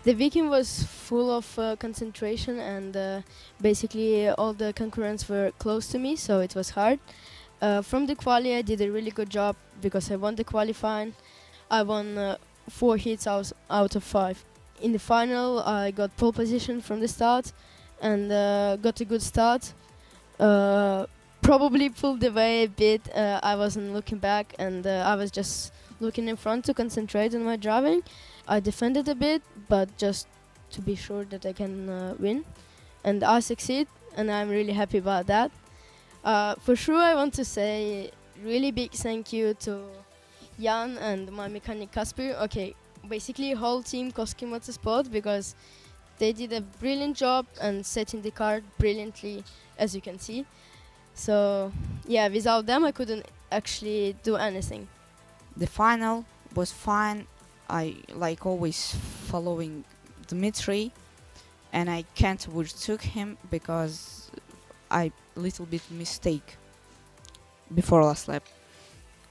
The weekend was full of concentration, and basically all the concurrents were close to me, so it was hard. From the quali, I did a really good job because I won the qualifying. I won 4 hits out of 5. In the final, I got pole position from the start and got a good start. Probably pulled away a bit. I wasn't looking back, and I was just looking in front to concentrate on my driving. I defended a bit, but just to be sure that I can win. And I succeed, and I'm really happy about that. For sure, I want to say really big thank you to Jan and my mechanic Kasper. Okay, basically whole team Koski Motorsport, because they did a brilliant job and setting the car brilliantly, as you can see. So yeah, without them I couldn't actually do anything. The final was fine. I like always following Dmitry, and I can't overtook him because I little bit mistake before last lap.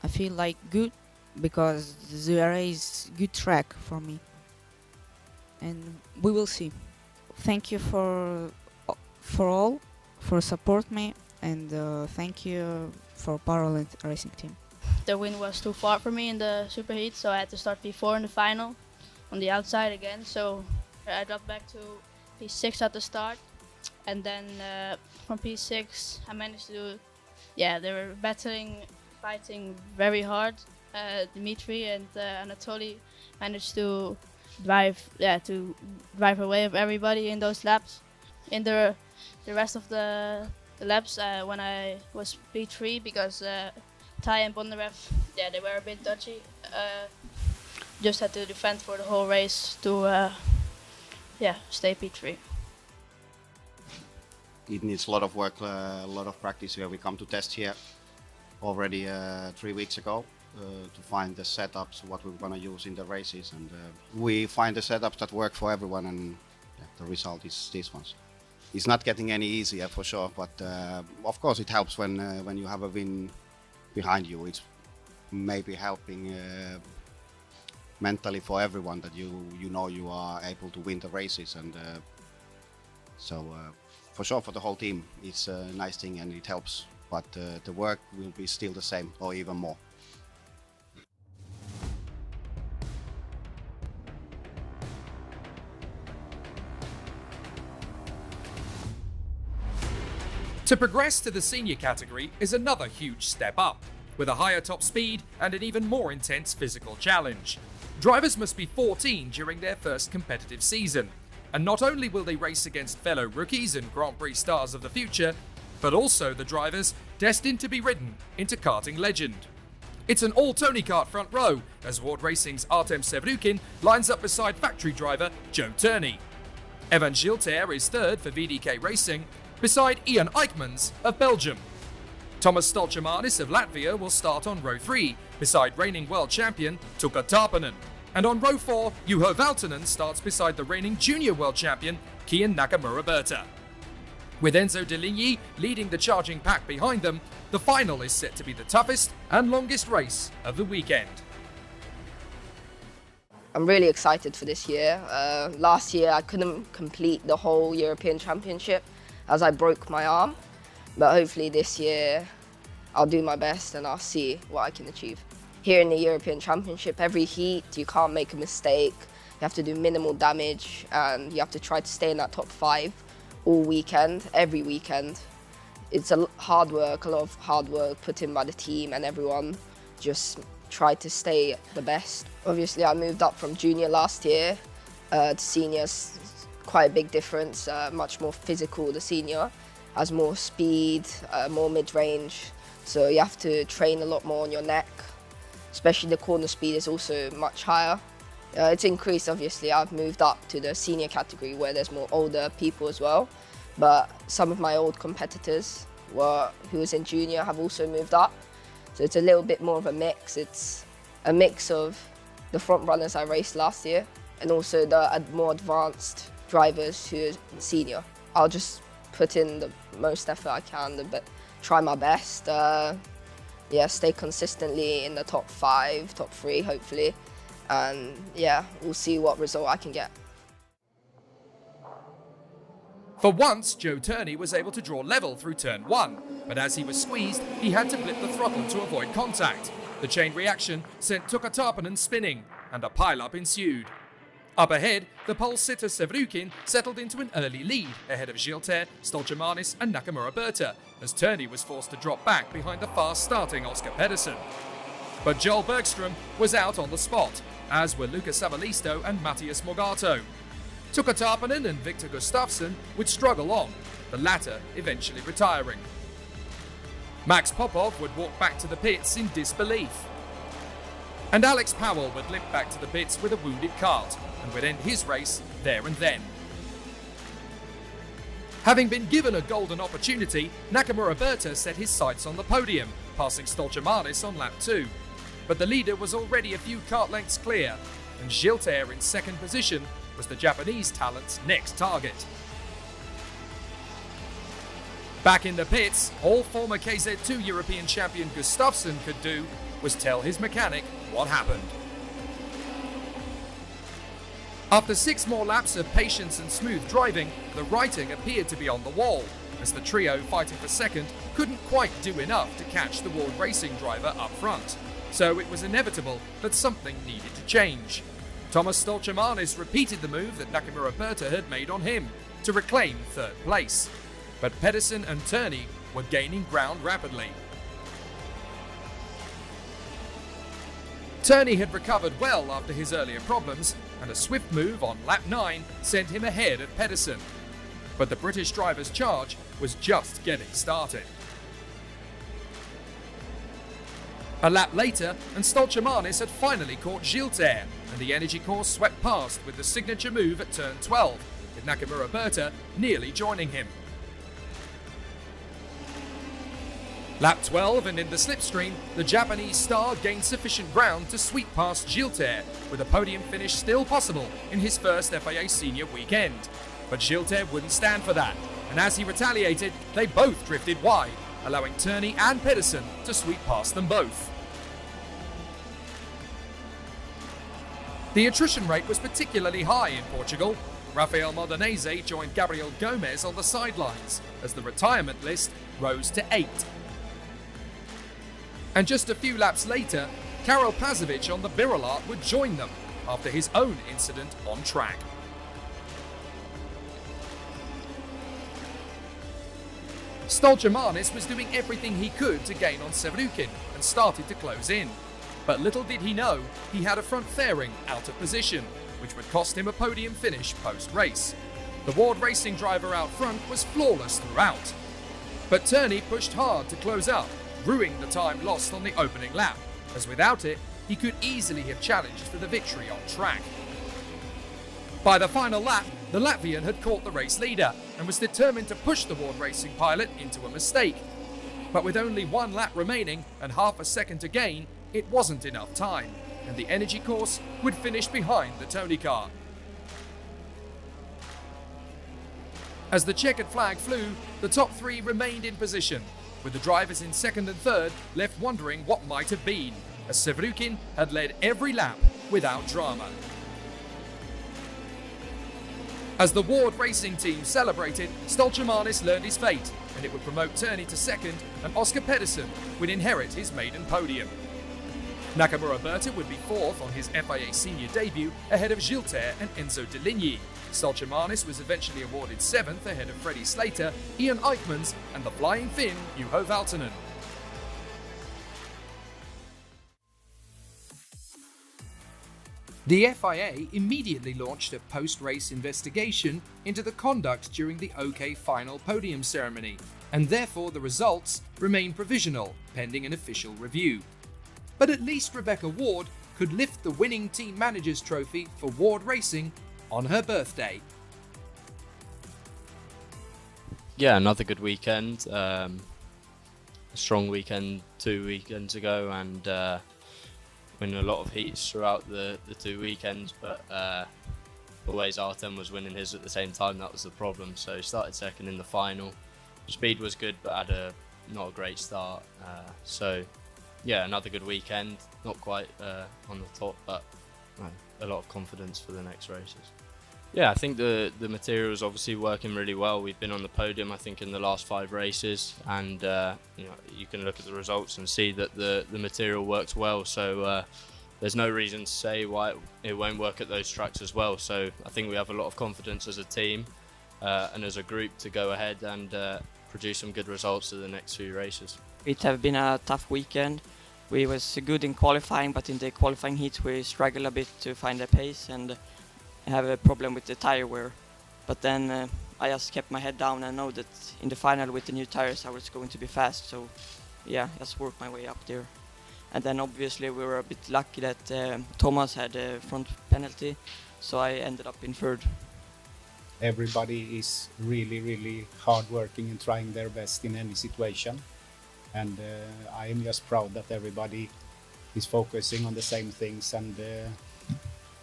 I feel like good because the race good track for me, and we will see. Thank you for all for support me, and thank you for Paralin racing team. The win was too far for me in the superheat, so I had to start P4 in the final on the outside again. So I dropped back to P6 at the start, and then from P6 I managed to, they were fighting very hard. Dmitry and Anatoly managed to drive away of everybody in those laps. In the rest of the laps, when I was P3, because Ty and Bondarev, they were a bit dodgy. Just had to defend for the whole race to stay P3. It needs a lot of work, a lot of practice. Here we come to test here already 3 weeks ago to find the setups, what we're going to use in the races, and we find the setups that work for everyone, and the result is this one. It's not getting any easier for sure, but of course it helps when you have a win behind you. It's maybe helping mentally for everyone that you know you are able to win the races, and so for sure for the whole team it's a nice thing and it helps, but the work will be still the same or even more. To progress to the senior category is another huge step up, with a higher top speed and an even more intense physical challenge. Drivers must be 14 during their first competitive season. And not only will they race against fellow rookies and Grand Prix stars of the future, but also the drivers destined to be written into karting legend. It's an all-Tony Kart front row as Ward Racing's Artem Sevrukin lines up beside factory driver Joe Turney. Evan Gilter is third for VDK Racing, beside Ian Eichmans of Belgium. Thomas Stolchemanis of Latvia will start on row 3, beside reigning world champion Tuukka Tarpanen. And on row 4, Juho Valtonen starts beside the reigning junior world champion Kian Nakamura-Berta. With Enzo Deligny leading the charging pack behind them, the final is set to be the toughest and longest race of the weekend. I'm really excited for this year. Last year I couldn't complete the whole European Championship as I broke my arm, but hopefully this year I'll do my best and I'll see what I can achieve. Here in the European Championship, every heat you can't make a mistake, you have to do minimal damage and you have to try to stay in that top 5 all weekend, every weekend. It's a lot of hard work put in by the team and everyone just try to stay the best. Obviously I moved up from junior last year to seniors, quite a big difference, much more physical. The senior has more speed, more mid-range, so you have to train a lot more on your neck, especially the corner speed is also much higher. It's increased obviously, I've moved up to the senior category where there's more older people as well, but some of my old competitors who was in junior have also moved up. So it's a little bit more of a mix. It's a mix of the front runners I raced last year and also the more advanced drivers who are senior. I'll just put in the most effort I can, but try my best. Yeah, stay consistently in the top 5, top 3 hopefully. And yeah, we'll see what result I can get. For once, Joe Turney was able to draw level through turn 1, but as he was squeezed, he had to blip the throttle to avoid contact. The chain reaction sent Tuukka Tarpanen spinning, and a pile-up ensued. Up ahead, the pole sitter Sevrukin settled into an early lead ahead of Gilter, Stolchemanis and Nakamura-Berta, as Turney was forced to drop back behind the fast-starting Oscar Pedersen. But Joel Bergström was out on the spot, as were Lucas Savalisto and Matthias Morgato. Tuukka Tarpanen and Victor Gustafsson would struggle on, the latter eventually retiring. Max Popov would walk back to the pits in disbelief. And Alex Powell would limp back to the pits with a wounded kart and would end his race there and then. Having been given a golden opportunity, Nakamura-Berta set his sights on the podium, passing Stolchemanis on lap 2. But the leader was already a few kart lengths clear, and Gilter in second position was the Japanese talent's next target. Back in the pits, all former KZ2 European champion Gustafsson could do was tell his mechanic what happened. After 6 more laps of patience and smooth driving, the writing appeared to be on the wall, as the trio fighting for second couldn't quite do enough to catch the Ward Racing driver up front. So it was inevitable that something needed to change. Thomas Stolchemanis repeated the move that Nakamura-Berta had made on him to reclaim third place. But Pedersen and Turney were gaining ground rapidly. Turney had recovered well after his earlier problems, and a swift move on lap 9 sent him ahead of Pedersen. But the British driver's charge was just getting started. A lap later, and Stolchemanis had finally caught Gilter, and the energy course swept past with the signature move at turn 12, with Nakamura-Berta nearly joining him. Lap 12, and in the slipstream, the Japanese star gained sufficient ground to sweep past Gilter, with a podium finish still possible in his first FIA senior weekend. But Gilter wouldn't stand for that, and as he retaliated, they both drifted wide, allowing Turney and Pedersen to sweep past them both. The attrition rate was particularly high in Portugal. Rafael Modenese joined Gabriel Gomez on the sidelines, as the retirement list rose to 8. And just a few laps later, Karel Pazovic on the Birolart would join them after his own incident on track. Stolchemanis was doing everything he could to gain on Sevrukin and started to close in. But little did he know, he had a front fairing out of position, which would cost him a podium finish post-race. The Ward Racing driver out front was flawless throughout. But Turney pushed hard to close up, ruining the time lost on the opening lap, as without it, he could easily have challenged for the victory on track. By the final lap, the Latvian had caught the race leader and was determined to push the Ward Racing pilot into a mistake. But with only one lap remaining and half a second to gain, it wasn't enough time, and the energy course would finish behind the Tony car. As the checkered flag flew, the top three remained in position, with the drivers in second and third left wondering what might have been, as Sevrukin had led every lap without drama. As the Ward Racing team celebrated, Stolchemanis learned his fate, and it would promote Turney to second, and Oscar Pedersen would inherit his maiden podium. Nakamura Berta would be fourth on his FIA senior debut, ahead of Gilter and Enzo Deligny. Stolchemanis was eventually awarded seventh, ahead of Freddie Slater, Ian Eichmans, and the flying Finn, Juho Valtonen. The FIA immediately launched a post-race investigation into the conduct during the OK final podium ceremony, and therefore the results remain provisional, pending an official review. But at least Rebecca Ward could lift the winning team manager's trophy for Ward Racing on her birthday. Yeah, another good weekend. A strong weekend 2 weekends ago, and winning a lot of heats throughout the 2 weekends, but always Artem was winning his at the same time. That was the problem. So he started second in the final. Speed was good, but had not a great start. So yeah, another good weekend. Not quite on the top, but a lot of confidence for the next races. Yeah, I think the material is obviously working really well. We've been on the podium, I think, in the last 5 races, and you can look at the results and see that the material works well. So there's no reason to say why it won't work at those tracks as well. So I think we have a lot of confidence as a team and as a group to go ahead and produce some good results in the next few races. It has been a tough weekend. We was good in qualifying, but in the qualifying heats we struggled a bit to find the pace and have a problem with the tire wear. But then I just kept my head down and know that in the final with the new tires I was going to be fast. So yeah, just worked my way up there. And then obviously we were a bit lucky that Thomas had a front penalty, so I ended up in third. Everybody is really hard working and trying their best in any situation. And I am just proud that everybody is focusing on the same things, and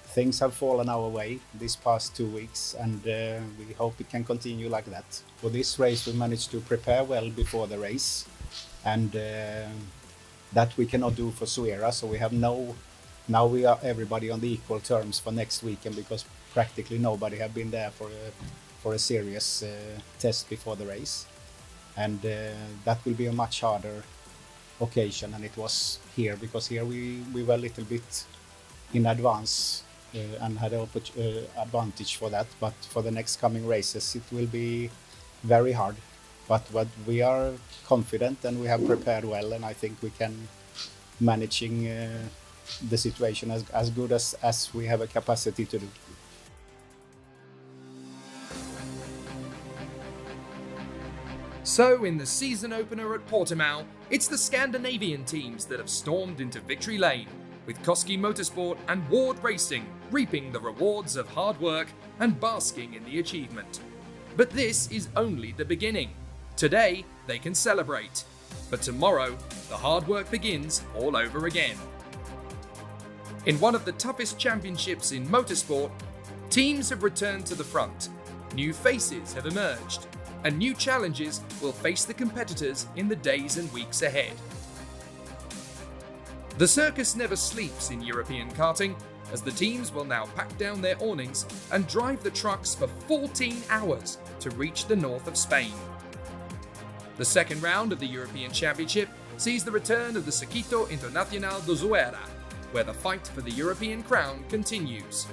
things have fallen our way this past 2 weeks, and we hope it can continue like that. For this race we managed to prepare well before the race, and that we cannot do for Suera, so we have now we are everybody on the equal terms for next weekend, because practically nobody have been there for a serious test before the race. And that will be a much harder occasion than it was here, because here we were a little bit in advance and had an advantage for that. But for the next coming races it will be very hard. But we are confident and we have prepared well, and I think we can managing the situation as good as we have a capacity to do. So, in the season opener at Portimao, it's the Scandinavian teams that have stormed into victory lane, with Koski Motorsport and Ward Racing reaping the rewards of hard work and basking in the achievement. But this is only the beginning. Today, they can celebrate. But tomorrow, the hard work begins all over again. In one of the toughest championships in motorsport, teams have returned to the front, new faces have emerged, and new challenges will face the competitors in the days and weeks ahead. The circus never sleeps in European karting, as the teams will now pack down their awnings and drive the trucks for 14 hours to reach the north of Spain. The second round of the European Championship sees the return of the Circuito Internacional de Zuera, where the fight for the European crown continues.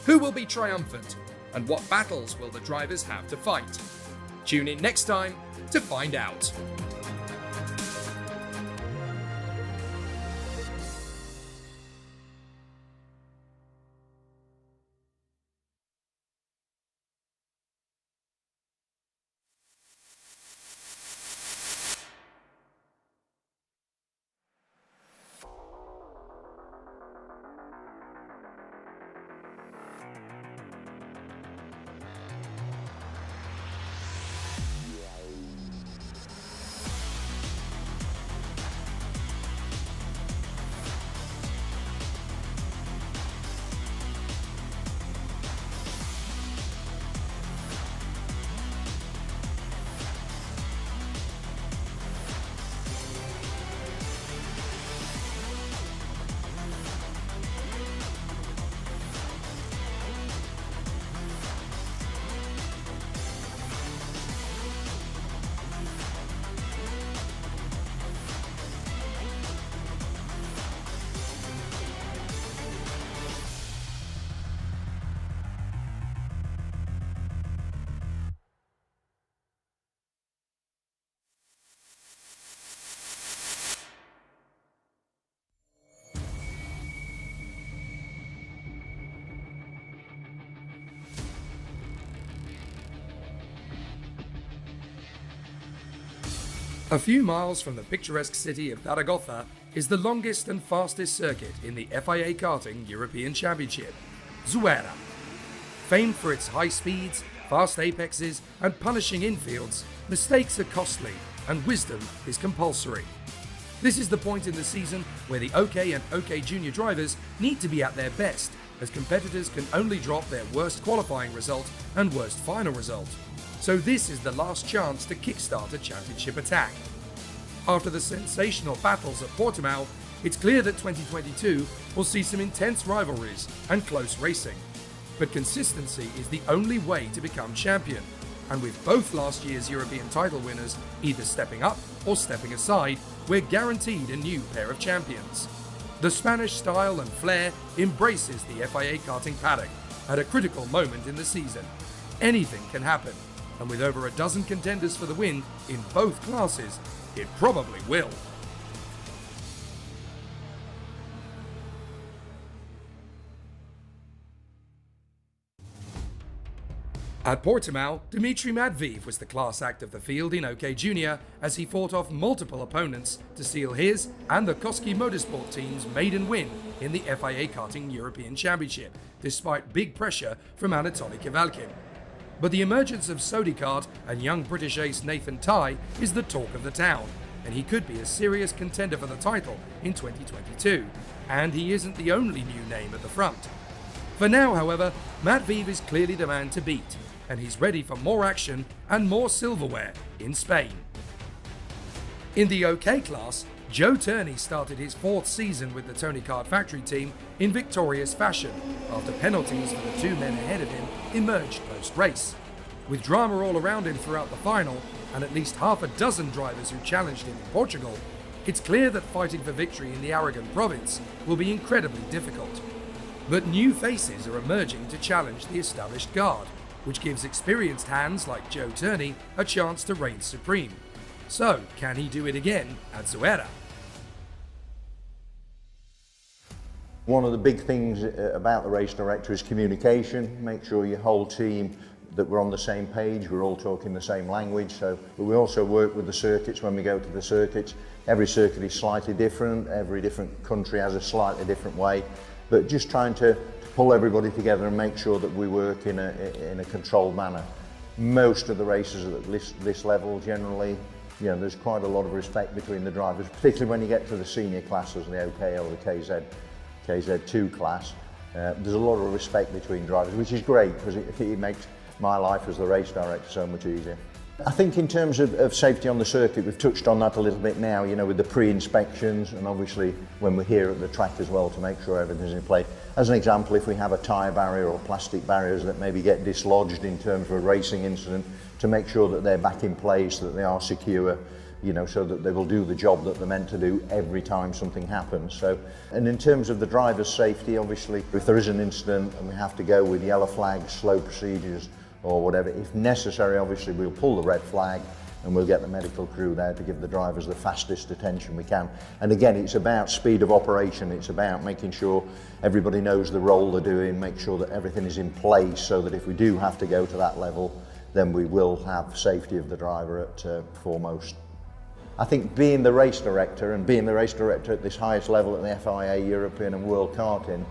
Who will be triumphant, and what battles will the drivers have to fight? Tune in next time to find out. A few miles from the picturesque city of Zaragoza is the longest and fastest circuit in the FIA Karting European Championship, Zuera. Famed for its high speeds, fast apexes and punishing infields, mistakes are costly and wisdom is compulsory. This is the point in the season where the OK and OK Junior drivers need to be at their best, as competitors can only drop their worst qualifying result and worst final result. So this is the last chance to kickstart a championship attack. After the sensational battles at Portimao, it's clear that 2022 will see some intense rivalries and close racing. But consistency is the only way to become champion, and with both last year's European title winners either stepping up or stepping aside, we're guaranteed a new pair of champions. The Spanish style and flair embraces the FIA karting paddock at a critical moment in the season. Anything can happen, and with over a dozen contenders for the win in both classes, it probably will. At Portimao, Dmitry Medvedev was the class act of the field in OK Junior as he fought off multiple opponents to seal his and the Koski Motorsport team's maiden win in the FIA Karting European Championship, despite big pressure from Anatoly Kevalkin. But the emergence of Sodikart and young British ace Nathan Tye is the talk of the town, and he could be a serious contender for the title in 2022. And he isn't the only new name at the front. For now, however, Medvedev is clearly the man to beat, and he's ready for more action and more silverware in Spain. In the OK class, Joe Turney started his fourth season with the Tony Kart factory team in victorious fashion after penalties for the two men ahead of him emerged post-race. With drama all around him throughout the final and at least half a dozen drivers who challenged him in Portugal, it's clear that fighting for victory in the Aragon province will be incredibly difficult. But new faces are emerging to challenge the established guard, which gives experienced hands like Joe Turney a chance to reign supreme. So, can he do it again at Zuera? One of the big things about the race director is communication. Make sure your whole team that we're on the same page, we're all talking the same language. So, but we also work with the circuits when we go to the circuits. Every circuit is slightly different, every different country has a slightly different way, but just trying to pull everybody together and make sure that we work in a controlled manner. Most of the races at this level generally, you know, there's quite a lot of respect between the drivers, particularly when you get to the senior classes, the OK or the KZ2 class. There's a lot of respect between drivers, which is great because it makes my life as the race director so much easier. I think in terms of safety on the circuit, we've touched on that a little bit now, you know, with the pre-inspections and obviously when we're here at the track as well to make sure everything's in place. As an example, if we have a tyre barrier or plastic barriers that maybe get dislodged in terms of a racing incident, to make sure that they're back in place, that they are secure, you know, so that they will do the job that they're meant to do every time something happens. So, and in terms of the driver's safety, obviously, if there is an incident and we have to go with yellow flags, slow procedures, or whatever, if necessary, obviously we'll pull the red flag and we'll get the medical crew there to give the drivers the fastest attention we can. And again, it's about speed of operation, it's about making sure everybody knows the role they're doing, make sure that everything is in place so that if we do have to go to that level, then we will have safety of the driver at foremost. I think being the race director and being the race director at this highest level at the FIA European and World Karting,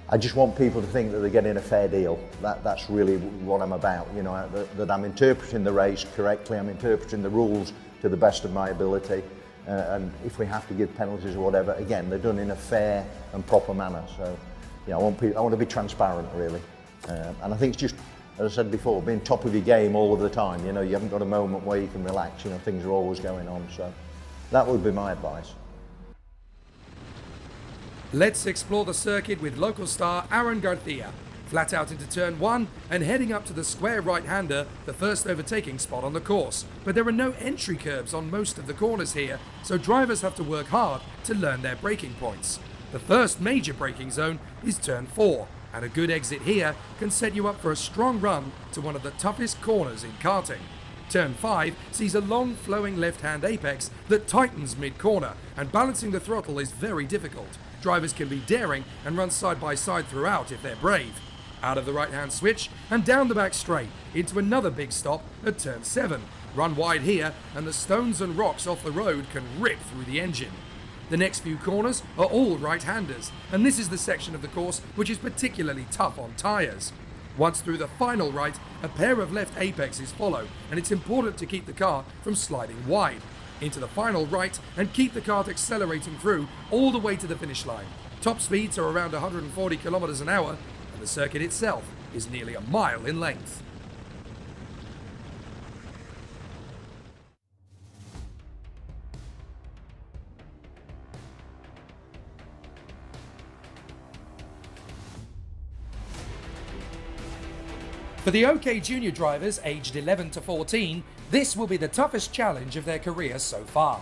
I just want people to think that they're getting a fair deal. That's really what I'm about, you know, that I'm interpreting the race correctly, I'm interpreting the rules to the best of my ability, and if we have to give penalties or whatever, again, they're done in a fair and proper manner. So, you know, I want to be transparent, really. And I think it's just, as I said before, being top of your game all of the time. You know, you haven't got a moment where you can relax, you know, things are always going on. So that would be my advice. Let's explore the circuit with local star Aaron Garcia, flat out into turn 1 and heading up to the square right-hander, the first overtaking spot on the course. But there are no entry curbs on most of the corners here, so drivers have to work hard to learn their braking points. The first major braking zone is turn 4, and a good exit here can set you up for a strong run to one of the toughest corners in karting. Turn 5 sees a long flowing left-hand apex that tightens mid-corner, and balancing the throttle is very difficult. Drivers can be daring and run side by side throughout if they're brave. Out of the right-hand switch and down the back straight into another big stop at turn 7, Run wide here and the stones and rocks off the road can rip through the engine. The next few corners are all right-handers, and this is the section of the course which is particularly tough on tyres. Once through the final right, a pair of left apexes follow, and it's important to keep the car from sliding wide. Into the final right and keep the kart accelerating through all the way to the finish line. Top speeds are around 140 kilometers an hour, and the circuit itself is nearly a mile in length. For the OK Junior drivers aged 11 to 14, this will be the toughest challenge of their career so far.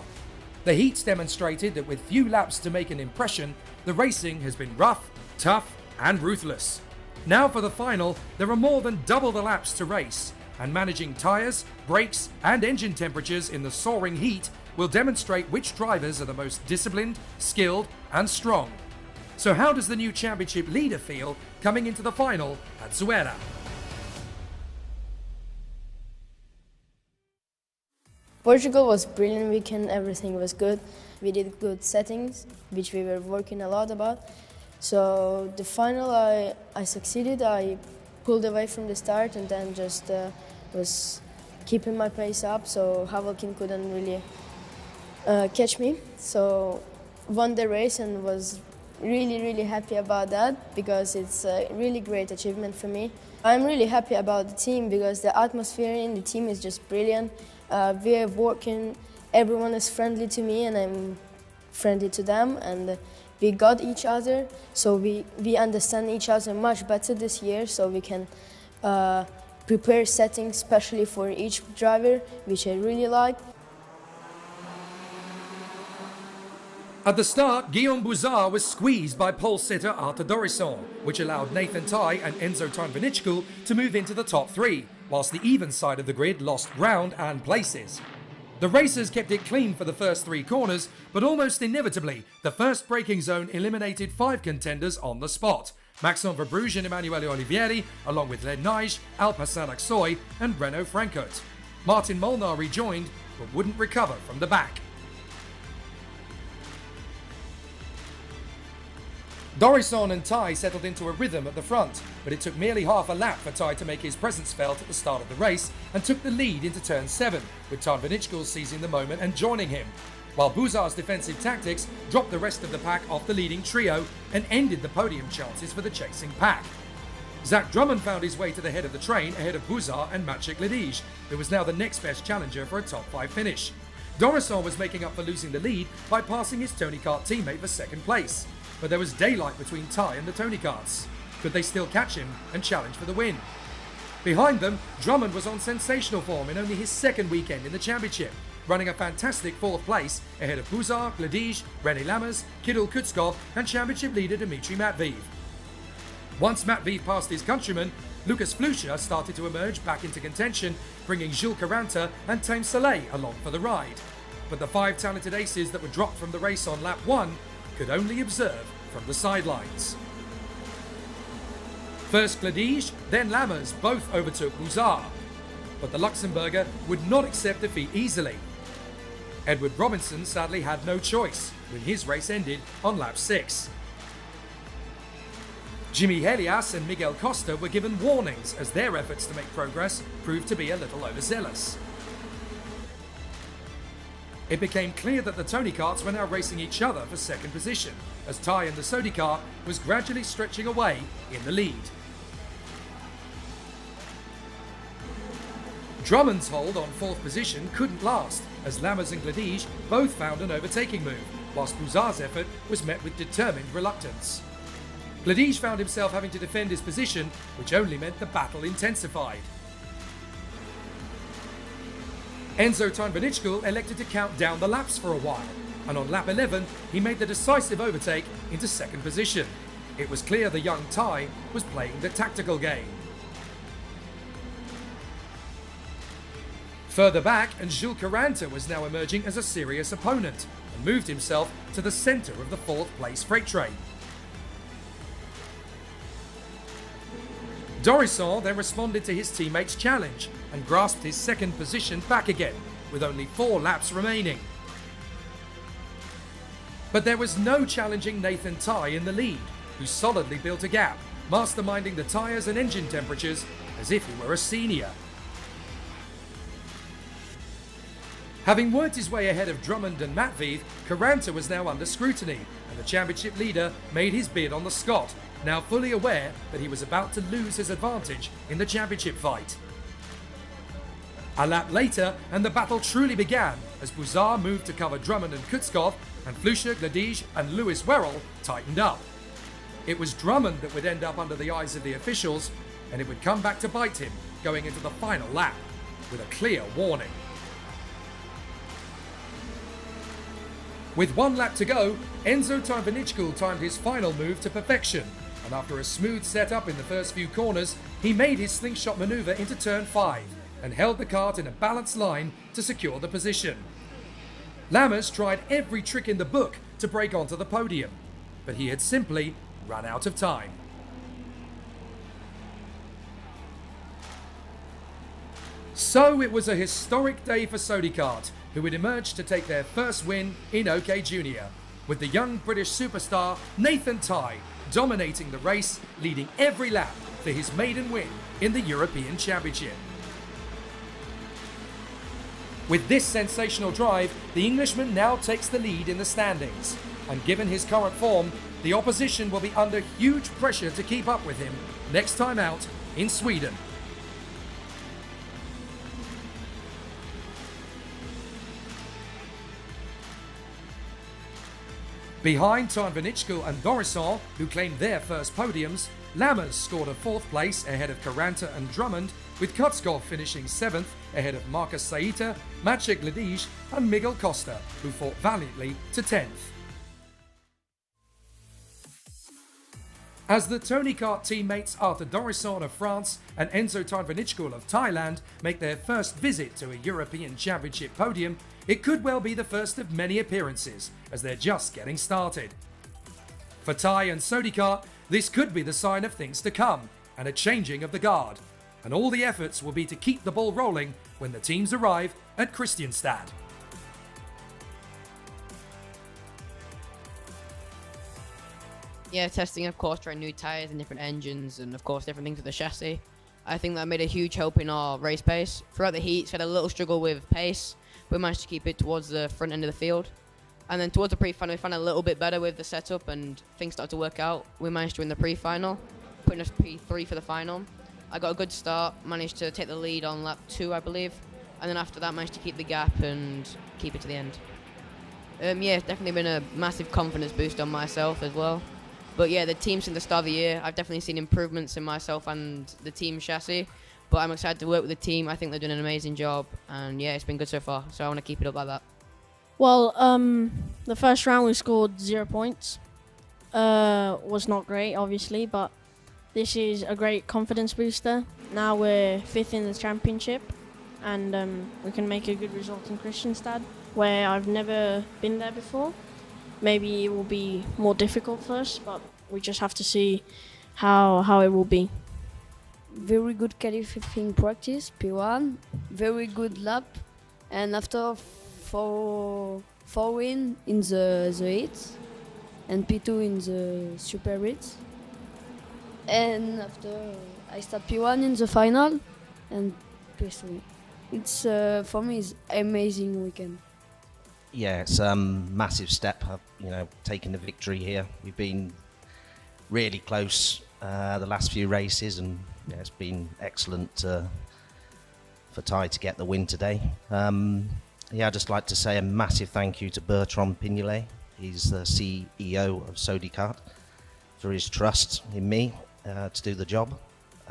The heats demonstrated that with few laps to make an impression, the racing has been rough, tough and ruthless. Now for the final, there are more than double the laps to race, and managing tyres, brakes and engine temperatures in the soaring heat will demonstrate which drivers are the most disciplined, skilled and strong. So how does the new championship leader feel coming into the final at Zuera? Portugal was a brilliant weekend, everything was good. We did good settings, which we were working a lot about. So the final I succeeded, I pulled away from the start and then just was keeping my pace up, so Havelkin couldn't really catch me. So won the race and was really happy about that because it's a really great achievement for me. I'm really happy about the team because the atmosphere in the team is just brilliant. We are working, everyone is friendly to me and I'm friendly to them, and we got each other, so we understand each other much better this year, so we can prepare settings especially for each driver, which I really like. At the start, Guillaume Bouzard was squeezed by pole sitter Arthur Dorisson, which allowed Nathan Tai and Enzo Tarnvinichkul to move into the top three, whilst the even side of the grid lost ground and places. The racers kept it clean for the first three corners, but almost inevitably, the first braking zone eliminated 5 contenders on the spot. Maxime Verbrugge and Emanuele Olivieri, along with Len Nige, Alpecin Aksoy and Renaud Francote. Martin Molnar rejoined, but wouldn't recover from the back. Dorisson and Tai settled into a rhythm at the front, but it took merely half a lap for Tai to make his presence felt at the start of the race and took the lead into turn 7, with Tarnvinichkul seizing the moment and joining him, while Bouzard's defensive tactics dropped the rest of the pack off the leading trio and ended the podium chances for the chasing pack. Zach Drummond found his way to the head of the train ahead of Bouzard and Maciej Ledij, who was now the next best challenger for a top 5 finish. Dorisson was making up for losing the lead by passing his Tony Kart teammate for second place. But there was daylight between Tai and the Tony Karts. Could they still catch him and challenge for the win? Behind them, Drummond was on sensational form in only his second weekend in the championship, running a fantastic 4th place ahead of Bouzard, Ledij, René Lammers, Kirill Kutskov and championship leader Dmitry Matveev. Once Matveev passed his countryman, Lucas Flusha started to emerge back into contention, bringing Jules Caranta and Tame Soleil along for the ride. But the 5 talented aces that were dropped from the race on lap 1 could only observe from the sidelines. First Ledij, then Lammers both overtook Bouzard, but the Luxembourger would not accept defeat easily. Edward Robinson sadly had no choice when his race ended on lap 6. Jimmy Helias and Miguel Costa were given warnings as their efforts to make progress proved to be a little overzealous. It became clear that the Tony Karts were now racing each other for second position, as Tai and the Sodi Kart was gradually stretching away in the lead. Drummond's hold on 4th position couldn't last, as Lammers and Ledij both found an overtaking move, whilst Bouzard's effort was met with determined reluctance. Ledij found himself having to defend his position, which only meant the battle intensified. Enzo Tarnvinichkul elected to count down the laps for a while, and on lap 11 he made the decisive overtake into second position. It was clear the young Tai was playing the tactical game. Further back, and Jules Caranta was now emerging as a serious opponent and moved himself to the centre of the 4th place freight train. Dorisson then responded to his teammates' challenge and grasped his second position back again, with only 4 laps remaining. But there was no challenging Nathan Tye in the lead, who solidly built a gap, masterminding the tyres and engine temperatures as if he were a senior. Having worked his way ahead of Drummond and Matveev, Karanta was now under scrutiny, and the championship leader made his bid on the Scot, now fully aware that he was about to lose his advantage in the championship fight. A lap later, and the battle truly began as Buzar moved to cover Drummond and Kutskov, and Flusha, Gladij and Lewis Werrell tightened up. It was Drummond that would end up under the eyes of the officials, and it would come back to bite him going into the final lap, with a clear warning. With 1 lap to go, Enzo Tarvinichkul timed his final move to perfection, and after a smooth setup in the first few corners, he made his slingshot manoeuvre into turn 5 and held the kart in a balanced line to secure the position. Lammers tried every trick in the book to break onto the podium, but he had simply run out of time. So it was a historic day for Sodikart, who would emerge to take their first win in OK Junior, with the young British superstar Nathan Tye dominating the race, leading every lap for his maiden win in the European Championship. With this sensational drive, the Englishman now takes the lead in the standings, and given his current form, the opposition will be under huge pressure to keep up with him next time out in Sweden. Behind Tarvinichkul and Dorisson, who claimed their first podiums, Lammers scored a 4th place ahead of Karanta and Drummond, with Kutskov finishing 7th ahead of Marcus Saita, Maciej Gladij and Miguel Costa, who fought valiantly to 10th. As the Tony Kart teammates Arthur Dorisson of France and Enzo Tarvinichkul of Thailand make their first visit to a European Championship podium, it could well be the first of many appearances, as they're just getting started. For Tye and Sodikart, this could be the sign of things to come, and a changing of the guard, and all the efforts will be to keep the ball rolling when the teams arrive at Kristianstad. Yeah, testing, of course, trying new tyres and different engines, and of course different things with the chassis. I think that made a huge help in our race pace. Throughout the heats, we had a little struggle with pace, but we managed to keep it towards the front end of the field. And then towards the pre-final, we found a little bit better with the setup, and things started to work out. We managed to win the pre-final, putting us P3 for the final. I got a good start, managed to take the lead on lap 2, I believe, and then after that managed to keep the gap and keep it to the end. Yeah, it's definitely been a massive confidence boost on myself as well. But yeah, the team since the start of the year, I've definitely seen improvements in myself and the team chassis. But I'm excited to work with the team. I think they're doing an amazing job, and yeah, it's been good so far. So I want to keep it up like that. Well, the first round we scored 0 points. Was not great, obviously, but this is a great confidence booster. Now we're 5th in the championship, and we can make a good result in Kristianstad, where I've never been there before. Maybe it will be more difficult for us, but we just have to see how it will be. Very good qualifying practice, P1, very good lap, and after 4 win in the heats, and P2 in the super heats. And after I start P1 in the final, and P3. It's for me it's amazing weekend. Yeah, it's a massive step up, taking the victory here. We've been really close the last few races, and it's been excellent for Tye to get the win today. I'd just like to say a massive thank you to Bertrand Pignolet. He's the CEO of Sodikart, for his trust in me to do the job.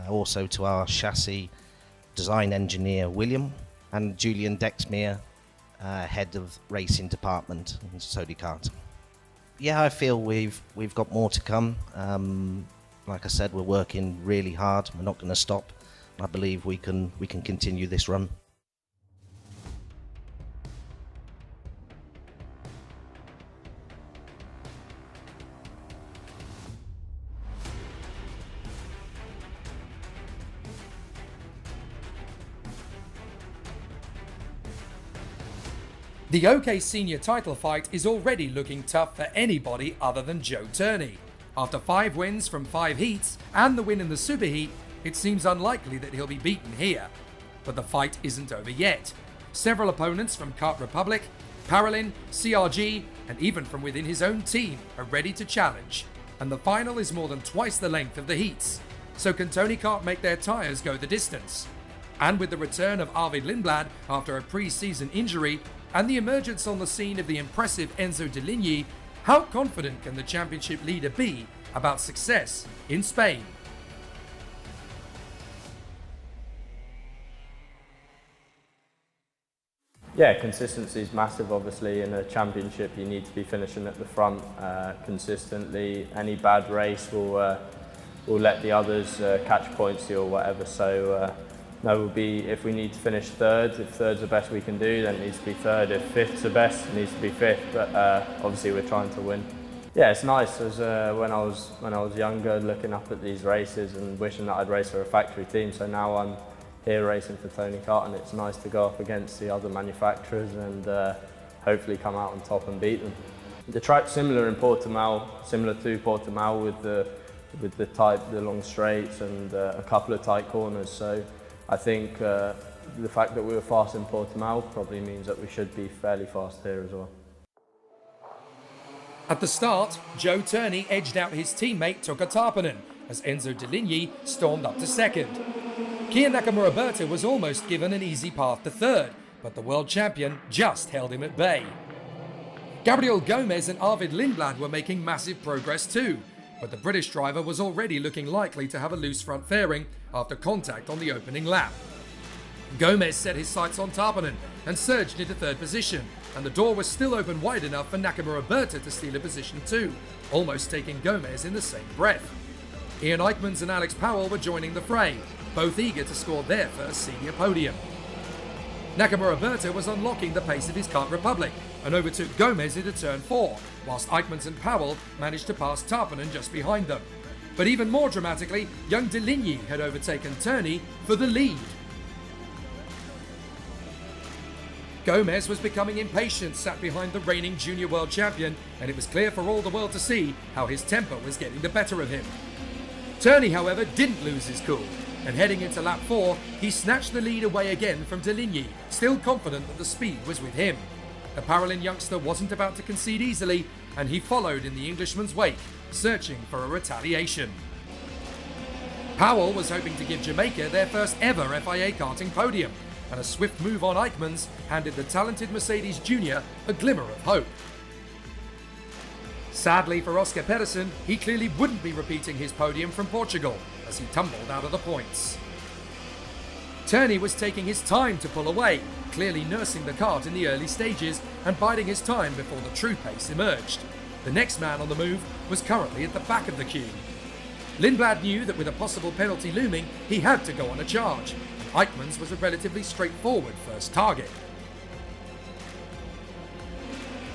Also to our chassis design engineer William, and Julian Dexmere, head of racing department in Sodikart. Yeah, I feel we've got more to come. Like I said, we're working really hard. We're not going to stop. I believe we can continue this run. The OK Senior title fight is already looking tough for anybody other than Joe Turney. After 5 wins from 5 heats and the win in the Superheat, it seems unlikely that he'll be beaten here. But the fight isn't over yet. Several opponents from Kart Republic, Paralin, CRG, and even from within his own team are ready to challenge. And the final is more than twice the length of the heats. So can Tony Kart make their tyres go the distance? And with the return of Arvid Lindblad after a pre-season injury and the emergence on the scene of the impressive Enzo Deligny, how confident can the championship leader be about success in Spain? Yeah, consistency is massive. Obviously, in a championship, you need to be finishing at the front consistently. Any bad race will let the others catch points to you or whatever. So, no, we'll be, if we need to finish third, if third's the best we can do, then it needs to be third. If fifth's the best, it needs to be fifth. But obviously, we're trying to win. Yeah, it's nice. As when I was younger, looking up at these races and wishing that I'd race for a factory team. So now I'm here racing for Tony Kart, and it's nice to go up against the other manufacturers and hopefully come out on top and beat them. The track's similar in Portimao, similar to Portimao with the long straights and a couple of tight corners. So I think the fact that we were fast in Portimao probably means that we should be fairly fast here as well. At the start, Joe Turney edged out his teammate Tuukka Tarpanen as Enzo Deligny stormed up to second. Kia Nakamura was almost given an easy path to third, but the world champion just held him at bay. Gabriel Gomez and Arvid Lindblad were making massive progress too, but the British driver was already looking likely to have a loose front fairing after contact on the opening lap. Gomez set his sights on Tarpanen and surged into third position, and the door was still open wide enough for Nakamura to steal a position too, almost taking Gomez in the same breath. Ian Eichmans and Alex Powell were joining the fray, both eager to score their first senior podium. Nakamura was unlocking the pace of his Kart Republic and overtook Gomez into turn 4, whilst Eichmans and Powell managed to pass Tarpanen just behind them. But even more dramatically, young Deligny had overtaken Turney for the lead. Gomez was becoming impatient, sat behind the reigning junior world champion, and it was clear for all the world to see how his temper was getting the better of him. Turney, however, didn't lose his cool, and heading into lap 4, he snatched the lead away again from Deligny, still confident that the speed was with him. The Paralin youngster wasn't about to concede easily, and he followed in the Englishman's wake, searching for a retaliation. Powell was hoping to give Jamaica their first ever FIA Karting podium, and a swift move on Eichmans handed the talented Mercedes Junior a glimmer of hope. Sadly for Oscar Pedersen, he clearly wouldn't be repeating his podium from Portugal, as he tumbled out of the points. Turney was taking his time to pull away, clearly nursing the kart in the early stages and biding his time before the true pace emerged. The next man on the move was currently at the back of the queue. Lindblad knew that with a possible penalty looming, he had to go on a charge, and Eichmans was a relatively straightforward first target.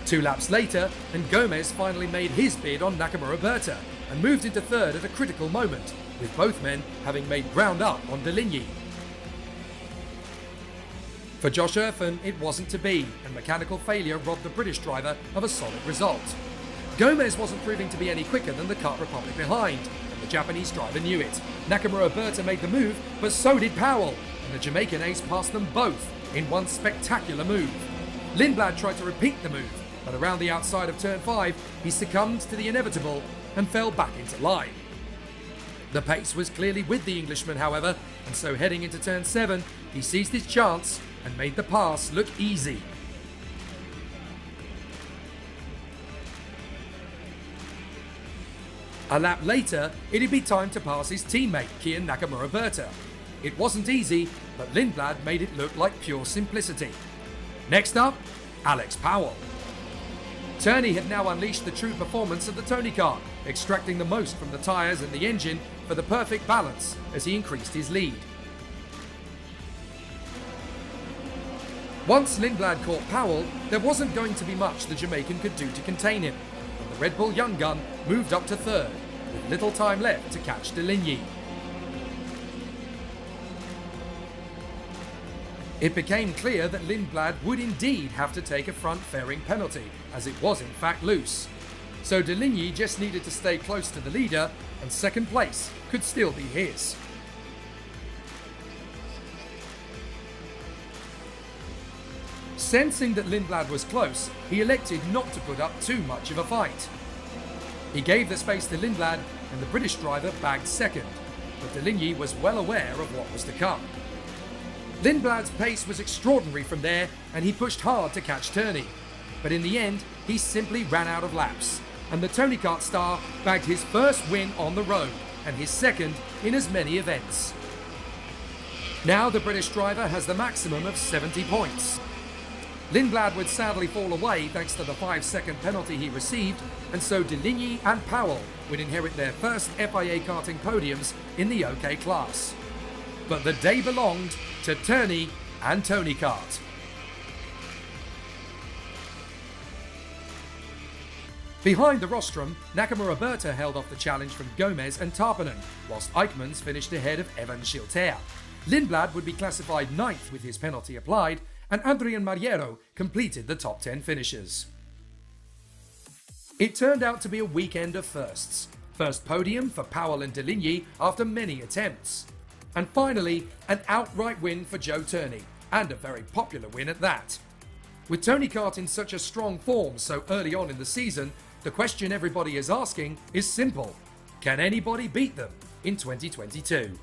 2 laps later, and Gomez finally made his bid on Nakamura and moved into third at a critical moment, with both men having made ground up on Deligny. For Josh Erfen, it wasn't to be, and mechanical failure robbed the British driver of a solid result. Gomez wasn't proving to be any quicker than the Kart Republic behind, and the Japanese driver knew it. Nakamura made the move, but so did Powell, and the Jamaican ace passed them both in one spectacular move. Lindblad tried to repeat the move, but around the outside of turn 5, he succumbed to the inevitable and fell back into line. The pace was clearly with the Englishman, however, and so heading into turn 7, he seized his chance and made the pass look easy. A lap later, it'd be time to pass his teammate, Kia Nakamura. It wasn't easy, but Lindblad made it look like pure simplicity. Next up, Alex Powell. Turney had now unleashed the true performance of the Tony Kart, extracting the most from the tyres and the engine for the perfect balance as he increased his lead. Once Lindblad caught Powell, there wasn't going to be much the Jamaican could do to contain him, and the Red Bull young gun moved up to third, with little time left to catch Deligny. It became clear that Lindblad would indeed have to take a front fairing penalty, as it was in fact loose. So de Ligny just needed to stay close to the leader, and second place could still be his. Sensing that Lindblad was close, he elected not to put up too much of a fight. He gave the space to Lindblad, and the British driver bagged second, but de Ligny was well aware of what was to come. Lindblad's pace was extraordinary from there, and he pushed hard to catch Turney. But in the end, he simply ran out of laps, and the Tony Kart star bagged his first win on the road, and his second in as many events. Now the British driver has the maximum of 70 points. Lindblad would sadly fall away thanks to the 5-second penalty he received, and so de Ligny and Powell would inherit their first FIA Karting podiums in the OK class. But the day belonged to Turney and Tony Kart. Behind the rostrum, Nakamura Berta held off the challenge from Gomez and Tarpanen, whilst Eichmanns finished ahead of Evan Schilter. Lindblad would be classified 9th with his penalty applied, and Adrian Mariero completed the top 10 finishers. It turned out to be a weekend of firsts. First podium for Powell and de Ligny after many attempts. And finally, an outright win for Joe Turney, and a very popular win at that. With Tony Kart in such a strong form so early on in the season, the question everybody is asking is simple. Can anybody beat them in 2022?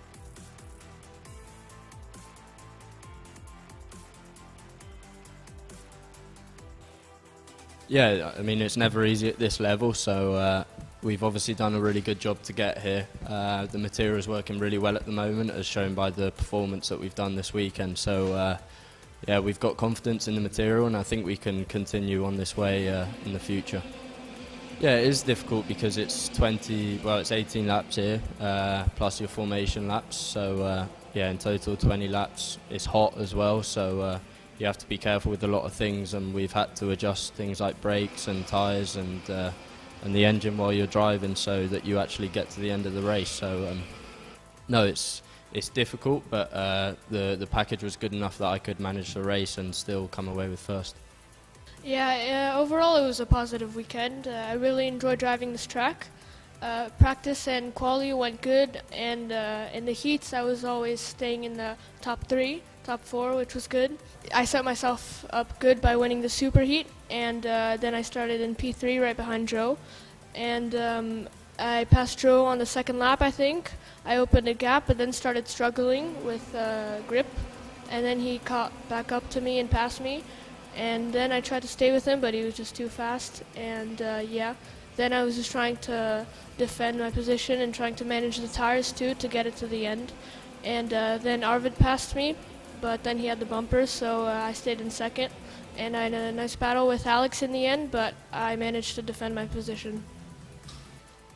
Yeah, I mean, it's never easy at this level, so we've obviously done a really good job to get here. The material is working really well at the moment, as shown by the performance that we've done this weekend. So, yeah, we've got confidence in the material, and I think we can continue on this way in the future. Yeah, it is difficult because it's 18 laps here, plus your formation laps. So, yeah, in total 20 laps. It's hot as well, so you have to be careful with a lot of things, and we've had to adjust things like brakes and tyres and the engine while you're driving so that you actually get to the end of the race. So no, it's difficult, but the package was good enough that I could manage the race and still come away with first. Yeah, overall it was a positive weekend. I really enjoyed driving this track. Practice and quali went good, and in the heats I was always staying in the top 3, top 4, which was good. I set myself up good by winning the super heat, and then I started in P3 right behind Joe, and I passed Joe on the second lap, I think. I opened a gap but then started struggling with grip, and then he caught back up to me and passed me, and then I tried to stay with him, but he was just too fast, and yeah. Then I was just trying to defend my position and trying to manage the tires too to get it to the end. And then Arvid passed me, but then he had the bumpers, so I stayed in second. And I had a nice battle with Alex in the end, but I managed to defend my position.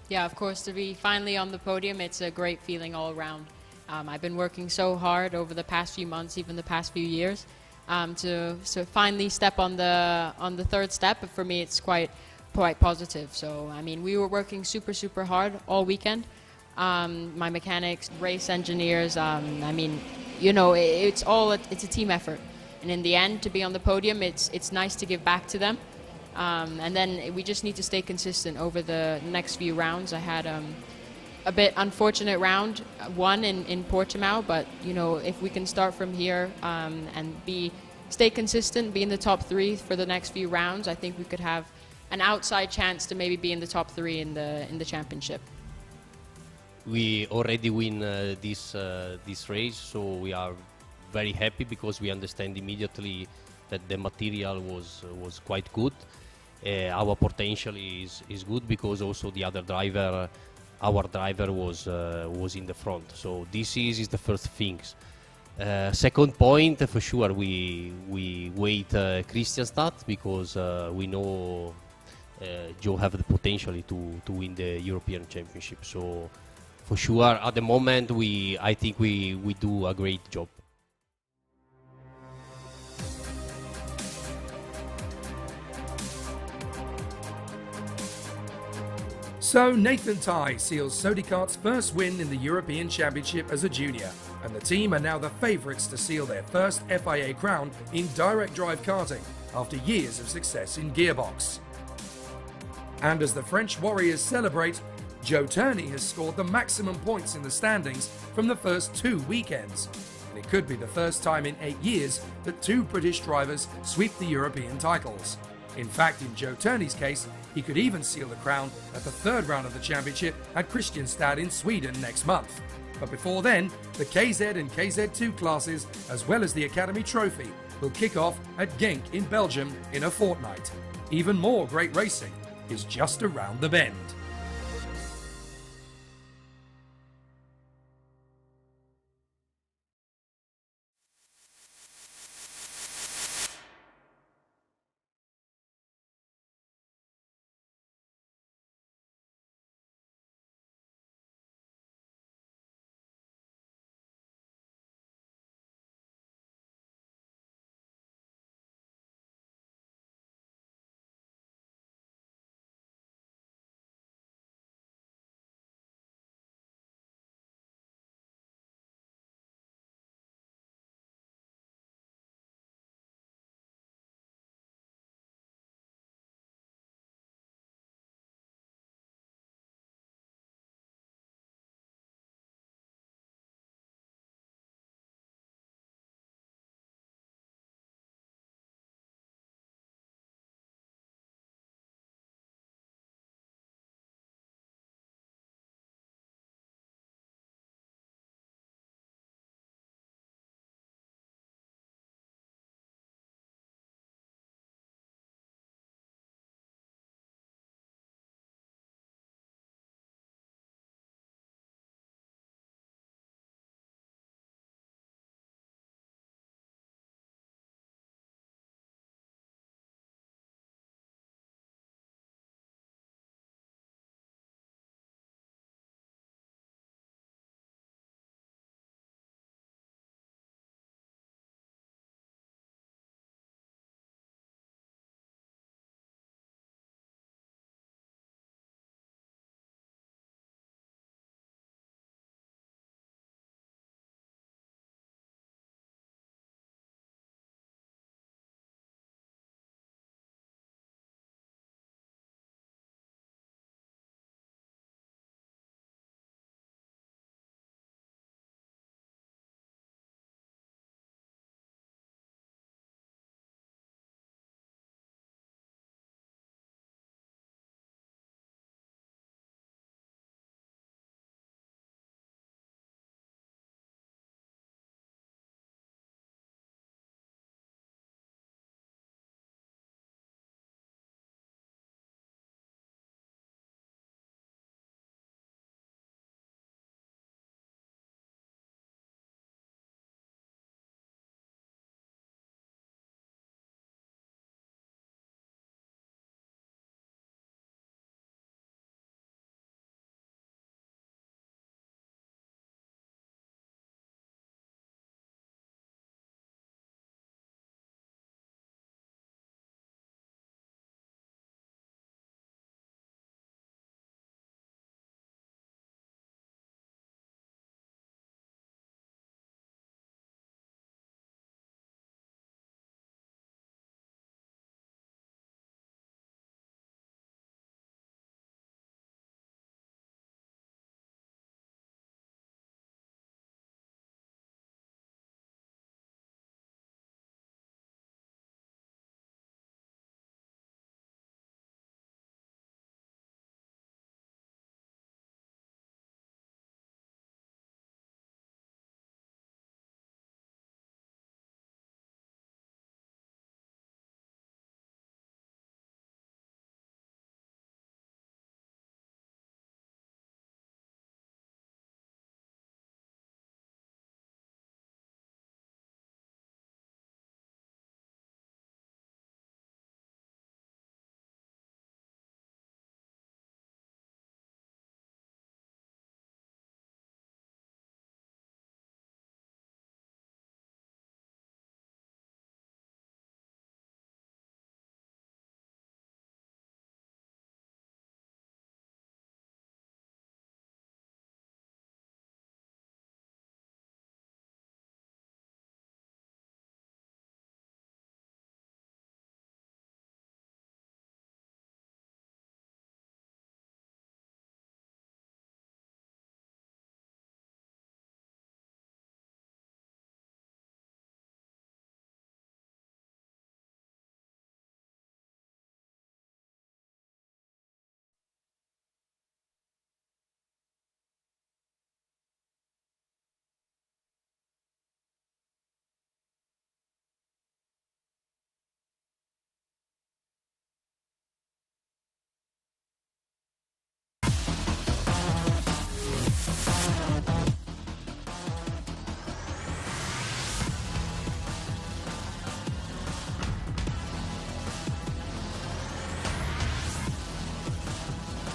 Yeah, of course, to be finally on the podium, it's a great feeling all around. I've been working so hard over the past few months, even the past few years, to finally step on the third step. But for me, it's quite positive. So, I mean, we were working super hard all weekend. My mechanics, race engineers, I mean, you know, it's a team effort. And in the end, to be on the podium, it's nice to give back to them. And then we just need to stay consistent over the next few rounds. I had a bit unfortunate round one in Portimao, but you know, if we can start from here and stay consistent, be in the top 3 for the next few rounds, I think we could have an outside chance to maybe be in the top 3 in the championship. We already win this race, so we are very happy because we understand immediately that the material was quite good. Our potential is good because also the other driver, our driver was in the front. So this is the first things. Second point, for sure, we wait Kristianstad because we know Joe have the potential to win the European Championship. So for sure, at the moment, I think we do a great job. So Nathan Tighe seals Sodi Kart's first win in the European Championship as a junior. and the team are now the favourites to seal their first FIA crown in direct drive karting after years of success in gearbox. And as the French Warriors celebrate, Joe Turney has scored the maximum points in the standings from the first 2 weekends. And it could be the first time in 8 years that 2 British drivers sweep the European titles. In fact, in Joe Turney's case, he could even seal the crown at the 3rd round of the championship at Kristianstad in Sweden next month. But before then, the KZ and KZ2 classes, as well as the Academy Trophy, will kick off at Genk in Belgium in a fortnight. Even more great racing is just around the bend.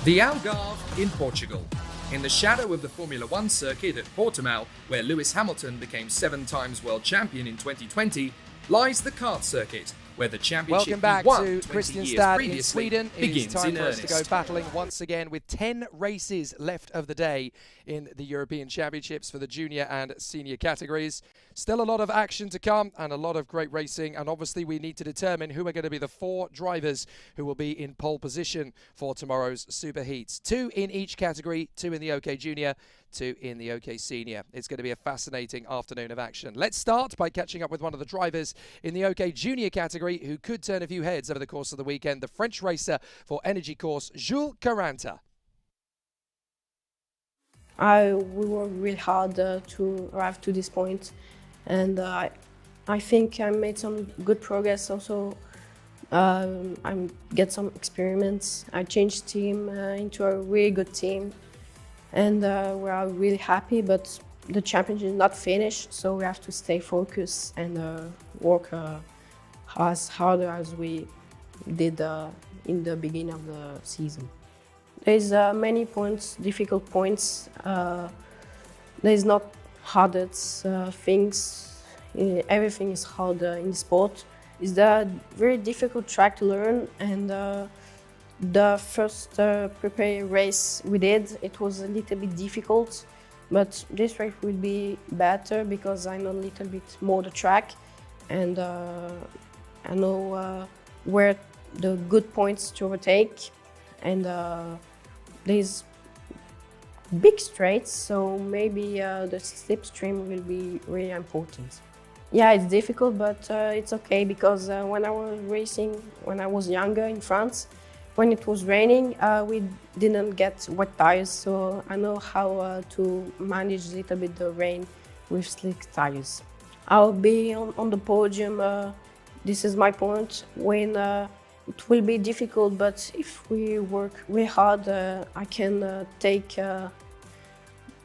The Algarve in Portugal. In the shadow of the Formula One circuit at Portimao, where Lewis Hamilton became 7 times world champion in 2020, lies the kart circuit, where the championship Welcome back won to 20 years Kristianstad in previously Sweden. It is begins time in for us to go earnest. battling once again with 10 races left of the day in the European Championships for the junior and senior categories. Still a lot of action to come and a lot of great racing, and obviously we need to determine who are going to be the 4 drivers who will be in pole position for tomorrow's Super Heats. 2 in each category, 2 in the OK Junior, 2 in the OK Senior. It's going to be a fascinating afternoon of action. Let's start by catching up with one of the drivers in the OK Junior category who could turn a few heads over the course of the weekend, the French racer for Energy Course, Jules Caranta. We worked really hard to arrive to this point, and I think I made some good progress. Also, I get some experiments. I changed team into a really good team, and we are really happy. But the championship is not finished, so we have to stay focused and work as hard as we did in the beginning of the season. There's many points, difficult points. There's not hardest things. Everything is hard in sport. It's a very difficult track to learn, and the first prepare race we did, it was a little bit difficult, but this race will be better because I know a little bit more the track, and I know where the good points to overtake, and there's big straights, so maybe the slipstream will be really important. Yeah, it's difficult, but it's okay because when I was racing, when I was younger in France, when it was raining, we didn't get wet tires, so I know how to manage a little bit the rain with slick tires. I'll be on the podium. This is my point. When it will be difficult, but if we work really hard, I can take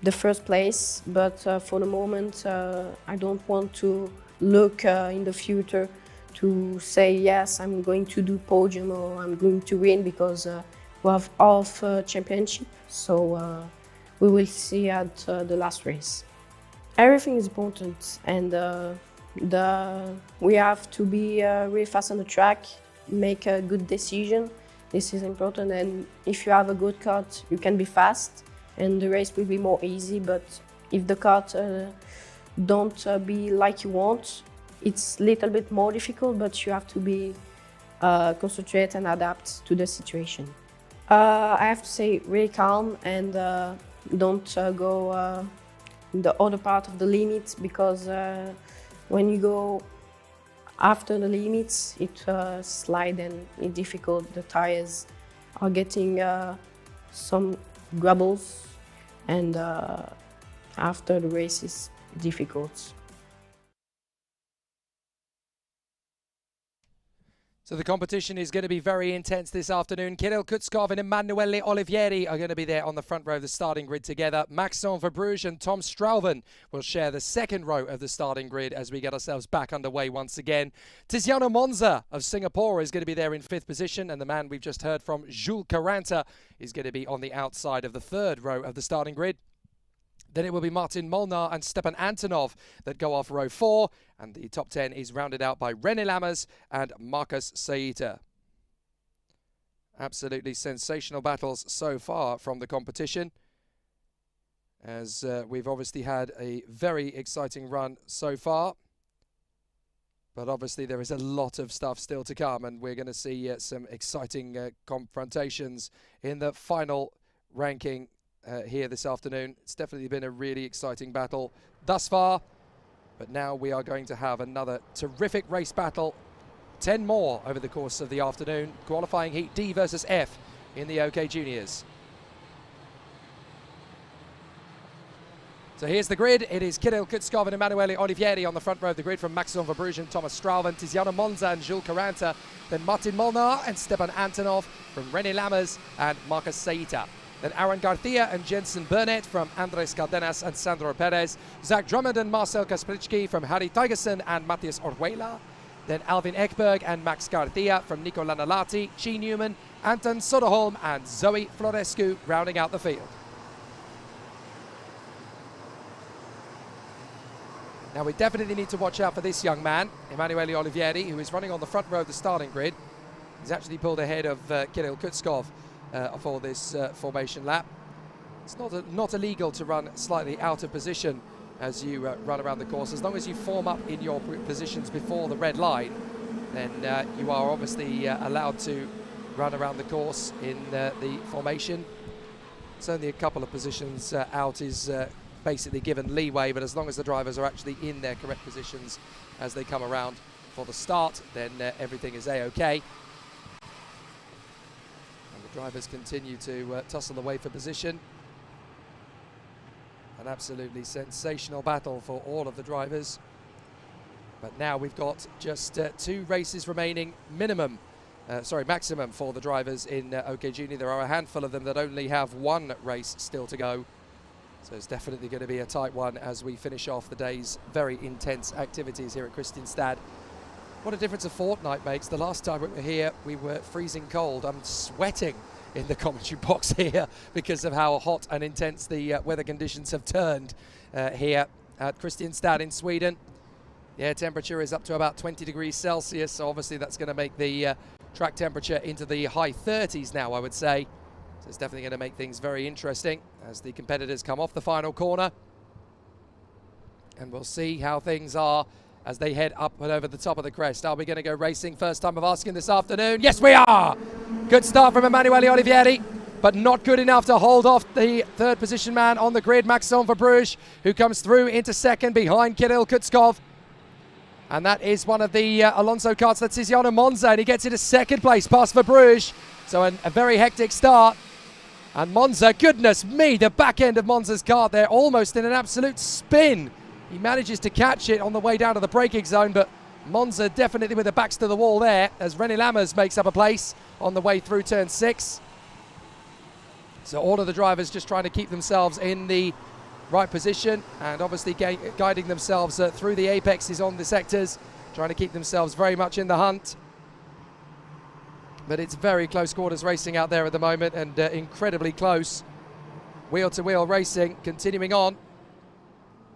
the first place. But for the moment, I don't want to look in the future to say, yes, I'm going to do podium or I'm going to win, because we have half championship. So we will see at the last race. Everything is important, and we have to be really fast on the track, make a good decision. This is important, and if you have a good kart, you can be fast and the race will be more easy. But if the kart don't be like you want, it's a little bit more difficult, but you have to be concentrate and adapt to the situation. I have to say really calm and don't go in the other part of the limit, because when you go after the limits, it slide and it's difficult. The tires are getting some grubbles, and after the race is difficult. So the competition is going to be very intense this afternoon. Kirill Kutskov and Emanuele Olivieri are going to be there on the front row of the starting grid together. Maxence Verbruge and Tom Strauven will share the second row of the starting grid as we get ourselves back underway once again. Tiziano Monza of Singapore is going to be there in 5th position, and the man we've just heard from, Jules Caranta, is going to be on the outside of the 3rd row of the starting grid. Then it will be Martin Molnar and Stepan Antonov that go off row 4. And the top 10 is rounded out by René Lammers and Marcus Saita. Absolutely sensational battles so far from the competition, as we've obviously had a very exciting run so far. But obviously there is a lot of stuff still to come, and we're going to see some exciting confrontations in the final ranking here this afternoon. It's definitely been a really exciting battle thus far, but now we are going to have another terrific race battle. 10 more over the course of the afternoon. Qualifying heat D versus F in the OK Juniors. So here's the grid. It is Kirill Kutskov and Emanuele Olivieri on the front row of the grid, from Maxence Verbruge and Thomas Strauven, Tiziano Monza and Jules Caranta, then Martin Molnar and Stepan Antonov from René Lammers and Marcus Saita. Then Aaron Garcia and Jensen Burnett from Andres Cardenas and Sandro Perez. Zach Drummond and Marcel Kaspricki from Harry Tigerson and Matthias Orjuela. Then Alvin Ekberg and Max Garcia from Nico Lanalati, Chi Newman Anton Soderholm and Zoe Florescu rounding out the field. Now we definitely need to watch out for this young man, Emanuele Olivieri, who is running on the front row of the starting grid. He's actually pulled ahead of Kirill Kutskov for this formation lap. It's not illegal to run slightly out of position as you run around the course. As long as you form up in your positions before the red line, then you are obviously allowed to run around the course in the formation. It's only a couple of positions out is basically given leeway, but as long as the drivers are actually in their correct positions as they come around for the start, then everything is A-OK. And the drivers continue to tussle away for position. An absolutely sensational battle for all of the drivers. But now we've got just 2 races remaining maximum for the drivers in OK Junior. There are a handful of them that only have 1 race still to go. So it's definitely going to be a tight one as we finish off the day's very intense activities here at Kristianstad. What a difference a fortnight makes. The last time we were here, we were freezing cold. I'm sweating in the commentary box here because of how hot and intense the weather conditions have turned here at Kristianstad in Sweden. The air temperature is up to about 20 degrees Celsius, so obviously that's going to make the track temperature into the high 30s now, I would say. So it's definitely going to make things very interesting as the competitors come off the final corner. And we'll see how things are as they head up and over the top of the crest. Are we going to go racing? First time of asking this afternoon. Yes, we are! Good start from Emanuele Olivieri, but not good enough to hold off the 3rd position man on the grid, Maxime Verbruge, who comes through into 2nd behind Kirill Kutskov. And that is one of the Alonso karts, that's Tiziano Monza, and he gets into 2nd place past Verbruge. So a very hectic start. And Monza, goodness me, the back end of Monza's kart there, almost in an absolute spin. He manages to catch it on the way down to the braking zone, but Monza definitely with the backs to the wall there as René Lammers makes up a place on the way through turn 6. So all of the drivers just trying to keep themselves in the right position and obviously guiding themselves through the apexes on the sectors, trying to keep themselves very much in the hunt. But it's very close quarters racing out there at the moment, and incredibly close. Wheel-to-wheel racing continuing on.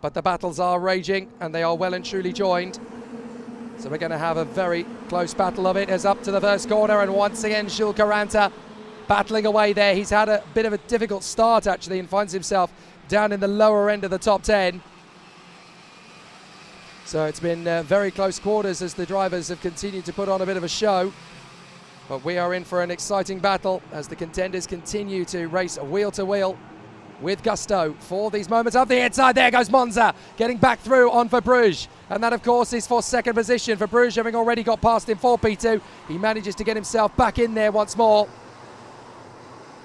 But the battles are raging and they are well and truly joined. So we're going to have a very close battle of it as up to the first corner, and once again Jules Caranta battling away there. He's had a bit of a difficult start actually and finds himself down in the lower end of the top 10. So it's been very close quarters as the drivers have continued to put on a bit of a show. But we are in for an exciting battle as the contenders continue to race wheel to wheel with gusto for these moments of the inside. There goes Monza getting back through on Verbruge. And that, of course, is for 2nd position. Verbruge having already got past him for P2. He manages to get himself back in there once more.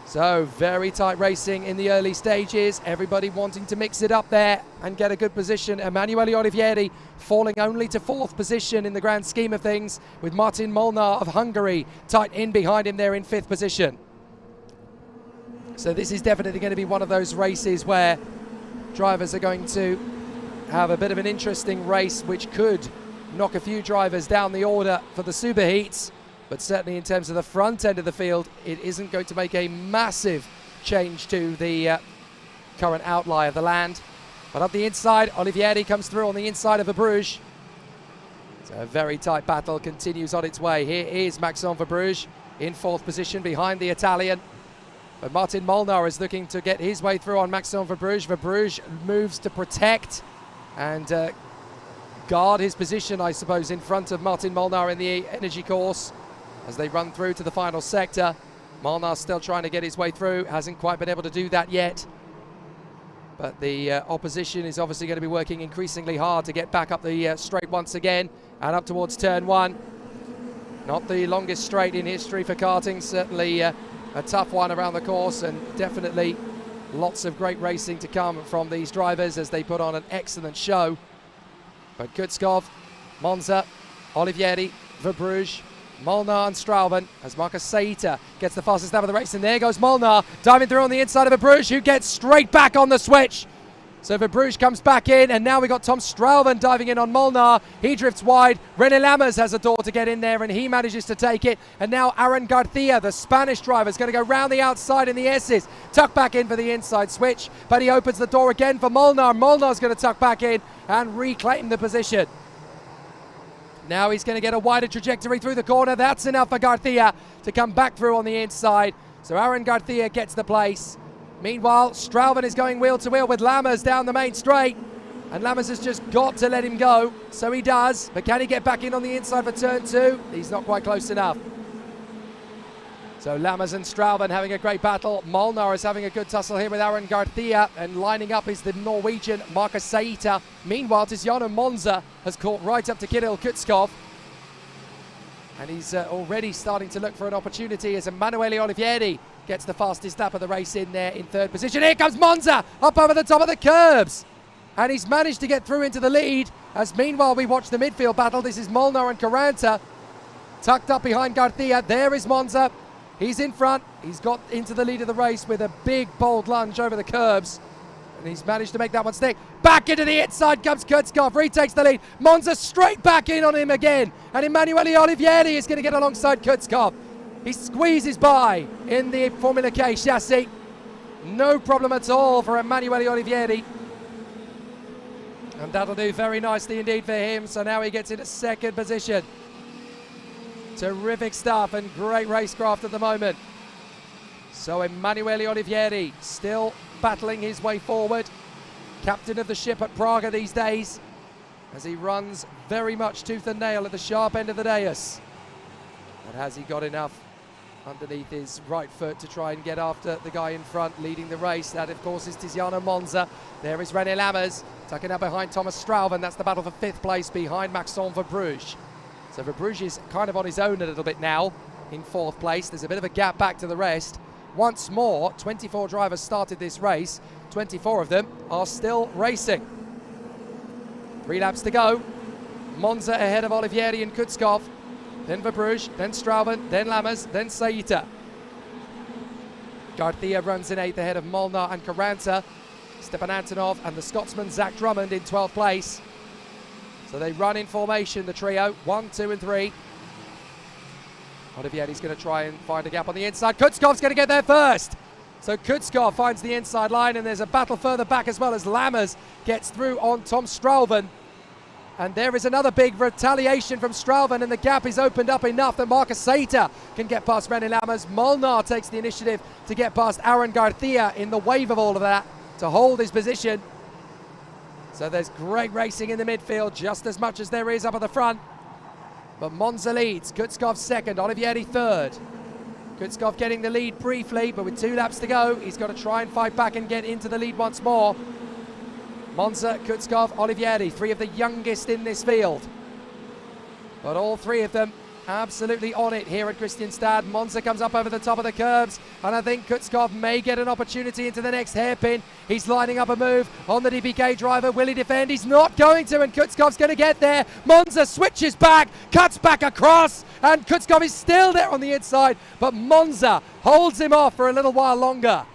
So very tight racing in the early stages. Everybody wanting to mix it up there and get a good position. Emanuele Olivieri falling only to 4th position in the grand scheme of things, with Martin Molnar of Hungary tight in behind him there in 5th position. So this is definitely going to be one of those races where drivers are going to have a bit of an interesting race, which could knock a few drivers down the order for the superheats. But certainly in terms of the front end of the field, it isn't going to make a massive change to the current outline of the land. But up the inside, Olivieri comes through on the inside of Verbruge. So a very tight battle continues on its way. Here is Maxime Verbruge in 4th position behind the Italian. But Martin Molnar is looking to get his way through on Maxime Verbruge. Verbruge moves to protect and guard his position, I suppose, in front of Martin Molnar in the energy course as they run through to the final sector. Molnar still trying to get his way through, hasn't quite been able to do that yet. But the opposition is obviously going to be working increasingly hard to get back up the straight once again and up towards turn 1. Not the longest straight in history for karting, certainly a tough one around the course, and definitely lots of great racing to come from these drivers as they put on an excellent show. But Kutskov, Monza, Olivieri, Verbruge, Molnar and Strauben as Marcus Saita gets the fastest lap of the race, and there goes Molnar diving through on the inside of Verbruge, who gets straight back on the switch. So Verbruch comes back in, and now we got Tom Strauven diving in on Molnar. He drifts wide. René Lammers has a door to get in there, and he manages to take it. And now Aaron Garcia, the Spanish driver, is going to go round the outside in the S's. Tuck back in for the inside switch, but he opens the door again for Molnar. Molnar's going to tuck back in and reclaim the position. Now he's going to get a wider trajectory through the corner. That's enough for Garcia to come back through on the inside. So Aaron Garcia gets the place. Meanwhile, Strauven is going wheel to wheel with Lammers down the main straight. And Lammers has just got to let him go. So he does. But can he get back in on the inside for turn 2? He's not quite close enough. So Lammers and Strauven having a great battle. Molnar is having a good tussle here with Aaron Garcia. And lining up is the Norwegian Marcus Saita. Meanwhile, Tiziano Monza has caught right up to Kirill Kutskov. And he's already starting to look for an opportunity as Emanuele Olivieri gets the fastest lap of the race in there in 3rd position. Here comes Monza up over the top of the curbs. And he's managed to get through into the lead. As meanwhile we watch the midfield battle. This is Molnar and Caranta tucked up behind Garcia. There is Monza. He's in front. He's got into the lead of the race with a big bold lunge over the curbs. And he's managed to make that one stick. Back into the inside comes Kutskov, retakes the lead. Monza straight back in on him again. And Emanuele Olivieri is going to get alongside Kutskov. He squeezes by in the Formula K chassis. No problem at all for Emanuele Olivieri. And that'll do very nicely indeed for him. So now he gets into 2nd position. Terrific stuff and great racecraft at the moment. So Emanuele Olivieri still battling his way forward. Captain of the ship at Praga these days, as he runs very much tooth and nail at the sharp end of the dais. But has he got enough underneath his right foot to try and get after the guy in front leading the race? That of course is Tiziano Monza. There is René Lammers tucking up behind Thomas Strauven. That's the battle for 5th place behind Maxime Verbruch. So Verbruch is kind of on his own a little bit now in 4th place. There's a bit of a gap back to the rest. Once more, 24 drivers started this race. 24 of them are still racing. 3 laps to go. Monza ahead of Olivieri and Kutskov. Then Verbruch, then Strauven, then Lammers, then Saita. Garcia runs in 8th ahead of Molnar and Caranta. Stepan Antonov and the Scotsman Zach Drummond in 12th place. So they run in formation, the trio, 1, 2 and 3. Olivieri's going to try and find a gap on the inside. Kutskov's going to get there first. So Kutskov finds the inside line, and there's a battle further back as well as Lammers gets through on Tom Strauven. And there is another big retaliation from Strauven, and the gap is opened up enough that Marcus Saita can get past René Lammers. Molnar takes the initiative to get past Aaron Garcia in the wave of all of that to hold his position. So there's great racing in the midfield, just as much as there is up at the front. But Monza leads, Kutskov 2nd, Olivieri 3rd. Kutskov getting the lead briefly, but with 2 laps to go, he's got to try and fight back and get into the lead once more. Monza, Kutskov, Olivieri, 3 of the youngest in this field. But all 3 of them absolutely on it here at Kristianstad. Monza comes up over the top of the curbs, and I think Kutskov may get an opportunity into the next hairpin. He's lining up a move on the DPK driver. Will he defend? He's not going to, and Kutskov's going to get there. Monza switches back, cuts back across, and Kutskov is still there on the inside, but Monza holds him off for a little while longer.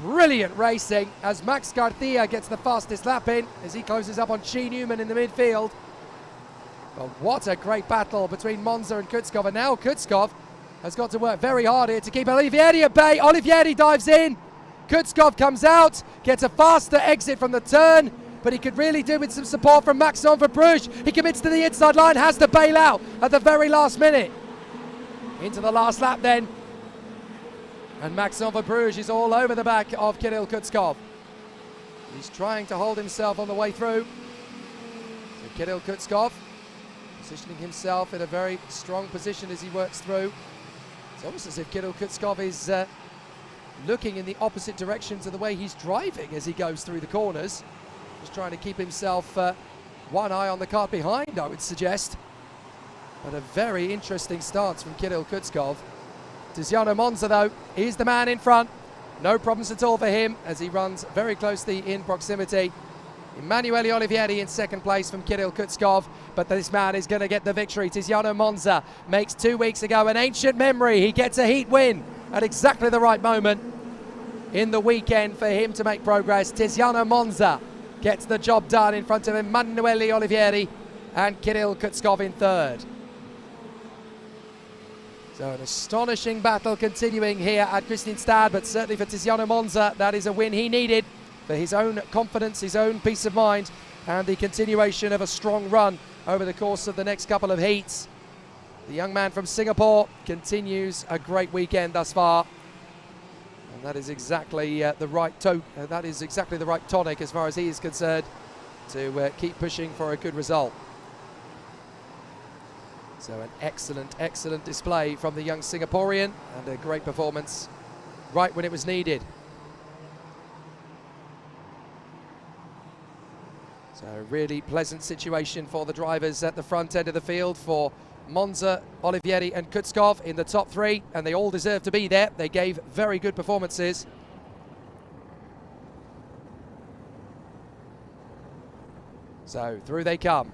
Brilliant racing as Max Garcia gets the fastest lap in as he closes up on Chi Newman in the midfield. But what a great battle between Monza and Kutskov, and now Kutskov has got to work very hard here to keep Olivieri at bay. Olivieri dives in, Kutskov comes out, gets a faster exit from the turn, but he could really do with some support from Maxime Verbruch. He commits to the inside line, has to bail out at the very last minute. Into the last lap then, and Maxime Verbruch is all over the back of Kirill Kutskov. He's trying to hold himself on the way through. So Kirill Kutskov positioning himself in a very strong position as he works through. It's almost as if Kirill Kutskov is looking in the opposite direction to the way he's driving as he goes through the corners. Just trying to keep himself one eye on the cart behind, I would suggest. But a very interesting stance from Kirill Kutskov. Tiziano Monza, though, is the man in front. No problems at all for him as he runs very closely in proximity. Emanuele Olivieri in 2nd place from Kirill Kutskov, but this man is going to get the victory. Tiziano Monza makes 2 weeks ago an ancient memory. He gets a heat win at exactly the right moment. in the weekend for him to make progress. Tiziano Monza gets the job done in front of Emanuele Olivieri and Kirill Kutskov in third. So an astonishing battle continuing here at Kristianstad, but certainly for Tiziano Monza, that is a win he needed for his own confidence, his own peace of mind, and the continuation of a strong run over the course of the next couple of heats. The young man from Singapore continues a great weekend thus far, and that is exactly the right tonic as far as he is concerned to keep pushing for a good result. So an excellent display from the young Singaporean, and a great performance right when it was needed. So a really pleasant situation for the drivers at the front end of the field, for Monza, Olivieri and Kutskov in the top three, and they all deserve to be there. They gave very good performances. So through they come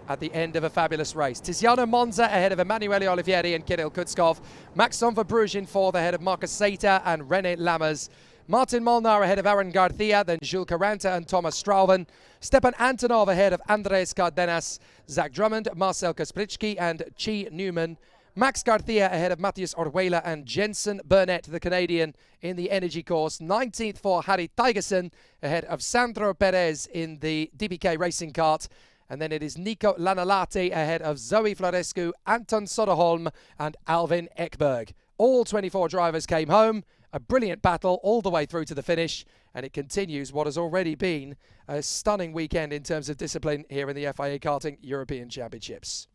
at the end of a fabulous race. Tiziano Monza ahead of Emanuele Olivieri and Kirill Kutskov. Maxon Verbrugge in fourth ahead of Marcus Seita and René Lammers. Martin Molnar ahead of Aaron Garcia, then Jules Caranta and Thomas Strauven. Stepan Antonov ahead of Andres Cardenas, Zach Drummond, Marcel Kaspritsky and Chi Newman. Max Garcia ahead of Matthias Orwela and Jensen Burnett, the Canadian, in the energy course. 19th for Harry Tigerson ahead of Sandro Perez in the DBK racing kart. And then it is Nico Lanalati ahead of Zoe Florescu, Anton Soderholm and Alvin Ekberg. All 24 drivers came home. A brilliant battle all the way through to the finish, and it continues what has already been a stunning weekend in terms of discipline here in the FIA Karting European Championships.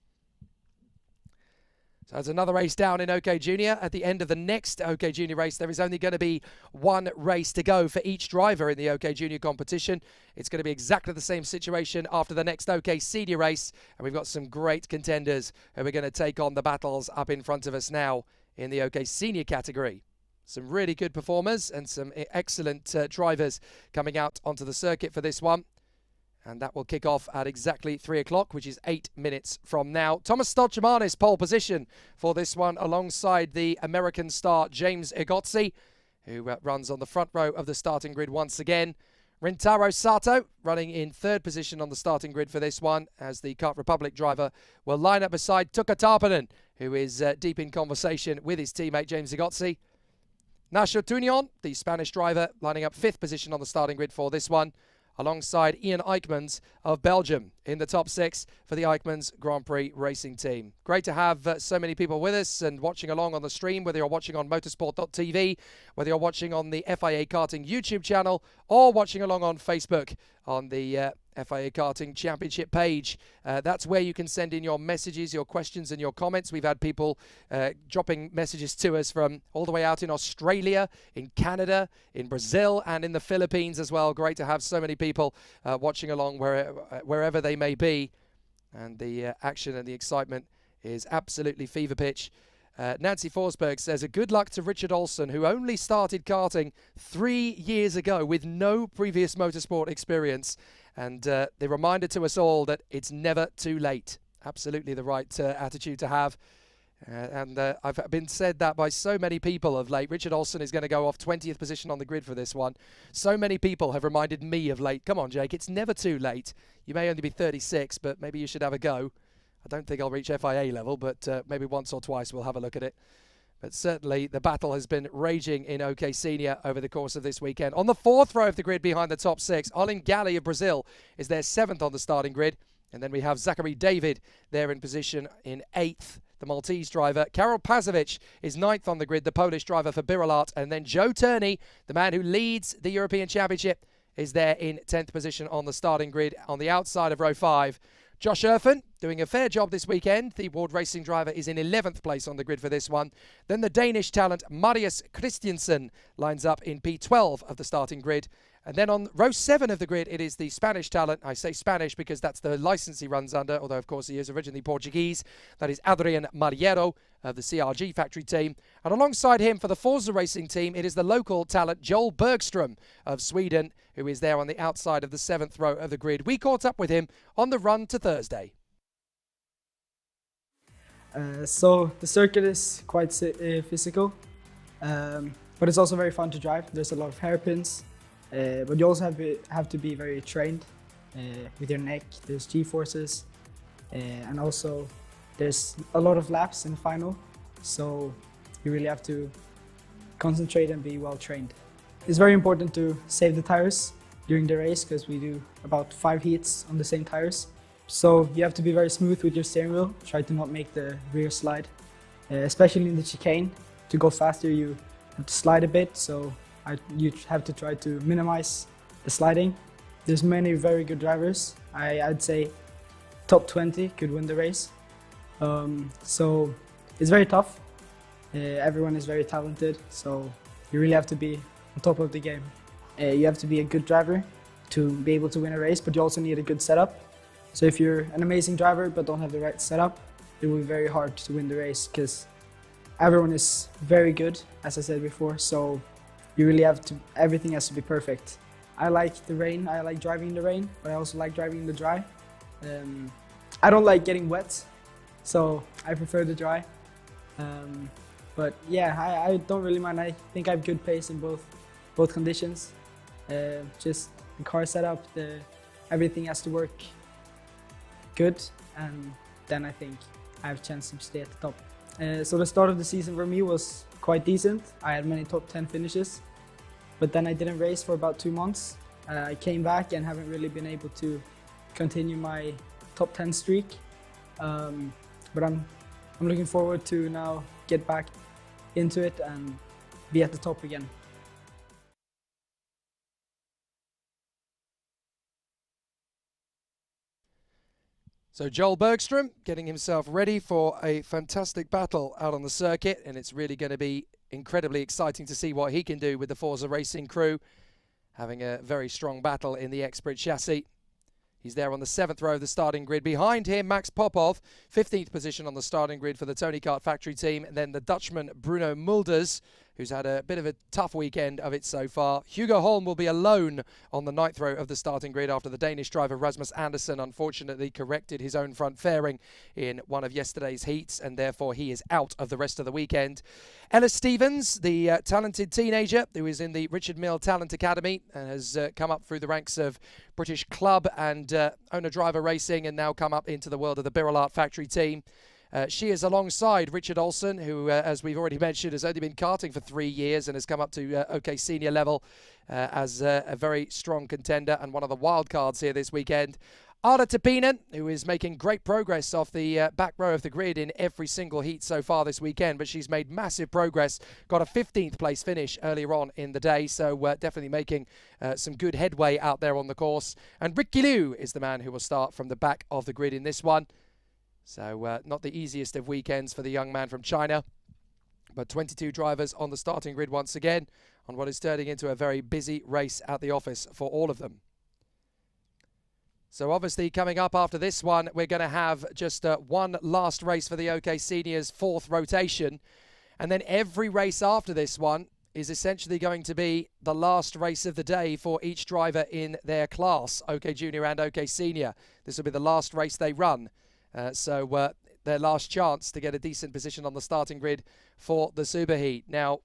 So it's another race down in OK Junior. At the end of the next OK Junior race, there is only going to be one race to go for each driver in the OK Junior competition. It's going to be exactly the same situation after the next OK Senior race, and we've got some great contenders who are going to take on the battles up in front of us now in the OK Senior category. Some really good performers and some excellent drivers coming out onto the circuit for this one. And that will kick off at exactly 3 o'clock, which is 8 minutes from now. Thomas Stolchemanis pole position for this one alongside the American star James Egozzi, who runs on the front row of the starting grid once again. Rintaro Sato running in third position on the starting grid for this one, as the Kart Republic driver will line up beside Tuka Tarpanen, who is deep in conversation with his teammate James Egozzi. Nacho Tunion, the Spanish driver, lining up fifth position on the starting grid for this one, alongside Ian Eichmans of Belgium in the top six for the Eichmans Grand Prix racing team. Great to have so many people with us and watching along on the stream, whether you're watching on motorsport.tv, whether you're watching on the FIA Karting YouTube channel, or watching along on Facebook on the FIA Karting Championship page. That's where you can send in your messages, your questions and your comments. We've had people dropping messages to us from all the way out in Australia, in Canada, in Brazil and in the Philippines as well. Great to have so many people watching along wherever they may be. And the action and the excitement is absolutely fever pitch. Nancy Forsberg says, a good luck to Richard Olsen, who only started karting 3 years ago with no previous motorsport experience. And the reminder to us all that it's never too late. Absolutely the right attitude to have. And I've been said that by so many people of late. Richard Olsen is going to go off 20th position on the grid for this one. So many people have reminded me of late. Come on, Jake, it's never too late. You may only be 36, but maybe you should have a go. I don't think I'll reach FIA level, but maybe once or twice we'll have a look at it. But certainly the battle has been raging in OK Senior over the course of this weekend. On the fourth row of the grid behind the top six, Olin Gali of Brazil is there seventh on the starting grid. And then we have Zachary David there in position in eighth, the Maltese driver. Karol Pazovic is ninth on the grid, the Polish driver for Birolart. And then Joe Turney, the man who leads the European Championship, is there in 10th position on the starting grid on the outside of row 5. Josh Erfen doing a fair job this weekend. The Ward Racing driver is in 11th place on the grid for this one. Then the Danish talent Marius Christiansen lines up in P12 of the starting grid. And then on row 7 of the grid, it is the Spanish talent. I say Spanish because that's the license he runs under, although, of course, he is originally Portuguese. That is Adrian Mariero of the CRG factory team. And alongside him for the Forza Racing team, it is the local talent Joel Bergström of Sweden, who is there on the outside of the 7th row of the grid. We caught up with him on the run to Thursday. So the circuit is quite physical. but it's also very fun to drive. There's a lot of hairpins, but you also have to be very trained with your neck. There's G-forces, and also there's a lot of laps in the final, so you really have to concentrate and be well trained. It's very important to save the tires during the race because we do about 5 heats on the same tires. So you have to be very smooth with your steering wheel, try to not make the rear slide. Especially in the chicane, to go faster you have to slide a bit, so you have to try to minimize the sliding. There's many very good drivers. I'd say top 20 could win the race. So it's very tough. Everyone is very talented, so you really have to be on top of the game. You have to be a good driver to be able to win a race, but you also need a good setup. So if you're an amazing driver but don't have the right setup, it will be very hard to win the race because everyone is very good, as I said before, so you really have to, everything has to be perfect. I like the rain, I like driving in the rain, but I also like driving in the dry. I don't like getting wet, so I prefer the dry. But yeah, I don't really mind. I think I have good pace in both conditions. Just the car setup, everything has to work good, and then I think I have a chance to stay at the top. So the start of the season for me was quite decent. I had many top 10 finishes, but then I didn't race for about 2 months. I came back and haven't really been able to continue my top 10 streak. But I'm looking forward to now get back into it and be at the top again. So Joel Bergström getting himself ready for a fantastic battle out on the circuit, and it's really going to be incredibly exciting to see what he can do with the Forza Racing crew, having a very strong battle in the Expert chassis. He's there on the 7th row of the starting grid. Behind him, Max Popov, 15th position on the starting grid for the Tony Kart factory team. And then the Dutchman Bruno Mulders, who's had a bit of a tough weekend of it so far. Hugo Holm will be alone on the 9th row of the starting grid after the Danish driver Rasmus Andersen unfortunately corrected his own front fairing in one of yesterday's heats, and therefore he is out of the rest of the weekend. Ellis Stevens, the talented teenager who is in the Richard Mill Talent Academy and has come up through the ranks of British Club and owner-driver racing and now come up into the world of the Birol Art factory team. She is alongside Richard Olsen, who, as we've already mentioned, has only been karting for 3 years and has come up to OK senior level as a very strong contender and one of the wild cards here this weekend. Ada Tapinen, who is making great progress off the back row of the grid in every single heat so far this weekend, but she's made massive progress, got a 15th place finish earlier on in the day, so definitely making some good headway out there on the course. And Ricky Liu is the man who will start from the back of the grid in this one. So not the easiest of weekends for the young man from China, but 22 drivers on the starting grid once again on what is turning into a very busy race at the office for all of them. So obviously coming up after this one, we're going to have just one last race for the OK Seniors 4th rotation. And then every race after this one is essentially going to be the last race of the day for each driver in their class, OK Junior and OK Senior. This will be the last race they run. So their last chance to get a decent position on the starting grid for the Superheat. Now,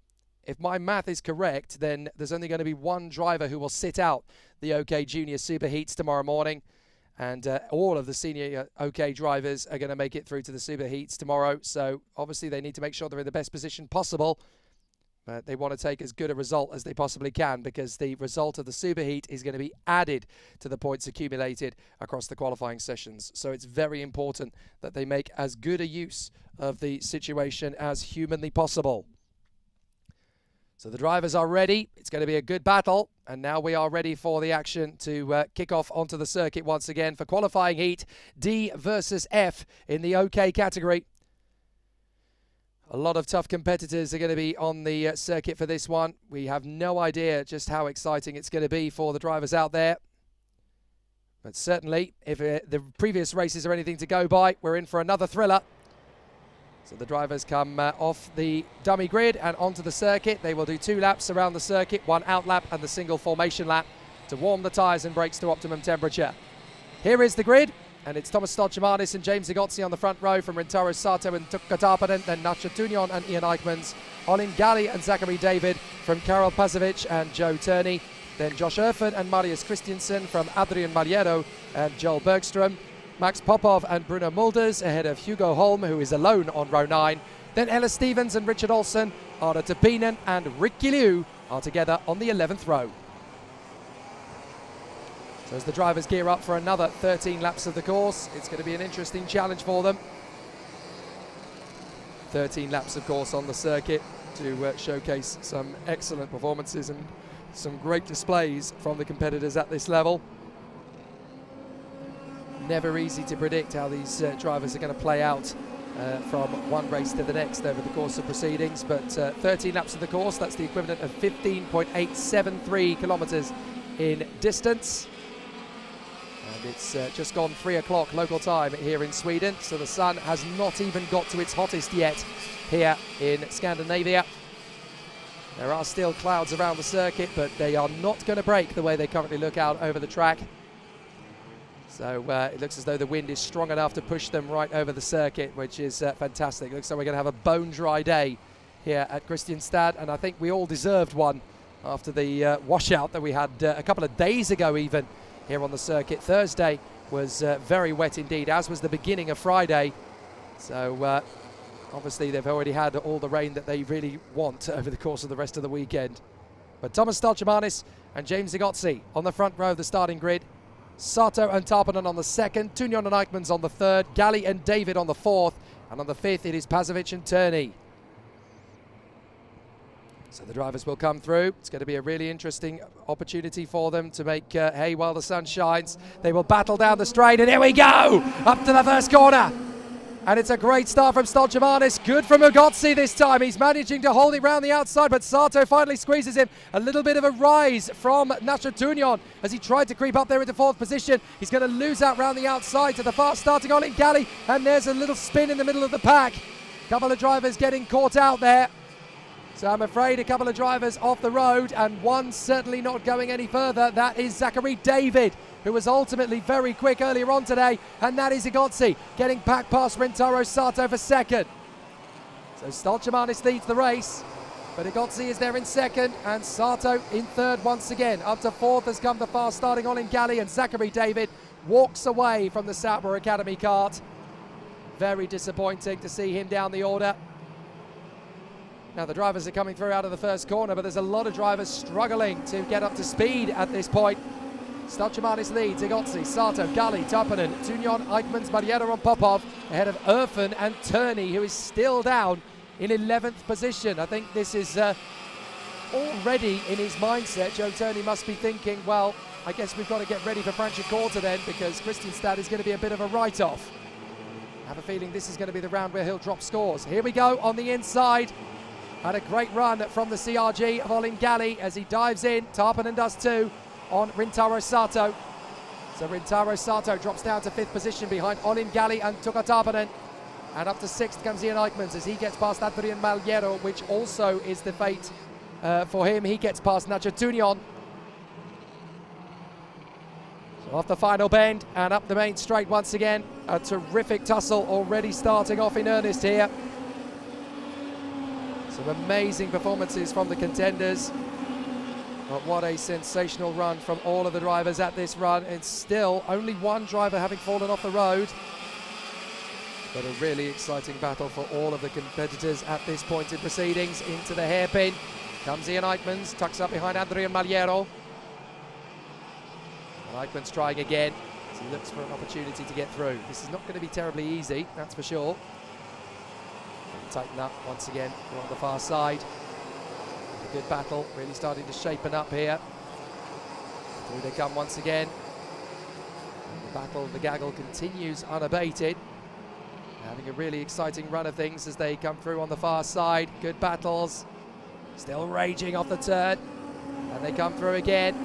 if my math is correct, then there's only going to be one driver who will sit out the OK Junior Superheats tomorrow morning. And all of the senior OK drivers are going to make it through to the Superheats tomorrow. So obviously they need to make sure they're in the best position possible. But they want to take as good a result as they possibly can, because the result of the Superheat is going to be added to the points accumulated across the qualifying sessions. So it's very important that they make as good a use of the situation as humanly possible. So the drivers are ready. It's going to be a good battle. And now we are ready for the action to kick off onto the circuit once again for qualifying heat D versus F in the OK category. A lot of tough competitors are going to be on the circuit for this one. We have no idea just how exciting it's going to be for the drivers out there. But certainly, if the previous races are anything to go by, we're in for another thriller. So the drivers come off the dummy grid and onto the circuit. They will do 2 laps around the circuit, 1 out lap and the single formation lap to warm the tyres and brakes to optimum temperature. Here is the grid. And it's Thomas Stoltjemanis and James Zagotsi on the front row from Rintaro Sato and Tukka Tarpanen, then Nacho Tunion and Ian Eichmans, Olin Galli and Zachary David from Karel Pazovic and Joe Turney, then Josh Erfurt and Marius Christiansen from Adrian Maliero and Joel Bergström, Max Popov and Bruno Mulders ahead of Hugo Holm, who is alone on row 9, then Ella Stevens and Richard Olsen, Arda Tapinen and Ricky Liu are together on the 11th row. So as the drivers gear up for another 13 laps of the course, it's going to be an interesting challenge for them. 13 laps, of course, on the circuit to showcase some excellent performances and some great displays from the competitors at this level. Never easy to predict how these drivers are going to play out from one race to the next over the course of proceedings, but 13 laps of the course, that's the equivalent of 15.873 kilometers in distance. And it's just gone 3 o'clock local time here in Sweden, so the sun has not even got to its hottest yet here in Scandinavia. There are still clouds around the circuit, but they are not going to break the way they currently look out over the track. So it looks as though the wind is strong enough to push them right over the circuit, which is fantastic. Looks like we're going to have a bone dry day here at Kristianstad, and I think we all deserved one after the washout that we had a couple of days ago even here on the circuit. Thursday was very wet indeed, as was the beginning of Friday. So obviously they've already had all the rain that they really want over the course of the rest of the weekend. But Thomas Stoltjemanis and James Zagotsi on the front row of the starting grid. Sato and Tarpanen on the second, Tunion and Eichmans on the third, Galli and David on the fourth, and on the fifth it is Pazovic and Turney. So the drivers will come through. It's going to be a really interesting opportunity for them to make hay while the sun shines. They will battle down the straight, and here we go! Up to the first corner. And it's a great start from Stoltjemanis. Good from Zagotsi this time. He's managing to hold it round the outside, but Sato finally squeezes him. A little bit of a rise from Nacho Tunion as he tried to creep up there into fourth position. He's going to lose out round the outside to the fast starting Olin Galli, and there's a little spin in the middle of the pack. A couple of drivers getting caught out there. So I'm afraid a couple of drivers off the road, and one certainly not going any further. That is Zachary David, who was ultimately very quick earlier on today, and that is Zagotsi getting back past Rintaro Sato for second. So Stoltjemanis leads the race, but Zagotsi is there in second, and Sato in third once again. Up to fourth has come the fast starting Olin Galli, and Zachary David walks away from the Sauber Academy kart. Very disappointing to see him down the order. Now the drivers are coming through out of the first corner, but there's a lot of drivers struggling to get up to speed at this point. Stoltjemanis leads, Zagotsi, Sato, Galli, Tarpanen, Tunion, Eichmans, Maliero and Popov ahead of Erfurt and Turney, who is still down in 11th position. I think this is already in his mindset. Joe Turney must be thinking, well, I guess we've got to get ready for Franciacorta then, because Kristianstad is going to be a bit of a write-off. I have a feeling this is going to be the round where he'll drop scores. Here we go on the inside. Had a great run from the CRG of Olin Galli as he dives in. Tarpanen does too on Rintaro Sato. So Rintaro Sato drops down to 5th position behind Olin Galli and Tukka Tarpanen. And up to 6th comes Ian Eichmans as he gets past Adrian Maliero, which also is the fate for him. He gets past Nacho Tunion. So off the final bend and up the main straight once again. A terrific tussle already starting off in earnest here. Some amazing performances from the contenders. But what a sensational run from all of the drivers at this run. It's still only one driver having fallen off the road. But a really exciting battle for all of the competitors at this point in proceedings. Into the hairpin comes Ian Eichmans, tucks up behind Adrian Maliero. And Eichmans trying again as he looks for an opportunity to get through. This is not going to be terribly easy, that's for sure. Tighten up once again, we're on the far side. A good battle, really starting to shapen up here. Through they come once again. And the battle, the gaggle continues unabated. Having a really exciting run of things as they come through on the far side. Good battles, still raging off the turn. And they come through again,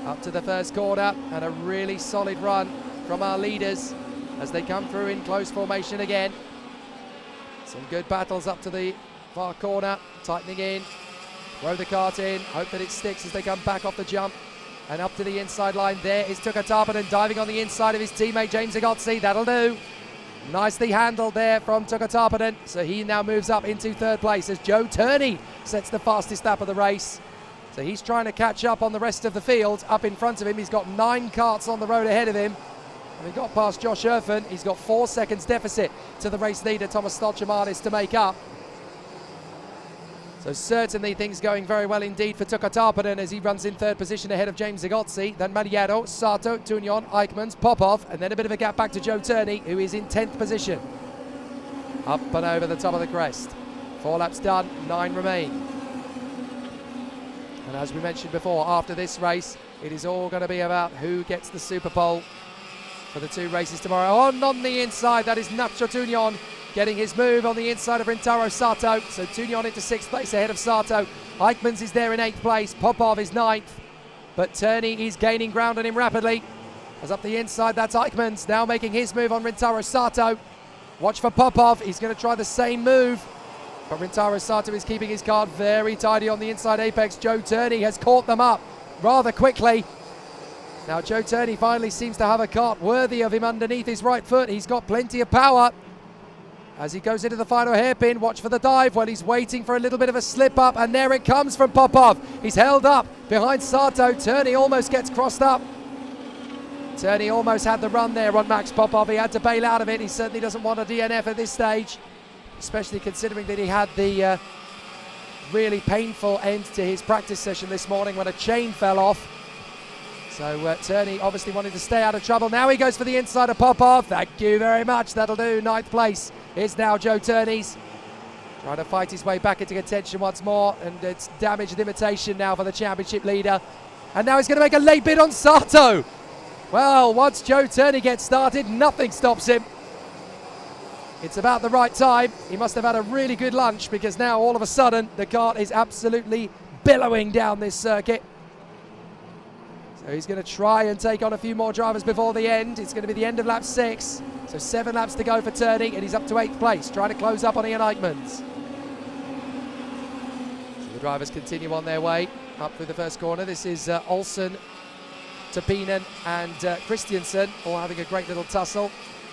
up to the first corner, and a really solid run from our leaders as they come through in close formation again. Some good battles up to the far corner, tightening in, throw the kart in, hope that it sticks as they come back off the jump. And up to the inside line, there is Tuukka Tarponen diving on the inside of his teammate James Agotzi. That'll do. Nicely handled there from Tuukka Tarponen. So he now moves up into third place as Joe Turney sets the fastest lap of the race. So he's trying to catch up on the rest of the field. Up in front of him, he's got 9 karts on the road ahead of him. And he got past Josh Erfen. He's got 4 seconds deficit to the race leader, Thomas Stolchemanis, to make up. So certainly things going very well indeed for Tuukka Tarponen as he runs in third position ahead of James Agotzi. Then Maliero, Sato, Tunion, Eichmans, Popov, and then a bit of a gap back to Joe Turney, who is in 10th position. Up and over the top of the crest. 4 laps done, 9 remain. And as we mentioned before, after this race, it is all going to be about who gets the Super Pole for the 2 races tomorrow. On the inside, that is Nacho Tunion, getting his move on the inside of Rintaro Sato. So Tunion into 6th place ahead of Sato. Eichmans is there in 8th place. Popov is 9th. But Turney is gaining ground on him rapidly. As up the inside, that's Eichmans now making his move on Rintaro Sato. Watch for Popov. He's going to try the same move. But Rintaro Sato is keeping his card very tidy on the inside apex. Joe Turney has caught them up rather quickly. Now Joe Turney finally seems to have a kart worthy of him underneath his right foot. He's got plenty of power. As he goes into the final hairpin, watch for the dive while he's waiting for a little bit of a slip up, and there it comes from Popov. He's held up behind Sato. Turney almost gets crossed up. Turney almost had the run there on Max Popov. He had to bail out of it. He certainly doesn't want a DNF at this stage, especially considering that he had the really painful end to his practice session this morning when a chain fell off. So Turney obviously wanted to stay out of trouble. Now he goes for the inside of Popov. Thank you very much. That'll do. 9th place is now Joe Turney's. Trying to fight his way back into contention once more. And it's damaged limitation now for the championship leader. And now he's going to make a late bid on Sato. Well, once Joe Turney gets started, nothing stops him. It's about the right time. He must have had a really good lunch because now all of a sudden the kart is absolutely billowing down this circuit. So he's going to try and take on a few more drivers before the end. It's going to be the end of lap 6. So 7 laps to go for Turney, and he's up to 8th place, trying to close up on Ian Eichmans. So the drivers continue on their way up through the first corner. This is Olsen, Tapinen and Kristianstad all having a great little tussle.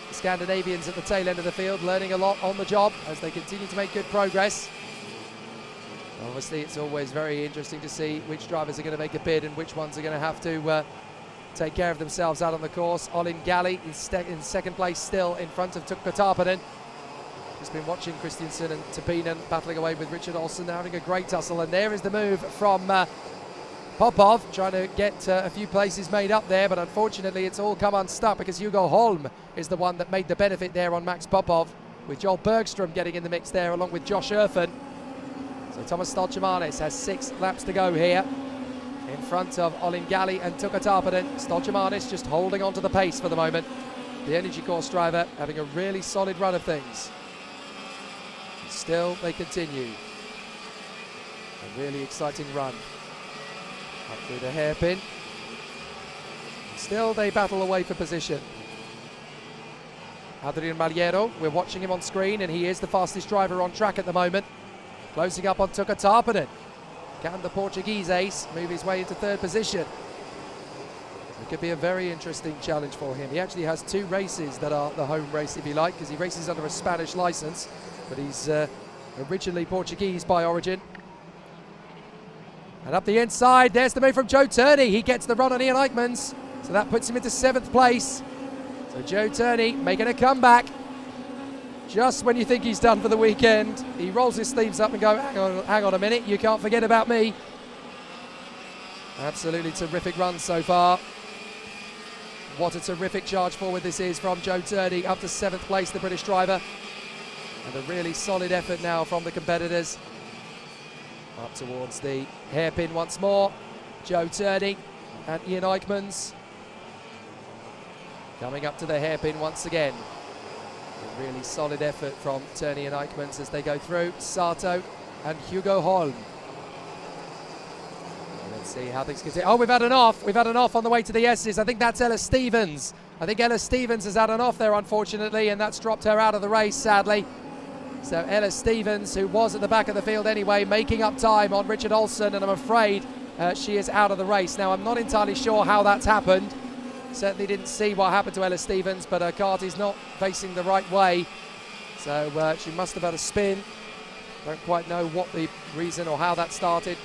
The Scandinavians at the tail end of the field learning a lot on the job as they continue to make good progress. Obviously, it's always very interesting to see which drivers are going to make a bid and which ones are going to have to take care of themselves out on the course. Olin Galli is in 2nd place still in front of Tuukka Tarponen. Just been watching Kristianstad and Tapinen battling away with Richard Olsen. They're having a great tussle, and there is the move from Popov, trying to get a few places made up there, but unfortunately it's all come unstuck because Hugo Holm is the one that made the benefit there on Max Popov, with Joel Bergstrom getting in the mix there along with Josh Erfen. So Thomas Stolchemanis has 6 laps to go here in front of Olin Galli and Tuukka Tarponen. Stolchemanis just holding on to the pace for the moment. The Energy Course driver having a really solid run of things. Still they continue. A really exciting run. Up through the hairpin. Still they battle away for position. Adrian Maliero, we're watching him on screen, and he is the fastest driver on track at the moment. Closing up on Tuukka Tarponen. Can the Portuguese ace move his way into 3rd position? So it could be a very interesting challenge for him. He actually has 2 races that are the home race, if you like, because he races under a Spanish license, but he's originally Portuguese by origin. And up the inside, there's the move from Joe Turney. He gets the run on Ian Eichmans, so that puts him into 7th place. So Joe Turney making a comeback. Just when you think he's done for the weekend, he rolls his sleeves up and goes, hang on a minute, you can't forget about me. Absolutely terrific run so far. What a terrific charge forward this is from Joe Turney, up to 7th place, the British driver. And a really solid effort now from the competitors. Up towards the hairpin once more. Joe Turney and Ian Eichmans coming up to the hairpin once again. A really solid effort from Turney and Eichmans as they go through. Sato and Hugo Holm. Let's see how things continue. Oh, we've had an off. We've had an off on the way to the S's. I think that's Ella Stevens. I think Ella Stevens has had an off there, unfortunately, and that's dropped her out of the race, sadly. So Ella Stevens, who was at the back of the field anyway, making up time on Richard Olsen, and I'm afraid she is out of the race. Now, I'm not entirely sure how that's happened. Certainly didn't see what happened to Ella Stevens, but her kart is not facing the right way. So she must have had a spin. Don't quite know what the reason or how that started.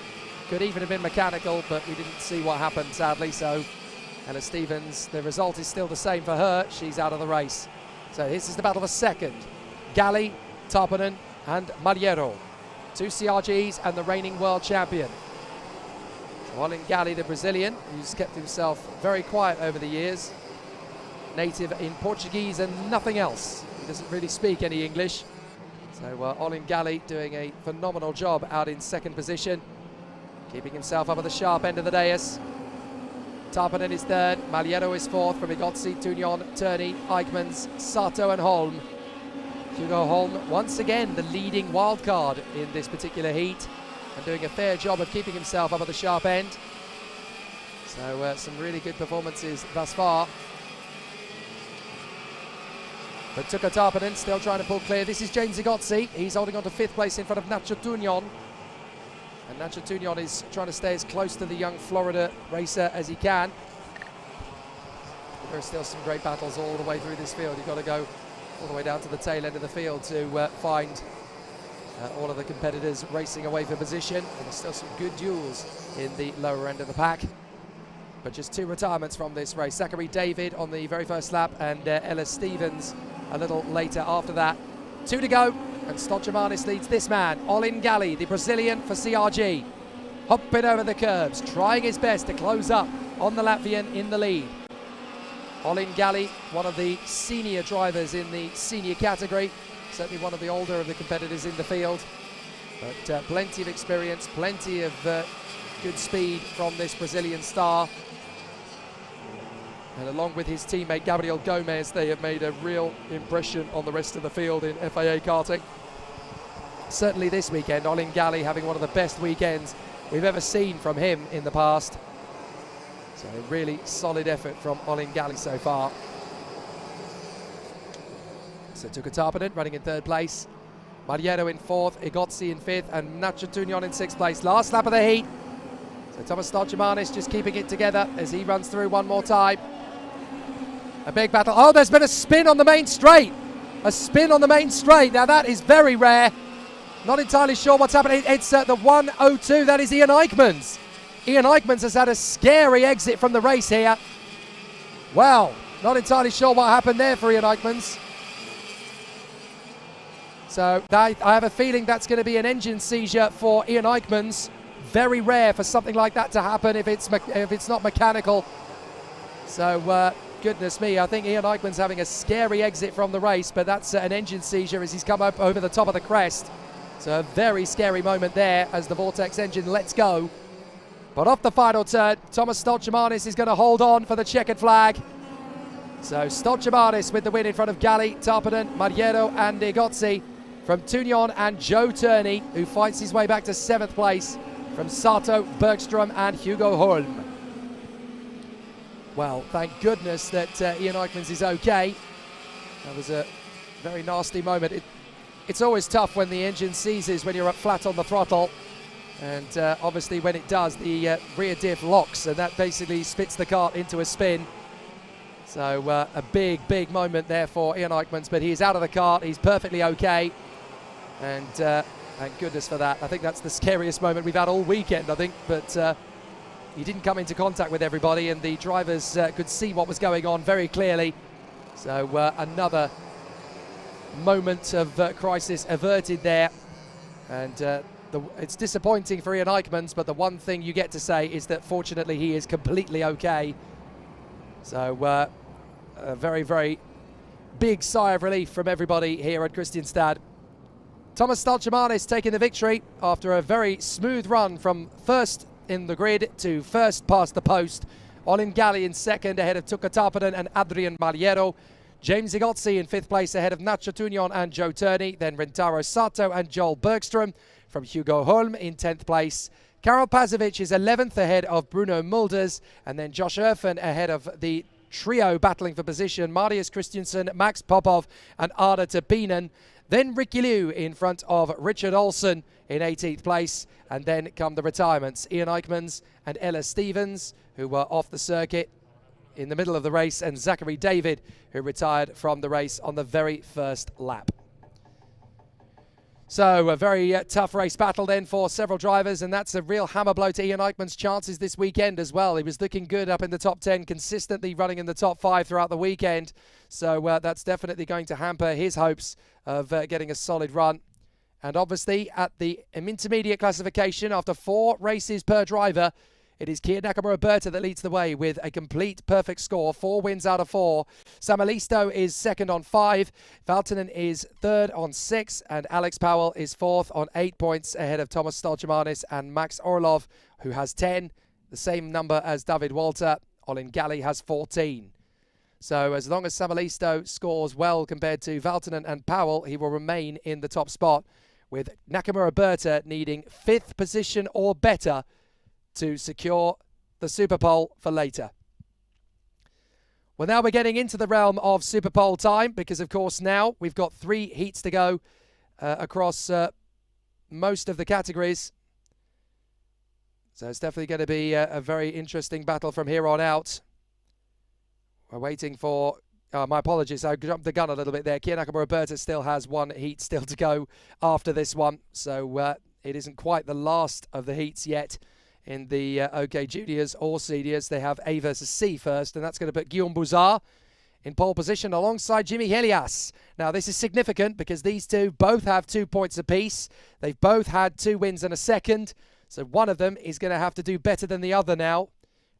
Could even have been mechanical, but we didn't see what happened, sadly. So Ella Stevens, the result is still the same for her. She's out of the race. So this is the battle for second. Galli, Tarpanen and Maliero. 2 CRGs and the reigning world champion. So Olin Galli, the Brazilian, who's kept himself very quiet over the years. Native in Portuguese and nothing else. He doesn't really speak any English. So Olin Galli doing a phenomenal job out in second position. Keeping himself up at the sharp end of the dais. Tarpanen is third, Maliero is fourth from Igotzi, Tunion, Turney, Eichmanns, Sato and Holm. Hugo Holm, once again the leading wild card in this particular heat and doing a fair job of keeping himself up at the sharp end. So some really good performances thus far. But Tuka Tarpanen still trying to pull clear. This is James Igotzi. He's holding on to 5th place in front of Nacho Tunion. And Nacho Tunion is trying to stay as close to the young Florida racer as he can. There are still some great battles all the way through this field. You've got to go all the way down to the tail end of the field to find all of the competitors racing away for position. And there's still some good duels in the lower end of the pack. But just 2 retirements from this race. Zachary David on the very first lap and Ella Stevens a little later after that. 2 to go, and Stochamanis leads this man, Olin Galli, the Brazilian for CRG. Hopping over the curbs, trying his best to close up on the Latvian in the lead. Olin Galli, one of the senior drivers in the senior category, certainly one of the older of the competitors in the field. But plenty of experience, plenty of good speed from this Brazilian star. And along with his teammate Gabriel Gomez, they have made a real impression on the rest of the field in FIA Karting. Certainly this weekend, Olin Galli having one of the best weekends we've ever seen from him in the past. So a really solid effort from Olin Galli so far. So Tuka Tarpanen running in 3rd place. Maliero in 4th, Igotzi in 5th, and Nacho Tunion in 6th place. Last lap of the heat. So Thomas Stochamanis just keeping it together as he runs through one more time. A big battle. Oh, there's been a spin on the main straight. A spin on the main straight. Now that is very rare. Not entirely sure what's happening. It's the 102. That is Ian Eichmanns. Ian Eichmanns has had a scary exit from the race here. Wow. Not entirely sure what happened there for Ian Eichmanns. So I have a feeling that's going to be an engine seizure for Ian Eichmanns. Very rare for something like that to happen if it's not mechanical. So goodness me, I think Ian Eichmanns having a scary exit from the race, but that's an engine seizure as he's come up over the top of the crest. So a very scary moment there as the Vortex engine lets go. But off the final turn, Thomas Stochamanis is going to hold on for the checkered flag. So Stochamanis with the win in front of Galli, Tarpanen, Maliero and Igotzi from Tunion and Joe Turney, who fights his way back to 7th place from Sato, Bergström and Hugo Holm. Well, thank goodness that Ian Eichmanns is okay. That was a very nasty moment. It's always tough when the engine seizes when you're up flat on the throttle. And obviously when it does, the rear diff locks and that basically spits the kart into a spin. So a big, big moment there for Ian Eichmanns, but he's out of the kart. He's perfectly okay. And thank goodness for that. I think that's the scariest moment we've had all weekend, I think. But he didn't come into contact with everybody and the drivers could see what was going on very clearly. So another moment of crisis averted there. And it's disappointing for Ian Eichmanns, but the one thing you get to say is that fortunately he is completely okay. So a very, very big sigh of relief from everybody here at Kristianstad. Thomas Stochamanis taking the victory after a very smooth run from 1st in the grid to 1st past the post. Olin Galli in 2nd ahead of Tuka Tarpanen and Adrian Maliero. James Igotzi in 5th place ahead of Nacho Tunion and Joe Turney. Then Rentaro Sato and Joel Bergström from Hugo Holm in 10th place. Karol Pazovic is 11th ahead of Bruno Mulders. And then Josh Erfen ahead of the trio battling for position. Marius Christiansen, Max Popov and Arda Tapinen. Then Ricky Liu in front of Richard Olsen in 18th place. And then come the retirements, Ian Eichmans and Ella Stevens, who were off the circuit in the middle of the race, and Zachary David, who retired from the race on the very first lap. So a very tough race battle then for several drivers, and that's a real hammer blow to Ian Eichmann's chances this weekend as well. He was looking good up in the top 10, consistently running in the top 5 throughout the weekend. So that's definitely going to hamper his hopes of getting a solid run. And obviously at the intermediate classification, after 4 races per driver, it is Kia Nakamura-Berta that leads the way with a complete perfect score, 4 wins out of 4. Samalisto is second on 5, Valtonen is third on 6, and Alex Powell is fourth on 8 points ahead of Thomas Stolchemanis and Max Orlov, who has 10, the same number as David Walter. Olin Galli has 14. So as long as Samalisto scores well compared to Valtonen and Powell, he will remain in the top spot, with Nakamura-Berta needing 5th position or better to secure the Super Pole for later. Well, now we're getting into the realm of Super Pole time, because of course now we've got 3 heats to go across most of the categories. So it's definitely going to be a very interesting battle from here on out. We're waiting for... my apologies, I jumped the gun a little bit there. Kia Nakamura-Berta still has 1 heat still to go after this one. So it isn't quite the last of the heats yet. In the OK Juniors or Seniors, they have A versus C first, and that's going to put Guillaume Bouzard in pole position alongside Jimmy Helias. Now, this is significant because these two both have 2 points apiece. They've both had 2 wins and a second, so one of them is going to have to do better than the other now.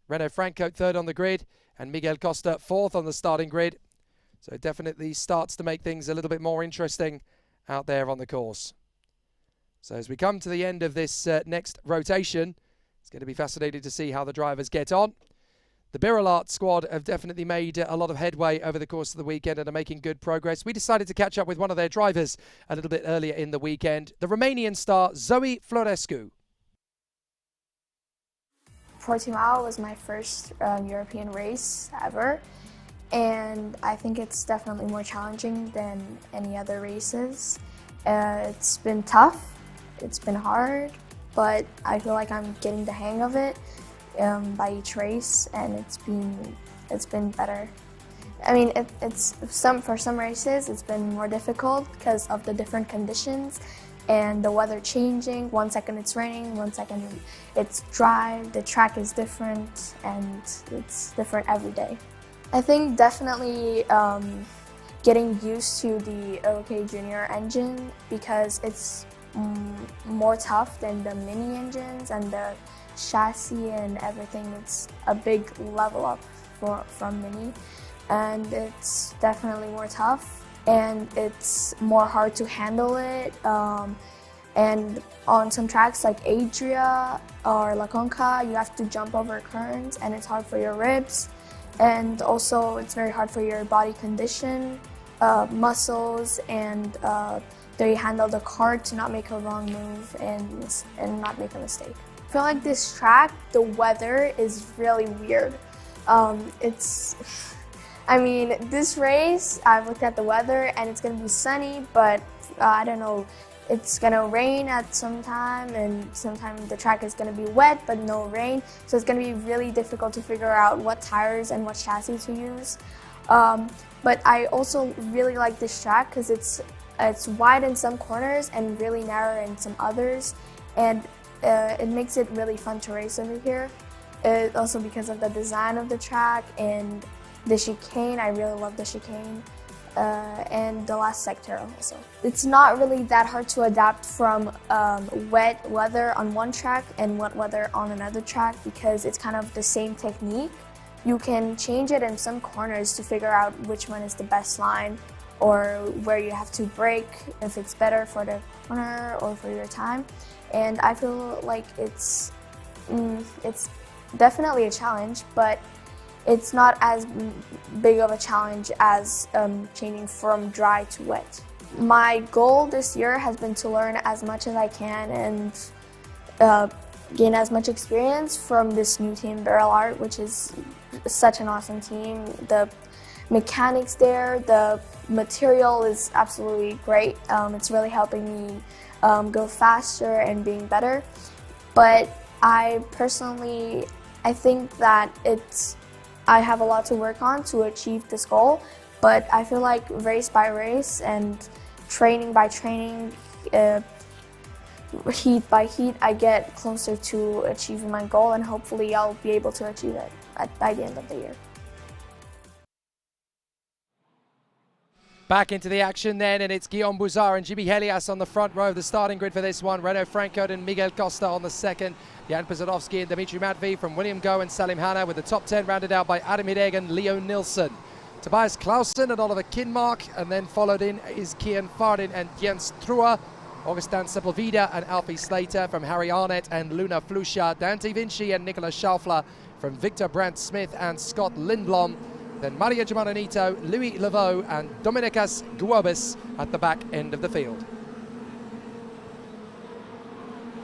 Renaud Franco third on the grid, and Miguel Costa fourth on the starting grid. So it definitely starts to make things a little bit more interesting out there on the course. So as we come to the end of this next rotation, it's going to be fascinating to see how the drivers get on. The Birolart squad have definitely made a lot of headway over the course of the weekend and are making good progress. We decided to catch up with one of their drivers a little bit earlier in the weekend, the Romanian star Zoe Florescu. Portimao was my first European race ever, and I think it's definitely more challenging than any other races. It's been tough, it's been hard, but I feel like I'm getting the hang of it by each race, and it's been better. I mean, for some races it's been more difficult because of the different conditions and the weather changing. 1 second it's raining, 1 second it's dry. The track is different, and it's different every day. I think definitely getting used to the OK Junior engine, because it's more tough than the mini engines, and the chassis and everything. It's a big level up from mini, and it's definitely more tough, and it's more hard to handle it. And on some tracks like Adria or La Conca, you have to jump over currents, and it's hard for your ribs, and also it's very hard for your body condition, muscles, and they handle the car to not make a wrong move and not make a mistake. I feel like this track, the weather is really weird. I mean, this race, I've looked at the weather and it's gonna be sunny, but I don't know, it's gonna rain at some time, and sometimes the track is gonna be wet but no rain. So it's gonna be really difficult to figure out what tires and what chassis to use. But I also really like this track because it's wide in some corners and really narrow in some others, and it makes it really fun to race over here. Also because of the design of the track and the chicane. I really love the chicane, and the last sector also. It's not really that hard to adapt from wet weather on one track and wet weather on another track, because it's kind of the same technique. You can change it in some corners to figure out which one is the best line, or where you have to brake, if it's better for the corner or for your time. And I feel like it's definitely a challenge, but it's not as big of a challenge as changing from dry to wet. My goal this year has been to learn as much as I can and gain as much experience from this new team, Birolart, which is such an awesome team. The mechanics there. The material is absolutely great. It's really helping me go faster and being better. But I think that I have a lot to work on to achieve this goal. But I feel like race by race and training by training, heat by heat, I get closer to achieving my goal, and hopefully I'll be able to achieve it by the end of the year. Back into the action then, and it's Guillaume Bouzard and Jimmy Helias on the front row of the starting grid for this one. Renaud Francoeur and Miguel Costa on the second. Jan Pesatovsky and Dimitri Matveev from William Goh and Salim Hanna, with the top 10 rounded out by Adam Hideg and Leo Nilsson. Tobias Clausen and Oliver Kinmark, and then followed in is Kian Fardin and Jens Truer. Augustin Sepulveda and Alfie Slater from Harry Arnett and Luna Flusha. Dante Vinci and Nicolas Schaufler from Victor Brandt Smith and Scott Lindblom. Then Maria Giovanonito, Louis Leveau and Dominikas Guobis at the back end of the field.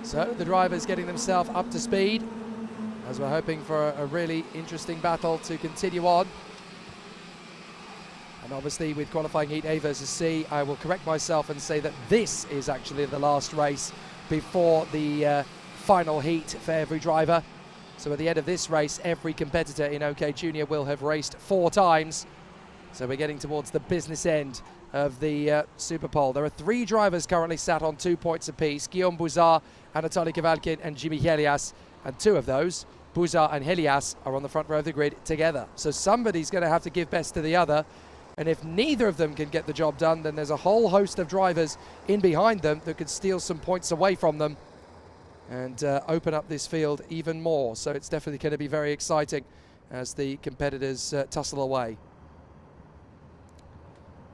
So the drivers getting themselves up to speed as we're hoping for a really interesting battle to continue on. And obviously with qualifying heat A versus C, I will correct myself and say that this is actually the last race before the final heat for every driver. So at the end of this race, every competitor in OK Junior will have raced 4 times. So we're getting towards the business end of the Superpole. There are 3 drivers currently sat on 2 points apiece: Guillaume Bouzard, Anatoly Kavalkin and Jimmy Helias. And 2 of those, Bouzard and Helias, are on the front row of the grid together. So somebody's going to have to give best to the other. And if neither of them can get the job done, then there's a whole host of drivers in behind them that could steal some points away from them and open up this field even more. So it's definitely going to be very exciting as the competitors tussle away.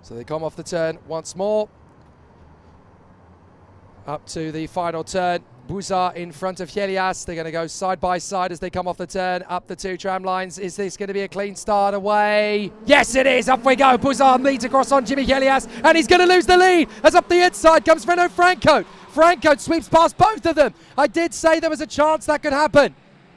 So they come off the turn once more. Up to the final turn. Bouzard in front of Helias. They're going to go side by side as they come off the turn, up the 2 tram lines. Is this going to be a clean start away? Yes, it is. Up we go. Bouzard leads across on Jimmy Helias, and he's going to lose the lead as up the inside comes Renaud Francoeur. Francoeur sweeps past both of them. I did say there was a chance that could happen,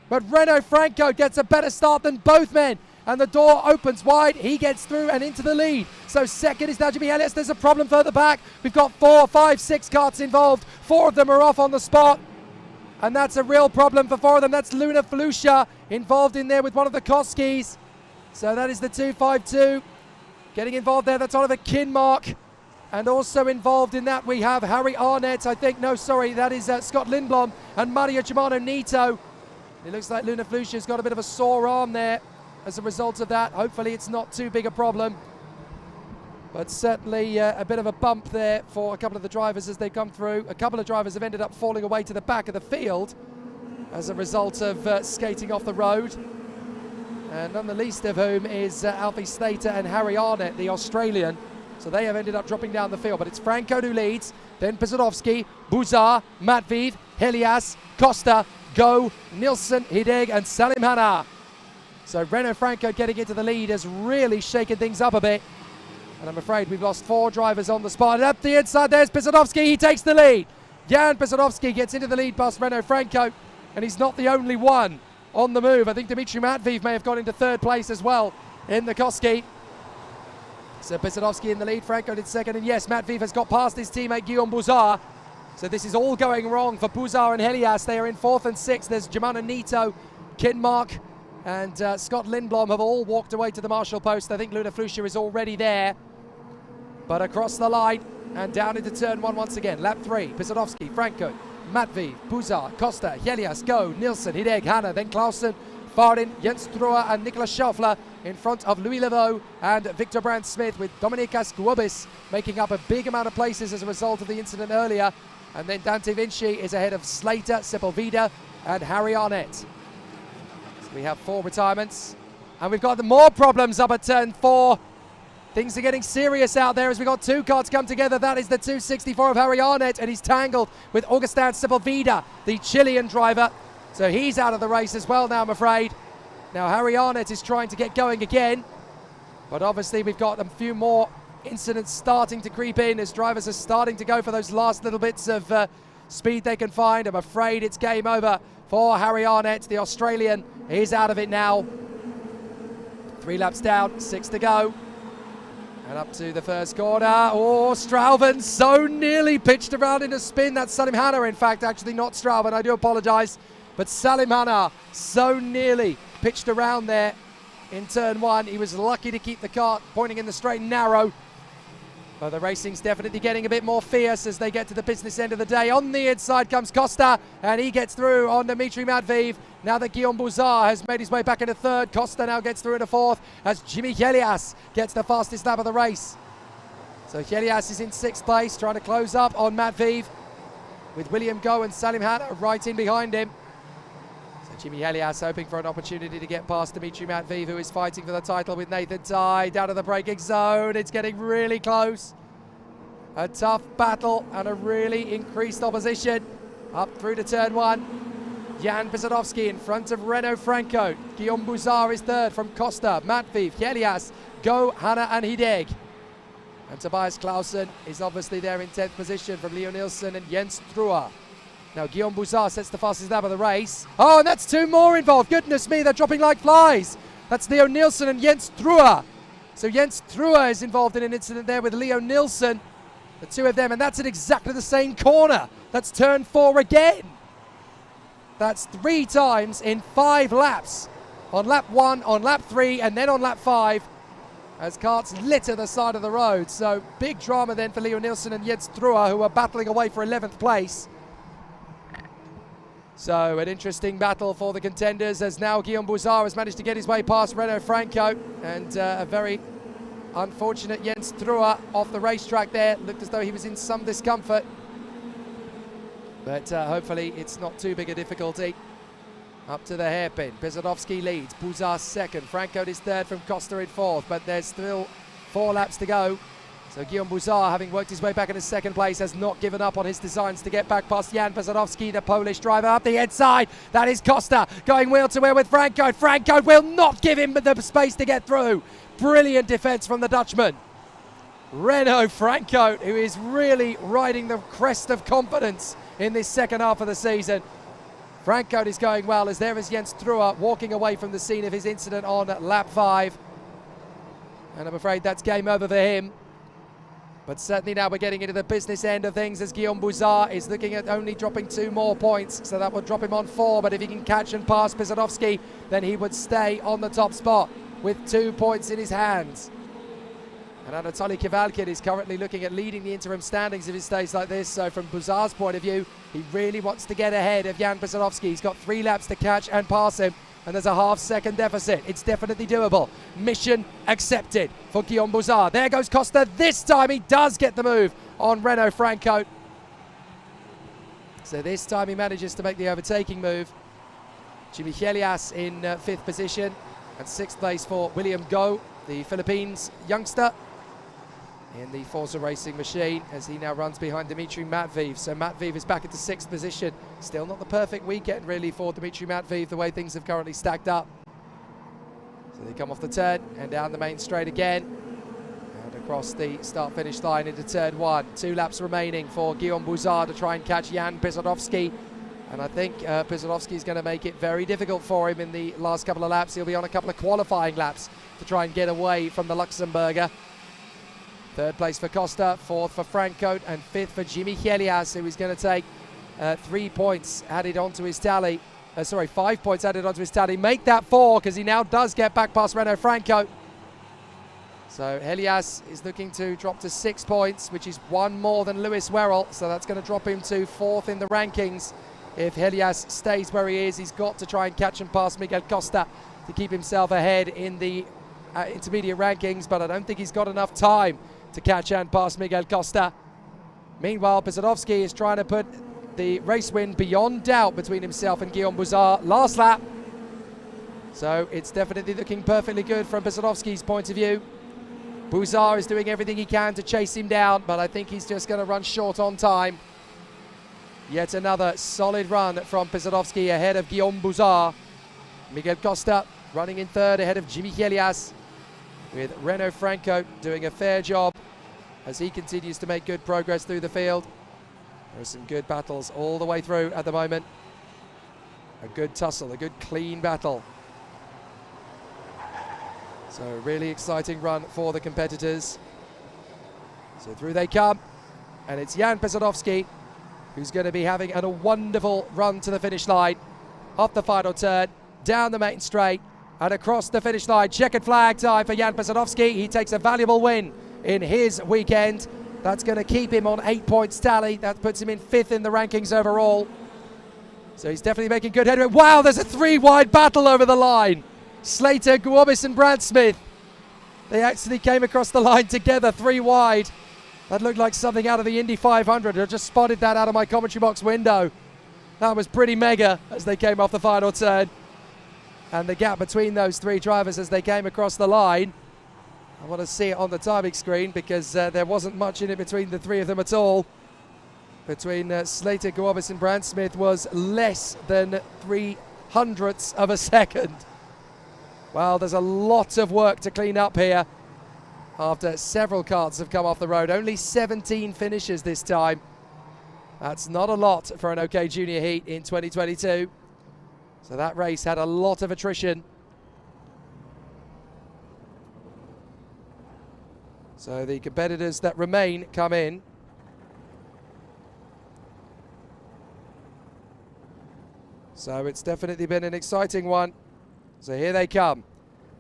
but Renaud Francoeur gets a better start than both men. And the door opens wide, he gets through and into the lead. So second is now Jimmy Helias. There's a problem further back. We've got 4, 5, 6 karts involved. 4 of them are off on the spot. And that's a real problem for 4 of them. That's Luna Flusha involved in there with one of the Koskis. So that is the 252. Getting involved there, that's Oliver Kinmark. And also involved in that we have Harry Arnett, I think. No, sorry, that is Scott Lindblom and Mario Giovanonito. It looks like Luna Flusha's got a bit of a sore arm there. As a result of that, hopefully it's not too big a problem. But certainly a bit of a bump there for a couple of the drivers as they come through. A couple of drivers have ended up falling away to the back of the field as a result of skating off the road. And none the least of whom is Alfie Slater and Harry Arnett, the Australian. So they have ended up dropping down the field. But it's Francoeur who leads, then Pesatovsky, Bouzard, Matveev, Helias, Costa, Goh, Nilsson, Hideg and Salim Hanna. So Renaud Francoeur getting into the lead has really shaken things up a bit. And I'm afraid we've lost 4 drivers on the spot. And up the inside, there's Pesatovsky. He takes the lead. Jan Pesatovsky gets into the lead past Renaud Francoeur. And he's not the only one on the move. I think Dimitri Matveev may have gone into 3rd place as well in the Koski. So Pesatovsky in the lead, Francoeur in second. And yes, Matveev has got past his teammate Guillaume Bouzard. So this is all going wrong for Bouzard and Helias. They are in 4th and 6th. There's Giovanonito, Kinmark and Scott Lindblom have all walked away to the marshal post. I think Luna Flusha is already there. But across the line and down into turn 1 once again. Lap 3, Pesatovsky, Francoeur, Matveev, Bouzard, Costa, Helias, Goh, Nilsson, Hideg, Hanna, then Clausen, Fardin, Jens Truer and Nicolas Schaufler in front of Louis Leveau and Victor Brandt Smith, with Dominikas Guobis making up a big amount of places as a result of the incident earlier. And then Dante Vinci is ahead of Slater, Sepulveda and Harry Arnett. So we have 4 retirements. And we've got more problems up at turn 4. Things are getting serious out there as we've got 2 karts come together. That is the 264 of Harry Arnett, and he's tangled with Augustin Sepulveda, the Chilean driver. So he's out of the race as well now, I'm afraid. Now Harry Arnett is trying to get going again, but obviously we've got a few more incidents starting to creep in as drivers are starting to go for those last little bits of speed they can find. I'm afraid it's game over for Harry Arnett, the Australian. He's out of it now. 3 laps down, 6 to go. And up to the first corner. Oh, Strauven so nearly pitched around in a spin. That's Salim Hanna, in fact, actually not Strauven. I do apologise. But Salim Hanna so nearly pitched around there in turn 1. He was lucky to keep the kart pointing in the straight and narrow. But the racing's definitely getting a bit more fierce as they get to the business end of the day. On the inside comes Costa, and he gets through on Dmitry Matveev. Now that Guillaume Bouzard has made his way back into third, Costa now gets through into fourth as Jimmy Helias gets the fastest lap of the race. So Helias is in 6th place, trying to close up on Matveev with William Go and Salim Hanna right in behind him. So Jimmy Helias hoping for an opportunity to get past Dmitry Matveev, who is fighting for the title with Nathan Ty down to the braking zone. It's getting really close. A tough battle and a really increased opposition. Up through to turn 1. Jan Pisodowski in front of Renault Franco. Guillaume Bouzard is third from Costa, Matveev, Helias, Go, Hanna and Hideg. And Tobias Clausen is obviously there in 10th position from Leo Nielsen and Jens Struer. Now Guillaume Bouzard sets the fastest lap of the race. Oh, and that's 2 more involved. Goodness me, they're dropping like flies. That's Leo Nielsen and Jens Struer. So Jens Struer is involved in an incident there with Leo Nielsen. The 2 of them, and that's at exactly the same corner. That's turn 4 again. That's 3 times in 5 laps. On lap 1, on lap 3, and then on lap 5, as karts litter the side of the road. So big drama then for Leo Nielsen and Jens Struer, who are battling away for 11th place. So an interesting battle for the contenders, as now Guillaume Bouzard has managed to get his way past Renault Franco, and a very unfortunate Jens Struer off the racetrack there. Looked as though he was in some discomfort. But hopefully it's not too big a difficulty. Up to the hairpin. Pisodowski leads. Bouzard second. Franco is third from Costa in fourth. But there's still 4 laps to go. So Guillaume Bouzard, having worked his way back into second place, has not given up on his designs to get back past Jan Pisodowski, the Polish driver. Up the inside. That is Costa going wheel to wheel with Franco. Franco will not give him the space to get through. Brilliant defence from the Dutchman. Renault Franco, who is really riding the crest of confidence in this second half of the season. Franco is going well, as there is Jens Struer walking away from the scene of his incident on lap 5. And I'm afraid that's game over for him. But certainly now we're getting into the business end of things, as Guillaume Bouzard is looking at only dropping 2 more points. So that will drop him on 4, but if he can catch and pass Pisodowski, then he would stay on the top spot with 2 points in his hands. And Anatoly Kivalkin is currently looking at leading the interim standings if it stays like this. So from Bouzard's point of view, he really wants to get ahead of Jan Pisodowski. He's got 3 laps to catch and pass him, and there's a half-second deficit. It's definitely doable. Mission accepted for Guillaume Bouzard. There goes Costa. This time he does get the move on Renault Franco. So this time he manages to make the overtaking move. Jimmy Helias in 5th position, and 6th place for William Go, the Philippines youngster in the Forza Racing machine, as he now runs behind Dmitry Matveev. So Matveev is back into 6th position. Still not the perfect weekend really for Dmitry Matveev, the way things have currently stacked up. So they come off the turn and down the main straight again, and across the start-finish line into turn 1. 2 laps remaining for Guillaume Bouzard to try and catch Jan Pisodowski. And I think Pisodowski is going to make it very difficult for him in the last couple of laps. He'll be on a couple of qualifying laps to try and get away from the Luxembourger. 3rd place for Costa, 4th for Franco, and 5th for Jimmy Helias, who is going to take 3 points added onto his tally. 5 points added onto his tally. Make that 4, because he now does get back past Renault Franco. So Helias is looking to drop to 6 points, which is 1 more than Lewis Werrell. So that's going to drop him to 4th in the rankings. If Helias stays where he is, he's got to try and catch and pass Miguel Costa to keep himself ahead in the intermediate rankings, but I don't think he's got enough time to catch and pass Miguel Costa. Meanwhile, Pisodowski is trying to put the race win beyond doubt between himself and Guillaume Bouzard. Last lap. So it's definitely looking perfectly good from Pisodowski's point of view. Bouzard is doing everything he can to chase him down, but I think he's just going to run short on time. Yet another solid run from Pisodowski ahead of Guillaume Bouzard. Miguel Costa running in 3rd ahead of Jimmy Helias, with Renault Franco doing a fair job as he continues to make good progress through the field. There are some good battles all the way through at the moment. A good tussle, a good clean battle. So a really exciting run for the competitors. So through they come, and it's Jan Pesadovski who's going to be having a wonderful run to the finish line. Off the final turn, down the main straight, and across the finish line. Checkered flag time for Jan Pesadovski. He takes a valuable win in his weekend. That's going to keep him on 8 points tally. That puts him in 5th in the rankings overall. So he's definitely making good headway. Wow, there's a 3-wide battle over the line. Slater, Guobis and Brad Smith. They actually came across the line together, 3 wide. That looked like something out of the Indy 500. I just spotted that out of my commentary box window. That was pretty mega as they came off the final turn. And the gap between those 3 drivers as they came across the line, I want to see it on the timing screen because there wasn't much in it between the 3 of them at all. Between Slater, Guobis and Brad Smith was less than 0.03 of a second. Well, there's a lot of work to clean up here after several karts have come off the road. Only 17 finishes this time. That's not a lot for an OK Junior Heat in 2022. So that race had a lot of attrition. So the competitors that remain come in. So it's definitely been an exciting one. So here they come.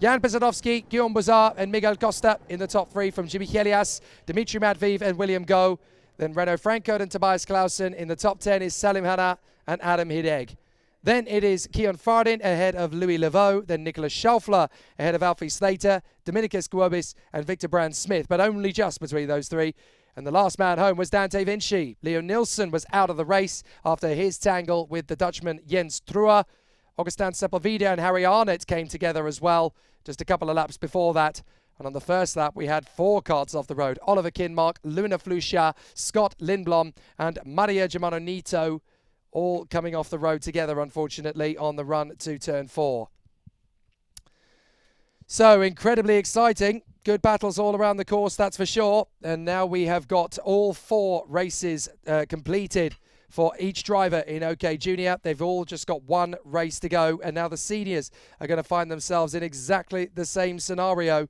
Jan Pesadovski, Guillaume Bouzard and Miguel Costa in the top 3 from Jimmy Helias, Dimitri Matviv and William Go. Then Renaud Franco and Tobias Clausen. In the top 10 is Salim Hanna and Adam Hideg. Then it is Kian Fardin ahead of Louis Leveau. Then Nicholas Schaufler ahead of Alfie Slater, Dominicus Guobis and Victor Brand Smith, but only just between those 3. And the last man home was Dante Vinci. Leo Nilsson was out of the race after his tangle with the Dutchman Jens Truer. Augustin Sepulveda and Harry Arnott came together as well just a couple of laps before that. And on the first lap, we had 4 karts off the road. Oliver Kinmark, Luna Flusha, Scott Lindblom and Maria Germano Nito all coming off the road together, unfortunately, on the run to turn 4. So incredibly exciting. Good battles all around the course, that's for sure. And now we have got all 4 races completed for each driver in OK Junior. They've all just got 1 race to go. And now the seniors are going to find themselves in exactly the same scenario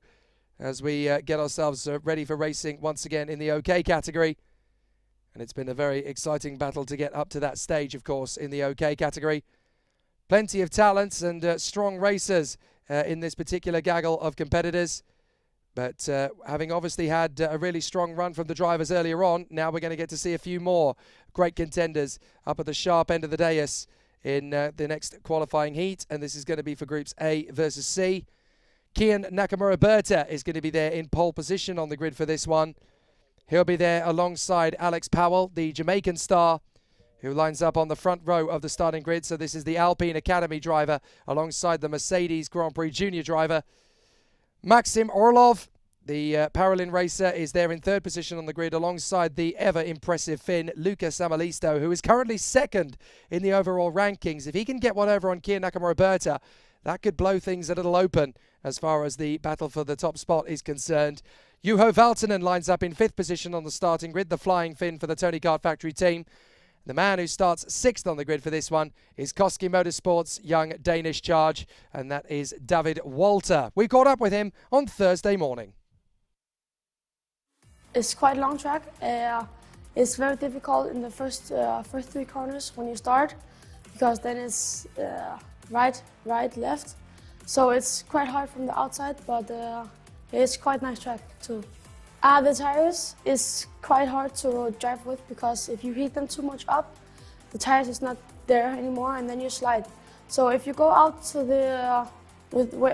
as we get ourselves ready for racing once again in the OK category. And it's been a very exciting battle to get up to that stage, of course, in the OK category. Plenty of talents and strong racers in this particular gaggle of competitors. But having obviously had a really strong run from the drivers earlier on, now we're going to get to see a few more great contenders up at the sharp end of the dais in the next qualifying heat. And this is going to be for Groups A versus C. Kian Nakamura-Berta is going to be there in pole position on the grid for this one. He'll be there alongside Alex Powell, the Jamaican star, who lines up on the front row of the starting grid. So this is the Alpine Academy driver alongside the Mercedes Grand Prix Junior driver. Maxim Orlov, the Paralin racer, is there in 3rd position on the grid alongside the ever-impressive Finn Luca Samalisto, who is currently 2nd in the overall rankings. If he can get one over on Kian Nakamura-Berta, that could blow things a little open as far as the battle for the top spot is concerned. Juho Valtonen lines up in 5th position on the starting grid, the Flying Finn for the Tony Kart Factory team. The man who starts 6th on the grid for this one is Koski Motorsports' young Danish charge, and that is David Walter. We caught up with him on Thursday morning. It's quite a long track. It's very difficult in the first 3 corners when you start, because then it's right, left. So it's quite hard from the outside, but it's quite a nice track too. The tires is quite hard to drive with, because if you heat them too much up, the tires is not there anymore and then you slide. So if you go out to the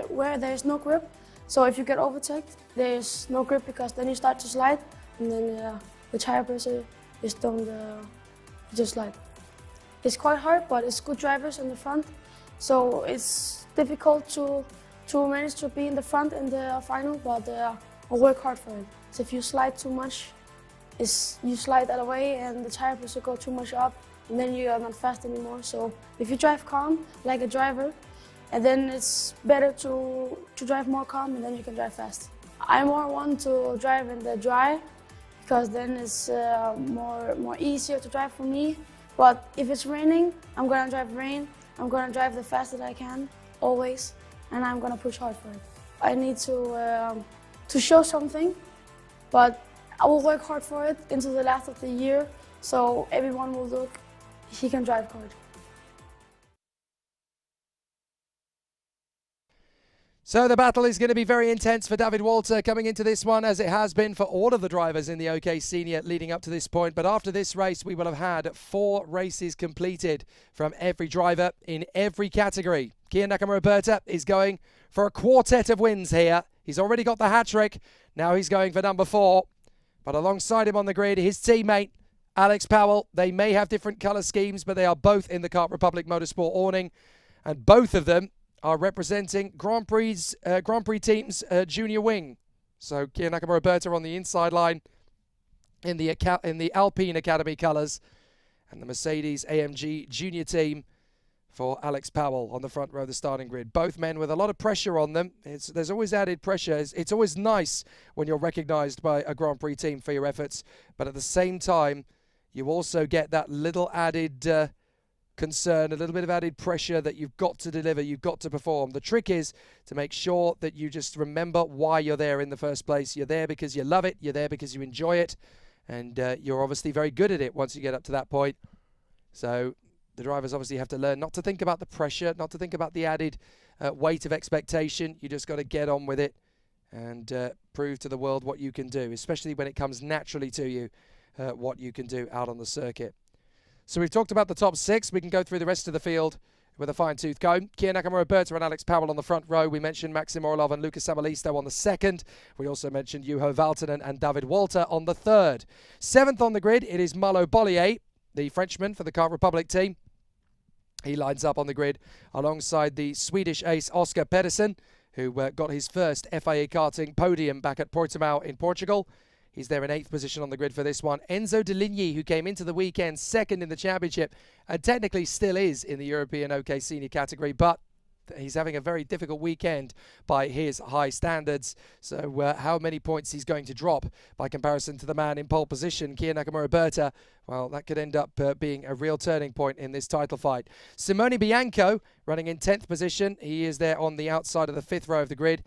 where there's no grip, so if you get overtaken, there's no grip, because then you start to slide and then the tire pressure is don't just slide. It's quite hard, but it's good drivers in the front, so it's difficult to manage to be in the front in the final, but I'll work hard for it. So if you slide too much, you slide that away and the tire pressure go too much up, and then you are not fast anymore. So if you drive calm, like a driver, and then it's better to drive more calm, and then you can drive fast. I more want to drive in the dry, because then it's more easier to drive for me. But if it's raining, I'm gonna drive rain. I'm gonna drive the fastest I can, always, and I'm gonna push hard for it. I need to show something, but I will work hard for it into the last of the year, so everyone will look he can drive hard. So the battle is going to be very intense for David Walter coming into this one, as it has been for all of the drivers in the OK Senior leading up to this point. But after this race, we will have had 4 races completed from every driver in every category. Kia Nakamura is going for a quartet of wins here. He's already got the hat-trick. Now he's going for number 4. But alongside him on the grid, his teammate, Alex Powell. They may have different colour schemes, but they are both in the Kart Republic Motorsport awning. And both of them are representing Grand Prix teams junior wing. So Kia Nakamura on the inside line in the Alpine Academy colours, and the Mercedes AMG junior team for Alex Powell on the front row of the starting grid. Both men with a lot of pressure on them. There's always added pressure. It's always nice when you're recognised by a Grand Prix team for your efforts, but at the same time, you also get that little added concern, a little bit of added pressure that you've got to deliver, you've got to perform. The trick is to make sure that you just remember why you're there in the first place. You're there because you love it, you're there because you enjoy it, and you're obviously very good at it once you get up to that point. So the drivers obviously have to learn not to think about the pressure, not to think about the added weight of expectation. You just got to get on with it and prove to the world what you can do, especially when it comes naturally to you, what you can do out on the circuit. So we've talked about the top 6. We can go through the rest of the field with a fine-tooth comb. Kia Nakamura and Alex Powell on the front row. We mentioned Maxim Orlov and Lucas Samalisto on the second. We also mentioned Juho Valtonen and David Walter on the third. 7th on the grid, it is Malo Bollier, the Frenchman for the Kart Republic team. He lines up on the grid alongside the Swedish ace Oscar Pedersen, who got his first FIA Karting podium back at Portimao in Portugal. He's there in 8th position on the grid for this one. Enzo Deligny, who came into the weekend 2nd in the championship and technically still is in the European OK Senior category, but he's having a very difficult weekend by his high standards. So how many points he's going to drop by comparison to the man in pole position, Kia Nakamura, well, that could end up being a real turning point in this title fight. Simone Bianco running in 10th position. He is there on the outside of the 5th row of the grid.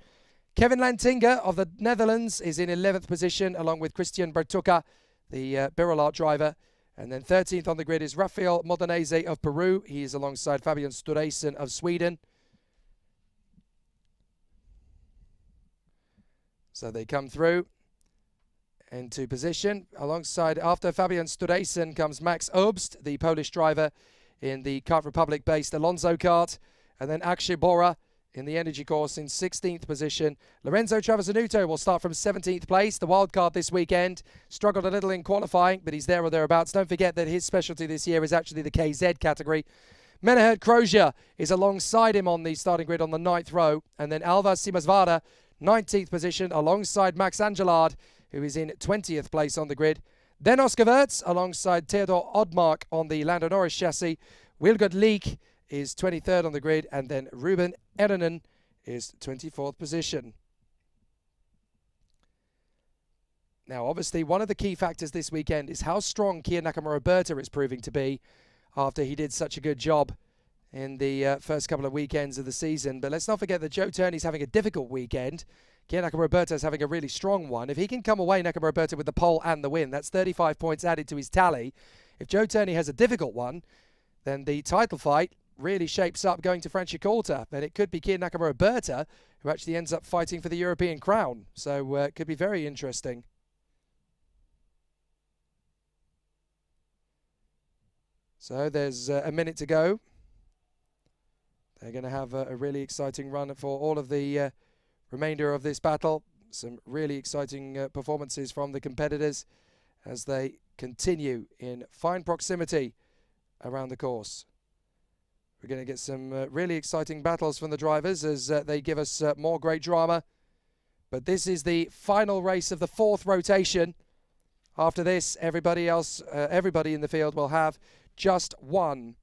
Kevin Lantinga of the Netherlands is in 11th position, along with Christian Bertuca, the Birolart driver. And then 13th on the grid is Rafael Modenese of Peru. He is alongside Fabian Sturesen of Sweden. So they come through into position. Alongside, after Fabian Sturesen, comes Max Obst, the Polish driver in the Kart Republic-based Alonso kart. And then Akshay Bora in the energy course in 16th position. Lorenzo Travasanuto will start from 17th place. The wildcard this weekend. Struggled a little in qualifying, but he's there or thereabouts. Don't forget that his specialty this year is actually the KZ category. Menahert Crozier is alongside him on the starting grid on the 9th row. And then Alvar Simasvara, 19th position, alongside Max Angelard, who is in 20th place on the grid. Then Oscar Wirtz alongside Theodor Odmark on the Lando Norris chassis. Wilgard Leek is 23rd on the grid, and then Ruben Erinen is 24th position. Now, obviously, one of the key factors this weekend is how strong Kia Nakamura is proving to be after he did such a good job in the first couple of weekends of the season. But let's not forget that Joe Turney's having a difficult weekend. Kia Nakamura is having a really strong one. If he can come away, Nakamura, with the pole and the win, that's 35 points added to his tally. If Joe Turney has a difficult one, then the title fight really shapes up going to Franciacorta, and it could be Kia Nakamura who actually ends up fighting for the European crown. So it could be very interesting. So there's a minute to go. They're going to have a really exciting run for all of the remainder of this battle. Some really exciting performances from the competitors as they continue in fine proximity around the course. We're going to get some really exciting battles from the drivers as they give us more great drama. But this is the final race of the 4th rotation. After this, everybody in the field will have just one.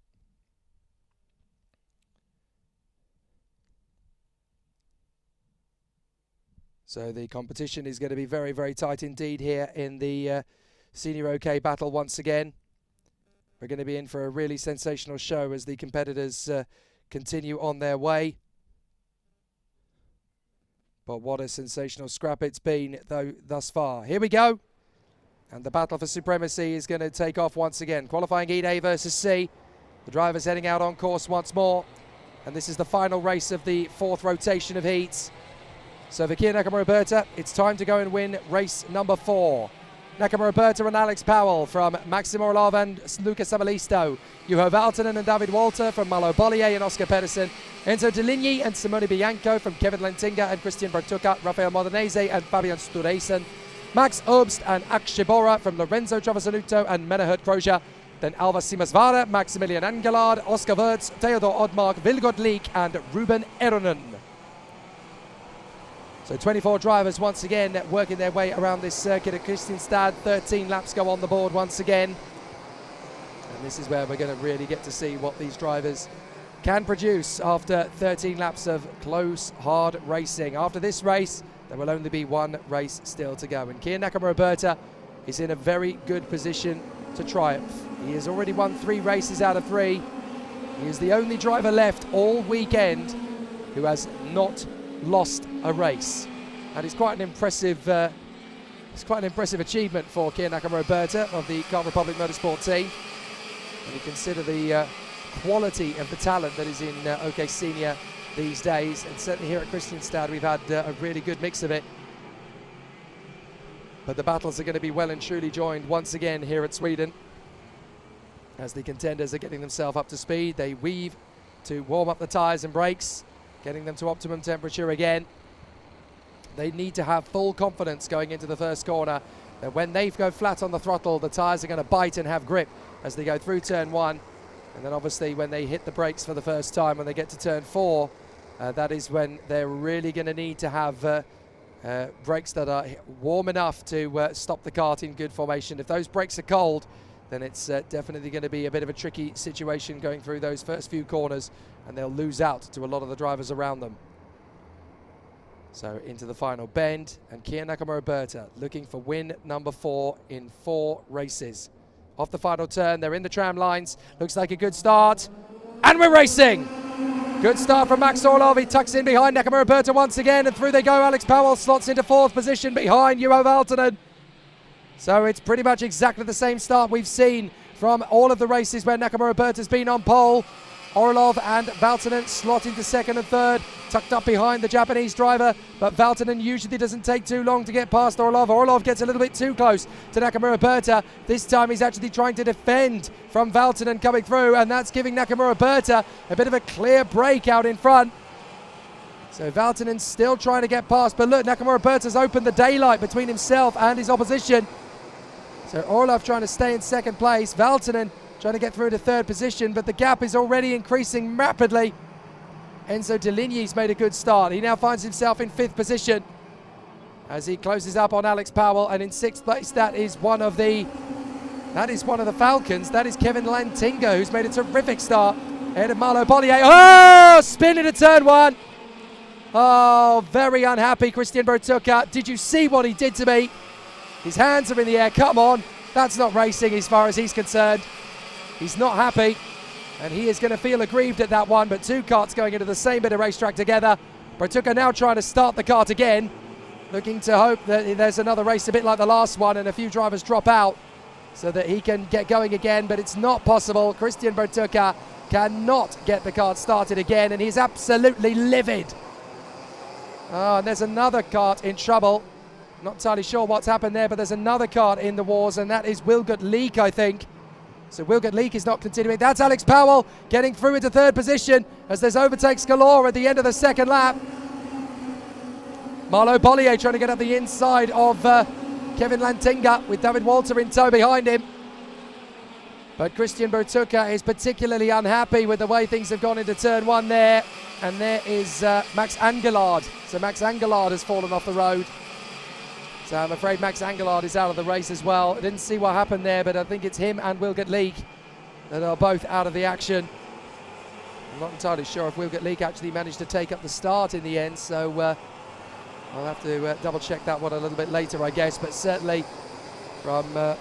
So the competition is going to be very, very tight indeed here in the Senior OK battle once again. We're going to be in for a really sensational show as the competitors continue on their way. But what a sensational scrap it's been, though, thus far. Here we go. And the battle for supremacy is going to take off once again. Qualifying Heat A versus C. The drivers heading out on course once more. And this is the final race of the 4th rotation of heats. So for Kia Nakamura-Berta, it's time to go and win race number 4. Nakamura-Berta and Alex Powell from Maxim Orlov and Luca Samalisto. Juho Valtonen and David Walter from Malo Bollier and Oscar Pedersen. Enzo Deligny and Simone Bianco from Kevin Lentinga and Christian Bertucca. Rafael Modenese and Fabian Sturesen. Max Obst and Akshay Bora from Lorenzo Travasanuto and Menahert Kroja. Then Alva Simasvara, Maximilian Angelard, Oscar Wirtz, Theodor Odmark, Vilgot Leek and Ruben Eronen. So 24 drivers once again working their way around this circuit at Kristianstad. 13 laps go on the board once again. And this is where we're going to really get to see what these drivers can produce after 13 laps of close, hard racing. After this race, there will only be one race still to go. And Kia Nakamura-Berta is in a very good position to triumph. He has already won 3 races out of 3. He is the only driver left all weekend who has not lost a race, and it's quite an impressive achievement for Kia Nakamura-Berta of the Kart Republic Motorsport team. When you consider the quality of the talent that is in OK Senior these days, and certainly here at Kristianstad we've had a really good mix of it. But the battles are going to be well and truly joined once again here at Sweden as the contenders are getting themselves up to speed. They weave to warm up the tyres and brakes, getting them to optimum temperature again. They need to have full confidence going into the first corner that when they go flat on the throttle, the tyres are going to bite and have grip as they go through turn 1. And then obviously when they hit the brakes for the first time, when they get to turn 4, that is when they're really going to need to have brakes that are warm enough to stop the kart in good formation. If those brakes are cold, then it's definitely going to be a bit of a tricky situation going through those first few corners, and they'll lose out to a lot of the drivers around them. So into the final bend, and Kia Nakamura-Berta looking for win number 4 in 4 races. Off the final turn, they're in the tram lines. Looks like a good start, and we're racing! Good start from Max Orlov. He tucks in behind Nakamura-Berta once again, and through they go. Alex Powell slots into 4th position behind Juho Valtonen. So it's pretty much exactly the same start we've seen from all of the races where Nakamura-Berta's been on pole. Orlov and Valtonen slot into 2nd and 3rd, tucked up behind the Japanese driver, but Valtonen usually doesn't take too long to get past Orlov. Orlov gets a little bit too close to Nakamura-Berta. This time he's actually trying to defend from Valtonen coming through, and that's giving Nakamura-Berta a bit of a clear break out in front. So Valtonen's still trying to get past, but look, Nakamura-Berta's opened the daylight between himself and his opposition. So Orlov trying to stay in 2nd place. Valtonen trying to get through to 3rd position, but the gap is already increasing rapidly. Enzo Deligny's made a good start. He now finds himself in 5th position as he closes up on Alex Powell, and in 6th place that is one of the Falcons. That is Kevin Lantinga, who's made a terrific start ahead of Malo Bollier. Oh, spin into turn 1. Oh, very unhappy Christian Bertucca. Did you see what he did to me? His hands are in the air. Come on. That's not racing as far as he's concerned. He's not happy, and he is going to feel aggrieved at that one, but 2 karts going into the same bit of racetrack together. Bertucca now trying to start the kart again, looking to hope that there's another race a bit like the last one and a few drivers drop out so that he can get going again, but it's not possible. Christian Bertucca cannot get the kart started again, and he's absolutely livid. Oh, and there's another kart in trouble. Not entirely sure what's happened there, but there's another kart in the wars, and that is Wilgot Leek, I think. So Wilgot Leek is not continuing. That's Alex Powell getting through into 3rd position as there's overtakes galore at the end of the 2nd lap. Malo Bollier trying to get up the inside of Kevin Lantinga with David Walter in tow behind him. But Christian Bertucca is particularly unhappy with the way things have gone into turn 1 there. And there is Max Angelard. So Max Angelard has fallen off the road. So I'm afraid Max Angelard is out of the race as well. I didn't see what happened there, but I think it's him and Wilgot Leek that are both out of the action. I'm not entirely sure if Wilgot Leek actually managed to take up the start in the end, so I'll have to double check that one a little bit later, I guess. But certainly from the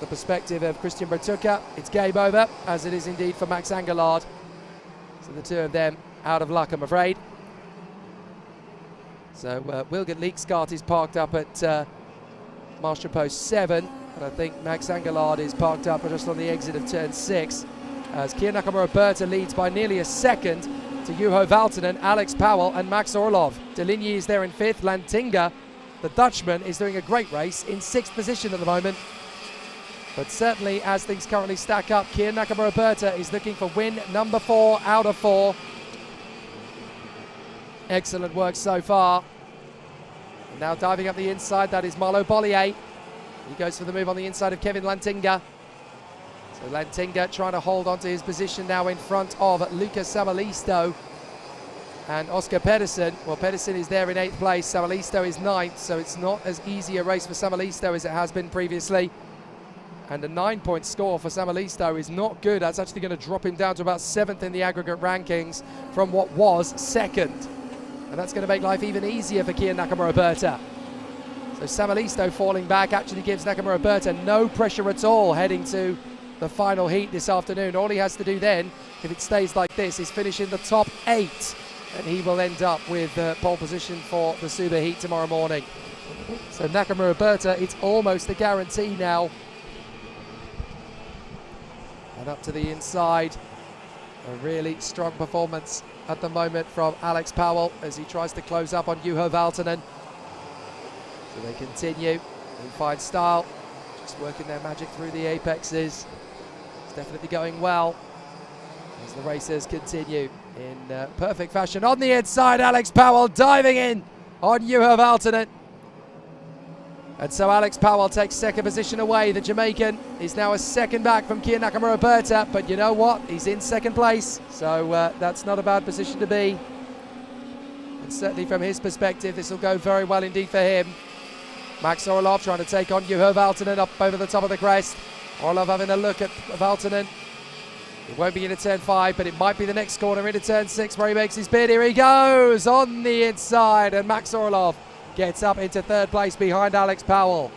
perspective of Christian Bertucca, it's game over, as it is indeed for Max Angelard. So the 2 of them out of luck, I'm afraid. So Wilgot Leek's kart is parked up at Master Post 7, And I think Max Angelard is parked up just on the exit of turn 6 as Kia Nakamura-Berta leads by nearly a second to Juho Valtonen, Alex Powell and Max Orlov. Deligny is there in 5th. Lantinga, the Dutchman, is doing a great race in 6th position at the moment. But certainly, as things currently stack up, Kia Nakamura-Berta is looking for win number 4 out of 4. Excellent work so far. And now diving up the inside, that is Malo Bollier. He goes for the move on the inside of Kevin Lantinga. So Lantinga trying to hold on to his position now in front of Lucas Samalisto and Oscar Pedersen. Well, Pedersen is there in 8th place. Samalisto is 9th, so it's not as easy a race for Samalisto as it has been previously. And a 9-point score for Samalisto is not good. That's actually going to drop him down to about 7th in the aggregate rankings from what was 2nd. And that's going to make life even easier for Kia Nakamura-Berta. So Samalisto falling back actually gives Nakamura-Berta no pressure at all heading to the final heat this afternoon. All he has to do then, if it stays like this, is finish in the top 8. And he will end up with pole position for the Super Heat tomorrow morning. So Nakamura-Berta, it's almost a guarantee now. And up to the inside, a really strong performance at the moment from Alex Powell as he tries to close up on Juho Valtonen. So they continue in fine style, just working their magic through the apexes. It's definitely going well as the racers continue in perfect fashion. On the inside, Alex Powell diving in on Juho Valtonen. And so Alex Powell takes 2nd position away. The Jamaican is now a second back from Kia Nakamura-Berta, but you know what? He's in 2nd place, so that's not a bad position to be. And certainly from his perspective, this will go very well indeed for him. Max Orlov trying to take on Juho Valtonen up over the top of the crest. Orlov having a look at Valtonen. It won't be into turn 5, but it might be the next corner into turn 6 where he makes his bid. Here he goes on the inside, and Max Orlov gets up into 3rd place behind Alex Powell.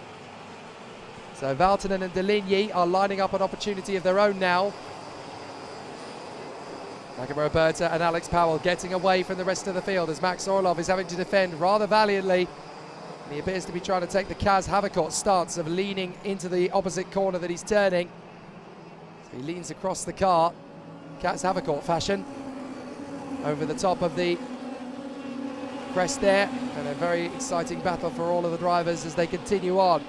So Valtonen and Deligny are lining up an opportunity of their own now. Nakamura-Berta and Alex Powell getting away from the rest of the field as Max Orlov is having to defend rather valiantly. And he appears to be trying to take the Kaz Havercourt stance of leaning into the opposite corner that he's turning. So he leans across the car, Kaz Havercourt fashion, over the top of the crest there, and a very exciting battle for all of the drivers as they continue on.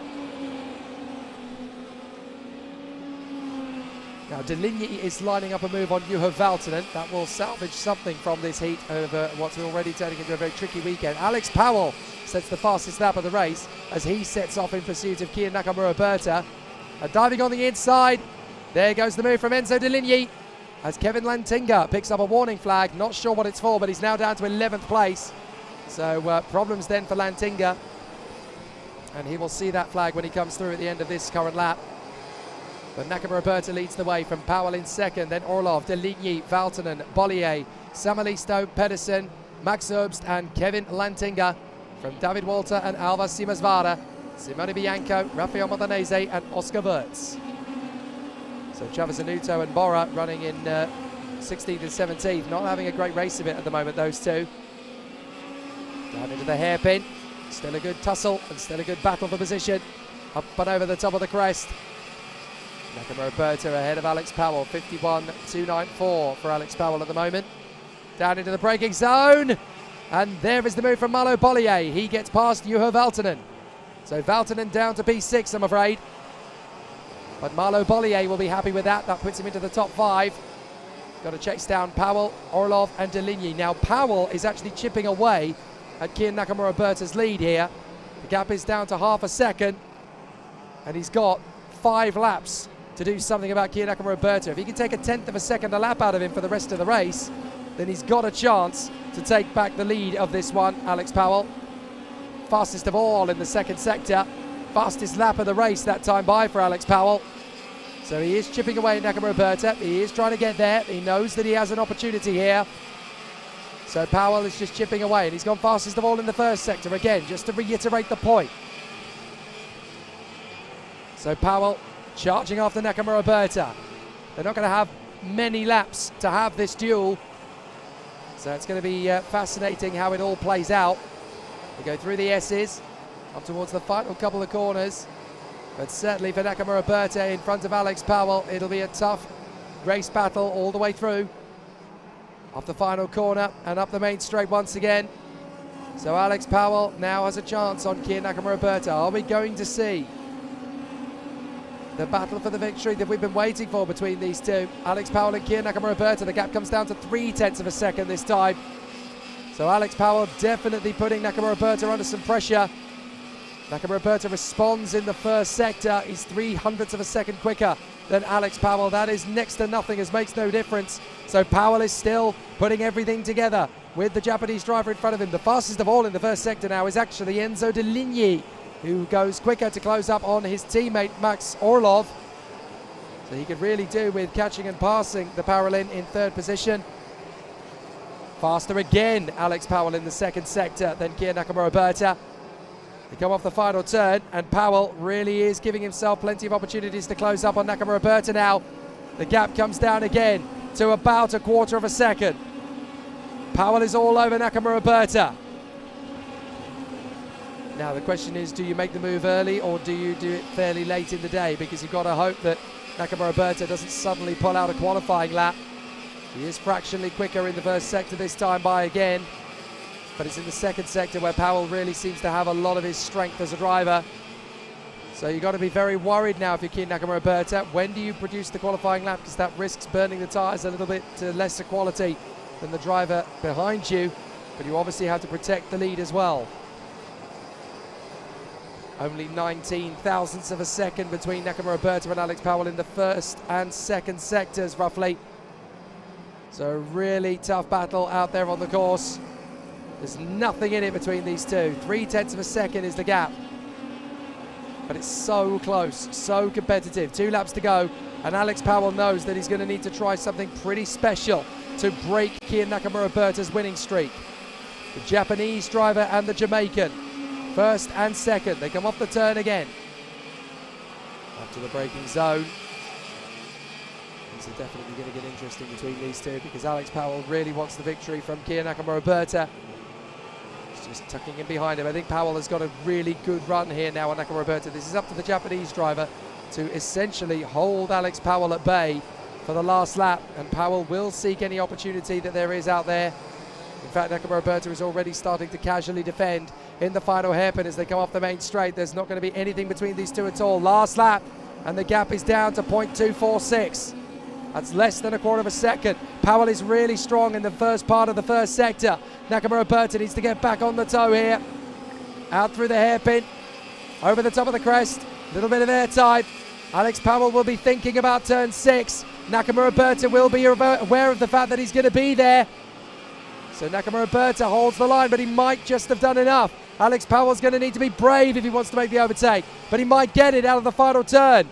Now Deligny is lining up a move on Juho Valtonen. That will salvage something from this heat over what's already turning into a very tricky weekend. Alex Powell sets the fastest lap of the race as he sets off in pursuit of Kia Nakamura-Berta. Diving on the inside, there goes the move from Enzo Deligny as Kevin Lantinga picks up a warning flag. Not sure what it's for, but he's now down to 11th place. So problems then for Lantinga, and he will see that flag when he comes through at the end of this current lap. But Nakamura-Berta leads the way from Powell in 2nd, then Orlov, Deligny, Valtonen, Bollier, Samalisto, Pedersen, Max Herbst and Kevin Lantinga. From David Walter and Alva Simasvara, Simone Bianco, Rafael Modanese and Oscar Wirtz. So Travis Anuto and Bora running in 16th and 17th, not having a great race of it at the moment, those two. Down into the hairpin, still a good tussle and still a good battle for position. Up and over the top of the crest. Nakamura-Berta ahead of Alex Powell, 51.294 for Alex Powell at the moment. Down into the braking zone, and there is the move from Malo Bollier. He gets past Juho Valtonen. So Valtonen down to P6, I'm afraid. But Malo Bollier will be happy with that. That puts him into the top 5. Got to chase down Powell, Orlov and Deligny. Now Powell is actually chipping away at Kia Nakamura-Berta's lead here. The gap is down to half a second, and he's got 5 laps to do something about Kia Nakamura-Berta. If he can take a 1/10 of a second a lap out of him for the rest of the race, then he's got a chance to take back the lead of this one, Alex Powell. Fastest of all in the 2nd sector. Fastest lap of the race that time by for Alex Powell. So he is chipping away at Nakamura-Berta. He is trying to get there. He knows that he has an opportunity here. So Powell is just chipping away, and he's gone fastest of all in the 1st sector. Again, just to reiterate the point. So Powell charging after Nakamura-Berta. They're not going to have many laps to have this duel. So it's going to be fascinating how it all plays out. We go through the S's, up towards the final couple of corners. But certainly for Nakamura Berta in front of Alex Powell, it'll be a tough race battle all the way through. Off the final corner and up the main straight once again. So Alex Powell now has a chance on Kiya Nakamura Berta. Are we going to see the battle for the victory that we've been waiting for between these two? Alex Powell and Kiya Nakamura Berta. The gap comes down to 0.3 of a second this time. So Alex Powell definitely putting Nakamura Berta under some pressure. Nakamura Berta responds in the first sector. He's 0.03 of a second quicker than Alex Powell. That is next to nothing, as makes no difference. So Powell is still putting everything together with the Japanese driver in front of him. The fastest of all in the first sector now is actually Enzo De Ligny, who goes quicker to close up on his teammate Max Orlov. So he could really do with catching and passing the Paralin in third position. Faster again, Alex Powell in the second sector than Kiya Nakamura Berta. They come off the final turn, and Powell really is giving himself plenty of opportunities to close up on Nakamura Berta now. The gap comes down again to about 1/4 of a second. Powell is all over Nakamura Berta. Now the question is, do you make the move early or do you do it fairly late in the day? Because you've got to hope that Nakamura Berta doesn't suddenly pull out a qualifying lap. He is fractionally quicker in the first sector this time by again. But it's in the second sector where Powell really seems to have a lot of his strength as a driver. So you've got to be very worried now if you're Kiya Nakamura Berta. When do you produce the qualifying lap? Because that risks burning the tyres a little bit to lesser quality than the driver behind you. But you obviously have to protect the lead as well. Only 19 thousandths of a second between Nakamura Berta and Alex Powell in the first and second sectors, roughly. So really tough battle out there on the course. There's nothing in it between these two. 0.3 of a second is the gap. But it's so close, so competitive. 2 laps to go, and Alex Powell knows that he's going to need to try something pretty special to break Kiya Nakamura Berta's winning streak. The Japanese driver and the Jamaican, first and second. They come off the turn again. Up to the braking zone. Things are definitely going to get interesting between these two because Alex Powell really wants the victory from Kiya Nakamura Berta. Just tucking in behind him. I think Powell has got a really good run here now on Nakamura Berta. This is up to the Japanese driver to essentially hold Alex Powell at bay for the last lap, and Powell will seek any opportunity that there is out there. In fact, Nakamura Berta is already starting to casually defend in the final hairpin as they come off the main straight. There's not going to be anything between these two at all. Last lap, and the gap is down to 0.246. That's less than 1/4 of a second. Powell is really strong in the first part of the first sector. Nakamura Berta needs to get back on the toe here. Out through the hairpin, over the top of the crest. A little bit of air time. Alex Powell will be thinking about turn 6. Nakamura Berta will be aware of the fact that he's going to be there. So Nakamura Berta holds the line, but he might just have done enough. Alex Powell's going to need to be brave if he wants to make the overtake, but he might get it out of the final turn.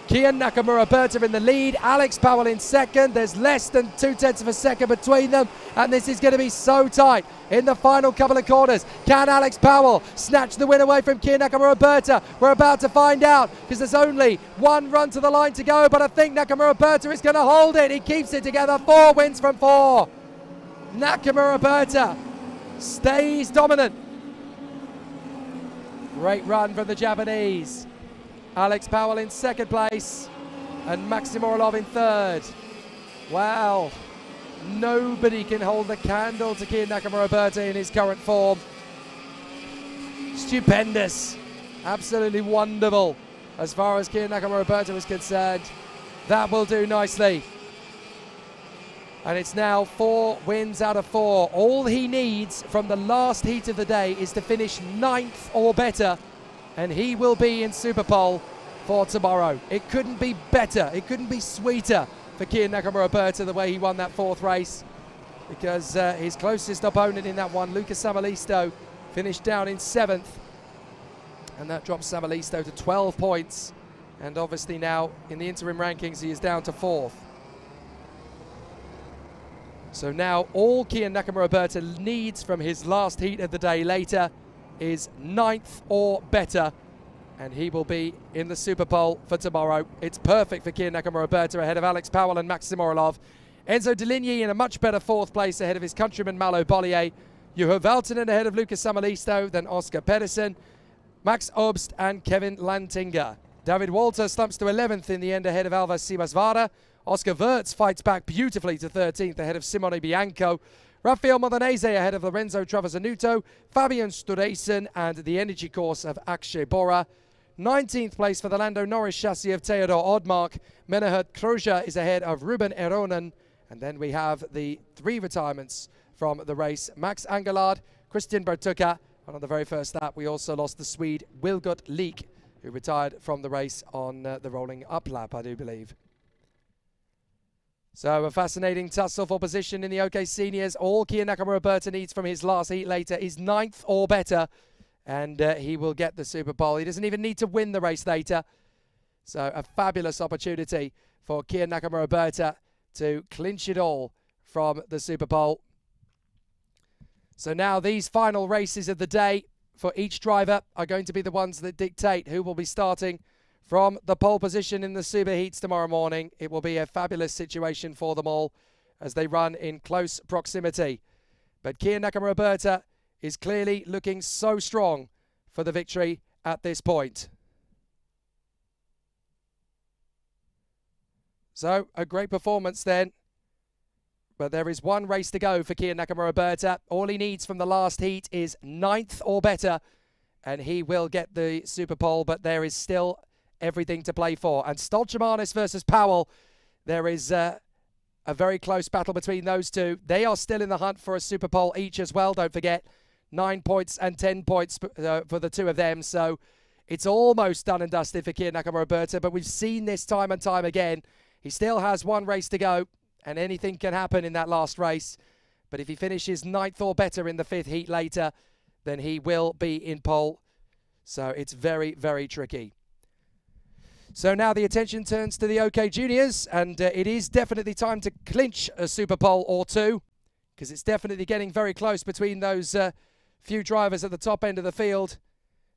Kiya Nakamura Berta in the lead, Alex Powell in second. There's less than 0.2 of a second between them, and this is going to be so tight in the final couple of corners. Can Alex Powell snatch the win away from Kiya Nakamura Berta? We're about to find out because there's only one run to the line to go, but I think Nakamura Berta is going to hold it. He keeps it together. 4 wins from 4. Nakamura Berta stays dominant. Great run from the Japanese. Alex Powell in second place and Maxim Orlov in third. Wow, nobody can hold a candle to Kiya Nakamura Berta in his current form. Stupendous, absolutely wonderful as far as Kiya Nakamura Berta is concerned. That will do nicely. And it's now 4 wins out of 4. All he needs from the last heat of the day is to finish 9th or better, and he will be in Superpole for tomorrow. It couldn't be better. It couldn't be sweeter for Kiya Nakamura Berta the way he won that 4th race, because his closest opponent in that one, Luca Samalisto, finished down in 7th, and that drops Samalisto to 12 points. And obviously now in the interim rankings he is down to 4th. So now all Kiya Nakamura Berta needs from his last heat of the day later is 9th or better, and he will be in the Superpole for tomorrow. It's perfect for Kiya Nakamura Berta ahead of Alex Powell and Maxim Orlov. Enzo De Ligny in a much better 4th place ahead of his countryman Malo Bollier. Juho Valtonen ahead of Lucas Samalisto, then Oscar Pedersen. Max Obst and Kevin Lantinga. David Walter slumps to 11th in the end ahead of Alvar Simasvara. Oscar Wirtz fights back beautifully to 13th ahead of Simone Bianco. Rafael Modanese ahead of Lorenzo Travasanuto, Fabian Sturesen and the energy course of Akshay Bora. 19th place for the Lando Norris chassis of Theodor Odmark. Menahert Kroja is ahead of Ruben Eronen. And then we have the 3 retirements from the race. Max Angelard, Christian Bertucka, and on the very first lap we also lost the Swede Wilgot Leek, who retired from the race on the rolling up lap, I do believe. So a fascinating tussle for position in the OK Seniors. All Kia Nakamura-Berta needs from his last heat later is 9th or better, and he will get the Super Pole. He doesn't even need to win the race later. So a fabulous opportunity for Kia Nakamura-Berta to clinch it all from the Super Pole. So now these final races of the day for each driver are going to be the ones that dictate who will be starting from the pole position in the Super Heats tomorrow morning. It will be a fabulous situation for them all as they run in close proximity. But Kia Nakamura-Berta is clearly looking so strong for the victory at this point. So a great performance then. But there is one race to go for Kia Nakamura-Berta. All he needs from the last heat is 9th or better, and he will get the Super Pole, but there is still everything to play for. And Stolchamanis versus Powell, there is a very close battle between those two. They are still in the hunt for a Super Pole each as well, don't forget. 9 points and 10 points for the two of them, so it's almost done and dusted for Kia Nakamura-Berta, but we've seen this time and time again. He still has one race to go, and anything can happen in that last race. But if he finishes 9th or better in the 5th heat later, then he will be in pole. So it's very, very tricky. So now the attention turns to the OK Juniors, and it is definitely time to clinch a Super Pole or two, because it's definitely getting very close between those few drivers at the top end of the field.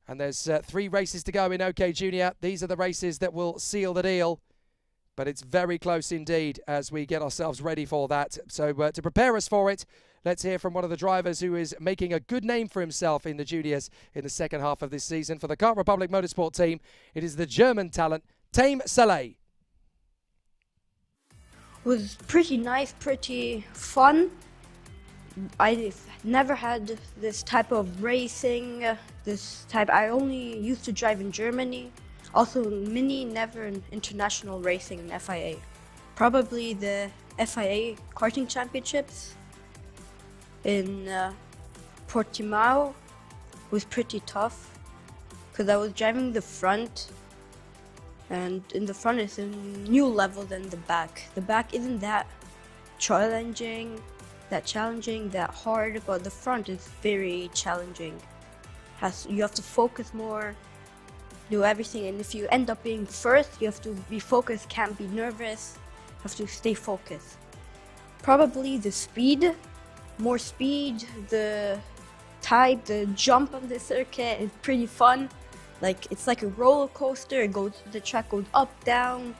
And there's 3 races to go in OK Junior. These are the races that will seal the deal. But it's very close indeed as we get ourselves ready for that. So to prepare us for it, let's hear from one of the drivers who is making a good name for himself in the juniors in the second half of this season. For the Kart Republic Motorsport team, it is the German talent, Taim Saleh. Was pretty nice, pretty fun. I've never had this type of racing, I only used to drive in Germany. Also Mini, never in international racing in FIA. Probably the FIA Karting Championships in Portimao was pretty tough because I was driving the front, and in the front is a new level than the back. The back isn't that challenging, that hard, but the front is very challenging. You have to focus more, do everything, and if you end up being first, you have to be focused, can't be nervous, have to stay focused. Probably the speed, more speed, the jump on the circuit is pretty fun. It's like a roller coaster. The track goes up, down.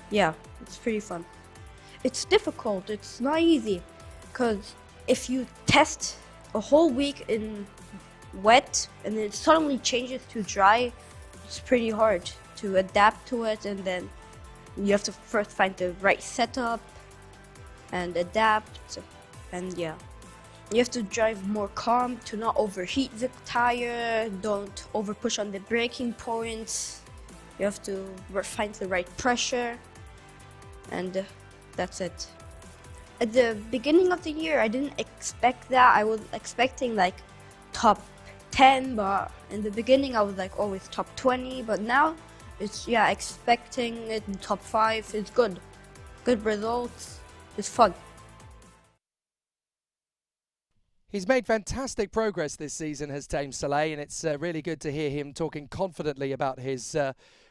Yeah, it's pretty fun. It's difficult, it's not easy, because if you test a whole week in wet and it suddenly changes to dry, it's pretty hard to adapt to it, and then you have to first find the right setup and adapt, and yeah. You have to drive more calm to not overheat the tire, don't over push on the braking points. You have to find the right pressure, and that's it. At the beginning of the year, I didn't expect that. I was expecting top 10, but in the beginning I was always top 20, but now it's expecting it in top 5. It's good results, it's fun. He's made fantastic progress this season, has Taim Saleh, and it's really good to hear him talking confidently about his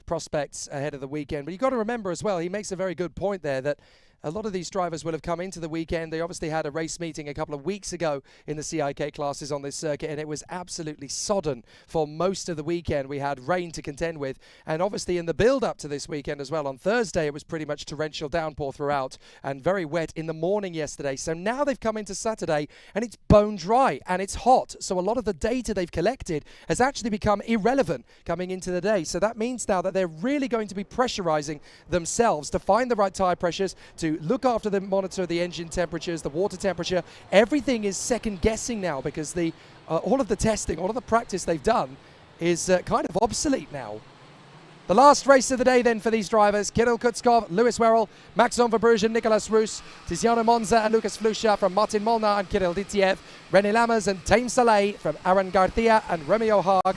prospects ahead of the weekend. But you've got to remember as well, he makes a very good point there that a lot of these drivers will have come into the weekend. They obviously had a race meeting a couple of weeks ago in the CIK classes on this circuit, and it was absolutely sodden for most of the weekend. We had rain to contend with, and obviously in the build-up to this weekend as well, on Thursday it was pretty much torrential downpour throughout and very wet in the morning yesterday. So now they've come into Saturday and it's bone dry and it's hot. So a lot of the data they've collected has actually become irrelevant coming into the day. So that means now that they're really going to be pressurizing themselves to find the right tire pressures, to look after the monitor the engine temperatures, the water temperature. Everything is second guessing now because the all of the testing, all of the practice they've done is kind of obsolete now. The last race of the day then for these drivers: Kirill Kutskov, Lewis Werrell, Max Verbrugge and Nicolas Roos, Tiziano Monza and Lucas Flusha from Martin Molnar and Kirill Ditiev, René Lammers and Taim Saleh from Aaron Garcia and Romeo Haag,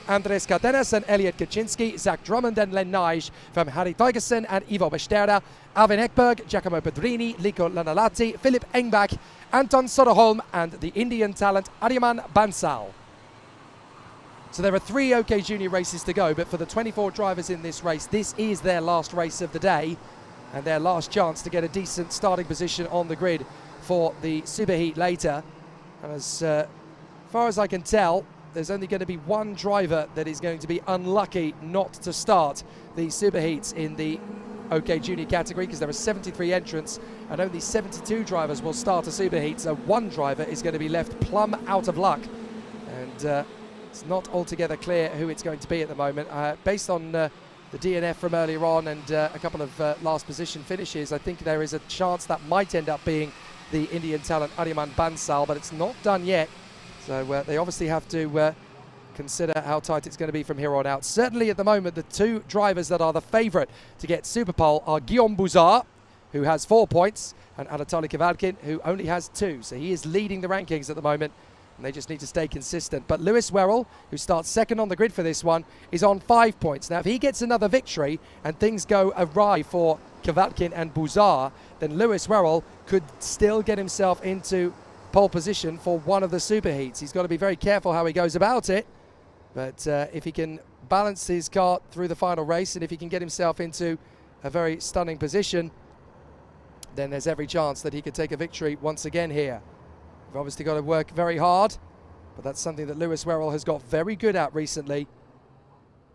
Andres Cardenas and Elliot Kaczynski, Zach Drummond and Len Nige from Harry Teugeson and Ivo Besterda, Alvin Ekberg, Giacomo Pedrini, Lico Lanalati, Philip Engbach, Anton Soderholm and the Indian talent Aryaman Bansal. So there are 3 OK Junior races to go, but for the 24 drivers in this race, this is their last race of the day and their last chance to get a decent starting position on the grid for the Superheat later. And as far as I can tell, there's only going to be one driver that is going to be unlucky not to start the Superheats in the OK Junior category, because there are 73 entrants and only 72 drivers will start a Superheat, so one driver is going to be left plumb out of luck. And it's not altogether clear who it's going to be at the moment. Based on the DNF from earlier on and a couple of last position finishes, I think there is a chance that might end up being the Indian talent Aryaman Bansal, but it's not done yet. So they obviously have to consider how tight it's going to be from here on out. Certainly at the moment, the 2 drivers that are the favourite to get Superpole are Guillaume Bouzard, who has 4 points, and Anatoly Kavalkin, who only has 2. So he is leading the rankings at the moment, and they just need to stay consistent. But Lewis Werrell, who starts second on the grid for this one, is on 5 points. Now, if he gets another victory and things go awry for Kavalkin and Bouzard, then Lewis Werrell could still get himself into pole position for one of the Superheats. He's got to be very careful how he goes about it, but if he can balance his car through the final race and if he can get himself into a very stunning position, then there's every chance that he could take a victory once again here. We've obviously got to work very hard, but that's something that Lewis Werrell has got very good at recently.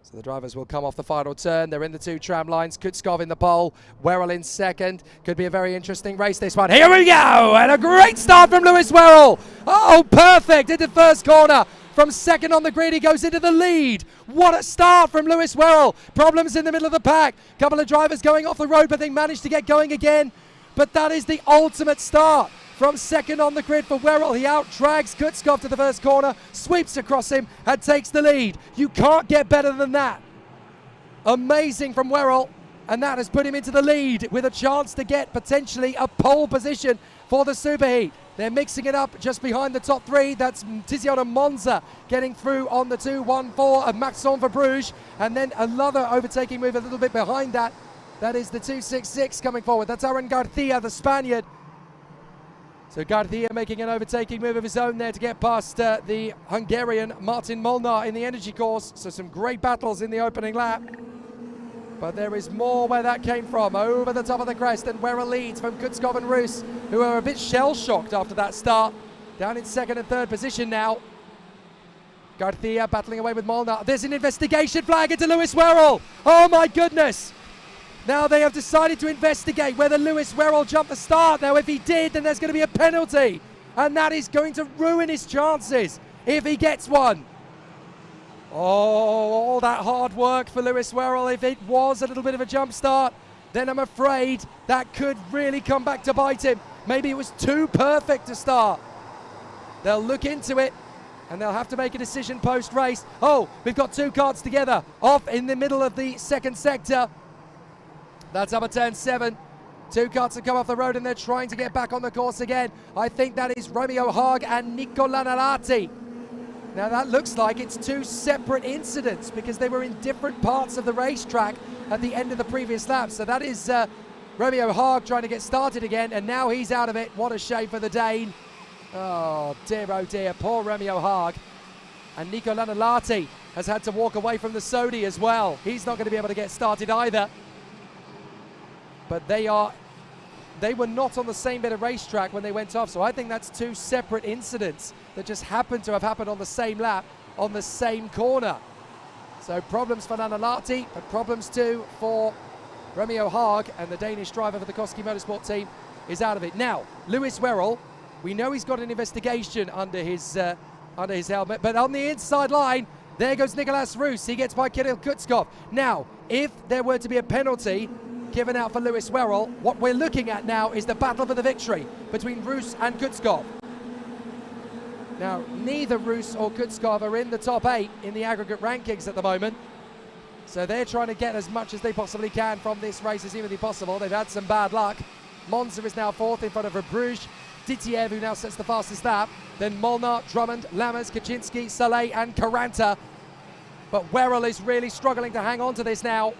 So the drivers will come off the final turn. They're in the 2 tram lines. Kutskov in the pole, Werrell in second. Could be a very interesting race, this one. Here we go! And a great start from Lewis Werrell. Oh, perfect into first corner. From second on the grid, he goes into the lead. What a start from Lewis Werrell. Problems in the middle of the pack. Couple of drivers going off the road, but they managed to get going again. But that is the ultimate start. From second on the grid for Werrell, he out-drags Kutskov to the first corner, sweeps across him and takes the lead. You can't get better than that. Amazing from Werrell, and that has put him into the lead with a chance to get potentially a pole position for the Superheat. They're mixing it up just behind the top 3. That's Tiziano Monza getting through on the 2-1-4 of Max Verbrugge, and then another overtaking move a little bit behind that. That is the 2-6-6 coming forward. That's Aaron Garcia, the Spaniard. So Garcia making an overtaking move of his own there to get past the Hungarian Martin Molnar in the energy course. So some great battles in the opening lap. But there is more where that came from, over the top of the crest, and Werrell leads from Kutskov and Roos, who are a bit shell-shocked after that start. Down in second and third position now. Garcia battling away with Molnar. There's an investigation flag into Lewis Werrell. Oh my goodness. Now they have decided to investigate whether Lewis Werrell jumped the start. Now if he did, then there's going to be a penalty. And that is going to ruin his chances if he gets one. Oh, all that hard work for Lewis Werrell. If it was a little bit of a jump start, then I'm afraid that could really come back to bite him. Maybe it was too perfect to start. They'll look into it and they'll have to make a decision post-race. Oh, we've got 2 carts together off in the middle of the second sector. That's upper turn 7. 2 carts have come off the road and they're trying to get back on the course again. I think that is Romeo Haag and Nico Lanalati. Now that looks like it's 2 separate incidents because they were in different parts of the racetrack at the end of the previous lap. So that is Romeo Haag trying to get started again, and now he's out of it. What a shame for the Dane. Oh dear, poor Romeo Haag. And Nico Lanalati has had to walk away from the Sodi as well. He's not going to be able to get started either. But they are they were not on the same bit of racetrack when they went off. So I think that's two separate incidents that just happened to have happened on the same lap, on the same corner. So problems for Nanalati, but problems too for Romeo Haag, and the Danish driver for the Koski Motorsport team is out of it. Now, Lewis Werrell, we know he's got an investigation under his helmet, but on the inside line, there goes Nicolas Roos. He gets by Kirill Kutskov. Now, if there were to be a penalty given out for Lewis Werrell, what we're looking at now is the battle for the victory between Roos and Kutskov. Now, neither Roos or Kutskov are in the top 8 in the aggregate rankings at the moment. So they're trying to get as much as they possibly can from this race as humanly possible. They've had some bad luck. Monza is now 4th in front of Verbruge. Ditiev, who now sets the fastest lap. Then Molnar, Drummond, Lammers, Kaczynski, Saleh and Caranta. But Werrell is really struggling to hang on to this now.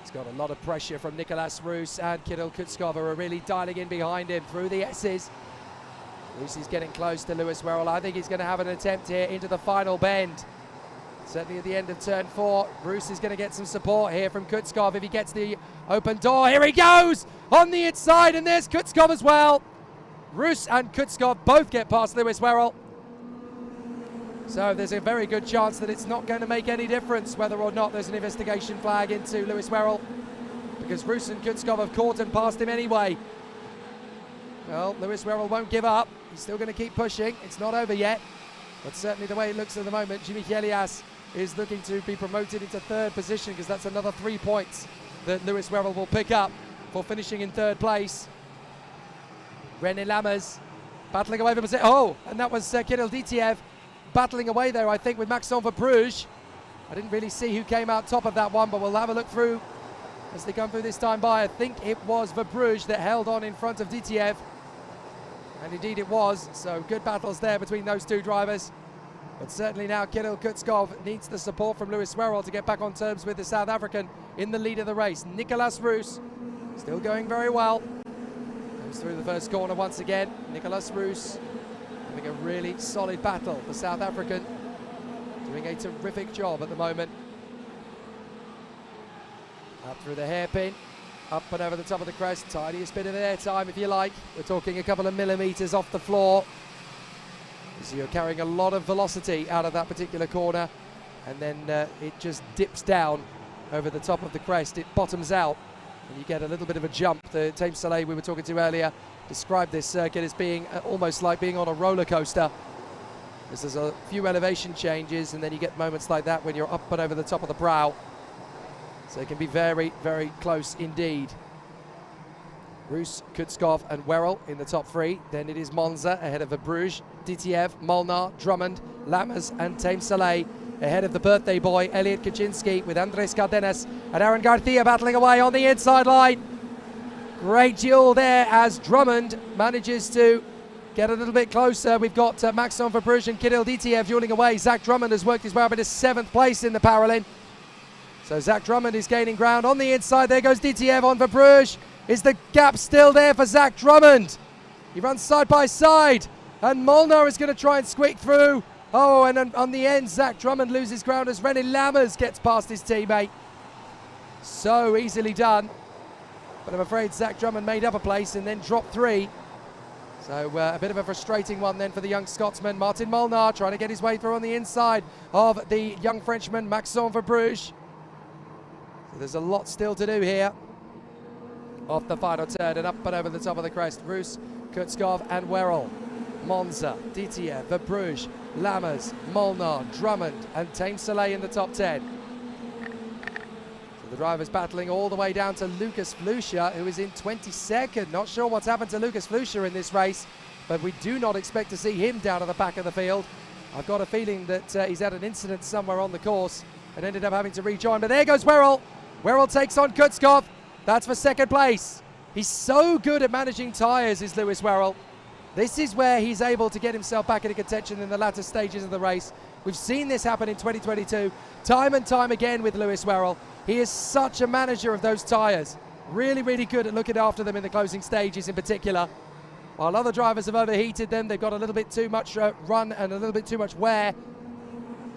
He's got a lot of pressure from Nicolas Roos and Kirill Kutskov, who are really dialing in behind him through the S's. Roos is getting close to Lewis Werrell. I think he's going to have an attempt here into the final bend. Certainly at the end of turn 4, Roos is going to get some support here from Kutskov if he gets the open door. Here he goes on the inside, and there's Kutskov as well. Roos and Kutskov both get past Lewis Werrell. So there's a very good chance that it's not going to make any difference whether or not there's an investigation flag into Lewis Werrell, because Roos and Kutskov have caught and passed him anyway. Well, Lewis Werrell won't give up. He's still going to keep pushing. It's not over yet. But certainly the way it looks at the moment, Jimmy Elias is looking to be promoted into 3rd position, because that's another 3 points that Lewis Werrell will pick up for finishing in 3rd place. René Lammers battling away for position. Oh, and that was Kirill Ditiev battling away there, I think, with Maxime Verbruge. I didn't really see who came out top of that one, but we'll have a look through as they come through this time by. I think it was Verbruge that held on in front of Ditiev. And indeed it was, so good battles there between those two drivers. But certainly now Kirill Kutskov needs the support from Lewis Werrell to get back on terms with the South African in the lead of the race. Nicolas Roos still going very well. Comes through the first corner once again. Nicolas Roos having a really solid battle. The South African doing a terrific job at the moment. Up through the hairpin. Up and over the top of the crest, tiniest bit of air time if you like. We're talking a couple of millimetres off the floor. So you're carrying a lot of velocity out of that particular corner, and then it just dips down over the top of the crest. It bottoms out and you get a little bit of a jump. The Thames Soleil we were talking to earlier described this circuit as being almost like being on a roller coaster. There's a few elevation changes, and then you get moments like that when you're up and over the top of the brow. So it can be very, very close indeed. Roos, Kutskov and Werrell in the top 3. Then it is Monza ahead of Verbruge, Ditiev, Molnar, Drummond, Lammers and Thames Soleil ahead of the birthday boy Elliot Kaczynski, with Andres Cardenas and Aaron Garcia battling away on the inside line. Great duel there as Drummond manages to get a little bit closer. We've got Maxime Verbruge and Kirill Ditiev dueling away. Zach Drummond has worked his way up into 7th place in the Paralympic. So Zach Drummond is gaining ground on the inside. There goes Ditiev on Verbruge. Is the gap still there for Zach Drummond? He runs side by side, and Molnar is going to try and squeak through. Oh, and on the end, Zach Drummond loses ground as René Lammers gets past his teammate. So easily done. But I'm afraid Zach Drummond made up a place and then dropped 3. So a bit of a frustrating one then for the young Scotsman. Martin Molnar trying to get his way through on the inside of the young Frenchman, Maxime Verbruge. So there's a lot still to do here. Off the final turn and up and over the top of the crest. Roos, Kutskov and Werrell. Monza, Ditiev, Verbruge, Lammers, Molnar, Drummond and Thames Soleil in the top 10. So the drivers battling all the way down to Lucas Flusha, who is in 22nd. Not sure what's happened to Lucas Flusha in this race, but we do not expect to see him down at the back of the field. I've got a feeling that he's had an incident somewhere on the course and ended up having to rejoin. But there goes Werrell. Werrell takes on Kutskov. That's for 2nd place. He's so good at managing tyres, is Lewis Werrell. This is where he's able to get himself back into contention in the latter stages of the race. We've seen this happen in 2022 time and time again with Lewis Werrell. He is such a manager of those tyres. Really, really good at looking after them in the closing stages in particular. While other drivers have overheated them, they've got a little bit too much run and a little bit too much wear.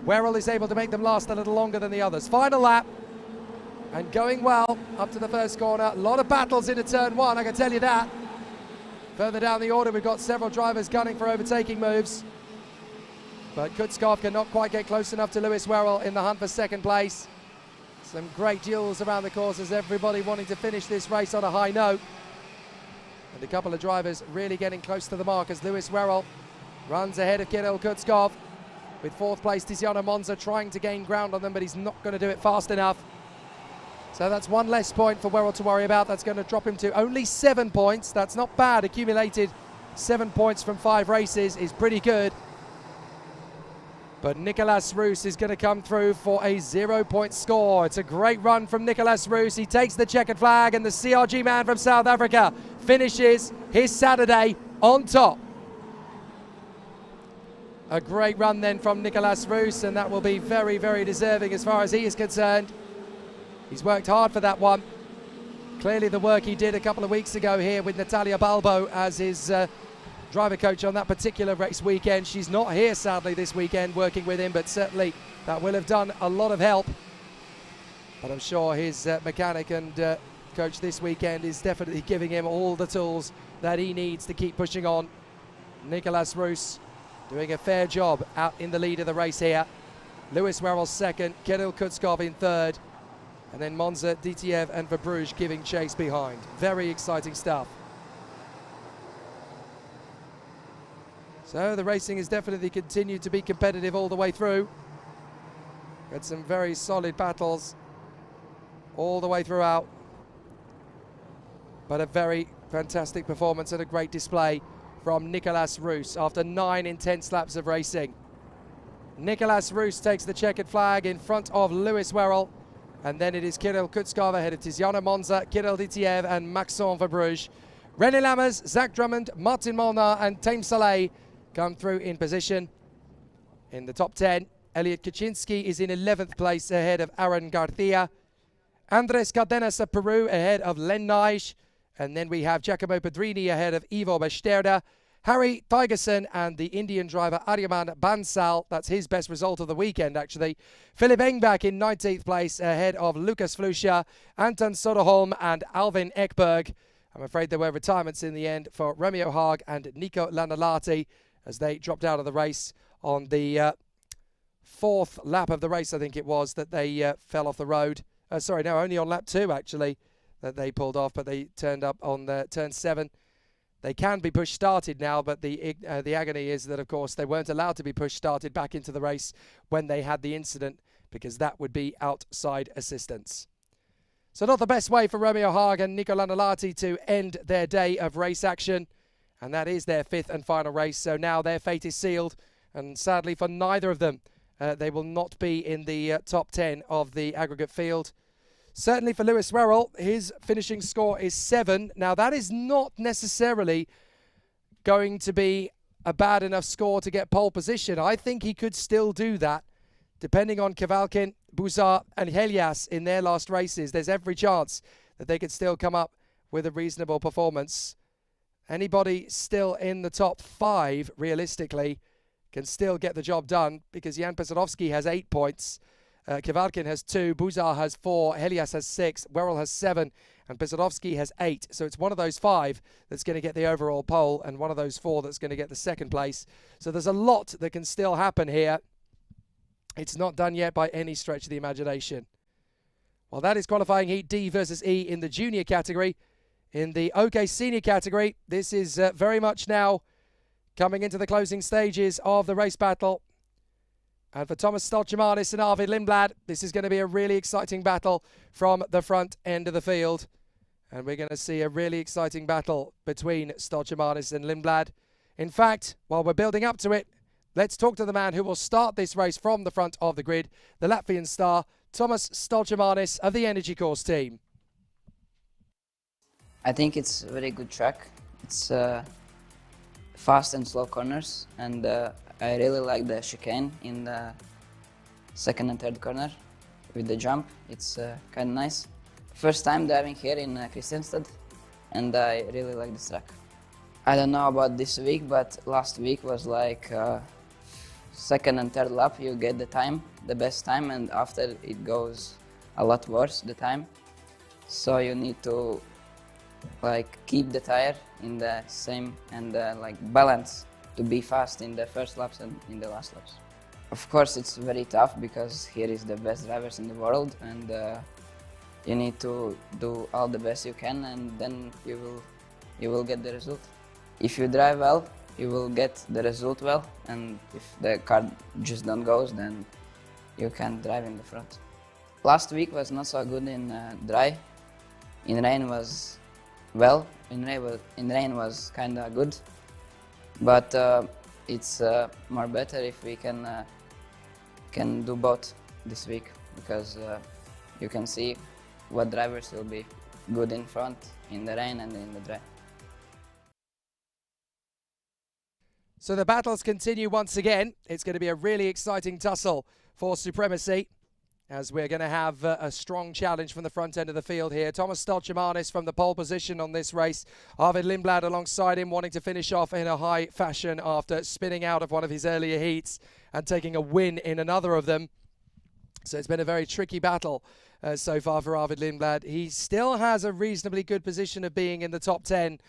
Werrell is able to make them last a little longer than the others. Final lap. and going well up to the first corner. A lot of battles into turn one, I can tell you that. Further down the order, we've got several drivers gunning for overtaking moves. But Kutskov cannot quite get close enough to Lewis Werrell in the hunt for second place. Some great duels around the courses, everybody wanting to finish this race on a high note. And a couple of drivers really getting close to the mark as Lewis Werrell runs ahead of Kirill Kutskov. With fourth place Tiziano Monza trying to gain ground on them, but he's not going to do it fast enough. So that's one less point for Werrell to worry about. That's going to drop him to only 7 points. That's not bad. Accumulated 7 points from 5 races is pretty good. But Nicolas Roos is going to come through for a 0-point score. It's a great run from Nicolas Roos. He takes the checkered flag, and the CRG man from South Africa finishes his Saturday on top. A great run then from Nicolas Roos, and that will be very, very deserving as far as he is concerned. He's worked hard for that one. Clearly the work he did a couple of weeks ago here with Natalia Balbo as his driver coach on that particular race weekend. She's not here, sadly, this weekend working with him, but certainly that will have done a lot of help. But I'm sure his mechanic and coach this weekend is definitely giving him all the tools that he needs to keep pushing on. Nicolas Roos doing a fair job out in the lead of the race here. Lewis Werrell second, Kirill Kutskov in third, and then Monza, Ditiev and Verbruge giving chase behind. Very exciting stuff. So the racing has definitely continued to be competitive all the way through. Had some very solid battles all the way throughout. But a very fantastic performance and a great display from Nicolas Roos after 9 intense laps of racing. Nicolas Roos takes the checkered flag in front of Lewis Werrell, and then it is Kirill Kutskov ahead of Tiziano Monza, Kirill Ditiev and Maxime Verbruge. René Lammers, Zach Drummond, Martin Molnar and Taim Saleh come through in position in the top 10. Elliot Kaczynski is in 11th place ahead of Aaron Garcia. Andres Cardenas of Peru ahead of Len Nige. And then we have Giacomo Pedrini ahead of Ivo Besterda. Harry Tigerson and the Indian driver Aryaman Bansal. That's his best result of the weekend, actually. Philip Engback in 19th place ahead of Lucas Flusha, Anton Soderholm and Alvin Ekberg. I'm afraid there were retirements in the end for Romeo Haag and Nico Lanalati as they dropped out of the race on the fourth lap of the race, I think it was, that they fell off the road. Sorry, no, only on lap 2, actually, that they pulled off, but they turned up on the turn 7. They can be push started now, but the agony is that, of course, they weren't allowed to be push started back into the race when they had the incident, because that would be outside assistance. So not the best way for Romeo Haag and Nico Lanalati to end their day of race action, and that is their 5th and final race. So now their fate is sealed, and sadly for neither of them, they will not be in the top 10 of the aggregate field. Certainly for Lewis Werrell, his finishing score is 7. Now, that is not necessarily going to be a bad enough score to get pole position. I think he could still do that, depending on Kavalkin, Buzar and Helias in their last races. There's every chance that they could still come up with a reasonable performance. Anybody still in the top 5, realistically, can still get the job done, because Jan Pesarovsky has 8 points. Kavalkin has 2, Buzar has 4, Helias has 6, Werrell has 7, and Pesarovsky has 8. So it's one of those 5 that's going to get the overall pole, and one of those 4 that's going to get the second place. So there's a lot that can still happen here. It's not done yet by any stretch of the imagination. Well, that is qualifying heat D versus E in the junior category. In the OK senior category, this is very much now coming into the closing stages of the race battle. And for Thomas Stolchemanis and Arvid Lindblad, this is going to be a really exciting battle from the front end of the field. And we're going to see a really exciting battle between Stolchemanis and Lindblad. In fact, while we're building up to it, let's talk to the man who will start this race from the front of the grid, the Latvian star, Thomas Stolchemanis of the Energy Course team. I think it's a very good track. It's fast and slow corners, and I really like the chicane in the second and third corner with the jump. It's kind of nice. First time driving here in Kristianstad, and I really like this track. I don't know about this week, but last week was like second and third lap you get the time, the best time, and after it goes a lot worse the time. So you need to like keep the tire in the same and like balance to be fast in the first laps and in the last laps. Of course, it's very tough because here is the best drivers in the world, and you need to do all the best you can, and then you will get the result. If you drive well, you will get the result well, and if the car just don't goes, then you can drive in the front. Last week was not so good in dry. In rain was well. In rain was kind of good, but it's more better if we can do both this week, because you can see what drivers will be good in front in the rain and in the dry. So the battles continue once again. It's going to be a really exciting tussle for supremacy, as we're going to have a strong challenge from the front end of the field here. Thomas Stolchemanis from the pole position on this race. Arvid Lindblad alongside him, wanting to finish off in a high fashion after spinning out of one of his earlier heats and taking a win in another of them. So it's been a very tricky battle so far for Arvid Lindblad. He still has a reasonably good position of being in the top 10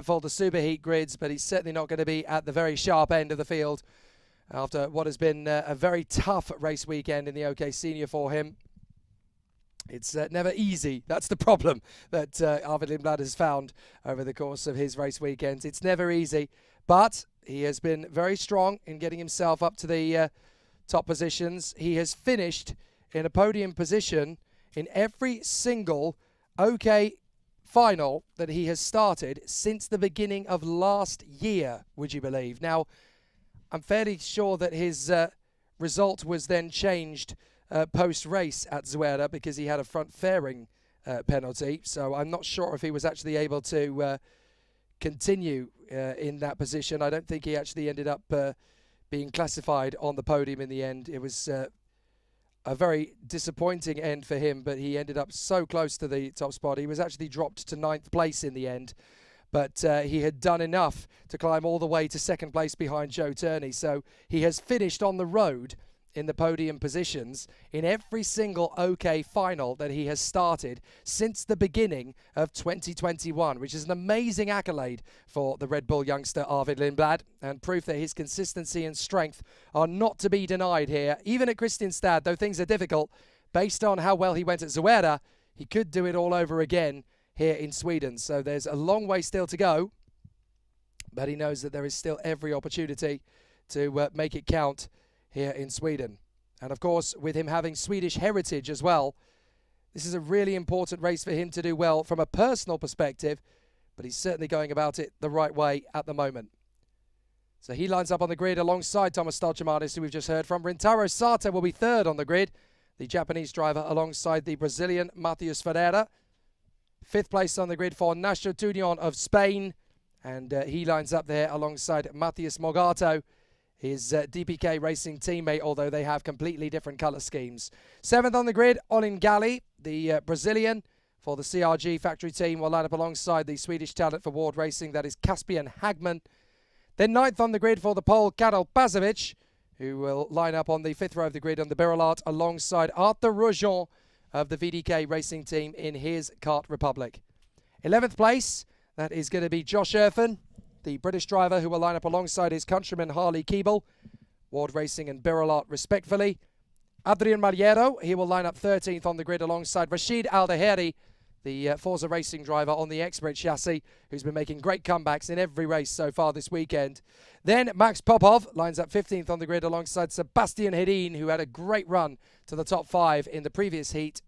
for the superheat grids, but he's certainly not going to be at the very sharp end of the field after what has been a very tough race weekend in the OK Senior for him. It's never easy. That's the problem that Arvid Lindblad has found over the course of his race weekends. It's never easy, but he has been very strong in getting himself up to the top positions. He has finished in a podium position in every single OK final that he has started since the beginning of last year, would you believe? Now, I'm fairly sure that his result was then changed post-race at Zuera because he had a front fairing penalty. So I'm not sure if he was actually able to continue in that position. I don't think he actually ended up being classified on the podium in the end. It was a very disappointing end for him, but he ended up so close to the top spot. He was actually dropped to 9th place in the end. But he had done enough to climb all the way to 2nd place behind Joe Turney. So he has finished on the road in the podium positions in every single OK final that he has started since the beginning of 2021, which is an amazing accolade for the Red Bull youngster Arvid Lindblad, and proof that his consistency and strength are not to be denied here. Even at Kristianstad, though things are difficult, based on how well he went at Zuera, he could do it all over again here in Sweden. So there's a long way still to go, but he knows that there is still every opportunity to make it count here in Sweden. And of course, with him having Swedish heritage as well, this is a really important race for him to do well from a personal perspective, but he's certainly going about it the right way at the moment. So he lines up on the grid alongside Thomas Stolchemanis, who we've just heard from. Rintaro Sato will be 3rd on the grid, the Japanese driver alongside the Brazilian Matheus Ferreira. 5th place on the grid for Nacho Tunion of Spain, and he lines up there alongside Matheus Morgato, his DPK Racing teammate, although they have completely different colour schemes. 7th on the grid, Olin Galli, the Brazilian for the CRG factory team, will line up alongside the Swedish talent for Ward Racing, that is Caspian Hagman. Then 9th on the grid for the Pole, Karol Pazovic, who will line up on the 5th row of the grid on the Birolart alongside Arthur Roujon of the VDK Racing team in his Kart Republic. 11th place, that is going to be Josh Erfen, the British driver, who will line up alongside his countryman Harley Keeble, Ward Racing and Birolart respectfully. Adrian Mariero, he will line up 13th on the grid alongside Rashid Aldaheri, the Forza Racing driver on the Expert chassis, who's been making great comebacks in every race so far this weekend. Then Max Popov lines up 15th on the grid alongside Sebastian Hedin, who had a great run to the top 5 in the previous heat.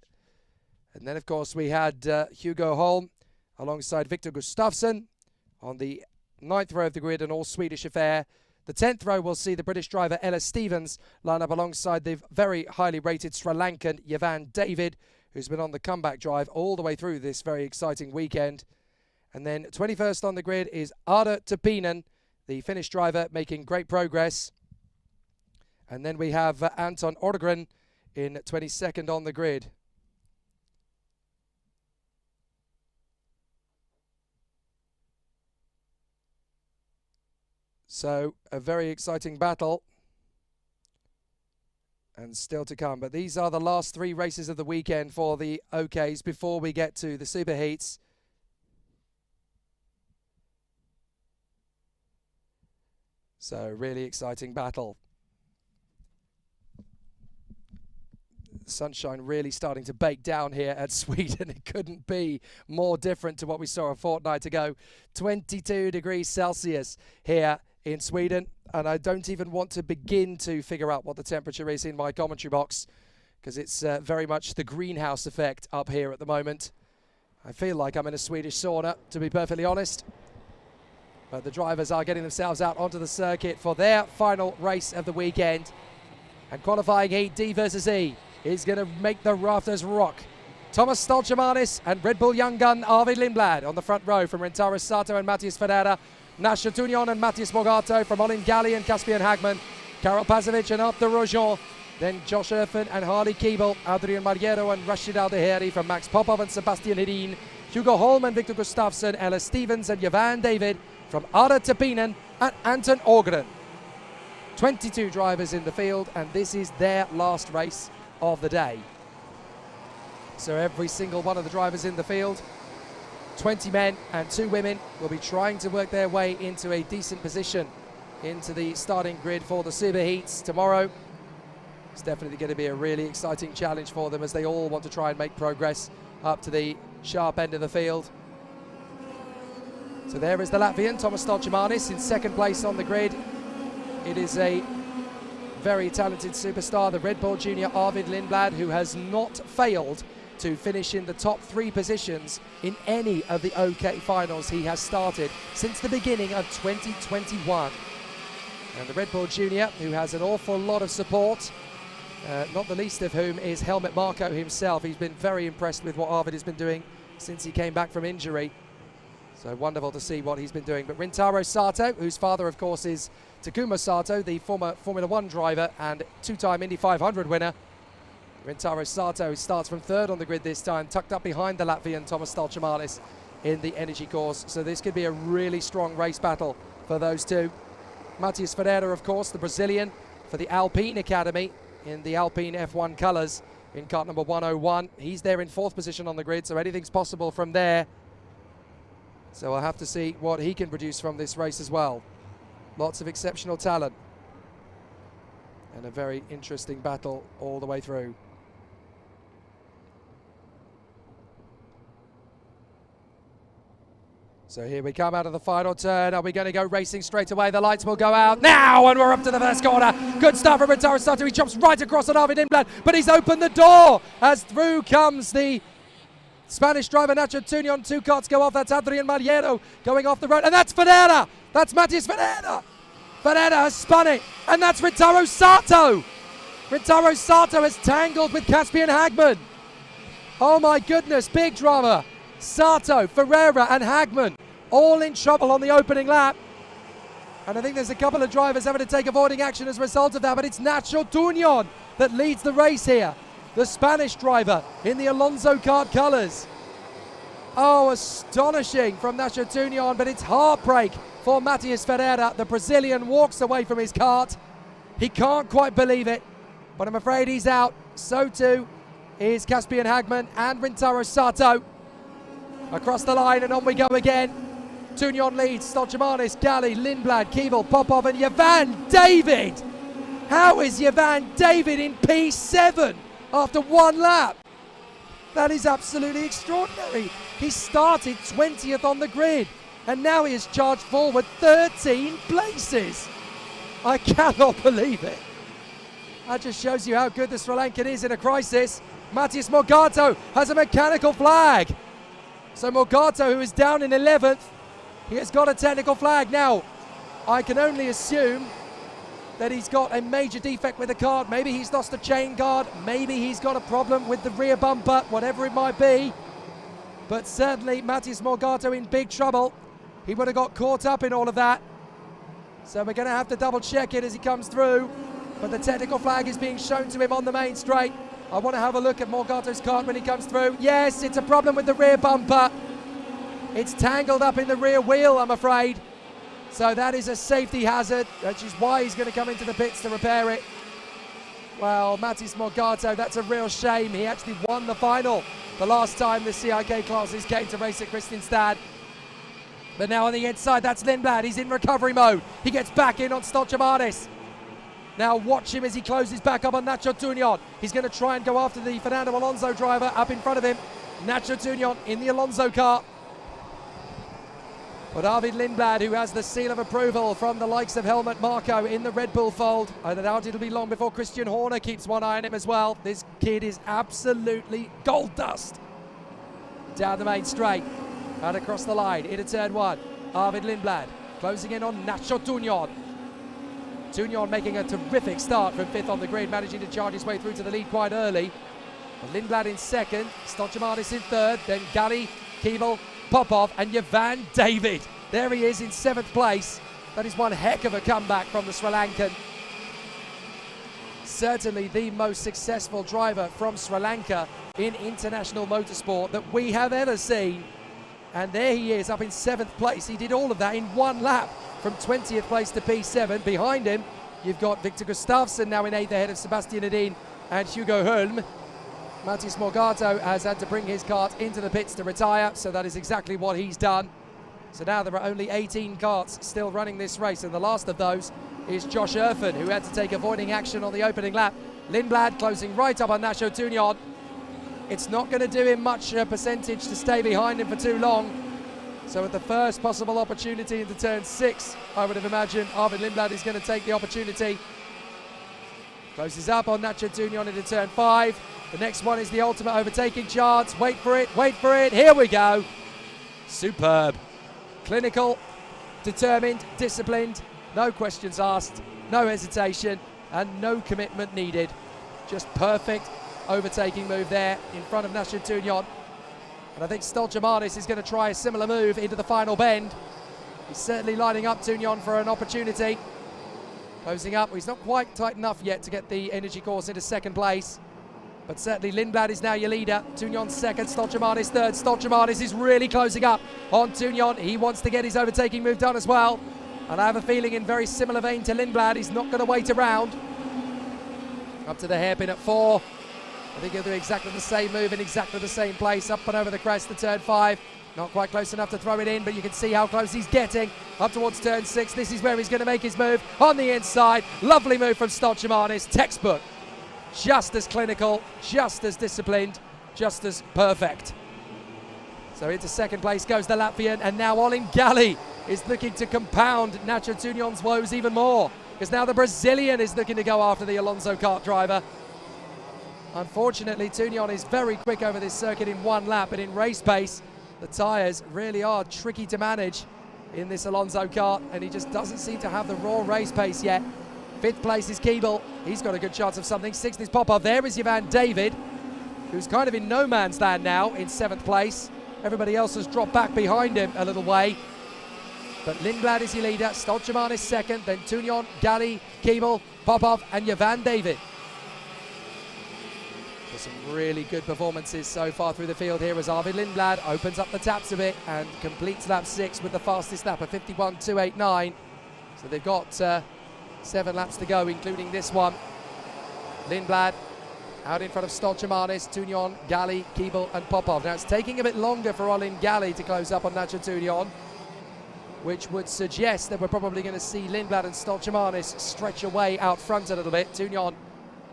And then, of course, we had Hugo Holm alongside Victor Gustafsson on the 9th row of the grid, an all-Swedish affair. The 10th row will see the British driver Ellis Stevens line up alongside the very highly rated Sri Lankan Yavan David, who's been on the comeback drive all the way through this very exciting weekend. And then 21st on the grid is Arda Tupinen, the Finnish driver, making great progress. And then we have Anton Orgren in 22nd on the grid. So a very exciting battle. and still to come. But these are the last 3 races of the weekend for the OKs before we get to the superheats. So really exciting battle. Sunshine really starting to bake down here at Sweden. It couldn't be more different to what we saw a fortnight ago. 22 degrees Celsius here in Sweden, and I don't even want to begin to figure out what the temperature is in my commentary box, because it's very much the greenhouse effect up here at the moment. I feel like I'm in a Swedish sauna, to be perfectly honest. But the drivers are getting themselves out onto the circuit for their final race of the weekend. And qualifying heat D versus E is going to make the rafters rock. Thomas Stolchemanis and Red Bull young gun Arvid Lindblad on the front row from Rintaro Sato and Matthias Ferreira. Nasha Tunion and Matthias Morgato from Olin Galli and Caspian Hagman. Karol Pazovic and Arthur Rojon. Then Josh Erfen and Harley Keeble. Adrian Mariero and Rashid Aldeheri from Max Popov and Sebastian Hedin. Hugo Holm and Victor Gustafsson. Ella Stevens and Jovan David from Ada Tapinen and Anton Ågren. 22 drivers in the field, and this is their last race of the day. So every single one of the drivers in the field, 20 men and 2 women, will be trying to work their way into a decent position into the starting grid for the superheats tomorrow. It's definitely going to be a really exciting challenge for them, as they all want to try and make progress up to the sharp end of the field. So there is the Latvian, Thomas Stolchemanis, in second place on the grid. It is a very talented superstar, the Red Bull junior Arvid Lindblad, who has not failed to finish in the top 3 positions in any of the OK finals he has started since the beginning of 2021. And the Red Bull junior, who has an awful lot of support, not the least of whom is Helmut Marko himself. He's been very impressed with what Arvid has been doing since he came back from injury. So wonderful to see what he's been doing. But Rintaro Sato, whose father, of course, is Takuma Sato, the former Formula 1 driver and 2-time Indy 500 winner. Rintaro Sato starts from 3rd on the grid this time, tucked up behind the Latvian Thomas Stolchemanis in the energy course. So this could be a really strong race battle for those two. Matthias Ferreira, of course, the Brazilian for the Alpine Academy in the Alpine F1 colours in kart number 101. He's there in 4th position on the grid, so anything's possible from there. So I'll have to see what he can produce from this race as well. Lots of exceptional talent. And a very interesting battle all the way through. So here we come out of the final turn. Are we going to go racing straight away? The lights will go out now, and we're up to the first corner. Good start from Rintaro Sato. He jumps right across on Arvid Lindblad, but he's opened the door as through comes the Spanish driver Nacho Tunion. 2 carts go off. That's Adrian Mariero going off the road, and that's Ferreira. That's Matthias Ferreira. Ferreira has spun it, and that's Rintaro Sato. Rintaro Sato has tangled with Caspian Hagman. Oh my goodness, big drama. Sato, Ferreira and Hagman all in trouble on the opening lap. And I think there's a couple of drivers having to take avoiding action as a result of that, but it's Nacho Tunion that leads the race here. The Spanish driver in the Alonso kart colours. Oh, astonishing from Nacho Tunion, but it's heartbreak for Matthias Ferreira. The Brazilian walks away from his kart. He can't quite believe it, but I'm afraid he's out. So too is Caspian Hagman and Rintaro Sato. Across the line, and on we go again. Tunion leads, Stolchemanis, Galli, Lindblad, Keeble, Popov and Jovan David. How is Jovan David in P7 after 1 lap? That is absolutely extraordinary. He started 20th on the grid, and now he has charged forward 13 places. I cannot believe it. That just shows you how good the Sri Lankan is in a crisis. Matthias Morgato has a mechanical flag. So Morgato, who is down in 11th, he has got a technical flag. Now, I can only assume that he's got a major defect with the kart. Maybe he's lost a chain guard. Maybe he's got a problem with the rear bumper, whatever it might be. But certainly Matthias Morgato in big trouble. He would have got caught up in all of that. So we're going to have to double check it as he comes through. But the technical flag is being shown to him on the main straight. I want to have a look at Morgato's kart when he comes through. Yes, it's a problem with the rear bumper. It's tangled up in the rear wheel, I'm afraid. So that is a safety hazard, which is why he's going to come into the pits to repair it. Well, Mattis Morgado, that's a real shame. He actually won the final the last time the CIK classes came to race at Kristianstad. But now on the inside, that's Lindblad. He's in recovery mode. He gets back in on Stolchamanis. Now watch him as he closes back up on Nacho Tunion. He's going to try and go after the Fernando Alonso driver up in front of him. Nacho Tunion in the Alonso car. But Arvid Lindblad, who has the seal of approval from the likes of Helmut Marko in the Red Bull fold. I doubt it'll be long before Christian Horner keeps one eye on him as well. This kid is absolutely gold dust. Down the main straight, out across the line, into turn one. Arvid Lindblad closing in on Nacho Tunion. Tunion making a terrific start from 5th on the grid, managing to charge his way through to the lead quite early. Lindblad in 2nd, Stolchamanis in 3rd, then Gali, Keeble, Popov and Ivan David. There he is in 7th place. That is one heck of a comeback from the Sri Lankan. Certainly the most successful driver from Sri Lanka in international motorsport that we have ever seen. And there he is up in 7th place. He did all of that in one lap from 20th place to P7. Behind him, you've got Victor Gustafsson now in 8th ahead of Sebastian Hedin and Hugo Holm. Mattis Morgado has had to bring his kart into the pits to retire, so that is exactly what he's done. So now there are only 18 karts still running this race, and the last of those is Josh Erfen, who had to take avoiding action on the opening lap. Lindblad closing right up on Nacho Tunion. It's not going to do him much percentage to stay behind him for too long. So at the first possible opportunity into turn 6, I would have imagined Arvid Lindblad is going to take the opportunity. Closes up on Nacho Tunion into turn 5. The next one is the ultimate overtaking chance. Wait for it, here we go. Superb. Clinical, determined, disciplined, no questions asked, no hesitation, and no commitment needed. Just perfect overtaking move there in front of Nacho Tunion. And I think Stolchamanis is going to try a similar move into the final bend. He's certainly lining up Tunion for an opportunity. Closing up, he's not quite tight enough yet to get the energy course into 2nd place. But certainly Lindblad is now your leader. Tunion 2nd, Stolchamanis 3rd. Stolchamanis is really closing up on Tunion. He wants to get his overtaking move done as well. And I have a feeling in very similar vein to Lindblad, he's not going to wait around. Up to the hairpin at 4. I think he'll do exactly the same move in exactly the same place. Up and over the crest to turn 5. Not quite close enough to throw it in, but you can see how close he's getting. Up towards turn 6. This is where he's going to make his move on the inside. Lovely move from Stolchamanis. Textbook. Just as clinical, just as disciplined, just as perfect. So into 2nd place goes the Latvian, and now Olin Gali is looking to compound Nacho Tunion's woes even more, because now the Brazilian is looking to go after the Alonso kart driver. Unfortunately, Tunion is very quick over this circuit in one lap, but in race pace, the tyres really are tricky to manage in this Alonso kart, and he just doesn't seem to have the raw race pace yet. 5th place is Keeble. He's got a good chance of something. 6th is Popov. There is Ivan David, who's kind of in no man's land now in 7th place. Everybody else has dropped back behind him a little way. But Lindblad is your leader. Stolchamanis 2nd. Then Tunion, Gali, Keeble, Popov and Ivan David. So some really good performances so far through the field here as Arvid Lindblad opens up the taps a bit and completes lap 6 with the fastest lap of 51.289. So they've got 7 laps to go, including this one. Lindblad out in front of Stolchamanis, Tunion, Gali, Keeble and Popov. Now it's taking a bit longer for Olin Gali to close up on Nacho Tunion, which would suggest that we're probably going to see Lindblad and Stolchamanis stretch away out front a little bit. Tunion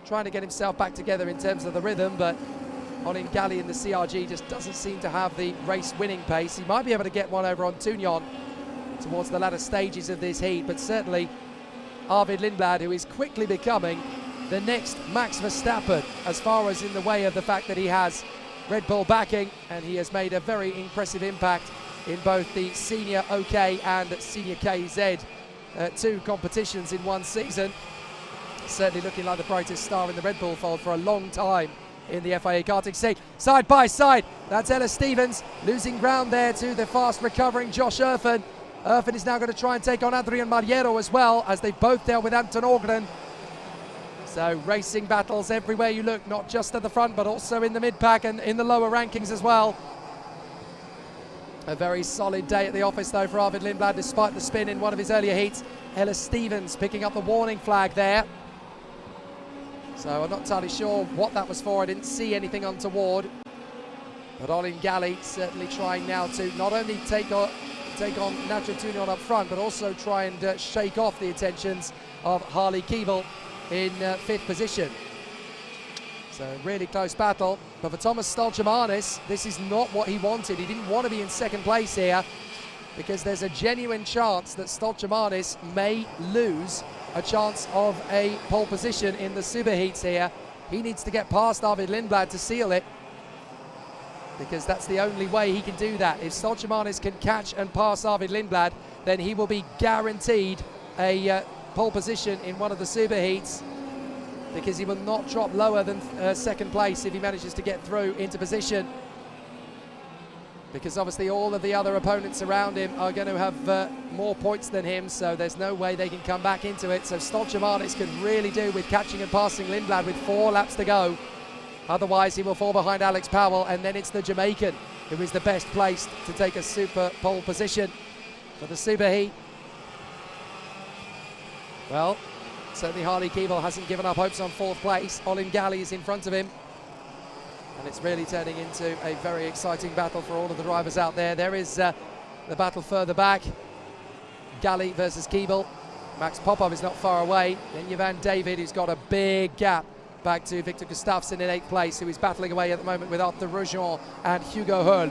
trying to get himself back together in terms of the rhythm, but Olin Gali in the CRG just doesn't seem to have the race-winning pace. He might be able to get one over on Tunion towards the latter stages of this heat, but certainly Arvid Lindblad, who is quickly becoming the next Max Verstappen as far as in the way of the fact that he has Red Bull backing, and he has made a very impressive impact in both the Senior OK and Senior KZ 2 competitions in one season. Certainly looking like the brightest star in the Red Bull fold for a long time in the FIA Karting scene. Side by side, that's Ella Stevens losing ground there to the fast recovering Josh Erfen. Erfen is now going to try and take on Adrian Mariero as well, as they both dealt with Anton Ogren. So racing battles everywhere you look, not just at the front, but also in the mid-pack and in the lower rankings as well. A very solid day at the office, though, for Arvid Lindblad, despite the spin in one of his earlier heats. Ella Stevens picking up the warning flag there. So I'm not entirely sure what that was for. I didn't see anything untoward. But Olin Galli certainly trying now to not only take on Nacho Tunion up front, but also try and shake off the attentions of Harley Keeble in 5th position. So really close battle. But for Thomas Stoltjemanis, this is not what he wanted. He didn't want to be in 2nd place here, because there's a genuine chance that Stoltjemanis may lose a chance of a pole position in the superheats here. He needs to get past Arvid Lindblad to seal it, because that's the only way he can do that. If Stoltjemanis can catch and pass Arvid Lindblad, then he will be guaranteed a pole position in one of the superheats, because he will not drop lower than 2nd place if he manages to get through into position, because obviously all of the other opponents around him are going to have more points than him, so there's no way they can come back into it. So Stoltjemanis could really do with catching and passing Lindblad with 4 laps to go. Otherwise, he will fall behind Alex Powell, and then it's the Jamaican who is the best placed to take a super pole position for the superheat. Well, certainly Harley Keeble hasn't given up hopes on 4th place. Olin Galli is in front of him. And it's really turning into a very exciting battle for all of the drivers out there. There is the battle further back. Galli versus Keeble. Max Popov is not far away. Then Jovan David, who's got a big gap back to Victor Gustafsson in 8th place, who is battling away at the moment with Arthur Roujon and Hugo Holm.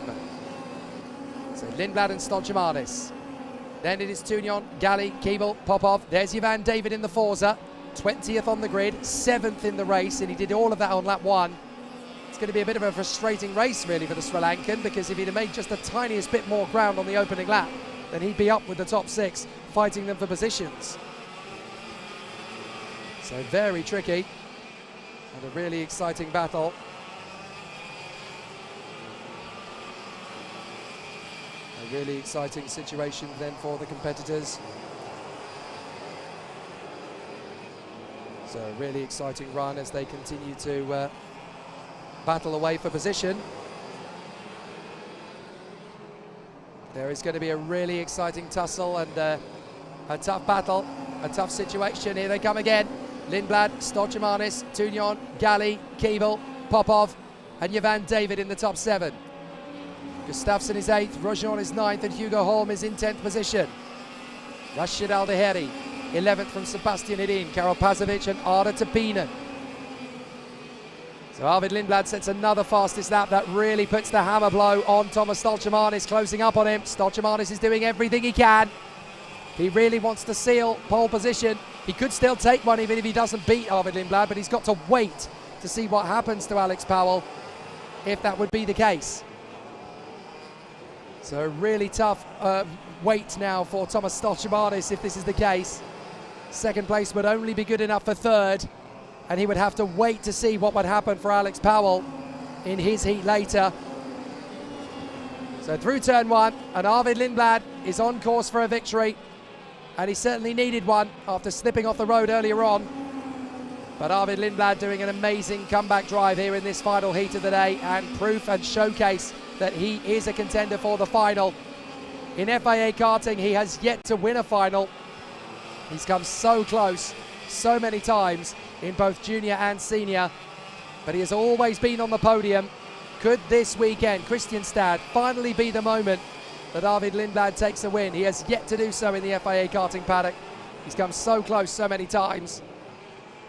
So Lindblad and Stoltjemanis. Then it is Tunion, Galli, Keeble, Popov. There's Jovan David in the Forza. 20th on the grid, 7th in the race, and he did all of that on lap 1. It's going to be a bit of a frustrating race, really, for the Sri Lankan, because if he'd have made just the tiniest bit more ground on the opening lap, then he'd be up with the top 6, fighting them for positions. So very tricky. And a really exciting battle. A really exciting situation then for the competitors. So a really exciting run as they continue to battle away for position. There is going to be a really exciting tussle and a tough battle, a tough situation. Here they come again. Lindblad, Stoltjemanis, Tunion, Galli, Keeble, Popov, and Jovan David in the top 7. Gustafsson is 8th, Roujon is 9th, and Hugo Holm is in 10th position. Rashid Aldeheri, 11th from Sebastian Hedin, Karel Pazovic and Arda Topinen. So Arvid Lindblad sets another fastest lap. That really puts the hammer blow on Thomas Stoltjemanis, closing up on him. Stoltjemanis is doing everything he can. He really wants to seal pole position. He could still take one even if he doesn't beat Arvid Lindblad, but he's got to wait to see what happens to Alex Powell if that would be the case. So really tough wait now for Thomas Stoltjemanis if this is the case. 2nd place would only be good enough for 3rd, and he would have to wait to see what would happen for Alex Powell in his heat later. So through turn 1, and Arvid Lindblad is on course for a victory. And he certainly needed one after slipping off the road earlier on. But Arvid Lindblad doing an amazing comeback drive here in this final heat of the day, and proof and showcase that he is a contender for the final. In FIA Karting, he has yet to win a final. He's come so close so many times in both junior and senior, but he has always been on the podium. Could this weekend, Kristianstad, finally be the moment that Arvid Lindblad takes a win? He has yet to do so in the FIA Karting paddock. He's come so close so many times.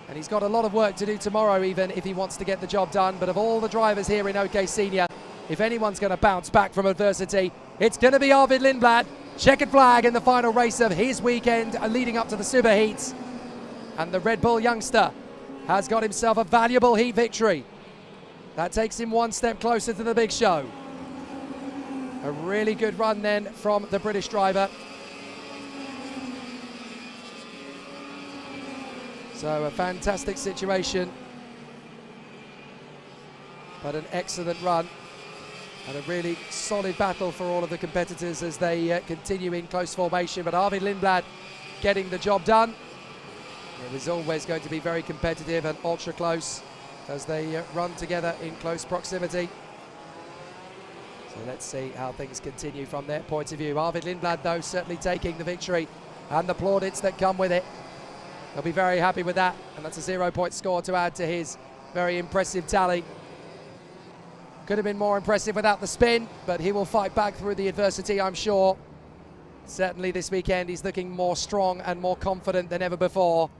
And he's got a lot of work to do tomorrow even if he wants to get the job done. But of all the drivers here in OK Senior, if anyone's going to bounce back from adversity, it's going to be Arvid Lindblad. Checkered flag in the final race of his weekend leading up to the superheats. And the Red Bull youngster has got himself a valuable heat victory. That takes him one step closer to the big show. A really good run then from the British driver. So a fantastic situation, but an excellent run and a really solid battle for all of the competitors as they continue in close formation. But Arvid Lindblad getting the job done. It was always going to be very competitive and ultra close as they run together in close proximity. So let's see how things continue from their point of view. Arvid Lindblad, though, certainly taking the victory and the plaudits that come with it. He'll be very happy with that, and that's a 0-point score to add to his very impressive tally. Could have been more impressive without the spin, but he will fight back through the adversity, I'm sure. Certainly this weekend he's looking more strong and more confident than ever before.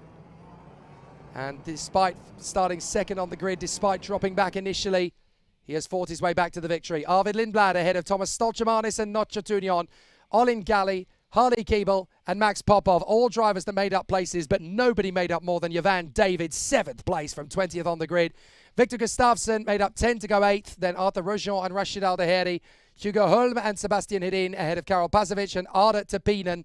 And despite starting second on the grid, despite dropping back initially, he has fought his way back to the victory. Arvid Lindblad ahead of Thomas Stoltemanis and Notcha Tunion, Olin Galli, Harley Keeble and Max Popov, all drivers that made up places, but nobody made up more than Jovan David, 7th place from 20th on the grid. Victor Gustafsson made up 10 to go 8th, then Arthur Rojon and Rashid Aldaheri, Hugo Holm and Sebastian Hirin ahead of Karol Pazovic and Arda Tepinen.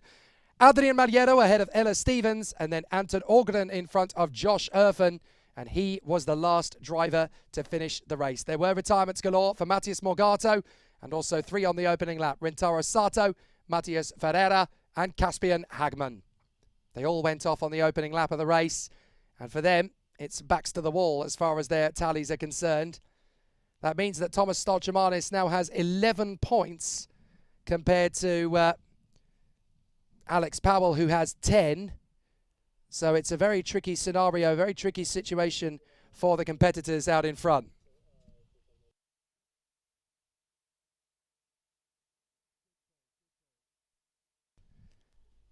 Adrian Maliero ahead of Ella Stevens, and then Anton Ogren in front of Josh Erfen, and he was the last driver to finish the race. There were retirements galore for Matthias Morgato, and also 3 on the opening lap. Rintaro Sato, Matthias Ferreira and Caspian Hagman. They all went off on the opening lap of the race, and for them, it's backs to the wall as far as their tallies are concerned. That means that Thomas Stoltemanis now has 11 points compared to Alex Powell, who has 10. So it's a very tricky scenario, very tricky situation for the competitors out in front.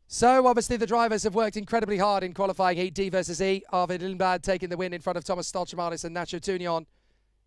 So, obviously, the drivers have worked incredibly hard in qualifying Heat D versus E. Arvid Lindblad taking the win in front of Thomas Stoltemanis and Nacho Tunion.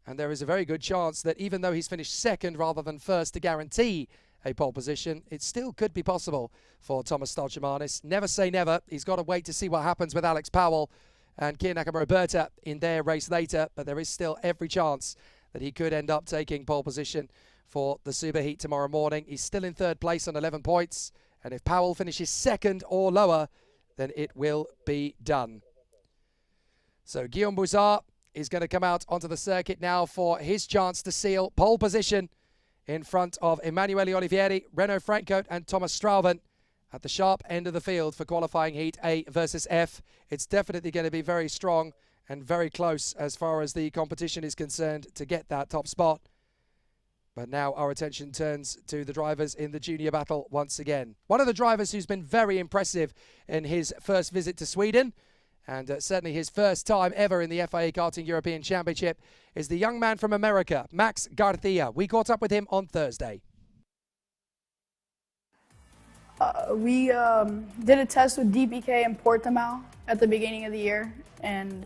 And there is a very good chance that even though he's finished second rather than first to guarantee a pole position, it still could be possible for Thomas Stoltemanis. Never say never. He's got to wait to see what happens with Alex Powell and Kier Nakamura in their race later. But there is still every chance that he could end up taking pole position for the Superheat tomorrow morning. He's still in third place on 11 points. And if Powell finishes second or lower, then it will be done. So Guillaume Bouzard is going to come out onto the circuit now for his chance to seal pole position in front of Emanuele Olivieri, Renaud Francote and Thomas Strauben at the sharp end of the field for qualifying Heat A versus F. It's definitely going to be very strong and very close as far as the competition is concerned to get that top spot. But now our attention turns to the drivers in the junior battle once again. One of the drivers who's been very impressive in his first visit to Sweden, and certainly his first time ever in the FIA Karting European Championship, is the young man from America, Max Garcia. We caught up with him on Thursday. We did a test with DPK in Portimao at the beginning of the year, and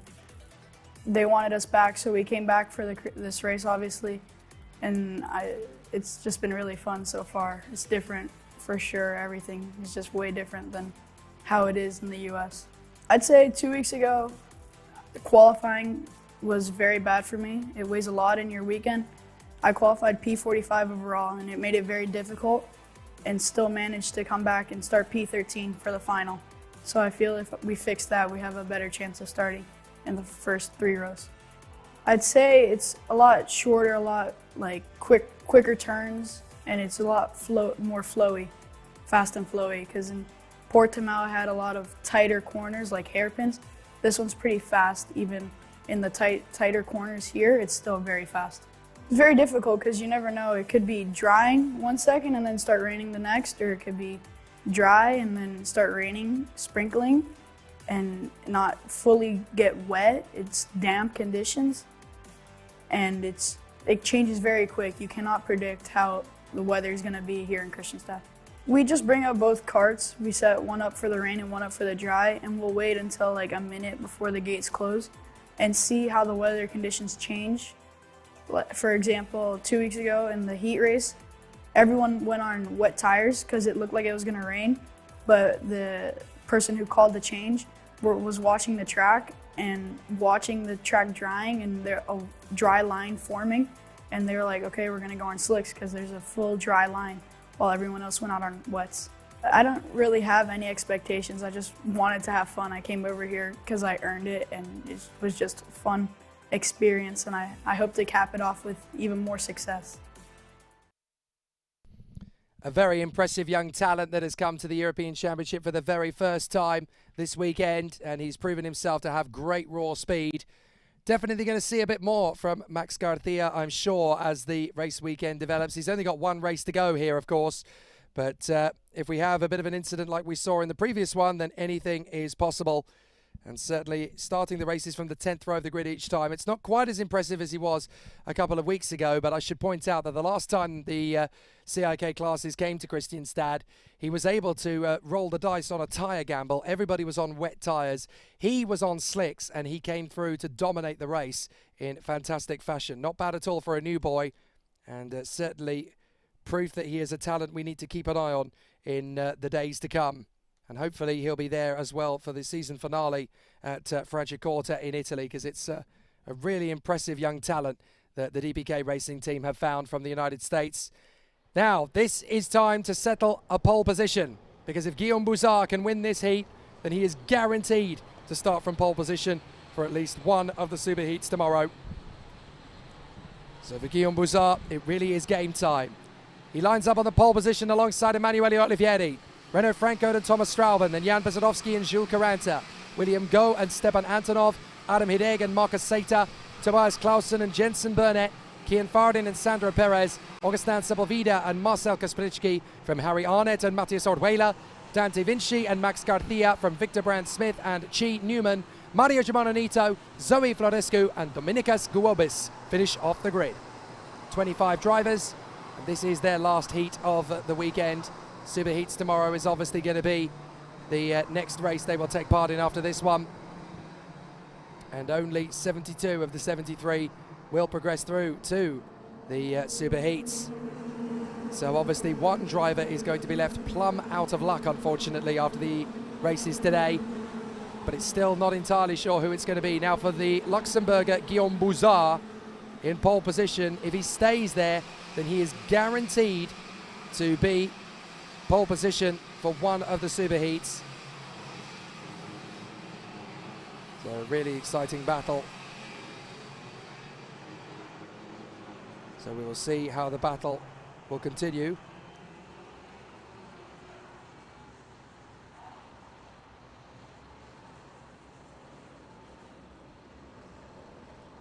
they wanted us back, so we came back for this race, obviously. And it's just been really fun so far. It's different for sure. Everything is just way different than how it is in the US. I'd say 2 weeks ago, the qualifying was very bad for me. It weighs a lot in your weekend. I qualified P45 overall, and it made it very difficult, and still managed to come back and start P13 for the final. So I feel if we fix that, we have a better chance of starting in the first 3 rows. I'd say it's a lot shorter, a lot like quicker turns, and it's a lot more flowy, fast and flowy, because in Portimao I had a lot of tighter corners like hairpins. This one's pretty fast. Even in the tighter corners here, it's still very fast. It's very difficult because you never know. It could be drying 1 second and then start raining the next, or it could be dry and then start raining, sprinkling, and not fully get wet. It's damp conditions, and it changes very quick. You cannot predict how the weather is going to be here in Kristianstad. We just bring up both carts. We set one up for the rain and one up for the dry, and we'll wait until like a minute before the gates close and see how the weather conditions change. For example, 2 weeks ago in the heat race, everyone went on wet tires because it looked like it was going to rain, but the person who called the change was watching the track and watching the track drying and a dry line forming, and they were like, okay, we're going to go on slicks because there's a full dry line, while everyone else went out on wets. I don't really have any expectations. I just wanted to have fun. I came over here because I earned it, and it was just a fun experience, and I hope to cap it off with even more success. A very impressive young talent that has come to the European Championship for the very first time this weekend, and he's proven himself to have great raw speed. Definitely going to see a bit more from Max Garcia, I'm sure, as the race weekend develops. He's only got one race to go here, of course, but if we have a bit of an incident like we saw in the previous one, then anything is possible. And certainly starting the races from the 10th row of the grid each time. It's not quite as impressive as he was a couple of weeks ago, but I should point out that the last time the CIK classes came to Kristianstad, he was able to roll the dice on a tyre gamble. Everybody was on wet tyres. He was on slicks, and he came through to dominate the race in fantastic fashion. Not bad at all for a new boy, and certainly proof that he is a talent we need to keep an eye on in the days to come. And hopefully he'll be there as well for the season finale at Franciacorta in Italy, because it's a really impressive young talent that the DPK racing team have found from the United States. Now, this is time to settle a pole position, because if Guillaume Bouzard can win this heat, then he is guaranteed to start from pole position for at least one of the super heats tomorrow. So for Guillaume Bouzard, it really is game time. He lines up on the pole position alongside Emanuele Olivieri, Renaud Franco and Thomas Strauven, then Jan Bezadovski and Jules Caranta, William Go and Stepan Antonov, Adam Hideg and Marcus Seita, Tobias Clausen and Jensen Burnett, Kian Fardin and Sandro Perez, Augustin Sepulveda and Marcel Kaspricki from Harry Arnett and Matthias Orduela, Dante Vinci and Max Garcia from Victor Brand Smith and Chi Newman, Mario Giamononito, Zoe Florescu and Dominikas Guobis finish off the grid. 25 drivers, and this is their last heat of the weekend. Super Heats tomorrow is obviously going to be the next race they will take part in after this one. And only 72 of the 73 will progress through to the Super Heats. So obviously one driver is going to be left plumb out of luck, unfortunately, after the races today. But it's still not entirely sure who it's going to be. Now for the Luxembourger, Guillaume Bouzard in pole position. If he stays there, then he is guaranteed to be pole position for one of the super heats. So a really exciting battle. So we will see how the battle will continue.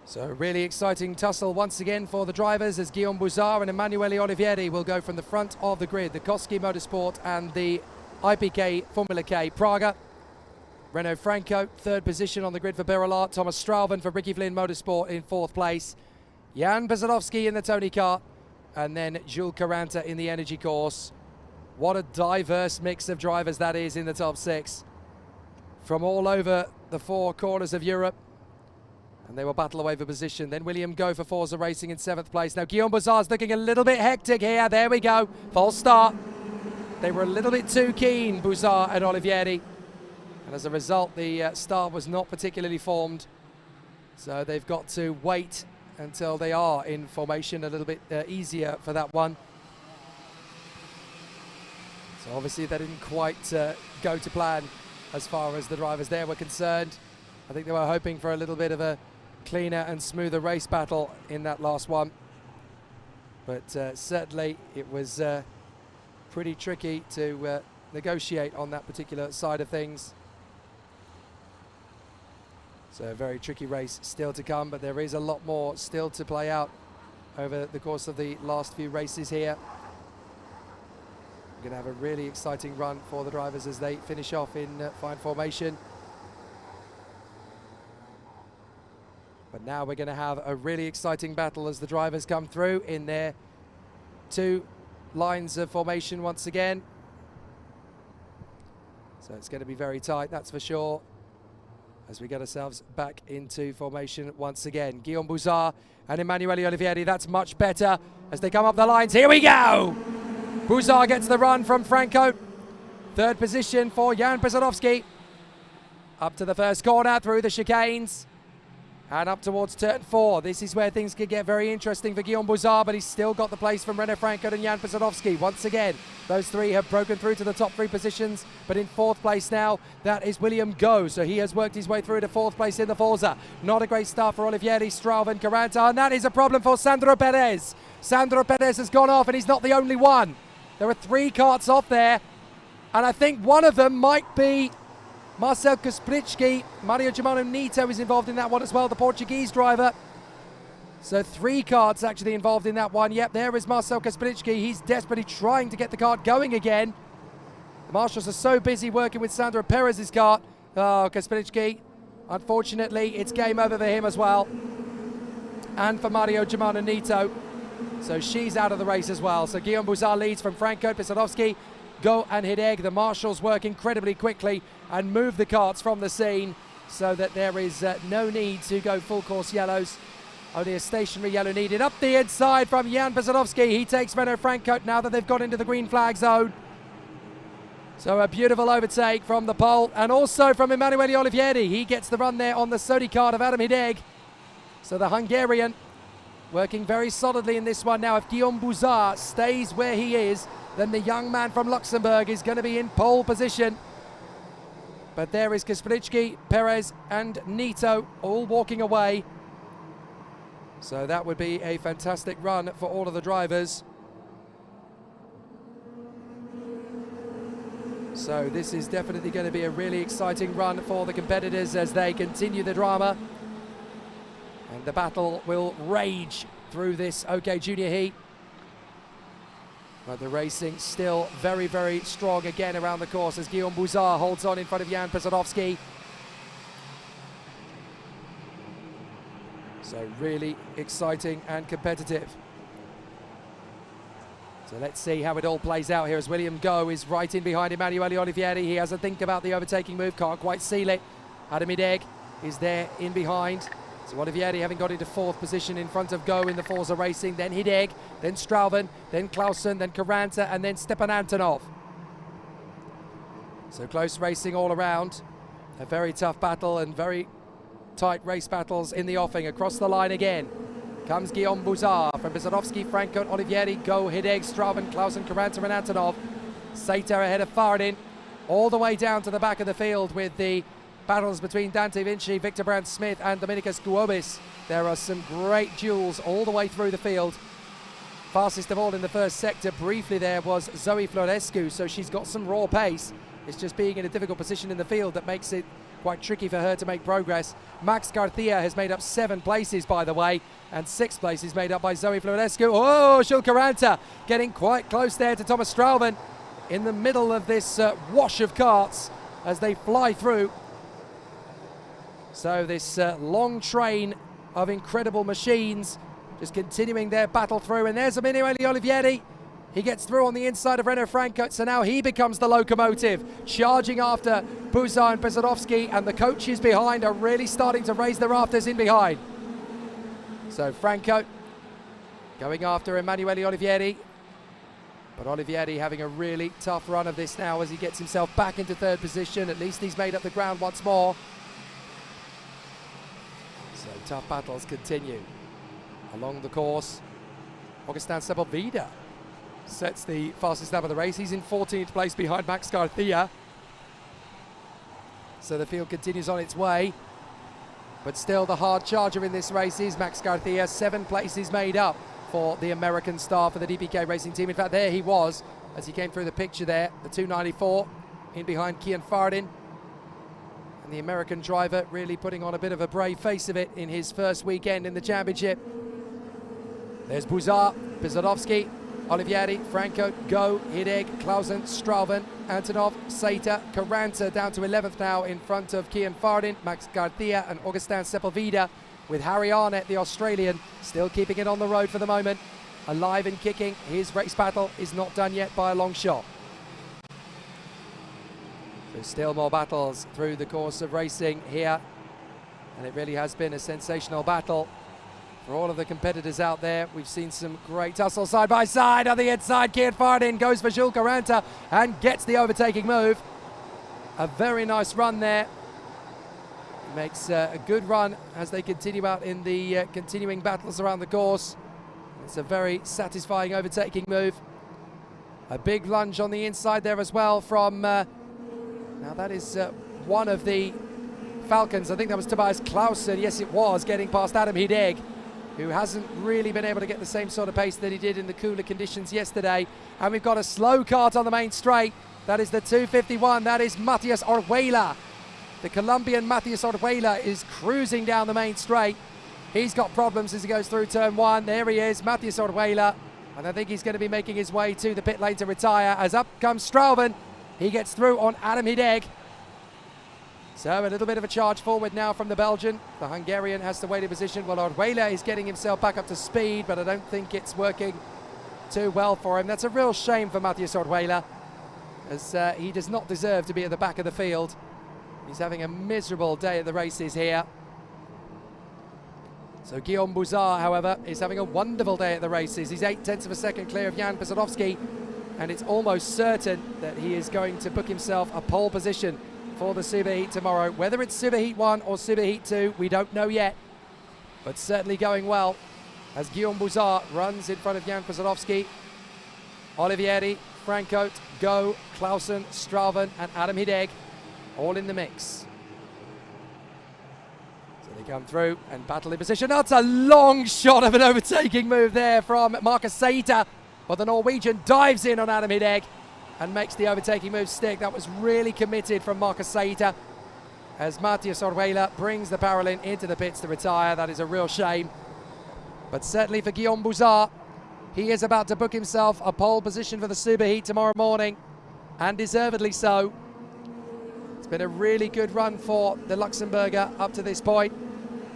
So a really exciting tussle once again for the drivers, as Guillaume Bouzard and Emanuele Olivieri will go from the front of the grid. The Koski Motorsport and the IPK Formula K Praga. Renaud Franco, third position on the grid for Birolart. Thomas Strauven for Ricky Flynn Motorsport in fourth place. Jan Bezadovski in the Tony Kart. And then Jules Caranta in the Energy Course. What a diverse mix of drivers that is in the top six. From all over the four corners of Europe. And they will battle away for position. Then William Go for Forza Racing in seventh place. Now Guillaume Bouzard's looking a little bit hectic here. There we go. False start. They were a little bit too keen, Bouzard and Olivieri. And as a result, the start was not particularly formed. So they've got to wait until they are in formation, a little bit easier for that one. So obviously they didn't quite go to plan as far as the drivers there were concerned. I think they were hoping for a little bit of a cleaner and smoother race battle in that last one. But certainly it was pretty tricky to negotiate on that particular side of things. So a very tricky race still to come, but there is a lot more still to play out over the course of the last few races here. We're going to have a really exciting run for the drivers as they finish off in fine formation. But now we're going to have a really exciting battle as the drivers come through in their two lines of formation once again. So it's going to be very tight, that's for sure, as we get ourselves back into formation once again. Guillaume Bouzard and Emanuele Olivieri, that's much better as they come up the lines. Here we go! Bouzard gets the run from Franco. Third position for Jan Bezadovski. Up to the first corner through the chicanes. And up towards turn 4. This is where things could get very interesting for Guillaume Bouzard, but he's still got the place from Renaud Franco and Jan Bezadovski. Once again, those three have broken through to the top 3 positions, but in 4th place now, that is William Go. So he has worked his way through to 4th place in the Forza. Not a great start for Olivieri, Strauven, Caranta, and that is a problem for Sandro Perez. Sandro Perez has gone off, and he's not the only one. There are 3 karts off there, and I think one of them might be Marcel Kaspricki. Mario Giamononito is involved in that one as well, the Portuguese driver. So 3 karts actually involved in that one. Yep, there is Marcel Kaspricki. He's desperately trying to get the kart going again. The marshals are so busy working with Sandro Perez's kart. Oh, Kaspricki Unfortunately, it's game over for him as well. And for Mario Germano Nito. So she's out of the race as well. So Guillaume Bouzard leads from Franco, Pisadowski, Go and Hideg. The marshals work incredibly quickly and move the karts from the scene so that there is no need to go full course yellows. Only a stationary yellow needed. Up the inside from Jan Pisadowski. He takes Renault Franco now that they've got into the green flag zone. So a beautiful overtake from the pole and also from Emanuele Olivieri. He gets the run there on the Sodi card of Adam Hideg. So the Hungarian working very solidly in this one now. If Guillaume Bouzard stays where he is, then the young man from Luxembourg is going to be in pole position. But there is Kaspricki, Perez and Nito all walking away. So that would be a fantastic run for all of the drivers. So this is definitely going to be a really exciting run for the competitors as they continue the drama. And the battle will rage through this OK Junior Heat. But the racing still very, very strong again around the course as Guillaume Bouzard holds on in front of Jan Pisadowski. So really exciting and competitive. So let's see how it all plays out here as William Go is right in behind Emanuele Olivieri. He has a think about the overtaking move, can't quite seal it. Adam Hideg is there in behind. So Olivieri having got into 4th position in front of Go in the Forza Racing, then Hideg, then Strauven, then Clausen, then Caranta, and then Stepan Antonov. So close racing all around. A very tough battle and very tight race battles in the offing. Across the line again comes Guillaume Bouzard from Pisadowski, Franco, Olivieri, Go, Hideg, Strauven, Clausen, Caranta, and Antonov. Sater ahead of Fardin, all the way down to the back of the field with the battles between Dante Vinci, Victor Brandt Smith and Dominicus Guobis. There are some great duels all the way through the field. Fastest of all in the first sector briefly there was Zoe Florescu, so she's got some raw pace. It's just being in a difficult position in the field that makes it quite tricky for her to make progress. Max Garcia has made up 7 places, by the way, and 6 places made up by Zoe Florescu. Oh, Jules Caranta getting quite close there to Thomas Strauven in the middle of this wash of karts as they fly through. So this long train of incredible machines just continuing their battle through. And there's Emanuele Olivieri. He gets through on the inside of Renault Franco, so now he becomes the locomotive, charging after Bouzard and Pisadowski, and the coaches behind are really starting to raise the rafters in behind. So Franco going after Emanuele Olivieri, but Olivieri having a really tough run of this now as he gets himself back into 3rd position. At least he's made up the ground once more. So tough battles continue along the course. Augustin Sepulveda sets the fastest lap of the race. He's in 14th place behind Max Garcia. So the field continues on its way. But still the hard charger in this race is Max Garcia. 7 places made up for the American star for the DPK Racing Team. In fact, there he was as he came through the picture there. The 294 in behind Kian Fardin. And the American driver really putting on a bit of a brave face of it in his first weekend in the championship. There's Bouzard, Pisadowski, Olivieri, Franco, Go, Hideg, Clausen, Strauven, Antonov, Sater, Caranta down to 11th now in front of Kian Fardin, Max Garcia and Augustin Sepulveda, with Harry Arnett, the Australian, still keeping it on the road for the moment. Alive and kicking. His race battle is not done yet by a long shot. So still more battles through the course of racing here. And it really has been a sensational battle for all of the competitors out there. We've seen some great tussle side by side. On the inside, Kian Fardin goes for Jules Caranta and gets the overtaking move. A very nice run there. Makes a good run as they continue out in the continuing battles around the course. It's a very satisfying overtaking move. A big lunge on the inside there as well from, now that is one of the Falcons. I think that was Tobias Clausen. Yes, it was, getting past Adam Hideg, who hasn't really been able to get the same sort of pace that he did in the cooler conditions yesterday. And we've got a slow kart on the main straight. That is the 251. That is Matias Orjuela. The Colombian Matias Orjuela is cruising down the main straight. He's got problems as he goes through turn 1. There he is, Matias Orjuela. And I think he's going to be making his way to the pit lane to retire as up comes Strauven. He gets through on Adam Hideg. So a little bit of a charge forward now from the Belgian. The Hungarian has to wait in position while Orjuela is getting himself back up to speed, but I don't think it's working too well for him. That's a real shame for Matthias Orjuela, as he does not deserve to be at the back of the field. He's having a miserable day at the races here. So Guillaume Bouzard, however, is having a wonderful day at the races. He's 0.8 of a second clear of Jan Pesadovski, and it's almost certain that he is going to book himself a pole position for the Superheat tomorrow. Whether it's Superheat 1 or Superheat 2, we don't know yet, but certainly going well as Guillaume Bouzard runs in front of Jan Pesadovski. Olivieri, Francote, Go, Clausen, Straven and Adam Hideg all in the mix. So they come through and battle in position. That's a long shot of an overtaking move there from Marcus Seita, but the Norwegian dives in on Adam Hideg and makes the overtaking move stick. That was really committed from Marcus Seita, as Matthias Orjuela brings the Paralin into the pits to retire. That is a real shame. But certainly for Guillaume Bouzard, he is about to book himself a pole position for the Superheat tomorrow morning, and deservedly so. It's been a really good run for the Luxembourger up to this point.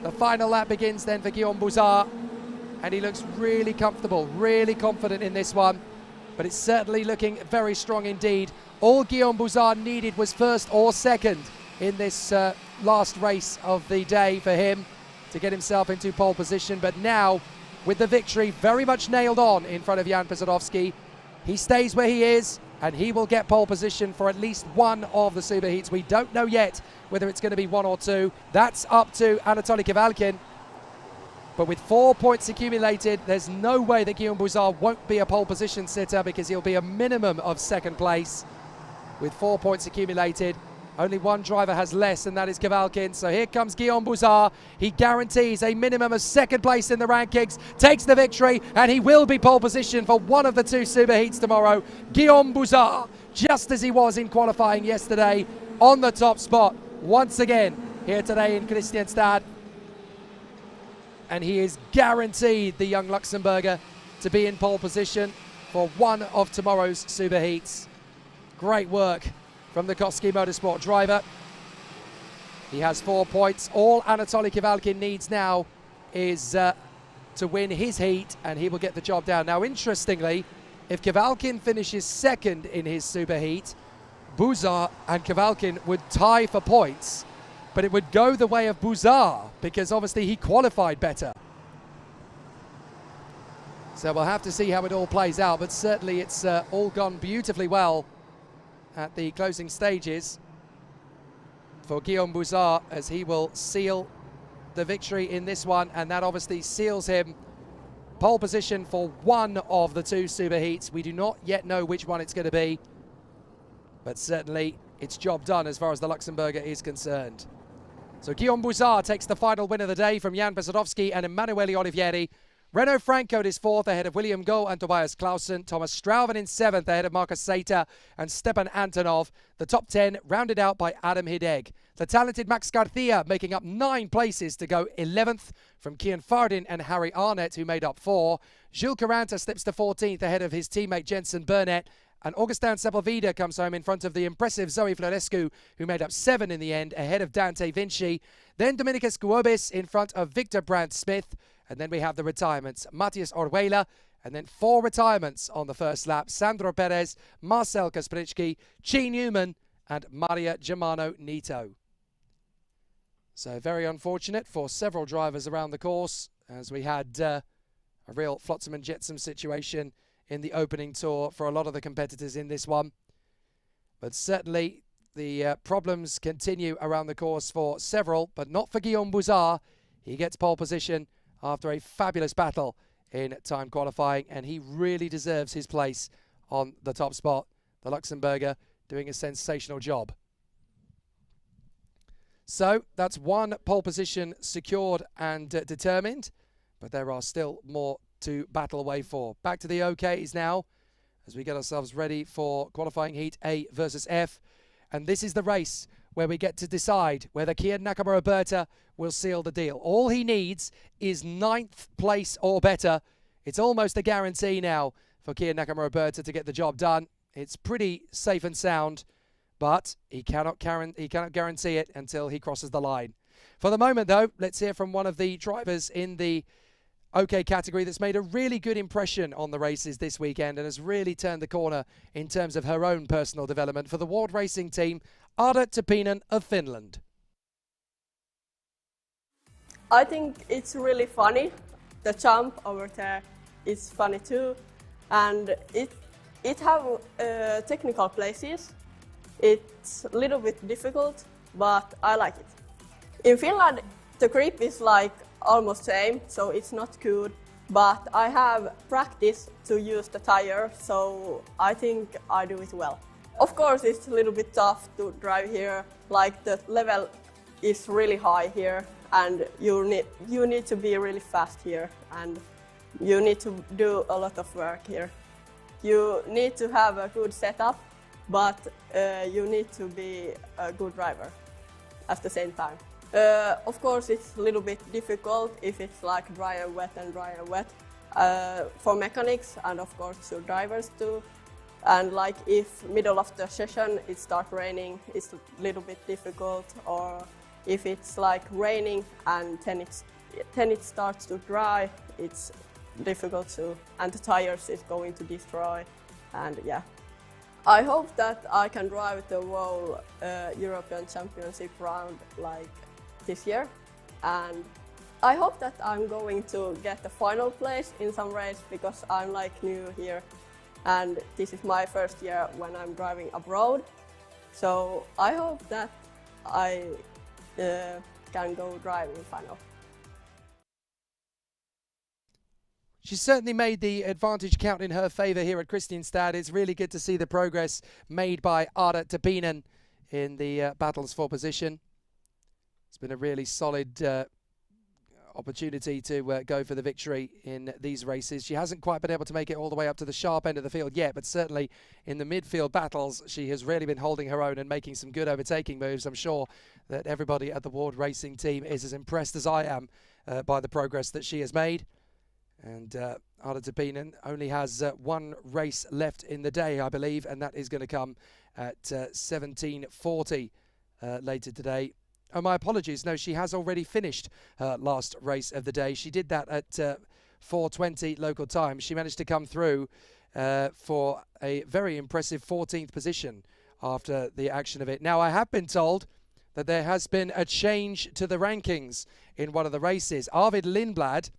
The final lap begins then for Guillaume Bouzard, and he looks really comfortable, really confident in this one. But it's certainly looking very strong indeed. All Guillaume Bouzard needed was first or second in this last race of the day for him to get himself into pole position. But now, with the victory very much nailed on in front of Jan Pesadovski, he stays where he is, and he will get pole position for at least one of the Superheats. We don't know yet whether it's going to be one or two. That's up to Anatoly Kevalkin. But with 4 points accumulated, there's no way that Guillaume Bouzard won't be a pole position sitter, because he'll be a minimum of second place. With 4 points accumulated, only one driver has less, and that is Kevalkin. So here comes Guillaume Bouzard. He guarantees a minimum of second place in the rankings, takes the victory, and he will be pole position for one of the two Superheats tomorrow. Guillaume Bouzard, just as he was in qualifying yesterday, on the top spot once again here today in Kristianstad. And he is guaranteed, the young Luxembourger, to be in pole position for one of tomorrow's Superheats. Great work from the Koski Motorsport driver. He has 4 points. All Anatoly Kevalkin needs now is to win his heat, and he will get the job down. Now, interestingly, if Kevalkin finishes second in his Superheat, Bouzard and Kevalkin would tie for points, but it would go the way of Bouzard, because obviously he qualified better. So we'll have to see how it all plays out, but certainly it's all gone beautifully well at the closing stages for Guillaume Bouzard, as he will seal the victory in this one, and that obviously seals him pole position for one of the two Superheats. We do not yet know which one it's going to be, but certainly it's job done as far as the Luxembourger is concerned. So Guillaume Bouzard takes the final win of the day from Jan Pesadovski and Emanuele Olivieri. Renaud Francote is fourth ahead of William Go and Tobias Clausen. Thomas Straven in seventh ahead of Marcus Seita and Stepan Antonov. The top 10 rounded out by Adam Hideg. The talented Max Garcia making up 9 places to go 11th from Kian Fardin and Harry Arnett, who made up 4. Jules Caranta slips to 14th ahead of his teammate Jensen Burnett. And Augustin Sepulveda comes home in front of the impressive Zoe Florescu, who made up 7 in the end, ahead of Dante Vinci. Then Dominicus Guobis in front of Victor Brandt Smith. And then we have the retirements, Matthias Orjuela, and then 4 retirements on the first lap. Sandro Perez, Marcel Kaspricki, Chi Newman, and Maria Germano Nito. So very unfortunate for several drivers around the course, as we had a real flotsam and jetsam situation in the opening tour for a lot of the competitors in this one. But certainly the problems continue around the course for several, but not for Guillaume Bouzard. He gets pole position after a fabulous battle in time qualifying, and he really deserves his place on the top spot. The Luxembourger doing a sensational job. So that's one pole position secured and determined, but there are still more to battle away for. Back to the OKs now, as we get ourselves ready for qualifying heat A versus F. And this is the race where we get to decide whether Kian Nakamura-Berta will seal the deal. All he needs is 9th place or better. It's almost a guarantee now for Kian Nakamura-Berta to get the job done. It's pretty safe and sound, but he cannot guarantee it until he crosses the line. For the moment, though, let's hear from one of the drivers in the OK category that's made a really good impression on the races this weekend and has really turned the corner in terms of her own personal development for the World Racing Team, Arda Tapinen of Finland. I think it's really funny. The jump over there is funny too, and it have technical places. It's a little bit difficult, but I like it. In Finland, the grip is like almost same, so it's not good. But I have practice to use the tire, so I think I do it well. Of course, it's a little bit tough to drive here. Like the level is really high here, and you need to be really fast here, and you need to do a lot of work here. You need to have a good setup, but you need to be a good driver at the same time. Of course, it's a little bit difficult if it's like dry and wet for mechanics, and of course to drivers too. And like if middle of the session it starts raining, it's a little bit difficult, or if it's like raining and then it starts to dry, it's difficult too, and the tires is going to destroy, and yeah. I hope that I can drive the World European Championship round like this year, and I hope that I'm going to get the final place in some race, because I'm like new here and this is my first year when I'm driving abroad, so I hope that I can go drive in final. She's certainly made the advantage count in her favour here at Kristianstad. It's really good to see the progress made by Arda Tapinen in the battles for position. It's been a really solid opportunity to go for the victory in these races. She hasn't quite been able to make it all the way up to the sharp end of the field yet, but certainly in the midfield battles, she has really been holding her own and making some good overtaking moves. I'm sure that everybody at the World Racing Team is as impressed as I am by the progress that she has made. And Arda Tapinen only has one race left in the day, I believe, and that is going to come at 17:40 later today. Oh, my apologies. No, she has already finished her last race of the day. She did that at 4:20 local time. She managed to come through for a very impressive 14th position after the action of it. Now, I have been told that there has been a change to the rankings in one of the races. Arvid Lindblad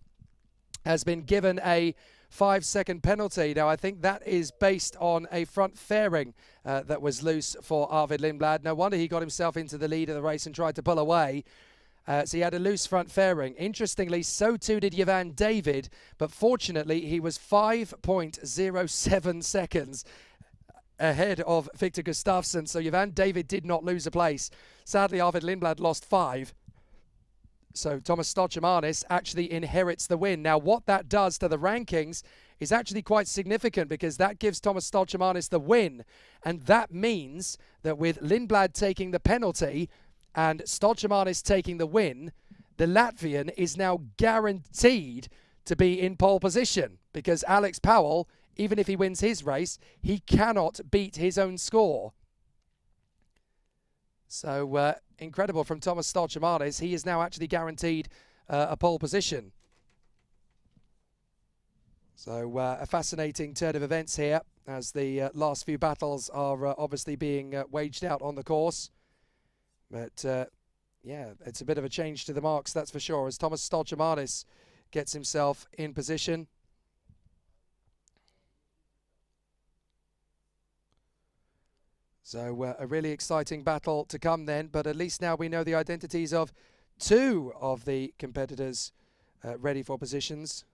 has been given a 5-second penalty. Now, I think that is based on a front fairing that was loose for Arvid Lindblad. No wonder he got himself into the lead of the race and tried to pull away. So he had a loose front fairing. Interestingly, so too did Johan David, but fortunately he was 5.07 seconds ahead of Victor Gustafsson. So Johan David did not lose a place. Sadly, Arvid Lindblad lost 5. So Thomas Stochamanis actually inherits the win. Now, what that does to the rankings is actually quite significant, because that gives Thomas Stochamanis the win. And that means that with Lindblad taking the penalty and Stochamanis taking the win, the Latvian is now guaranteed to be in pole position, because Alex Powell, even if he wins his race, he cannot beat his own score. So incredible from Thomas Stochamanis. He is now actually guaranteed a pole position. So a fascinating turn of events here, as the last few battles are obviously being waged out on the course. But yeah, it's a bit of a change to the marks, that's for sure, as Thomas Stochamanis gets himself in position. So a really exciting battle to come then, but at least now we know the identities of 2 of the competitors ready for positions.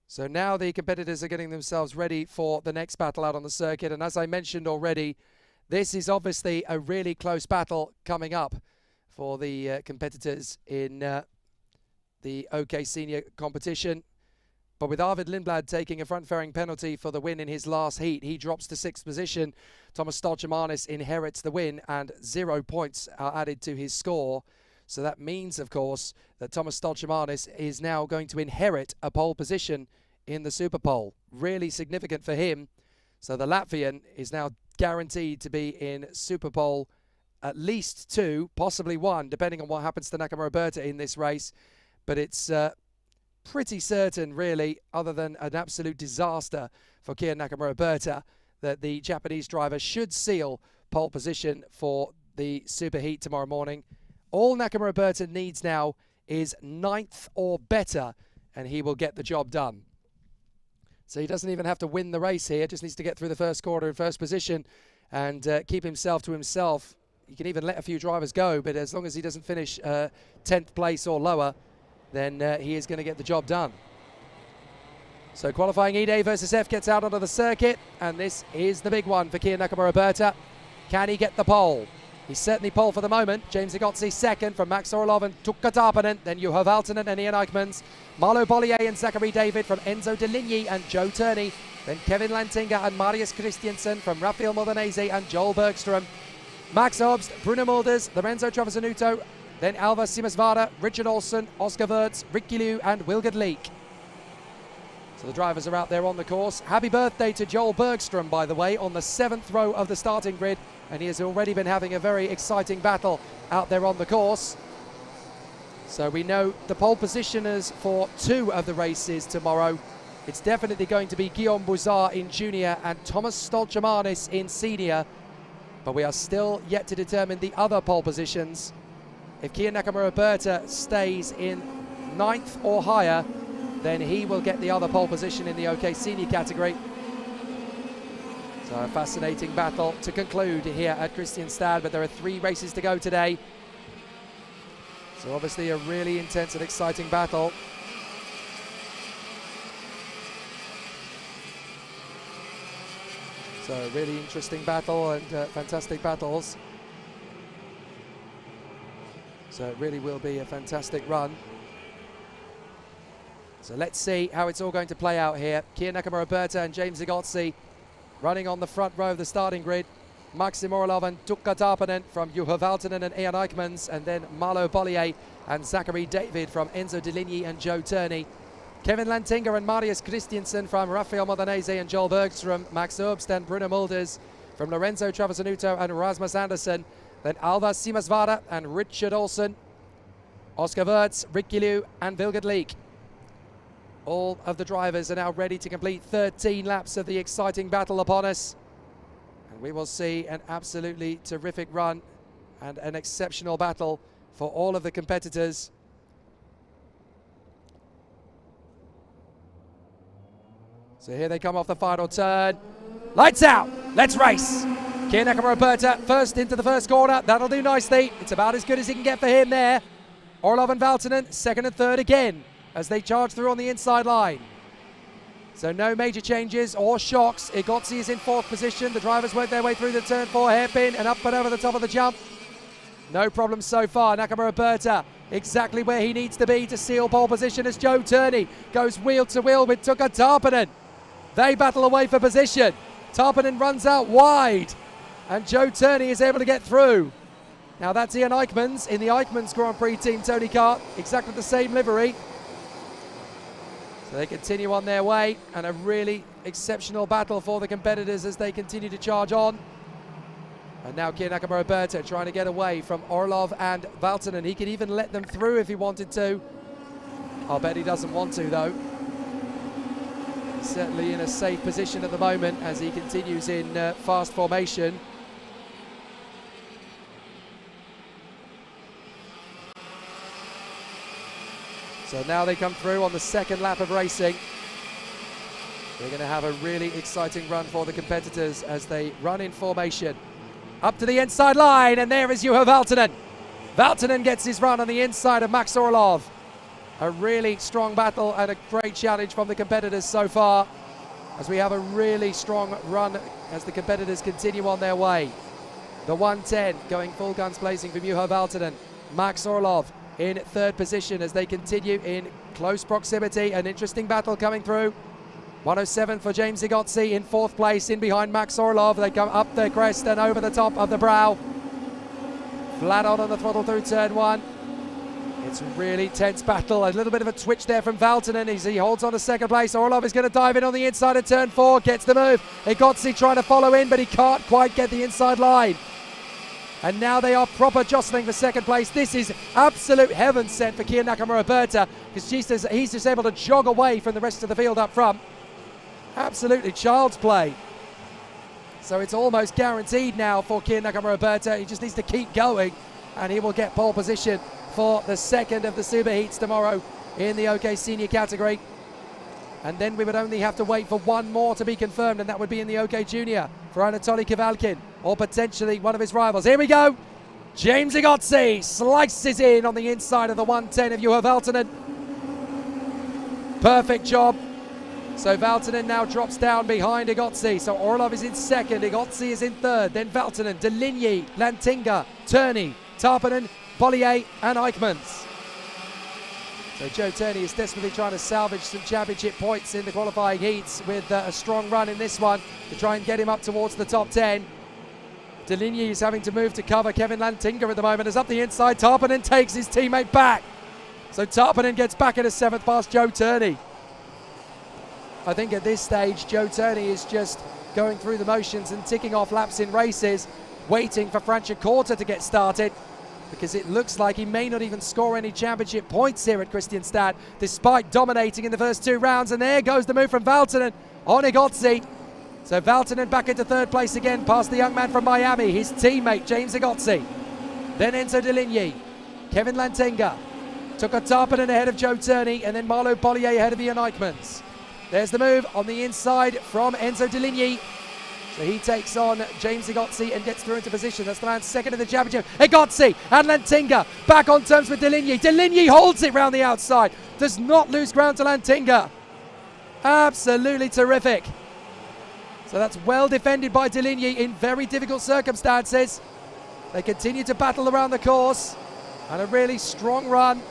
So now the competitors are getting themselves ready for the next battle out on the circuit, and as I mentioned already, this is obviously a really close battle coming up for the competitors in the OK Senior competition. But with Arvid Lindblad taking a front-fairing penalty for the win in his last heat, he drops to 6th position. Thomas Stochamanis inherits the win, and 0 points are added to his score. So that means, of course, that Tomas Stoltemanis is now going to inherit a pole position in the Superpole. Really significant for him. So the Latvian is now guaranteed to be in Superpole at least 2, possibly 1, depending on what happens to Nakamura-Berta in this race. But it's pretty certain, really, other than an absolute disaster for Kiya Nakamura-Berta, that the Japanese driver should seal pole position for the Superheat tomorrow morning. All Nakamura-Berta needs now is 9th or better, and he will get the job done. So he doesn't even have to win the race here, just needs to get through the first quarter in first position and keep himself to himself. He can even let a few drivers go, but as long as he doesn't finish 10th place or lower, then he is going to get the job done. So qualifying E-Day versus F gets out onto the circuit, and this is the big one for Kiya Nakamura-Berta. Can he get the pole? He's certainly pole for the moment. James Igotzi second from Max Orlov and Tukka Tarpanen. Then Juha Valtonen and Ian Eichmans. Marlo Bollier and Zachary David from Enzo Deligny and Joe Turney. Then Kevin Lantinga and Marius Christiansen from Rafael Modanese and Joel Bergström. Max Obst, Bruno Mulders, Lorenzo Travasanuto. Then Alva Simasvara, Richard Olsen, Oscar Wirtz, Ricky Liu and Wilgard Leek. So the drivers are out there on the course. Happy birthday to Joel Bergström, by the way, on the 7th row of the starting grid. And he has already been having a very exciting battle out there on the course. So we know the pole positioners for 2 of the races tomorrow. It's definitely going to be Guillaume Bouzard in junior and Tomas Stoltemanis in senior. But we are still yet to determine the other pole positions. If Kiya Nakamura-Berta stays in 9th or higher, then he will get the other pole position in the OK Senior category. So a fascinating battle to conclude here at Kristianstad, but there are 3 races to go today. So obviously a really intense and exciting battle. So a really interesting battle and fantastic battles. So it really will be a fantastic run. So let's see how it's all going to play out here. Kiya Nakamura-Berta and James Igotzi running on the front row of the starting grid. Maxim Orlov and Tukka Tarpanen from Juha Valtonen and Ian Eichmans, and then Marlo Bollier and Zachary David from Enzo Deligny and Joe Turney. Kevin Lantinga and Marius Christiansen from Rafael Modanese and Joel Bergström. Max Obst and Bruno Mulders from Lorenzo Travasanuto and Rasmus Andersson. Then Alva Simasvara and Richard Olsen. Oscar Wirtz, Ricky Liu and Wilgard Leek. All of the drivers are now ready to complete 13 laps of the exciting battle upon us. And we will see an absolutely terrific run and an exceptional battle for all of the competitors. So here they come off the final turn. Lights out, let's race. Kiya Nakamura-Berta first into the first corner. That'll do nicely. It's about as good as he can get for him there. Orlov and Valtonen second and third again as they charge through on the inside line. So no major changes or shocks. Igotzi is in 4th position. The drivers work their way through the turn 4 hairpin and up and over the top of the jump. No problems so far. Nakamura-Berta exactly where he needs to be to seal pole position as Joe Turney goes wheel to wheel with Tukka Tarpanen. They battle away for position. Tarpanen runs out wide and Joe Turney is able to get through. Now that's Ian Eichmans in the Eichmans Grand Prix team Tony Kart, exactly the same livery. So they continue on their way, and a really exceptional battle for the competitors as they continue to charge on. And now Kiya Nakamura-Berta trying to get away from Orlov and Valtonen. He could even let them through if he wanted to. I'll bet he doesn't want to though. He's certainly in a safe position at the moment as he continues in fast formation. So now they come through on the 2nd lap of racing. They're going to have a really exciting run for the competitors as they run in formation. Up to the inside line, and there is Juha Valtonen. Valtonen gets his run on the inside of Max Orlov. A really strong battle and a great challenge from the competitors so far, as we have a really strong run as the competitors continue on their way. The 110 going full guns blazing from Juha Valtonen. Max Orlov in 3rd position as they continue in close proximity. An interesting battle coming through. 107 for James Igotzi in 4th place in behind Max Orlov. They come up the crest and over the top of the brow. Flat on the throttle through turn 1. It's a really tense battle. A little bit of a twitch there from Valtonen as he holds on to second place. Orlov is going to dive in on the inside of turn 4, gets the move. Egozzi trying to follow in, but he can't quite get the inside line. And now they are proper jostling for second place. This is absolute heaven sent for Kia Nakamura-Berta, because he's just able to jog away from the rest of the field up front. Absolutely child's play. So it's almost guaranteed now for Kia Nakamura-Berta. He just needs to keep going, and he will get pole position for the second of the Super Heats tomorrow in the OK Senior category. And then we would only have to wait for one more to be confirmed, and that would be in the OK Junior for Anatoly Kavalkin, or potentially one of his rivals. Here we go. James Egozzi slices in on the inside of the 110 of Juha Valtonen. Perfect job. So Valtonen now drops down behind Egozzi. So Orlov is in second, Egozzi is in third, then Valtonen, Deligny, Lantinga, Turney, Tarpanen, Bollier and Eichmans. So Joe Turney is desperately trying to salvage some championship points in the qualifying heats with a strong run in this one to try and get him up towards the top 10. Deligny is having to move to cover Kevin Lantinga at the moment. As up the inside, Tarpanen takes his teammate back. So Tarpanen gets back into 7th past Joe Turney. I think at this stage, Joe Turney is just going through the motions and ticking off laps in races, waiting for Franciacorta to get started, because it looks like he may not even score any championship points here at Kristianstad, despite dominating in the first 2 rounds. And there goes the move from Valtonen on Egozzi. So Valtonen back into 3rd place again, past the young man from Miami, his teammate James Egozzi. Then Enzo Deligny, Kevin Lantinga, Tuukka Tarpanen ahead of Joe Turney, and then Marlo Bollier ahead of Ian Eichmans. There's the move on the inside from Enzo Deligny. So he takes on James Egozzi and gets through into position. That's the man second in the championship. Egozzi and Lantinga back on terms with Deligny. Deligny holds it round the outside. Does not lose ground to Lantinga. Absolutely terrific. So that's well defended by Deligny in very difficult circumstances. They continue to battle around the course, and a really strong run.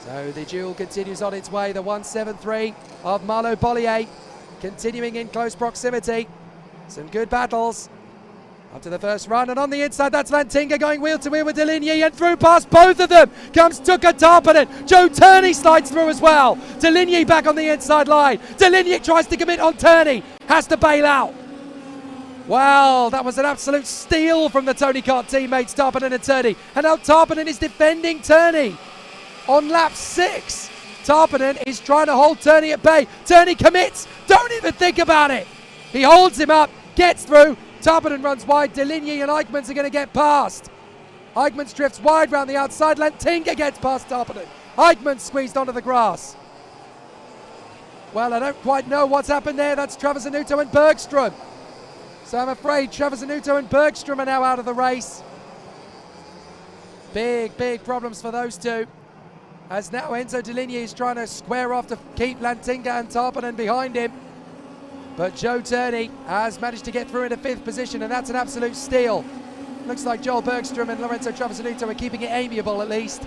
So the duel continues on its way. The 173 of Marlo Bollier continuing in close proximity. Some good battles up to the first run, and on the inside that's Lantinga going wheel to wheel with Deligny, and through past both of them comes Tuukka Tarpanen. Joe Turney slides through as well. Deligny back on the inside line. Deligny tries to commit on Turney, has to bail out. Wow, that was an absolute steal from the Tony Kart teammates Tarpanen and Turney, and now Tarpanen is defending Turney on lap 6. Tarpanen is trying to hold Turney at bay. Turney commits, don't even think about it. He holds him up, gets through. Tarpanen runs wide. Deligny and Eichmans are going to get past. Eichmans drifts wide round the outside. Lantinga gets past Tarpanen. Eichmans squeezed onto the grass. Well, I don't quite know what's happened there. That's Travis Anuto and Bergström. So I'm afraid Travis Anuto and Bergström are now out of the race. Big, big problems for those two, as now Enzo Deligny is trying to square off to keep Lantinga and Tarpanen behind him. But Joe Turney has managed to get through into 5th position, and that's an absolute steal. Looks like Joel Bergström and Lorenzo Travasanuto are keeping it amiable at least.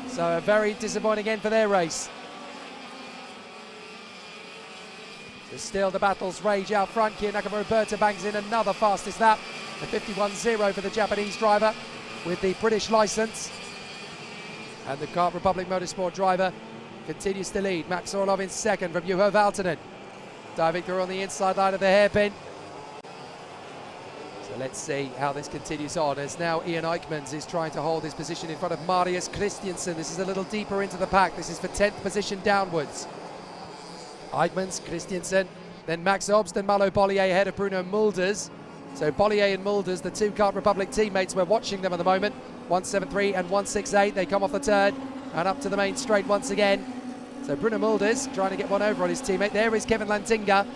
So a very disappointing end for their race. So still the battles rage out front. Kia Nakamura-Berta bangs in another fastest lap. A 51.0 for the Japanese driver with the British licence. And the Kart Republic Motorsport driver continues to lead. Max Orlov in second from Juha Valtonen. Diving through on the inside line of the hairpin. So let's see how this continues on, as now Ian Eichmans is trying to hold his position in front of Marius Kristiansen. This is a little deeper into the pack. This is for 10th position downwards. Eichmans, Kristiansen, then Max Obst and Marlo Bollier ahead of Bruno Mulders. So Bollier and Mulders, the 2 Kart Republic teammates, we're watching them at the moment. 173 and 168, they come off the turn and up to the main straight once again. So Bruno Mulders trying to get one over on his teammate. There is Kevin Lantinga,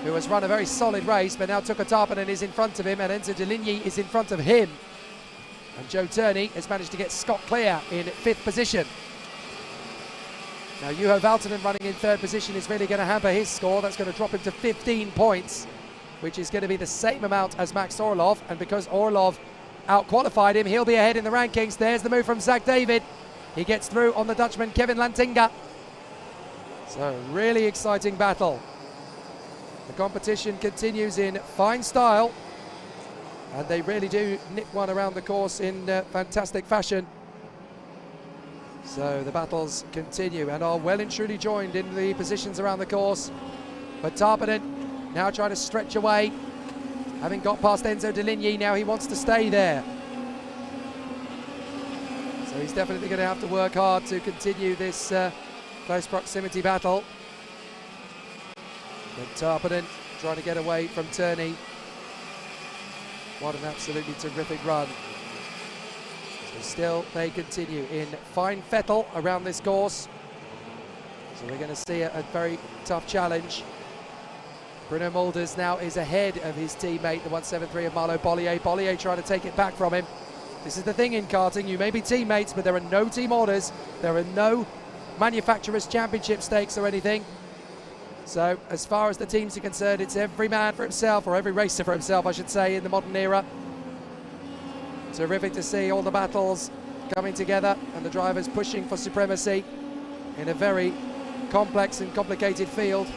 who has run a very solid race, but now Tuukka Tarpanen is in front of him, and Enzo Deligny is in front of him. And Joe Turney has managed to get Scott Clear in 5th position. Now Juha Valtonen running in 3rd position is really going to hamper his score. That's going to drop him to 15 points, which is going to be the same amount as Max Orlov. And because Orlov out-qualified him, he'll be ahead in the rankings. There's the move from Zach David. He gets through on the Dutchman Kevin Lantinga. So really exciting battle. The competition continues in fine style, and they really do nip one around the course in fantastic fashion. So the battles continue and are well and truly joined in the positions around the course. But Tarpanen now trying to stretch away. Having got past Enzo Deligny, now he wants to stay there. So he's definitely going to have to work hard to continue this close proximity battle. But Tarpanen trying to get away from Turney. What an absolutely terrific run. So still they continue in fine fettle around this course. So we're going to see a very tough challenge. Bruno Mulders now is ahead of his teammate, the 173 of Marlo Bollier. Bollier trying to take it back from him. This is the thing in karting, you may be teammates, but there are no team orders. There are no manufacturers' championship stakes or anything. So as far as the teams are concerned, it's every man for himself, or every racer for himself, I should say, in the modern era. Terrific to see all the battles coming together and the drivers pushing for supremacy in a very complex and complicated field.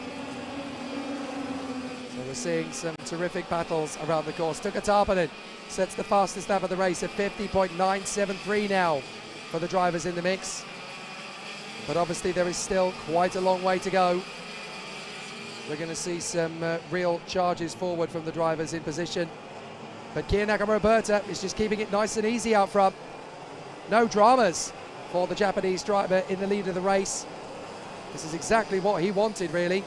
So we're seeing some terrific battles around the course. Tuukka Tarpanen sets the fastest lap of the race at 50.973 now for the drivers in the mix. But obviously there is still quite a long way to go. We're going to see some real charges forward from the drivers in position. But Kia Nakamura is just keeping it nice and easy out front. No dramas for the Japanese driver in the lead of the race. This is exactly what he wanted, really.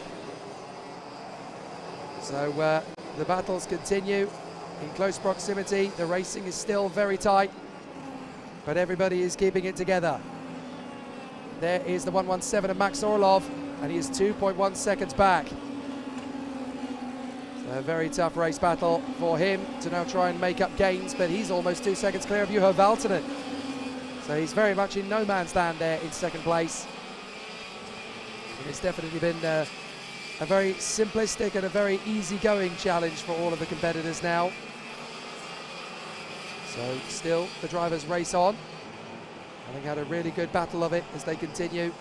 So the battles continue in close proximity. The racing is still very tight, but everybody is keeping it together. There is the 117 of Max Orlov, and he is 2.1 seconds back. A very tough race battle for him to now try and make up gains, but he's almost 2 seconds clear of Juho Valtonen. So he's very much in no man's land there in second place. And it's definitely been a very simplistic and a very easygoing challenge for all of the competitors now. So still the drivers race on, having had a really good battle of it as they continue.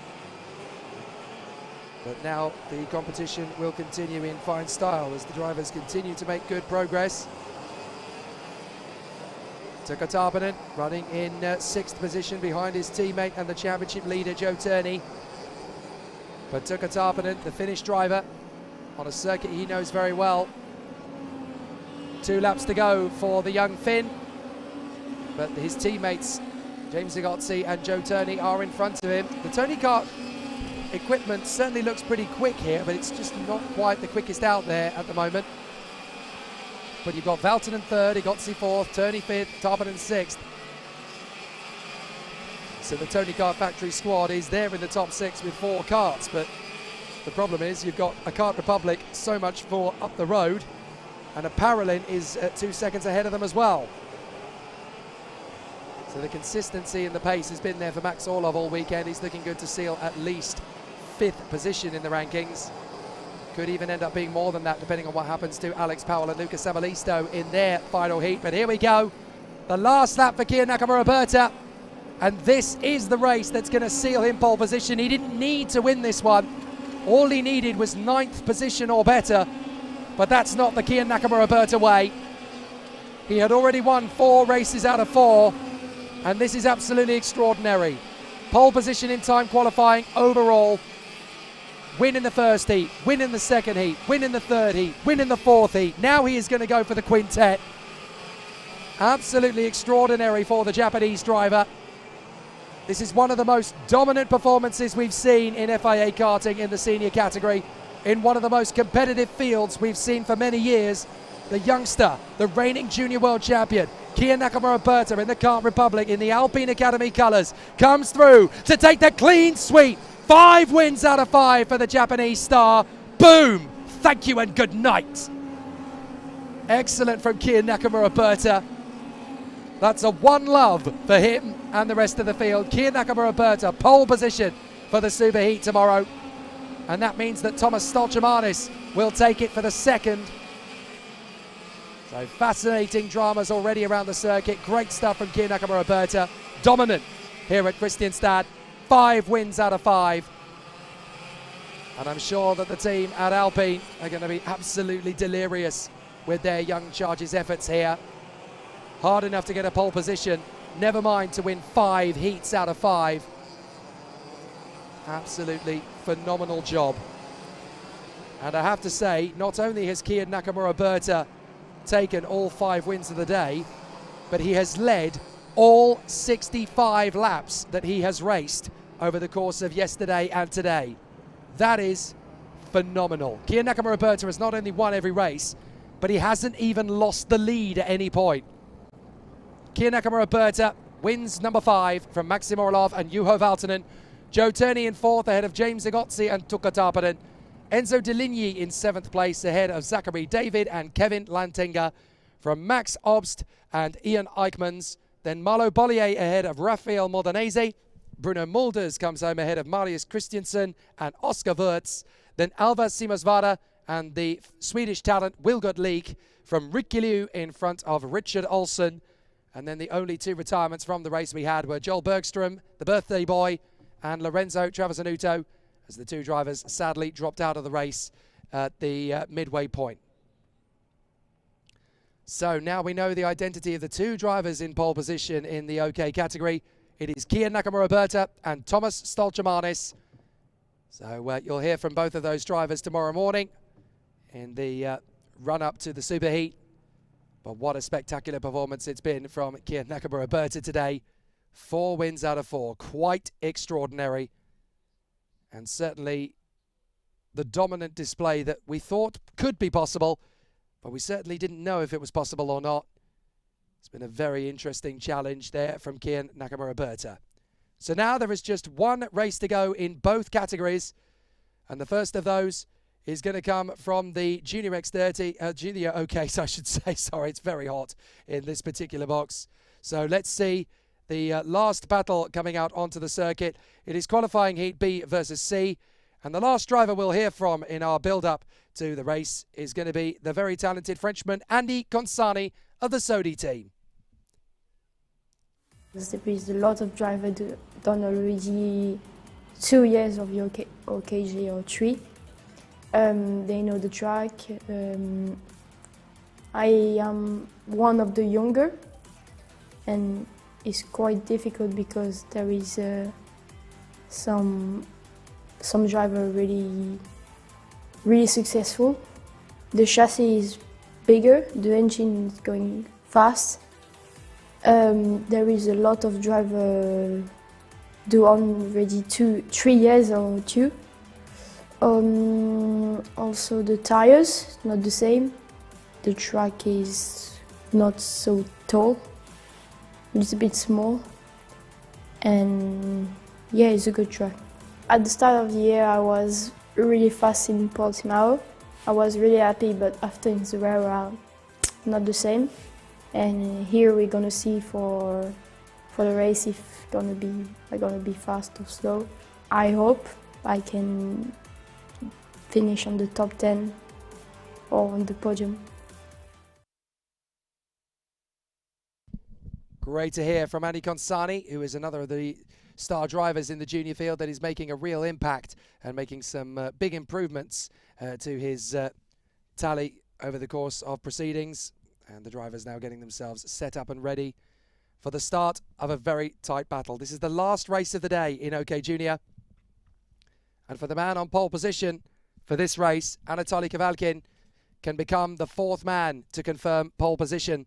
But now the competition will continue in fine style as the drivers continue to make good progress. Tuukka Tarpanen running in 6th position behind his teammate and the championship leader Joe Turney. But Tuukka Tarpanen, the Finnish driver, on a circuit he knows very well. 2 laps to go for the young Finn. But his teammates James Zagotzi and Joe Turney are in front of him. The Tony Kart equipment certainly looks pretty quick here, but it's just not quite the quickest out there at the moment. But you've got Valtonen 3rd, Igotzi 4th, Turney 5th, Tarpanen 6th. So the Tony Kart factory squad is there in the top 6 with 4 karts, but the problem is you've got a Kart Republic so much for up the road, and a Parolin is 2 seconds ahead of them as well. So the consistency and the pace has been there for Max Orlov all weekend. He's looking good to seal at least 5th position in the rankings. Could even end up being more than that depending on what happens to Alex Powell and Lucas Savalisto in their final heat. But here we go, the last lap for Kia Nakamura, and this is the race that's going to seal him pole position. He didn't need to win this one. All he needed was 9th position or better, but that's not the Kia Nakamura way. He had already won 4 races out of 4, and this is absolutely extraordinary. Pole position in time qualifying overall. Win in the first heat, win in the second heat, win in the third heat, win in the fourth heat. Now he is going to go for the quintet. Absolutely extraordinary for the Japanese driver. This is one of the most dominant performances we've seen in FIA karting in the senior category, in one of the most competitive fields we've seen for many years. The youngster, the reigning junior world champion, Kia Nakamura in the Kart Republic in the Alpine Academy colours, comes through to take the clean sweep. 5 wins out of 5 for the Japanese star. Boom! Thank you and good night. Excellent from Kia Nakamura. That's a one love for him and the rest of the field. Kia Nakamura, pole position for the Superheat tomorrow. And that means that Thomas Stolchemanis will take it for the 2nd. So fascinating dramas already around the circuit. Great stuff from Kia Nakamura. Dominant here at Kristianstad. 5 wins out of 5. And I'm sure that the team at Alpine are going to be absolutely delirious with their young charge's efforts here. Hard enough to get a pole position, never mind to win 5 heats out of 5. Absolutely phenomenal job. And I have to say, not only has Kian Nakamura-Berta taken all 5 wins of the day, but he has led all 65 laps that he has raced over the course of yesterday and today. That is phenomenal. Kian Nakamura-Berta has not only won every race, but he hasn't even lost the lead at any point. Kian Nakamura-Berta wins number 5 from Maxim Orlov and Juho Valtonen. Joe Turney in 4th ahead of James Egotzi and Tukka Tarpanen. Enzo Deligny in 7th place ahead of Zachary David and Kevin Lantenga. From Max Obst and Ian Eichmans. Then Marlo Bollier ahead of Rafael Modanese. Bruno Mulders comes home ahead of Marius Christiansen and Oscar Wurz. Then Alva Simosvada and the Swedish talent Wilgott Leek from Ricky Liu in front of Richard Olsen. And then the only 2 retirements from the race we had were Joel Bergstrom, the birthday boy, and Lorenzo Travasanuto, as the 2 drivers sadly dropped out of the race at the midway point. So now we know the identity of the 2 drivers in pole position in the OK category. It is Kian Nakamura-Berta and Thomas Stolchamanis. So you'll hear from both of those drivers tomorrow morning in the run-up to the Superheat. But what a spectacular performance it's been from Kian Nakamura-Berta today. 4 wins out of 4, quite extraordinary. And certainly the dominant display that we thought could be possible, but we certainly didn't know if it was possible or not. It's been a very interesting challenge there from Kian Nakamura-Berta. So now there is just 1 race to go in both categories. And the first of those is going to come from the Junior X30, Junior OKs, I should say. Sorry, it's very hot in this particular box. So let's see the last battle coming out onto the circuit. It is qualifying heat B versus C. And the last driver we'll hear from in our build-up to the race is going to be the very talented Frenchman, Andy Consani of the Sodi team. There is a lot of drivers done already 2 years of the OKG or 3. They know the track. I am one of the younger, and it's quite difficult because there is some driver really successful. The chassis is bigger, the engine is going fast. There is a lot of driver do already 3 years or 2. Also the tires, not the same. The track is not so tall, a little bit small. And yeah, it's a good track. At the start of the year, I was really fast in Portimao. I was really happy, but after in Zerera, not the same. And here we're gonna see for the race if I'm gonna be fast or slow. I hope I can finish on the top 10 or on the podium. Great to hear from Andy Consani, who is another of the star drivers in the junior field that is making a real impact and making some big improvements to his tally over the course of proceedings. And the drivers now getting themselves set up and ready for the start of a very tight battle. This is the last race of the day in OK Junior. And for the man on pole position for this race, Anatoly Kavalkin can become the 4th man to confirm pole position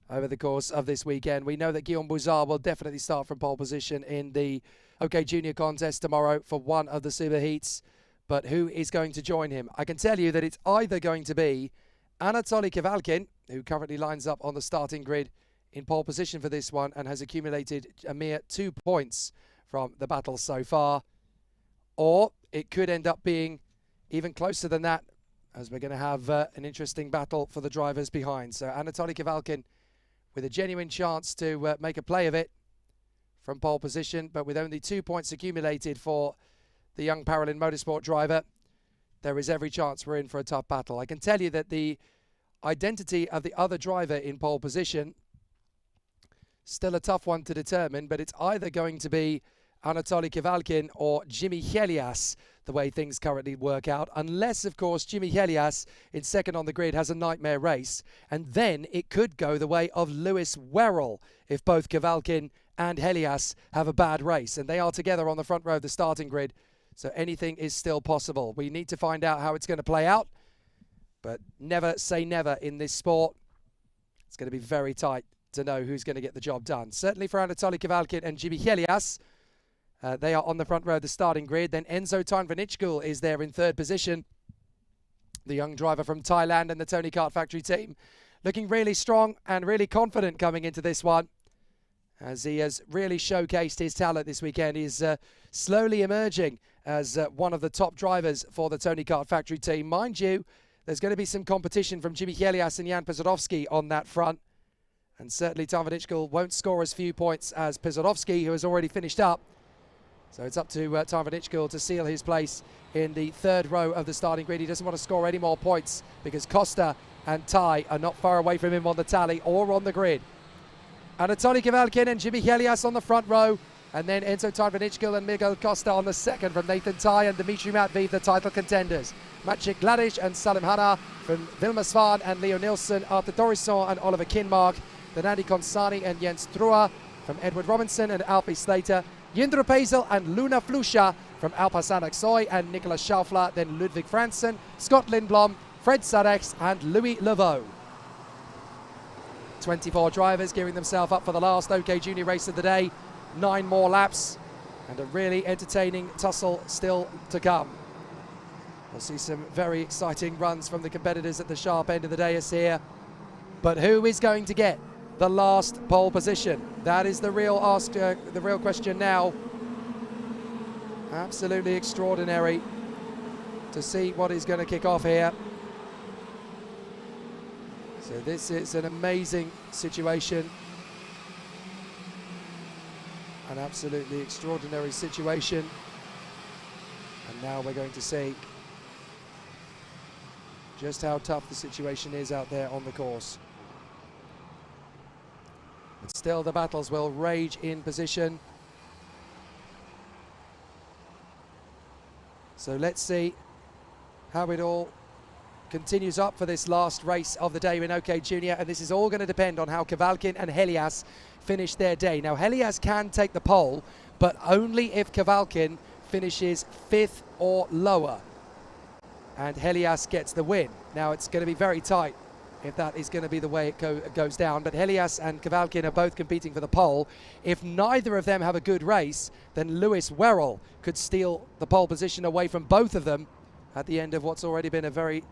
over the course of this weekend. We know that Guillaume Bouzard will definitely start from pole position in the OK Junior contest tomorrow for one of the super heats. But who is going to join him? I can tell you that it's either going to be Anatoly Kavalkin, who currently lines up on the starting grid in pole position for this one and has accumulated a mere 2 points from the battle so far. Or it could end up being even closer than that, as we're going to have an interesting battle for the drivers behind. So Anatoly Kavalkin with a genuine chance to make a play of it from pole position, but with only 2 points accumulated for the young Paralympic motorsport driver, there is every chance we're in for a tough battle. I can tell you that the identity of the other driver in pole position, still a tough one to determine, but it's either going to be Anatoly Kavalkin or Jimmy Helias, the way things currently work out, unless, of course, Jimmy Helias in second on the grid has a nightmare race, and then it could go the way of Lewis Werrell if both Kavalkin and Helias have a bad race, and they are together on the front row of the starting grid. So anything is still possible. We need to find out how it's going to play out, but never say never in this sport. It's going to be very tight to know who's going to get the job done. Certainly for Anatoly Kavalkin and Jimmy Helias. They are on the front row of the starting grid. Then Enzo Tainvanitschkul is there in third position. The young driver from Thailand and the Tony Kart Factory team. Looking really strong and really confident coming into this one, as he has really showcased his talent this weekend. He's slowly emerging as one of the top drivers for the Tony Kart Factory team. Mind you, there's going to be some competition from Jimmy Helias and Jan Pisarovsky on that front. And certainly Tainvanitschkul won't score as few points as Pisarovsky, who has already finished up. So it's up to Tainvanitschkul to seal his place in the third row of the starting grid. He doesn't want to score any more points because Costa and Tai are not far away from him on the tally or on the grid. Anatoly Kavalkin and Jimmy Helias on the front row, and then Enzo Tainvanitschkul and Miguel Costa on the second from Nathan Tai and Dmitry Matveev, the title contenders. Maciej Gladish and Salim Hanna from Vilma Svan and Leo Nilsson, Arthur Dorisson and Oliver Kinmark, then Andy Consani and Jens Trua from Edward Robinson and Alfie Slater, Jindra Pazel and Luna Flusha from Alpa Sanaxoy and Nicolas Schaufler, then Ludwig Franzen, Scott Lindblom, Fred Sadex and Louis Leveau. 24 drivers gearing themselves up for the last OK Junior race of the day. 9 more laps and a really entertaining tussle still to come. We'll see some very exciting runs from the competitors at the sharp end of the dais here. But who is going to get the last pole position? That is the real question now. Absolutely extraordinary to see what is going to kick off here. So this is an amazing situation. An absolutely extraordinary situation. And now we're going to see just how tough the situation is out there on the course. But still the battles will rage in position. So let's see how it all continues up for this last race of the day in OK Junior, and this is all going to depend on how Kavalkin and Helias finish their day. Now Helias can take the pole, but only if Kavalkin finishes 5th or lower and Helias gets the win. Now it's going to be very tight if that is going to be the way it goes down, but Helias and Kavalkin are both competing for the pole. If neither of them have a good race, then Lewis Werrell could steal the pole position away from both of them at the end of what's already been a very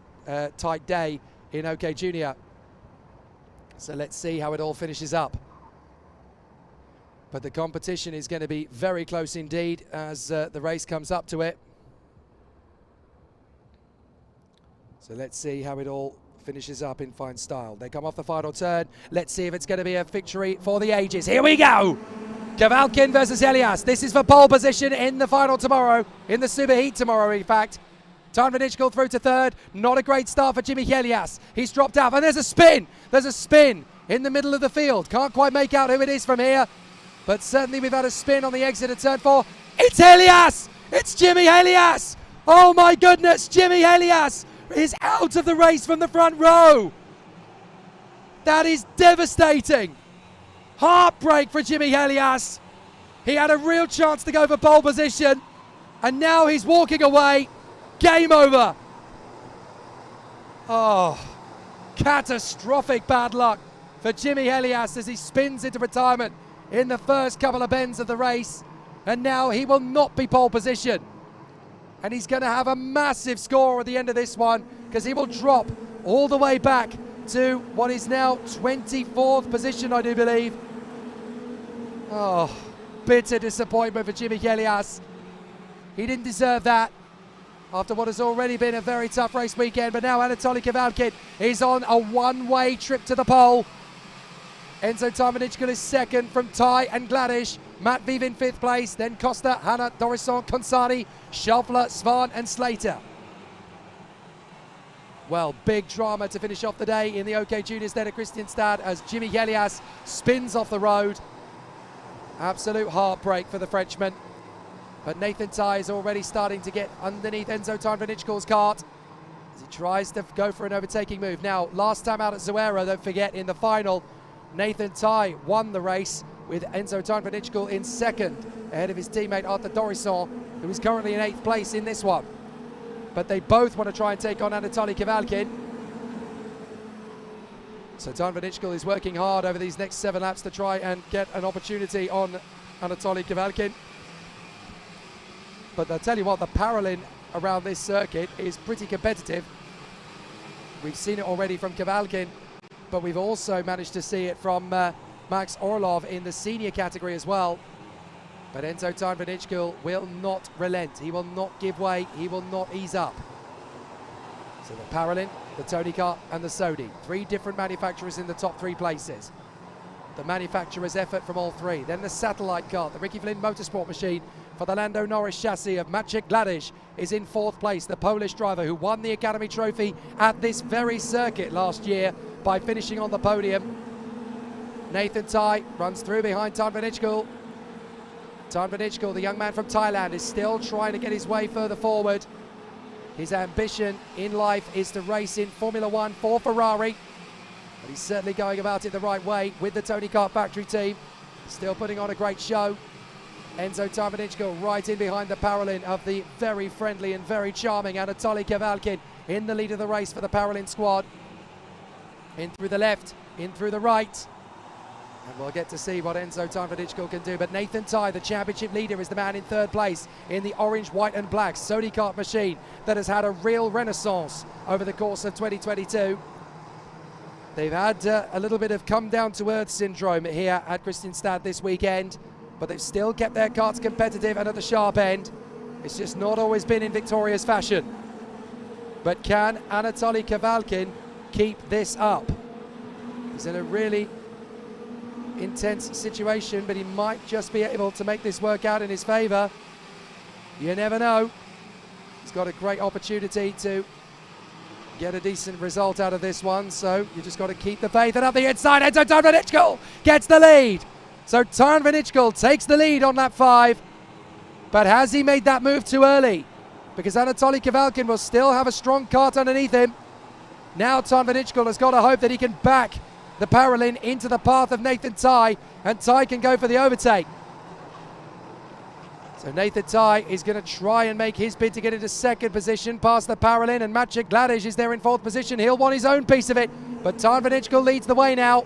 tight day in OK Junior. So let's see how it all finishes up. But the competition is going to be very close indeed as the race comes up to it. So let's see how it all finishes up in fine style. They come off the final turn. Let's see if it's going to be a victory for the ages. Here we go! Kavalkin versus Helias. This is for pole position in the final tomorrow, in the super heat tomorrow, in fact. Tainvanitschkul through to third. Not a great start for Jimmy Helias. He's dropped out, and there's a spin. There's a spin in the middle of the field. Can't quite make out who it is from here, but certainly we've had a spin on the exit of turn 4. It's Helias! It's Jimmy Helias! Oh my goodness, Jimmy Helias is out of the race from the front row. That is devastating. Heartbreak for Jimmy Helias. He had a real chance to go for pole position, and now he's walking away. Game over. Oh, catastrophic bad luck for Jimmy Helias as he spins into retirement in the first couple of bends of the race. And now he will not be pole position. And he's going to have a massive score at the end of this one because he will drop all the way back to what is now 24th position, I do believe. Oh, bitter disappointment for Jimmy Helias. He didn't deserve that after what has already been a very tough race weekend, but now Anatoly Kavalkin is on a one-way trip to the pole. Enzo Tainvanitschkul is second from Tai and Gladish. Matveev in 5th place, then Costa, Hanna, Dorisson, Consani, Schaufler, Svan and Slater. Well, big drama to finish off the day in the OK Juniors there at Kristianstad as Jimmy Helias spins off the road. Absolute heartbreak for the Frenchman. But Nathan Tai is already starting to get underneath Enzo Tainvanitschkul's kart as he tries to go for an overtaking move. Now, last time out at Zuera, don't forget, in the final, Nathan Tai won the race with Enzo Tarnvanitschkel in second, ahead of his teammate Arthur Dorisson, who is currently in 8th place in this one. But they both want to try and take on Anatoly Kavalkin. So Tarnvanitschkel is working hard over these next 7 laps to try and get an opportunity on Anatoly Kavalkin. But I'll tell you what, the parallel around this circuit is pretty competitive. We've seen it already from Kavalkin, but we've also managed to see it from Max Orlov in the senior category as well. But Enzo Tarnvanitschkel will not relent. He will not give way. He will not ease up. So the Paralin, the Tony Kart and the Sodi. 3 different manufacturers in the top 3 places. The manufacturer's effort from all 3. Then the satellite kart, the Ricky Flynn Motorsport machine for the Lando Norris chassis of Maciej Gladish is in 4th place. The Polish driver who won the Academy Trophy at this very circuit last year by finishing on the podium. Nathan Tai runs through behind Tarnvanitschkel. Tarnvanitschkel, the young man from Thailand, is still trying to get his way further forward. His ambition in life is to race in Formula 1 for Ferrari. But he's certainly going about it the right way with the Tony Kart factory team. Still putting on a great show. Enzo Tarnvanitschkel right in behind the Paralin of the very friendly and very charming Anatoly Kavalkin in the lead of the race for the Paralin squad. In through the left, in through the right. And we'll get to see what Enzo Tarnvanitschkel can do. But Nathan Tai, the championship leader, is the man in 3rd place in the orange, white and black Sodi Kart machine that has had a real renaissance over the course of 2022. They've had a little bit of come down to earth syndrome here at Kristianstad this weekend, but they've still kept their karts competitive and at the sharp end. It's just not always been in victorious fashion. But can Anatoly Kavalkin keep this up? He's in a really intense situation, but he might just be able to make this work out in his favour. You never know. He's got a great opportunity to get a decent result out of this one, so you just got to keep the faith. And up the inside, Enzo Tarnvanitschkel gets the lead. So Tarnvanitschkel takes the lead on lap 5, but has he made that move too early? Because Anatoly Kavalkin will still have a strong kart underneath him. Now Tarnvanitschkel has got to hope that he can back the Paralin into the path of Nathan Tai, and Tai can go for the overtake. So Nathan Tai is going to try and make his bid to get into 2nd position past the Paralin, and Maciej Gladish is there in 4th position. He'll want his own piece of it, but Tarnvanitschkel leads the way now.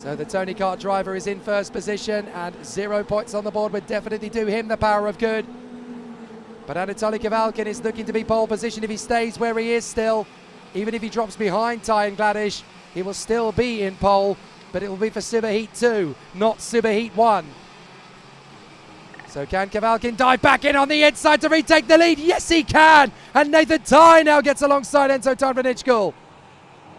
So the Tony Kart driver is in 1st position, and 0 points on the board would definitely do him the power of good. But Anatoly Kavalkin is looking to be pole position if he stays where he is still. Even if he drops behind Tai and Gladish, he will still be in pole, but it will be for Superheat 2, not Superheat 1. So can Kavalkin dive back in on the inside to retake the lead? Yes, he can! And Nathan Tai now gets alongside Enzo Tarnvanitschkel.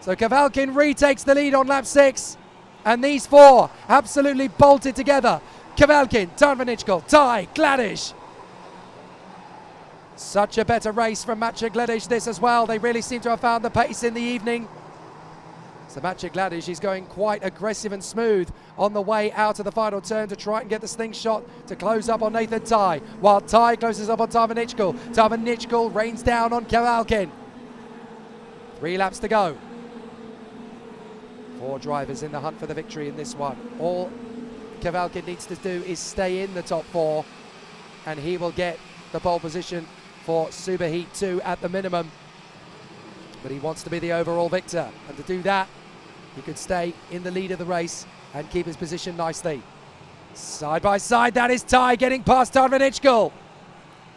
So Kavalkin retakes the lead on lap 6, and these 4 absolutely bolted together. Kavalkin, Tarnvanitschkel, Tai, Gladish. Such a better race from Maciej Gladish this as well. They really seem to have found the pace in the evening. So Maciej Gladish is going quite aggressive and smooth on the way out of the final turn to try and get the slingshot to close up on Nathan Tai, while Tai closes up on Tarnvanitschkel. Tarnvanitschkel rains down on Kavalkin. 3 laps to go. 4 drivers in the hunt for the victory in this one. All Kavalkin needs to do is stay in the top 4, and he will get the pole position for Superheat 2 at the minimum. But he wants to be the overall victor, and to do that he could stay in the lead of the race and keep his position nicely. Side by side, that is Tai getting past Tarnvanitschkel.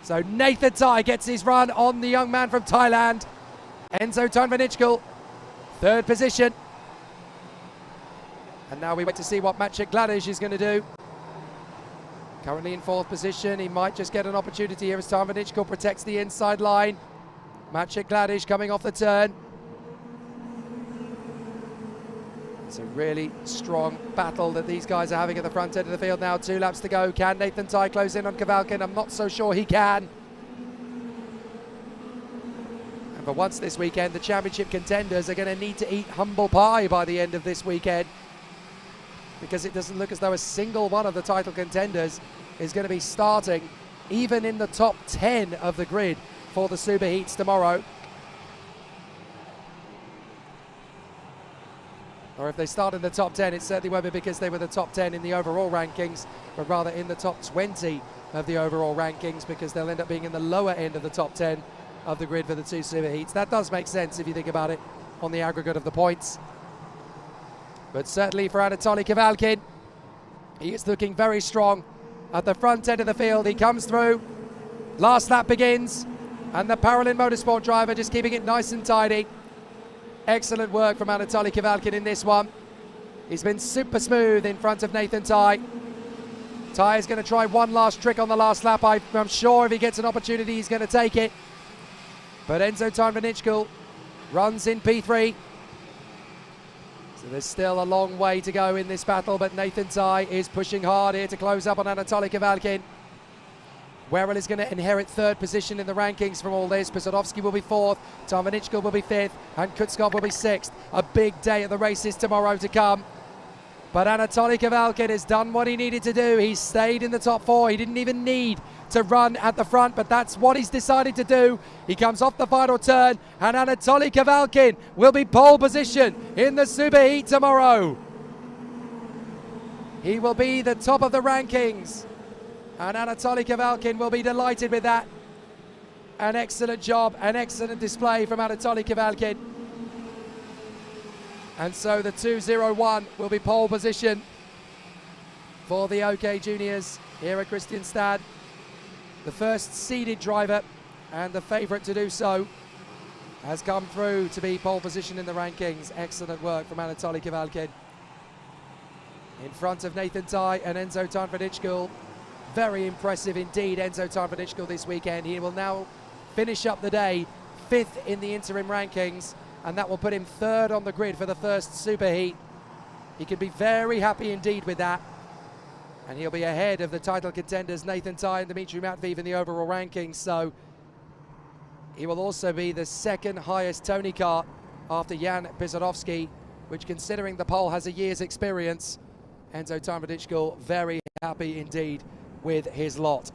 So Nathan Tai gets his run on the young man from Thailand. Enzo Tarnvanitschkel, 3rd position. And now we wait to see what Maciej Gladish is going to do. Currently in 4th position, he might just get an opportunity here as Tarnvanitschkel protects the inside line. Maciej Gladish coming off the turn. It's a really strong battle that these guys are having at the front end of the field now. 2 laps to go. Can Nathan Tai close in on Kavalkin? I'm not so sure he can. And for once this weekend, the championship contenders are going to need to eat humble pie by the end of this weekend, because it doesn't look as though a single one of the title contenders is going to be starting even in the top 10 of the grid for the Superheats tomorrow. or if they start in the top 10, it certainly won't be because they were the top 10 in the overall rankings, but rather in the top 20 of the overall rankings, because they'll end up being in the lower end of the top 10 of the grid for the 2 superheats. That does make sense if you think about it on the aggregate of the points. But certainly for Anatoly Kavalkin, he is looking very strong at the front end of the field. He comes through, last lap begins, and the Paralin Motorsport driver just keeping it nice and tidy. Excellent work from Anatoly Kavalkin in this one. He's been super smooth in front of Nathan Ty. Ty is going to try one last trick on the last lap. I'm sure if he gets an opportunity, he's going to take it. But Enzo Tarnvanichkul runs in P3. So there's still a long way to go in this battle, but Nathan Ty is pushing hard here to close up on Anatoly Kavalkin. Werrell is going to inherit 3rd position in the rankings from all this. Pisodowski will be 4th, Tarnvanichkul will be 5th, and Kutskov will be 6th. A big day at the races tomorrow to come. But Anatoly Kavalkin has done what he needed to do. He's stayed in the top 4. He didn't even need to run at the front, but that's what he's decided to do. He comes off the final turn, and Anatoly Kavalkin will be pole position in the superheat tomorrow. He will be the top of the rankings, and Anatoly Kavalkin will be delighted with that. An excellent job, an excellent display from Anatoly Kavalkin. And so the 201 will be pole position for the OK Juniors here at Kristianstad. The first seeded driver and the favourite to do so has come through to be pole position in the rankings. Excellent work from Anatoly Kavalkin. In front of Nathan Ty and Enzo Tarnvanichkul. Very impressive indeed, Enzo Tarnvanichkul this weekend. He will now finish up the day 5th in the interim rankings, and that will put him 3rd on the grid for the first superheat. He could be very happy indeed with that. And he'll be ahead of the title contenders Nathan Ty and Dmitry Matveev in the overall rankings. So he will also be the 2nd highest Tony Kart after Jan Pisodowski, which, considering the pole has a year's experience, Enzo Tarnvanichkul very happy indeed with his lot.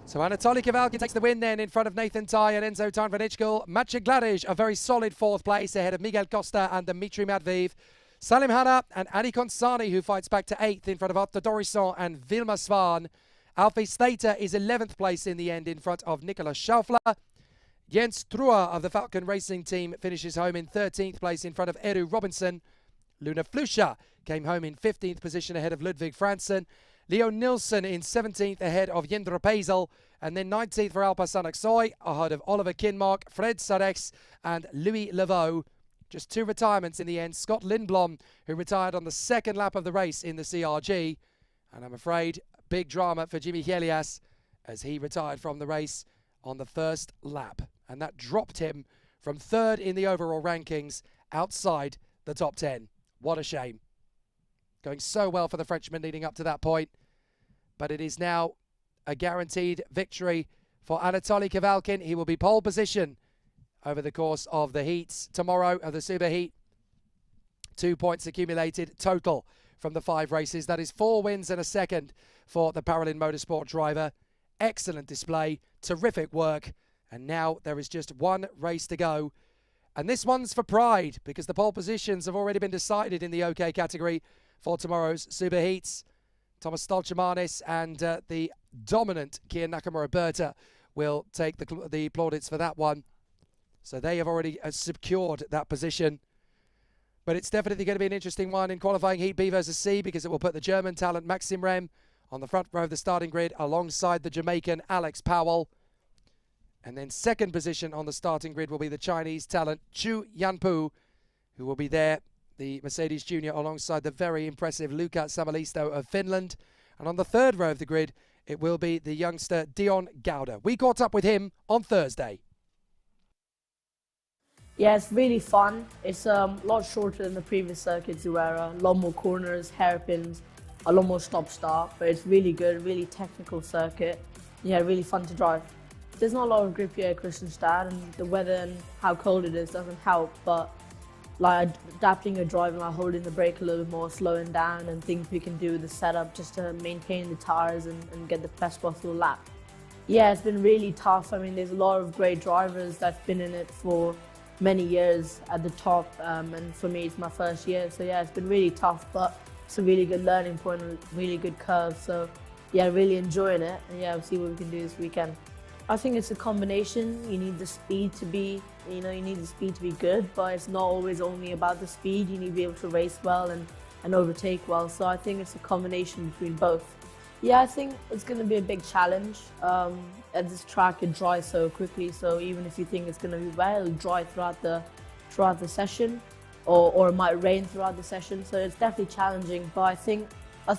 So Anatoly Kavalkin takes the win then in front of Nathan Ty and Enzo Tarnvanichkul. Maciej Gladic, a very solid 4th place ahead of Miguel Costa and Dmitry Matveev. Salim Hanna and Anikon Sani, who fights back to 8th in front of Otto Dorisson and Vilma Svan. Alfie Slater is 11th place in the end in front of Nicolas Schaufler. Jens Truer of the Falcon Racing team finishes home in 13th place in front of Eru Robinson. Luna Flusha came home in 15th position ahead of Ludwig Fransen. Leo Nilsson in 17th ahead of Jendro Pezel, and then 19th for Alpa Sanaksoy ahead of Oliver Kinmark, Fred Sarex and Louis Laveau. Just 2 retirements in the end. Scott Lindblom, who retired on the 2nd lap of the race in the CRG, and I'm afraid big drama for Jimmy Helias as he retired from the race on the 1st lap, and that dropped him from 3rd in the overall rankings outside the top 10. What a shame. Going so well for the Frenchman leading up to that point. But it is now a guaranteed victory for Anatoly Kavalkin. He will be pole position over the course of the heats tomorrow, of the super heat. 2 points accumulated total from the 5 races. That is 4 wins and a 2nd for the Paralin Motorsport driver. Excellent display, terrific work. And now there is just 1 race to go. And this one's for pride, because the pole positions have already been decided in the OK category for tomorrow's super heats. Thomas Stolchemanis and the dominant Kian Nakamura Berta will take the plaudits for that one. So they have already secured that position. But it's definitely going to be an interesting one in qualifying Heat B versus C, because it will put the German talent Maxim Rem on the front row of the starting grid alongside the Jamaican Alex Powell. And then 2nd position on the starting grid will be the Chinese talent Chu Yanpu, who will be there, the Mercedes Junior, alongside the very impressive Luca Samalisto of Finland. And on the 3rd row of the grid, it will be the youngster Dion Gauda. We caught up with him on Thursday. Yeah, it's really fun. It's a lot shorter than the previous circuits. You were a lot more corners, hairpins, a lot more stop-start, but it's really good, really technical circuit. Yeah, really fun to drive. There's not a lot of grip here at Kristianstad, and the weather and how cold it is doesn't help, but like adapting your driving, like holding the brake a little bit more, slowing down, and things we can do with the setup just to maintain the tires and get the best possible lap. Yeah, it's been really tough. I mean, there's a lot of great drivers that's been in it for many years at the top, and for me it's my first year, so yeah, it's been really tough, but it's a really good learning point, a really good curve, so yeah, really enjoying it, and yeah, we'll see what we can do this weekend. I think it's a combination. You need the speed to be, you need the speed to be good, but it's not always only about the speed. You need to be able to race well and overtake well, so I think it's a combination between both. Yeah, I think it's going to be a big challenge. At this track, it dries so quickly, so even if you think it's going to be wet, it'll dry throughout the session, or it might rain throughout the session, so it's definitely challenging, but I think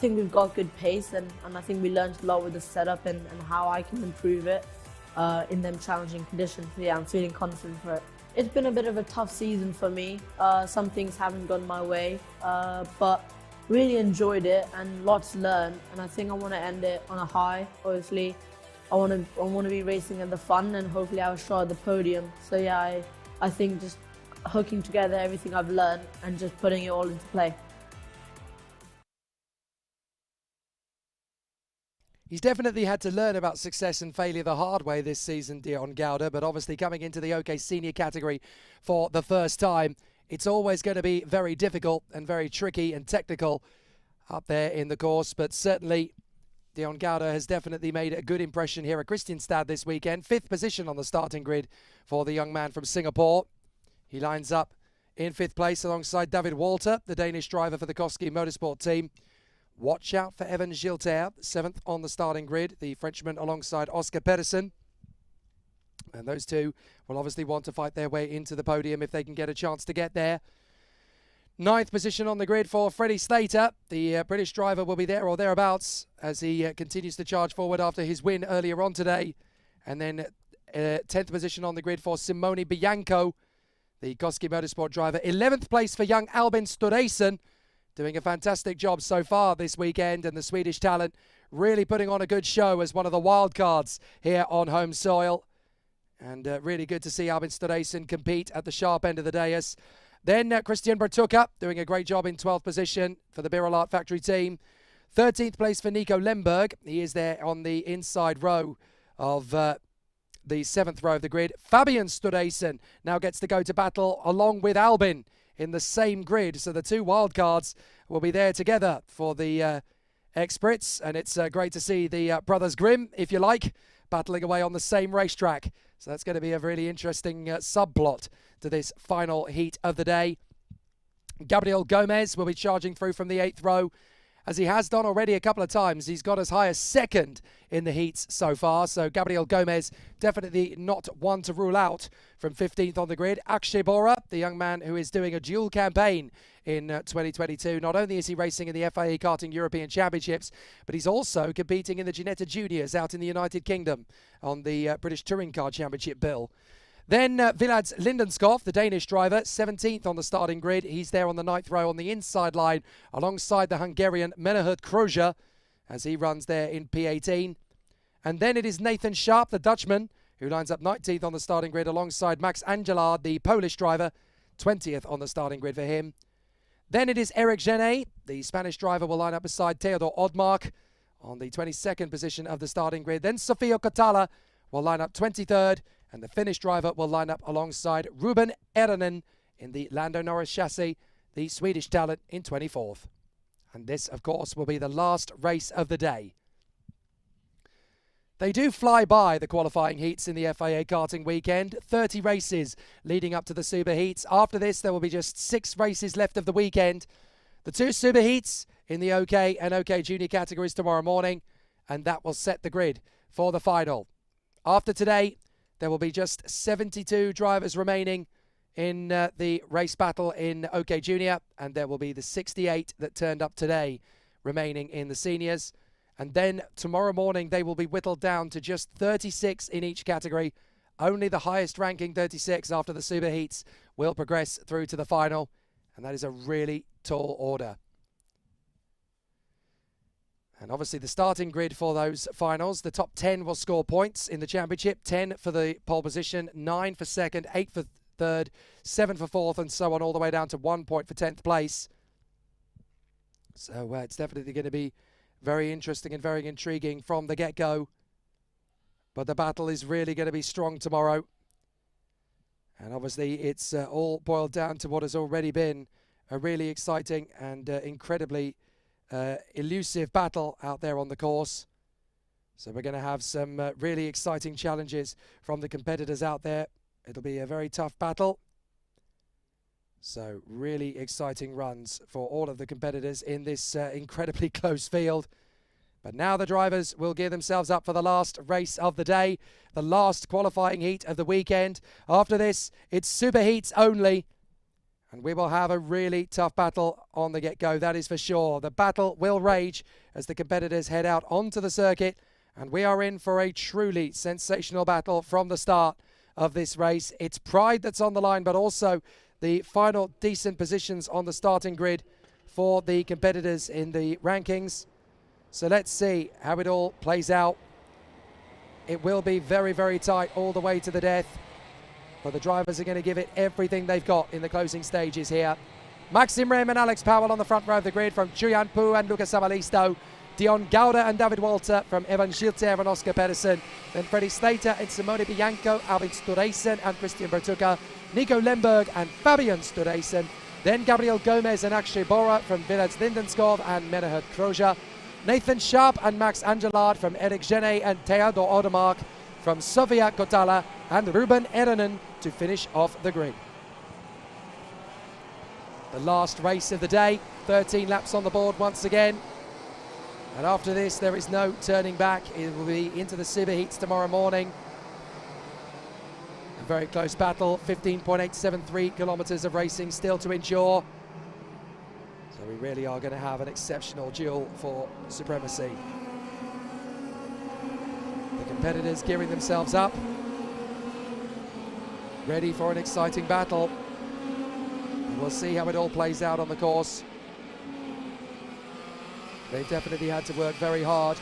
we've got good pace, and I think we learned a lot with the setup and how I can improve it in them challenging conditions. Yeah, I'm feeling confident for it. It's been a bit of a tough season for me. Some things haven't gone my way, but really enjoyed it and lots learned, and I think I want to end it on a high. Obviously, I want to be racing at the fun, and hopefully I will show at the podium. So yeah, I think just hooking together everything I've learned and just putting it all into play. He's definitely had to learn about success and failure the hard way this season, Dion Gouda, but obviously coming into the OK Senior category for the first time, it's always going to be very difficult and very tricky and technical up there in the course, but certainly Dion Gouda has definitely made a good impression here at Kristianstad this weekend. 5th position on the starting grid for the young man from Singapore. He lines up in 5th place alongside David Walter, the Danish driver for the Koski Motorsport team. Watch out for Evan Gilter, 7th on the starting grid, the Frenchman alongside Oscar Pedersen. And those two will obviously want to fight their way into the podium if they can get a chance to get there. 9th position on the grid for Freddie Slater. The British driver will be there or thereabouts as he continues to charge forward after his win earlier on today. And then 10th position on the grid for Simone Bianco, the Koski Motorsport driver. 11th place for young Albin Storesen, doing a fantastic job so far this weekend, and the Swedish talent really putting on a good show as one of the wild cards here on home soil. And really good to see Albin Storesen compete at the sharp end of the dais. Then Christian Bertucka doing a great job in 12th position for the Birolart factory team. 13th place for Nico Lemberg. He is there on the inside row of the 7th row of the grid. Fabian Storesen now gets to go to battle along with Albin in the same grid. So the two wildcards will be there together for the ex-Brits. And it's great to see the brothers Grimm, if you like, battling away on the same racetrack. So that's going to be a really interesting subplot to this final heat of the day. Gabriel Gomez will be charging through from the 8th row, as he has done already a couple of times. He's got as high as 2nd in the heats so far. So Gabriel Gomez definitely not one to rule out from 15th on the grid. Akshay Bora, the young man who is doing a dual campaign in 2022. Not only is he racing in the FIA Karting European Championships, but he's also competing in the Ginetta Juniors out in the United Kingdom on the British Touring Car Championship bill. Then Vilads Lindenskov, the Danish driver, 17th on the starting grid. He's there on the 9th row on the inside line alongside the Hungarian Menahut Kroja as he runs there in P18. And then it is Nathan Sharp, the Dutchman, who lines up 19th on the starting grid alongside Max Angelard, the Polish driver, 20th on the starting grid for him. Then it is Eric Genet, the Spanish driver, will line up beside Theodor Odmark on the 22nd position of the starting grid. Then Sofia Kotala will line up 23rd. And the Finnish driver will line up alongside Ruben Eranen in the Lando Norris chassis, the Swedish talent, in 24th. And this, of course, will be the last race of the day. They do fly by, the qualifying heats in the FIA Karting weekend. 30 races leading up to the Super Heats. After this, there will be just 6 races left of the weekend. The 2 Super Heats in the OK and OK Junior categories tomorrow morning. And that will set the grid for the final. After today, there will be just 72 drivers remaining in the race battle in OK Junior, and there will be the 68 that turned up today remaining in the seniors. And then tomorrow morning, they will be whittled down to just 36 in each category. Only the highest ranking 36 after the Super Heats will progress through to the final, and that is a really tall order. And obviously the starting grid for those finals, the top 10 will score points in the championship. 10 for the pole position, 9 for second, 8 for third, 7 for fourth, and so on, all the way down to 1 point for 10th place. So it's definitely going to be very interesting and very intriguing from the get-go. But the battle is really going to be strong tomorrow. And obviously it's all boiled down to what has already been a really exciting and incredibly elusive battle out there on the course. So we're going to have some really exciting challenges from the competitors out there. It'll be a very tough battle. So really exciting runs for all of the competitors in this incredibly close field. But now the drivers will gear themselves up for the last race of the day, the last qualifying heat of the weekend. After this, it's super heats only. And we will have a really tough battle on the get-go, that is for sure. The battle will rage as the competitors head out onto the circuit. And we are in for a truly sensational battle from the start of this race. It's pride that's on the line, but also the final decent positions on the starting grid for the competitors in the rankings. So let's see how it all plays out. It will be very, very tight all the way to the death. But the drivers are going to give it everything they've got in the closing stages here. Maxim Rem and Alex Powell on the front row of the grid from Chuyan Pu and Lucas Samalisto. Dion Gauda and David Walter from Evan Schilter and Oscar Pedersen. Then Freddie Slater and Simone Bianco, Albin Stureysen and Christian Bertucca. Nico Lemberg and Fabian Stureysen. Then Gabriel Gomez and Akshay Bora from Village Lindenskov and Menahert Kroja. Nathan Sharp and Max Angelard from Eric Genet and Theodor Odermark from Sofia Kotala and Ruben Eronen to finish off the grid. The last race of the day, 13 laps on the board once again. And after this, there is no turning back. It will be into the super heats tomorrow morning. A very close battle, 15.873 kilometers of racing still to endure. So we really are going to have an exceptional duel for supremacy. The competitors gearing themselves up, ready for an exciting battle. And we'll see how it all plays out on the course. They've definitely had to work very hard.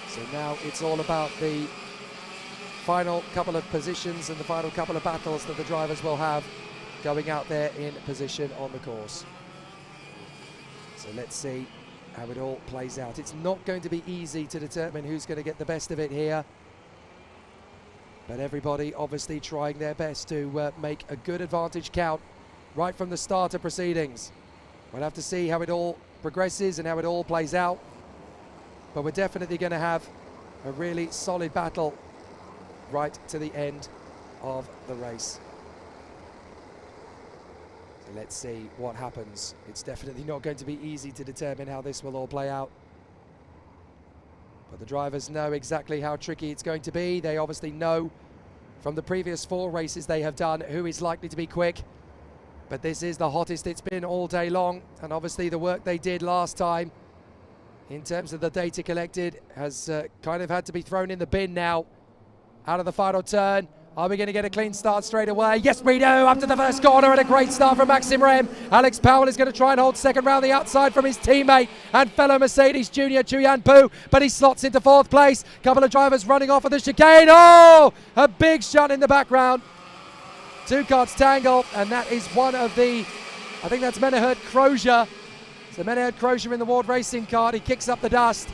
So now it's all about the final couple of positions and the final couple of battles that the drivers will have going out there in position on the course. So let's see how it all plays out. It's not going to be easy to determine who's going to get the best of it here. But everybody obviously trying their best to make a good advantage count right from the start of proceedings. We'll have to see how it all progresses and how it all plays out. But we're definitely going to have a really solid battle right to the end of the race. So let's see what happens. It's definitely not going to be easy to determine how this will all play out. But the drivers know exactly how tricky it's going to be. They obviously know from the previous 4 races they have done who is likely to be quick. But this is the hottest it's been all day long. And obviously the work they did last time in terms of the data collected has kind of had to be thrown in the bin now. Out of the final turn. Are we going to get a clean start straight away? Yes, we do. Up to the first corner and a great start from Maxim Rem. Alex Powell is going to try and hold second round the outside from his teammate and fellow Mercedes junior Chuyan Pu, but he slots into 4th place. Couple of drivers running off of the chicane. Oh, a big shot in the background. 2 carts tangle, and that is one of the, I think that's Menahert Kroja. So Menahert Kroja in the Ward Racing cart. He kicks up the dust.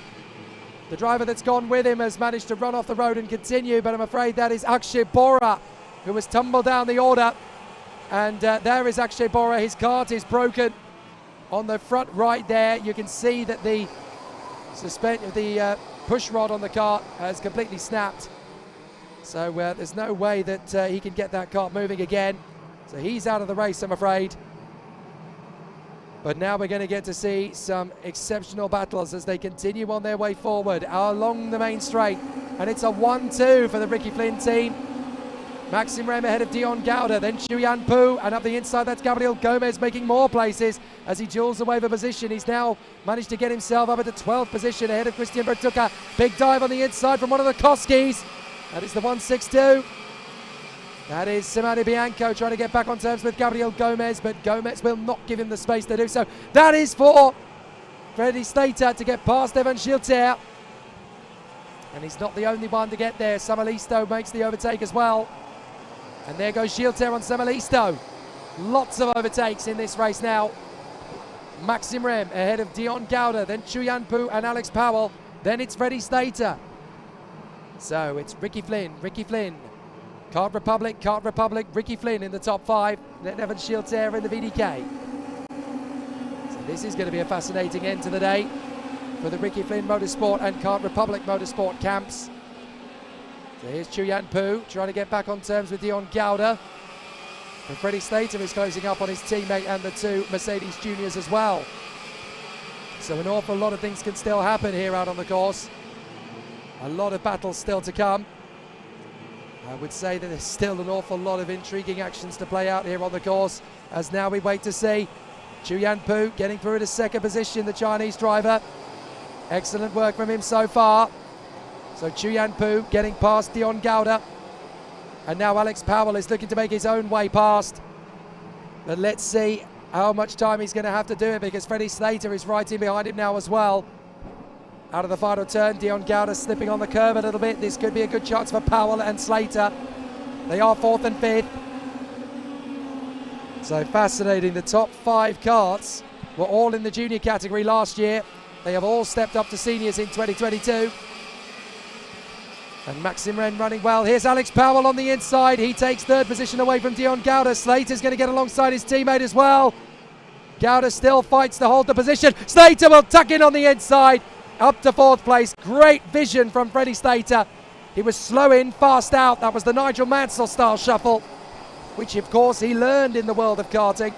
The driver that's gone with him has managed to run off the road and continue, but I'm afraid that is Akshay Bora, who has tumbled down the order. And there is Akshay Bora. His cart is broken on the front right there. You can see that the push rod on the cart has completely snapped. So there's no way that he can get that cart moving again. So he's out of the race, I'm afraid. But now we're going to get to see some exceptional battles as they continue on their way forward along the main straight. And it's a 1-2 for the Ricky Flynn team. Maxim Rem ahead of Dion Gauda, then Chuyan Pu, and up the inside that's Gabriel Gomez making more places as he duels away the position. He's now managed to get himself up into 12th position ahead of Christian Bertucca. Big dive on the inside from one of the Koskis. That is the 162. That is Simone Bianco trying to get back on terms with Gabriel Gomez, but Gomez will not give him the space to do so. That is for Freddie Slater to get past Evan Schilter. And he's not the only one to get there. Samalisto makes the overtake as well. And there goes Schilter on Samalisto. Lots of overtakes in this race now. Maxim Rem ahead of Dion Gauda, then Chuyan Pu and Alex Powell. Then it's Freddie Slater. So it's Ricky Flynn, Kart Republic, Ricky Flynn in the top 5, then Evan Schilter in the VDK. So this is going to be a fascinating end to the day for the Ricky Flynn Motorsport and Kart Republic Motorsport camps. So here's Chuyan Pu trying to get back on terms with Dion Gauda. And Freddie Slater is closing up on his teammate and the 2 Mercedes juniors as well. So an awful lot of things can still happen here out on the course. A lot of battles still to come. I would say that there's still an awful lot of intriguing actions to play out here on the course, as now we wait to see Chuyan Pu getting through to 2nd position, the Chinese driver. Excellent work from him so far. So Chuyan Pu getting past Dion Gauda. And now Alex Powell is looking to make his own way past. But let's see how much time he's going to have to do it, because Freddie Slater is right in behind him now as well. Out of the final turn, Dion Gauda slipping on the curve a little bit. This could be a good chance for Powell and Slater. They are 4th and 5th. So fascinating. The top 5 karts were all in the junior category last year. They have all stepped up to seniors in 2022. And Maxim Ren running well. Here's Alex Powell on the inside. He takes 3rd position away from Dion Gauda. Slater's going to get alongside his teammate as well. Gauda still fights to hold the position. Slater will tuck in on the inside. Up to 4th place. Great vision from Freddie Slater. He was slow in, fast out. That was the Nigel Mansell style shuffle, which of course he learned in the world of karting.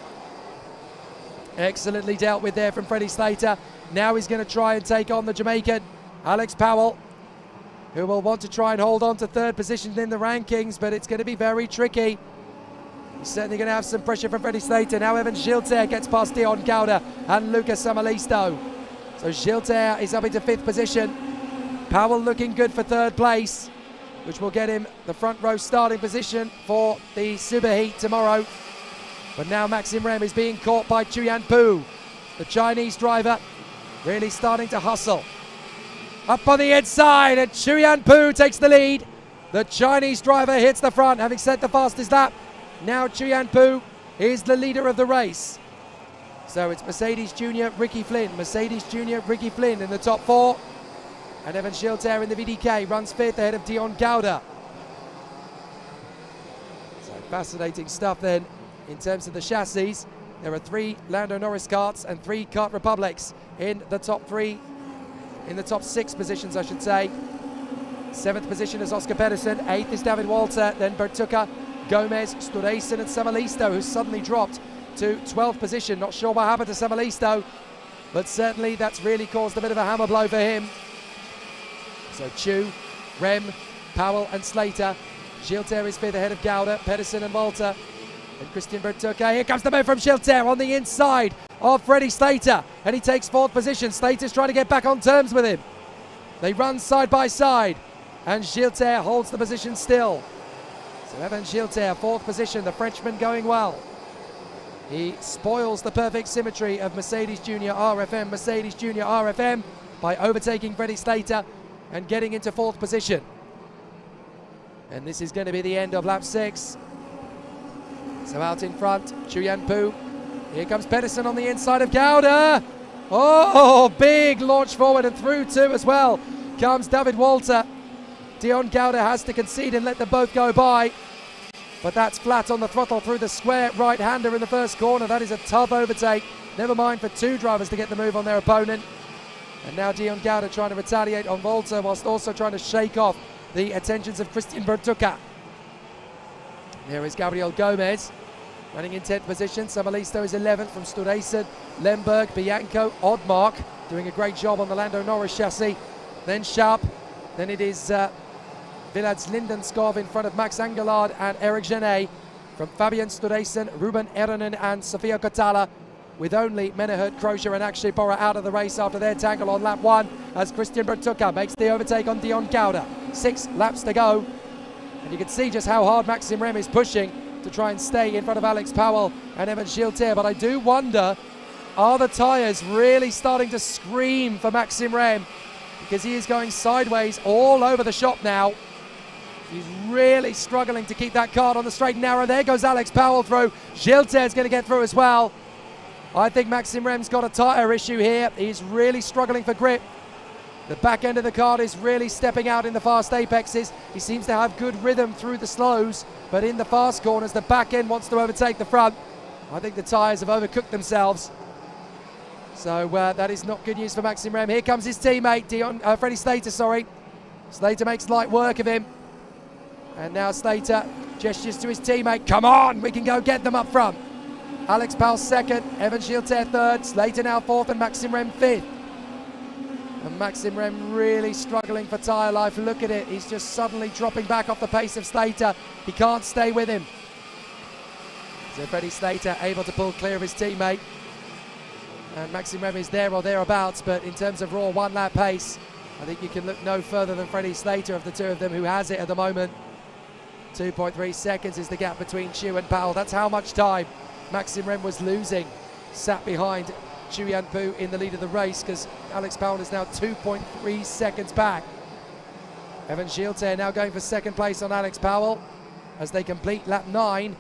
Excellently dealt with there from Freddie Slater. Now he's going to try and take on the Jamaican, Alex Powell, who will want to try and hold on to 3rd position in the rankings, but it's going to be very tricky. He's certainly going to have some pressure from Freddie Slater. Now Evan Schilter gets past Dion Gauda and Lucas Samalisto. So Schilter is up into 5th position. Powell looking good for 3rd place, which will get him the front row starting position for the Superheat tomorrow. But now Maxim Rem is being caught by Chuyan Pu, the Chinese driver, really starting to hustle. Up on the inside, and Chuyan Pu takes the lead. The Chinese driver hits the front, having set the fastest lap. Now Chuyan Pu is the leader of the race. So it's Mercedes Junior Ricky Flynn, Mercedes Junior Ricky Flynn in the top 4. And Evan Schilter in the VDK runs 5th ahead of Dion Gauda. So fascinating stuff then in terms of the chassis. There are 3 Lando Norris karts and 3 Kart Republics in the top 3. In the top 6 positions, I should say. 7th position is Oscar Pedersen. 8th is David Walter. Then Bertucca, Gomez, Stureysen and Samalisto, who suddenly dropped to 12th position. Not sure what happened to Samalisto, but certainly that's really caused a bit of a hammer blow for him. So Chu, Rem, Powell and Slater. Schilter is 5th ahead of Gauda, Pedersen and Walter. And Christian Bertucca. Here comes the move from Schilter on the inside of Freddie Slater, and he takes 4th position. Slater's trying to get back on terms with him. They run side by side, and Schilter holds the position still. So Evan Schilter, 4th position, the Frenchman going well. He spoils the perfect symmetry of Mercedes Junior RFM by overtaking Freddie Slater and getting into 4th position. And this is going to be the end of lap 6. So out in front, Chuyan Pu. Here comes Pedersen on the inside of Gauda. Oh, big launch forward, and through too as well comes David Walter. Dion Gauda has to concede and let them both go by. But that's flat on the throttle through the square right-hander in the first corner. That is a tough overtake. Never mind for 2 drivers to get the move on their opponent. And now Dion Gauda trying to retaliate on Walter, whilst also trying to shake off the attentions of Christian Bertucca. There is Gabriel Gomez running in 10th position. Samalisto is 11th from Stureysen, Lemberg, Bianco, Oddmark doing a great job on the Lando Norris chassis. Then Sharp. Then it is Vilads Lindenskov in front of Max Angelard and Eric Genet. From Fabian Stureysen, Ruben Eronen and Sofia Kotala, with only Menehert, Crozier and Akshay Bora out of the race after their tangle on lap 1, as Christian Bertucca makes the overtake on Dion Gauda. 6 laps to go. And you can see just how hard Maxim Rem is pushing to try and stay in front of Alex Powell and Evan Schilter. But I do wonder, are the tyres really starting to scream for Maxim Rem? Because he is going sideways all over the shop now. He's really struggling to keep that kart on the straight and narrow. There goes Alex Powell through. Schilter is going to get through as well. I think Maxim Rem's got a tyre issue here. He's really struggling for grip. The back end of the card is really stepping out in the fast apexes. He seems to have good rhythm through the slows, but in the fast corners, the back end wants to overtake the front. I think the tyres have overcooked themselves. So that is not good news for Maxim Rem. Here comes his teammate, Freddie Slater, sorry. Slater makes light work of him. And now Slater gestures to his teammate. Come on, we can go get them up front. Alex Powell second, Evan Schielter third, Slater now fourth, and Maxim Rem fifth. And Maxim Rem really struggling for tyre life. Look at it, he's just suddenly dropping back off the pace of Slater. He can't stay with him. So Freddie Slater able to pull clear of his teammate. And Maxim Rem is there or thereabouts, but in terms of raw one-lap pace, I think you can look no further than Freddie Slater of the two of them who has it at the moment. 2.3 seconds is the gap between Chu and Powell. That's how much time Maxim Rem was losing, sat behind Chu Yanpu in the lead of the race, because Alex Powell is now 2.3 seconds back. Evan Schielter now going for second place on Alex Powell as they complete lap 9.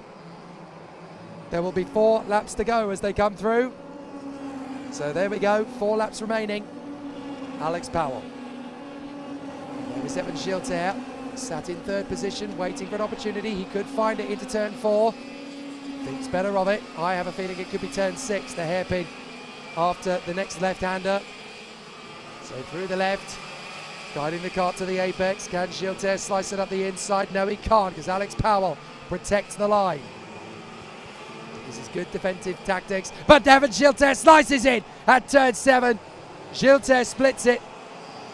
There will be 4 laps to go as they come through. So there we go, 4 laps remaining. Alex Powell. There is Evan Schielter, sat in third position, waiting for an opportunity. He could find it into turn 4. Thinks better of it. I have a feeling it could be turn 6, the hairpin after the next left-hander. So through the left, guiding the kart to the apex. Can Schielter slice it up the inside? No, he can't, because Alex Powell protects the line. This is good defensive tactics, but Evan Schielter slices it at turn 7. Schielter splits it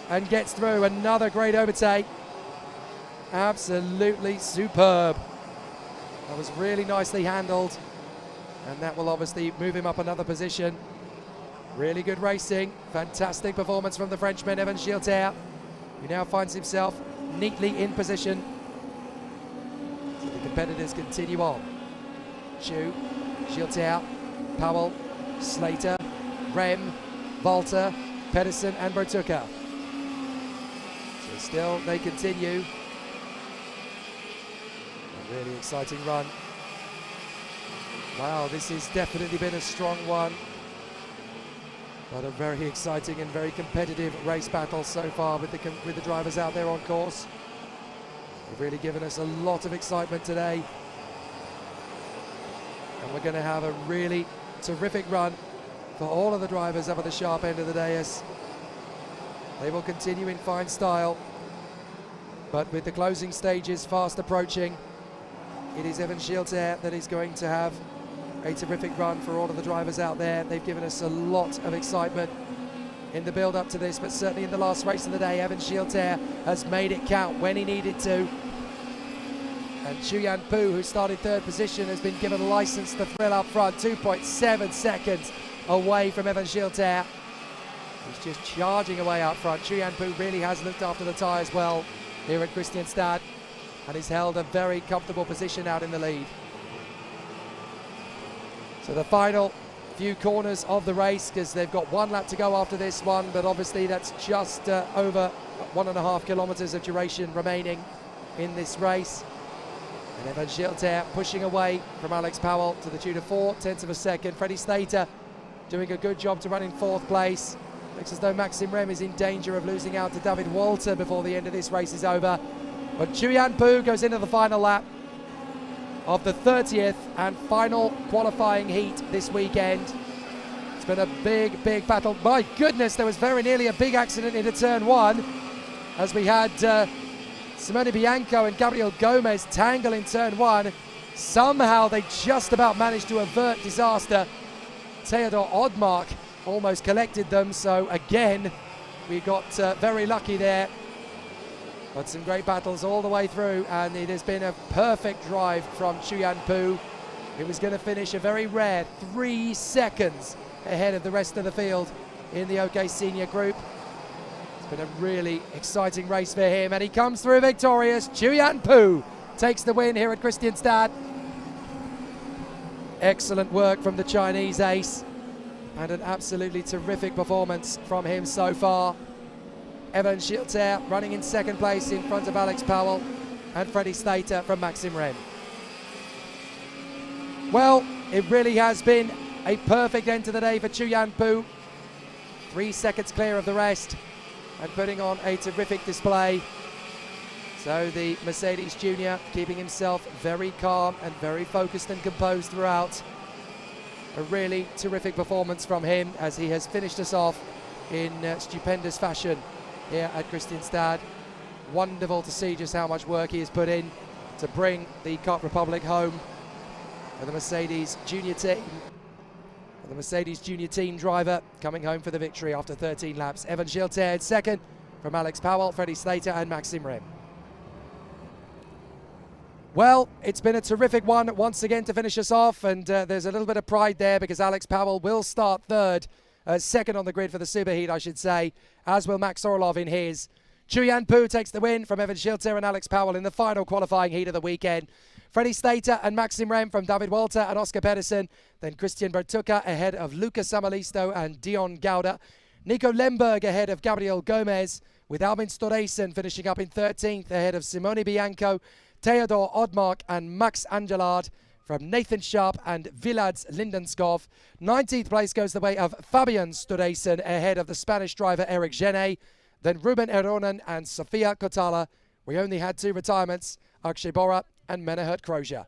and gets through. Another great overtake. Absolutely superb. That was really nicely handled, and that will obviously move him up another position. Really good racing. Fantastic performance from the Frenchman, Evan Schielter, who now finds himself neatly in position. So the competitors continue on. Chu, Schielter, Powell, Slater, Rem, Walter, Pedersen and Bertucca. So still they continue. A really exciting run. Wow, this has definitely been a strong one, but a very exciting and very competitive race battle so far with the drivers out there on course. They've really given us a lot of excitement today. And we're going to have a really terrific run for all of the drivers up at the sharp end of the day as they will continue in fine style. But with the closing stages fast approaching, it is Evan Schielter that is going to have a terrific run for all of the drivers out there. They've given us a lot of excitement in the build up to this, but certainly in the last race of the day, Evan Schielter has made it count when he needed to. And Chu Yanpu, who started third position, has been given a license to thrill up front, 2.7 seconds away from Evan Schielter. He's just charging away out front. Chu Yanpu really has looked after the tyres well here at Kristianstad and has held a very comfortable position out in the lead. So the final few corners of the race, because they've got 1 lap to go after this one, but obviously that's just over 1.5 kilometers of duration remaining in this race. And Evan Schielter pushing away from Alex Powell to the tune of 0.4 of a second. Freddie Slater doing a good job to run in 4th place. Looks as though Maxim Rem is in danger of losing out to David Walter before the end of this race is over. But Chu Yanpu goes into the final lap of the 30th and final qualifying heat this weekend. It's been a big, big battle. My goodness, there was very nearly a big accident into turn 1 as we had Simone Bianco and Gabriel Gomez tangle in turn 1. Somehow they just about managed to avert disaster. Theodor Odmark almost collected them, so again we got very lucky there. But some great battles all the way through, and it has been a perfect drive from Chu Yanpu. He was going to finish a very rare 3 seconds ahead of the rest of the field in the OK Senior Group. It's been a really exciting race for him, and he comes through victorious. Chu Yanpu takes the win here at Kristianstad. Excellent work from the Chinese ace, and an absolutely terrific performance from him so far. Evan Schielter running in 2nd place in front of Alex Powell and Freddie Slater from Maxim Rem. Well, it really has been a perfect end to the day for Chu Yanpu. 3 seconds clear of the rest. and putting on a terrific display. So the Mercedes Junior keeping himself very calm and very focused and composed throughout. A really terrific performance from him as he has finished us off in stupendous fashion here at Kristianstad. Wonderful to see just how much work he has put in to bring the Kart Republic home for the Mercedes Junior team. The Mercedes Junior team driver coming home for the victory after 13 laps. Evan Schilter second from Alex Powell, Freddie Slater and Maxim Rem. Well, it's been a terrific one once again to finish us off, and there's a little bit of pride there because Alex Powell will start second on the grid for the Superheat, I should say, as will Max Orlov in his. Chuyan Pu takes the win from Evan Schilter and Alex Powell in the final qualifying heat of the weekend. Freddie Slater and Maxim Rem from David Walter and Oscar Pedersen. Then Christian Bertucca ahead of Lucas Samalisto and Dion Gauda. Nico Lemberg ahead of Gabriel Gomez, with Albin Storeysen finishing up in 13th ahead of Simone Bianco, Theodor Odmark and Max Angelard from Nathan Sharp and Vilads Lindenskov. 19th place goes the way of Fabian Storeysen ahead of the Spanish driver Eric Genet. Then Ruben Eronen and Sofia Kotala. We only had 2 retirements, Akshay Bora and Menahert Crozier.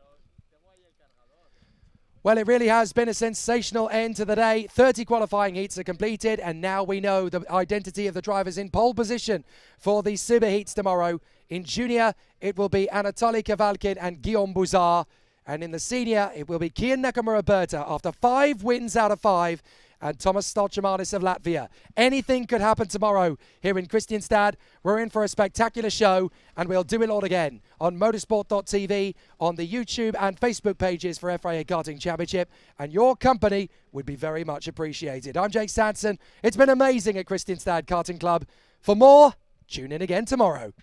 Well, it really has been a sensational end to the day. 30 qualifying heats are completed, and now we know the identity of the drivers in pole position for the super heats tomorrow. In junior, it will be Anatoly Kavalkin and Guillaume Bouzard. And in the senior, it will be Kian Nakamura Berta after 5 wins out of 5. And Thomas Stolchamanis of Latvia. Anything could happen tomorrow here in Kristianstad. We're in for a spectacular show, and we'll do it all again on motorsport.tv, on the YouTube and Facebook pages for FIA Karting Championship, and your company would be very much appreciated. I'm Jake Sanson. It's been amazing at Kristianstad Karting Club. For more, tune in again tomorrow.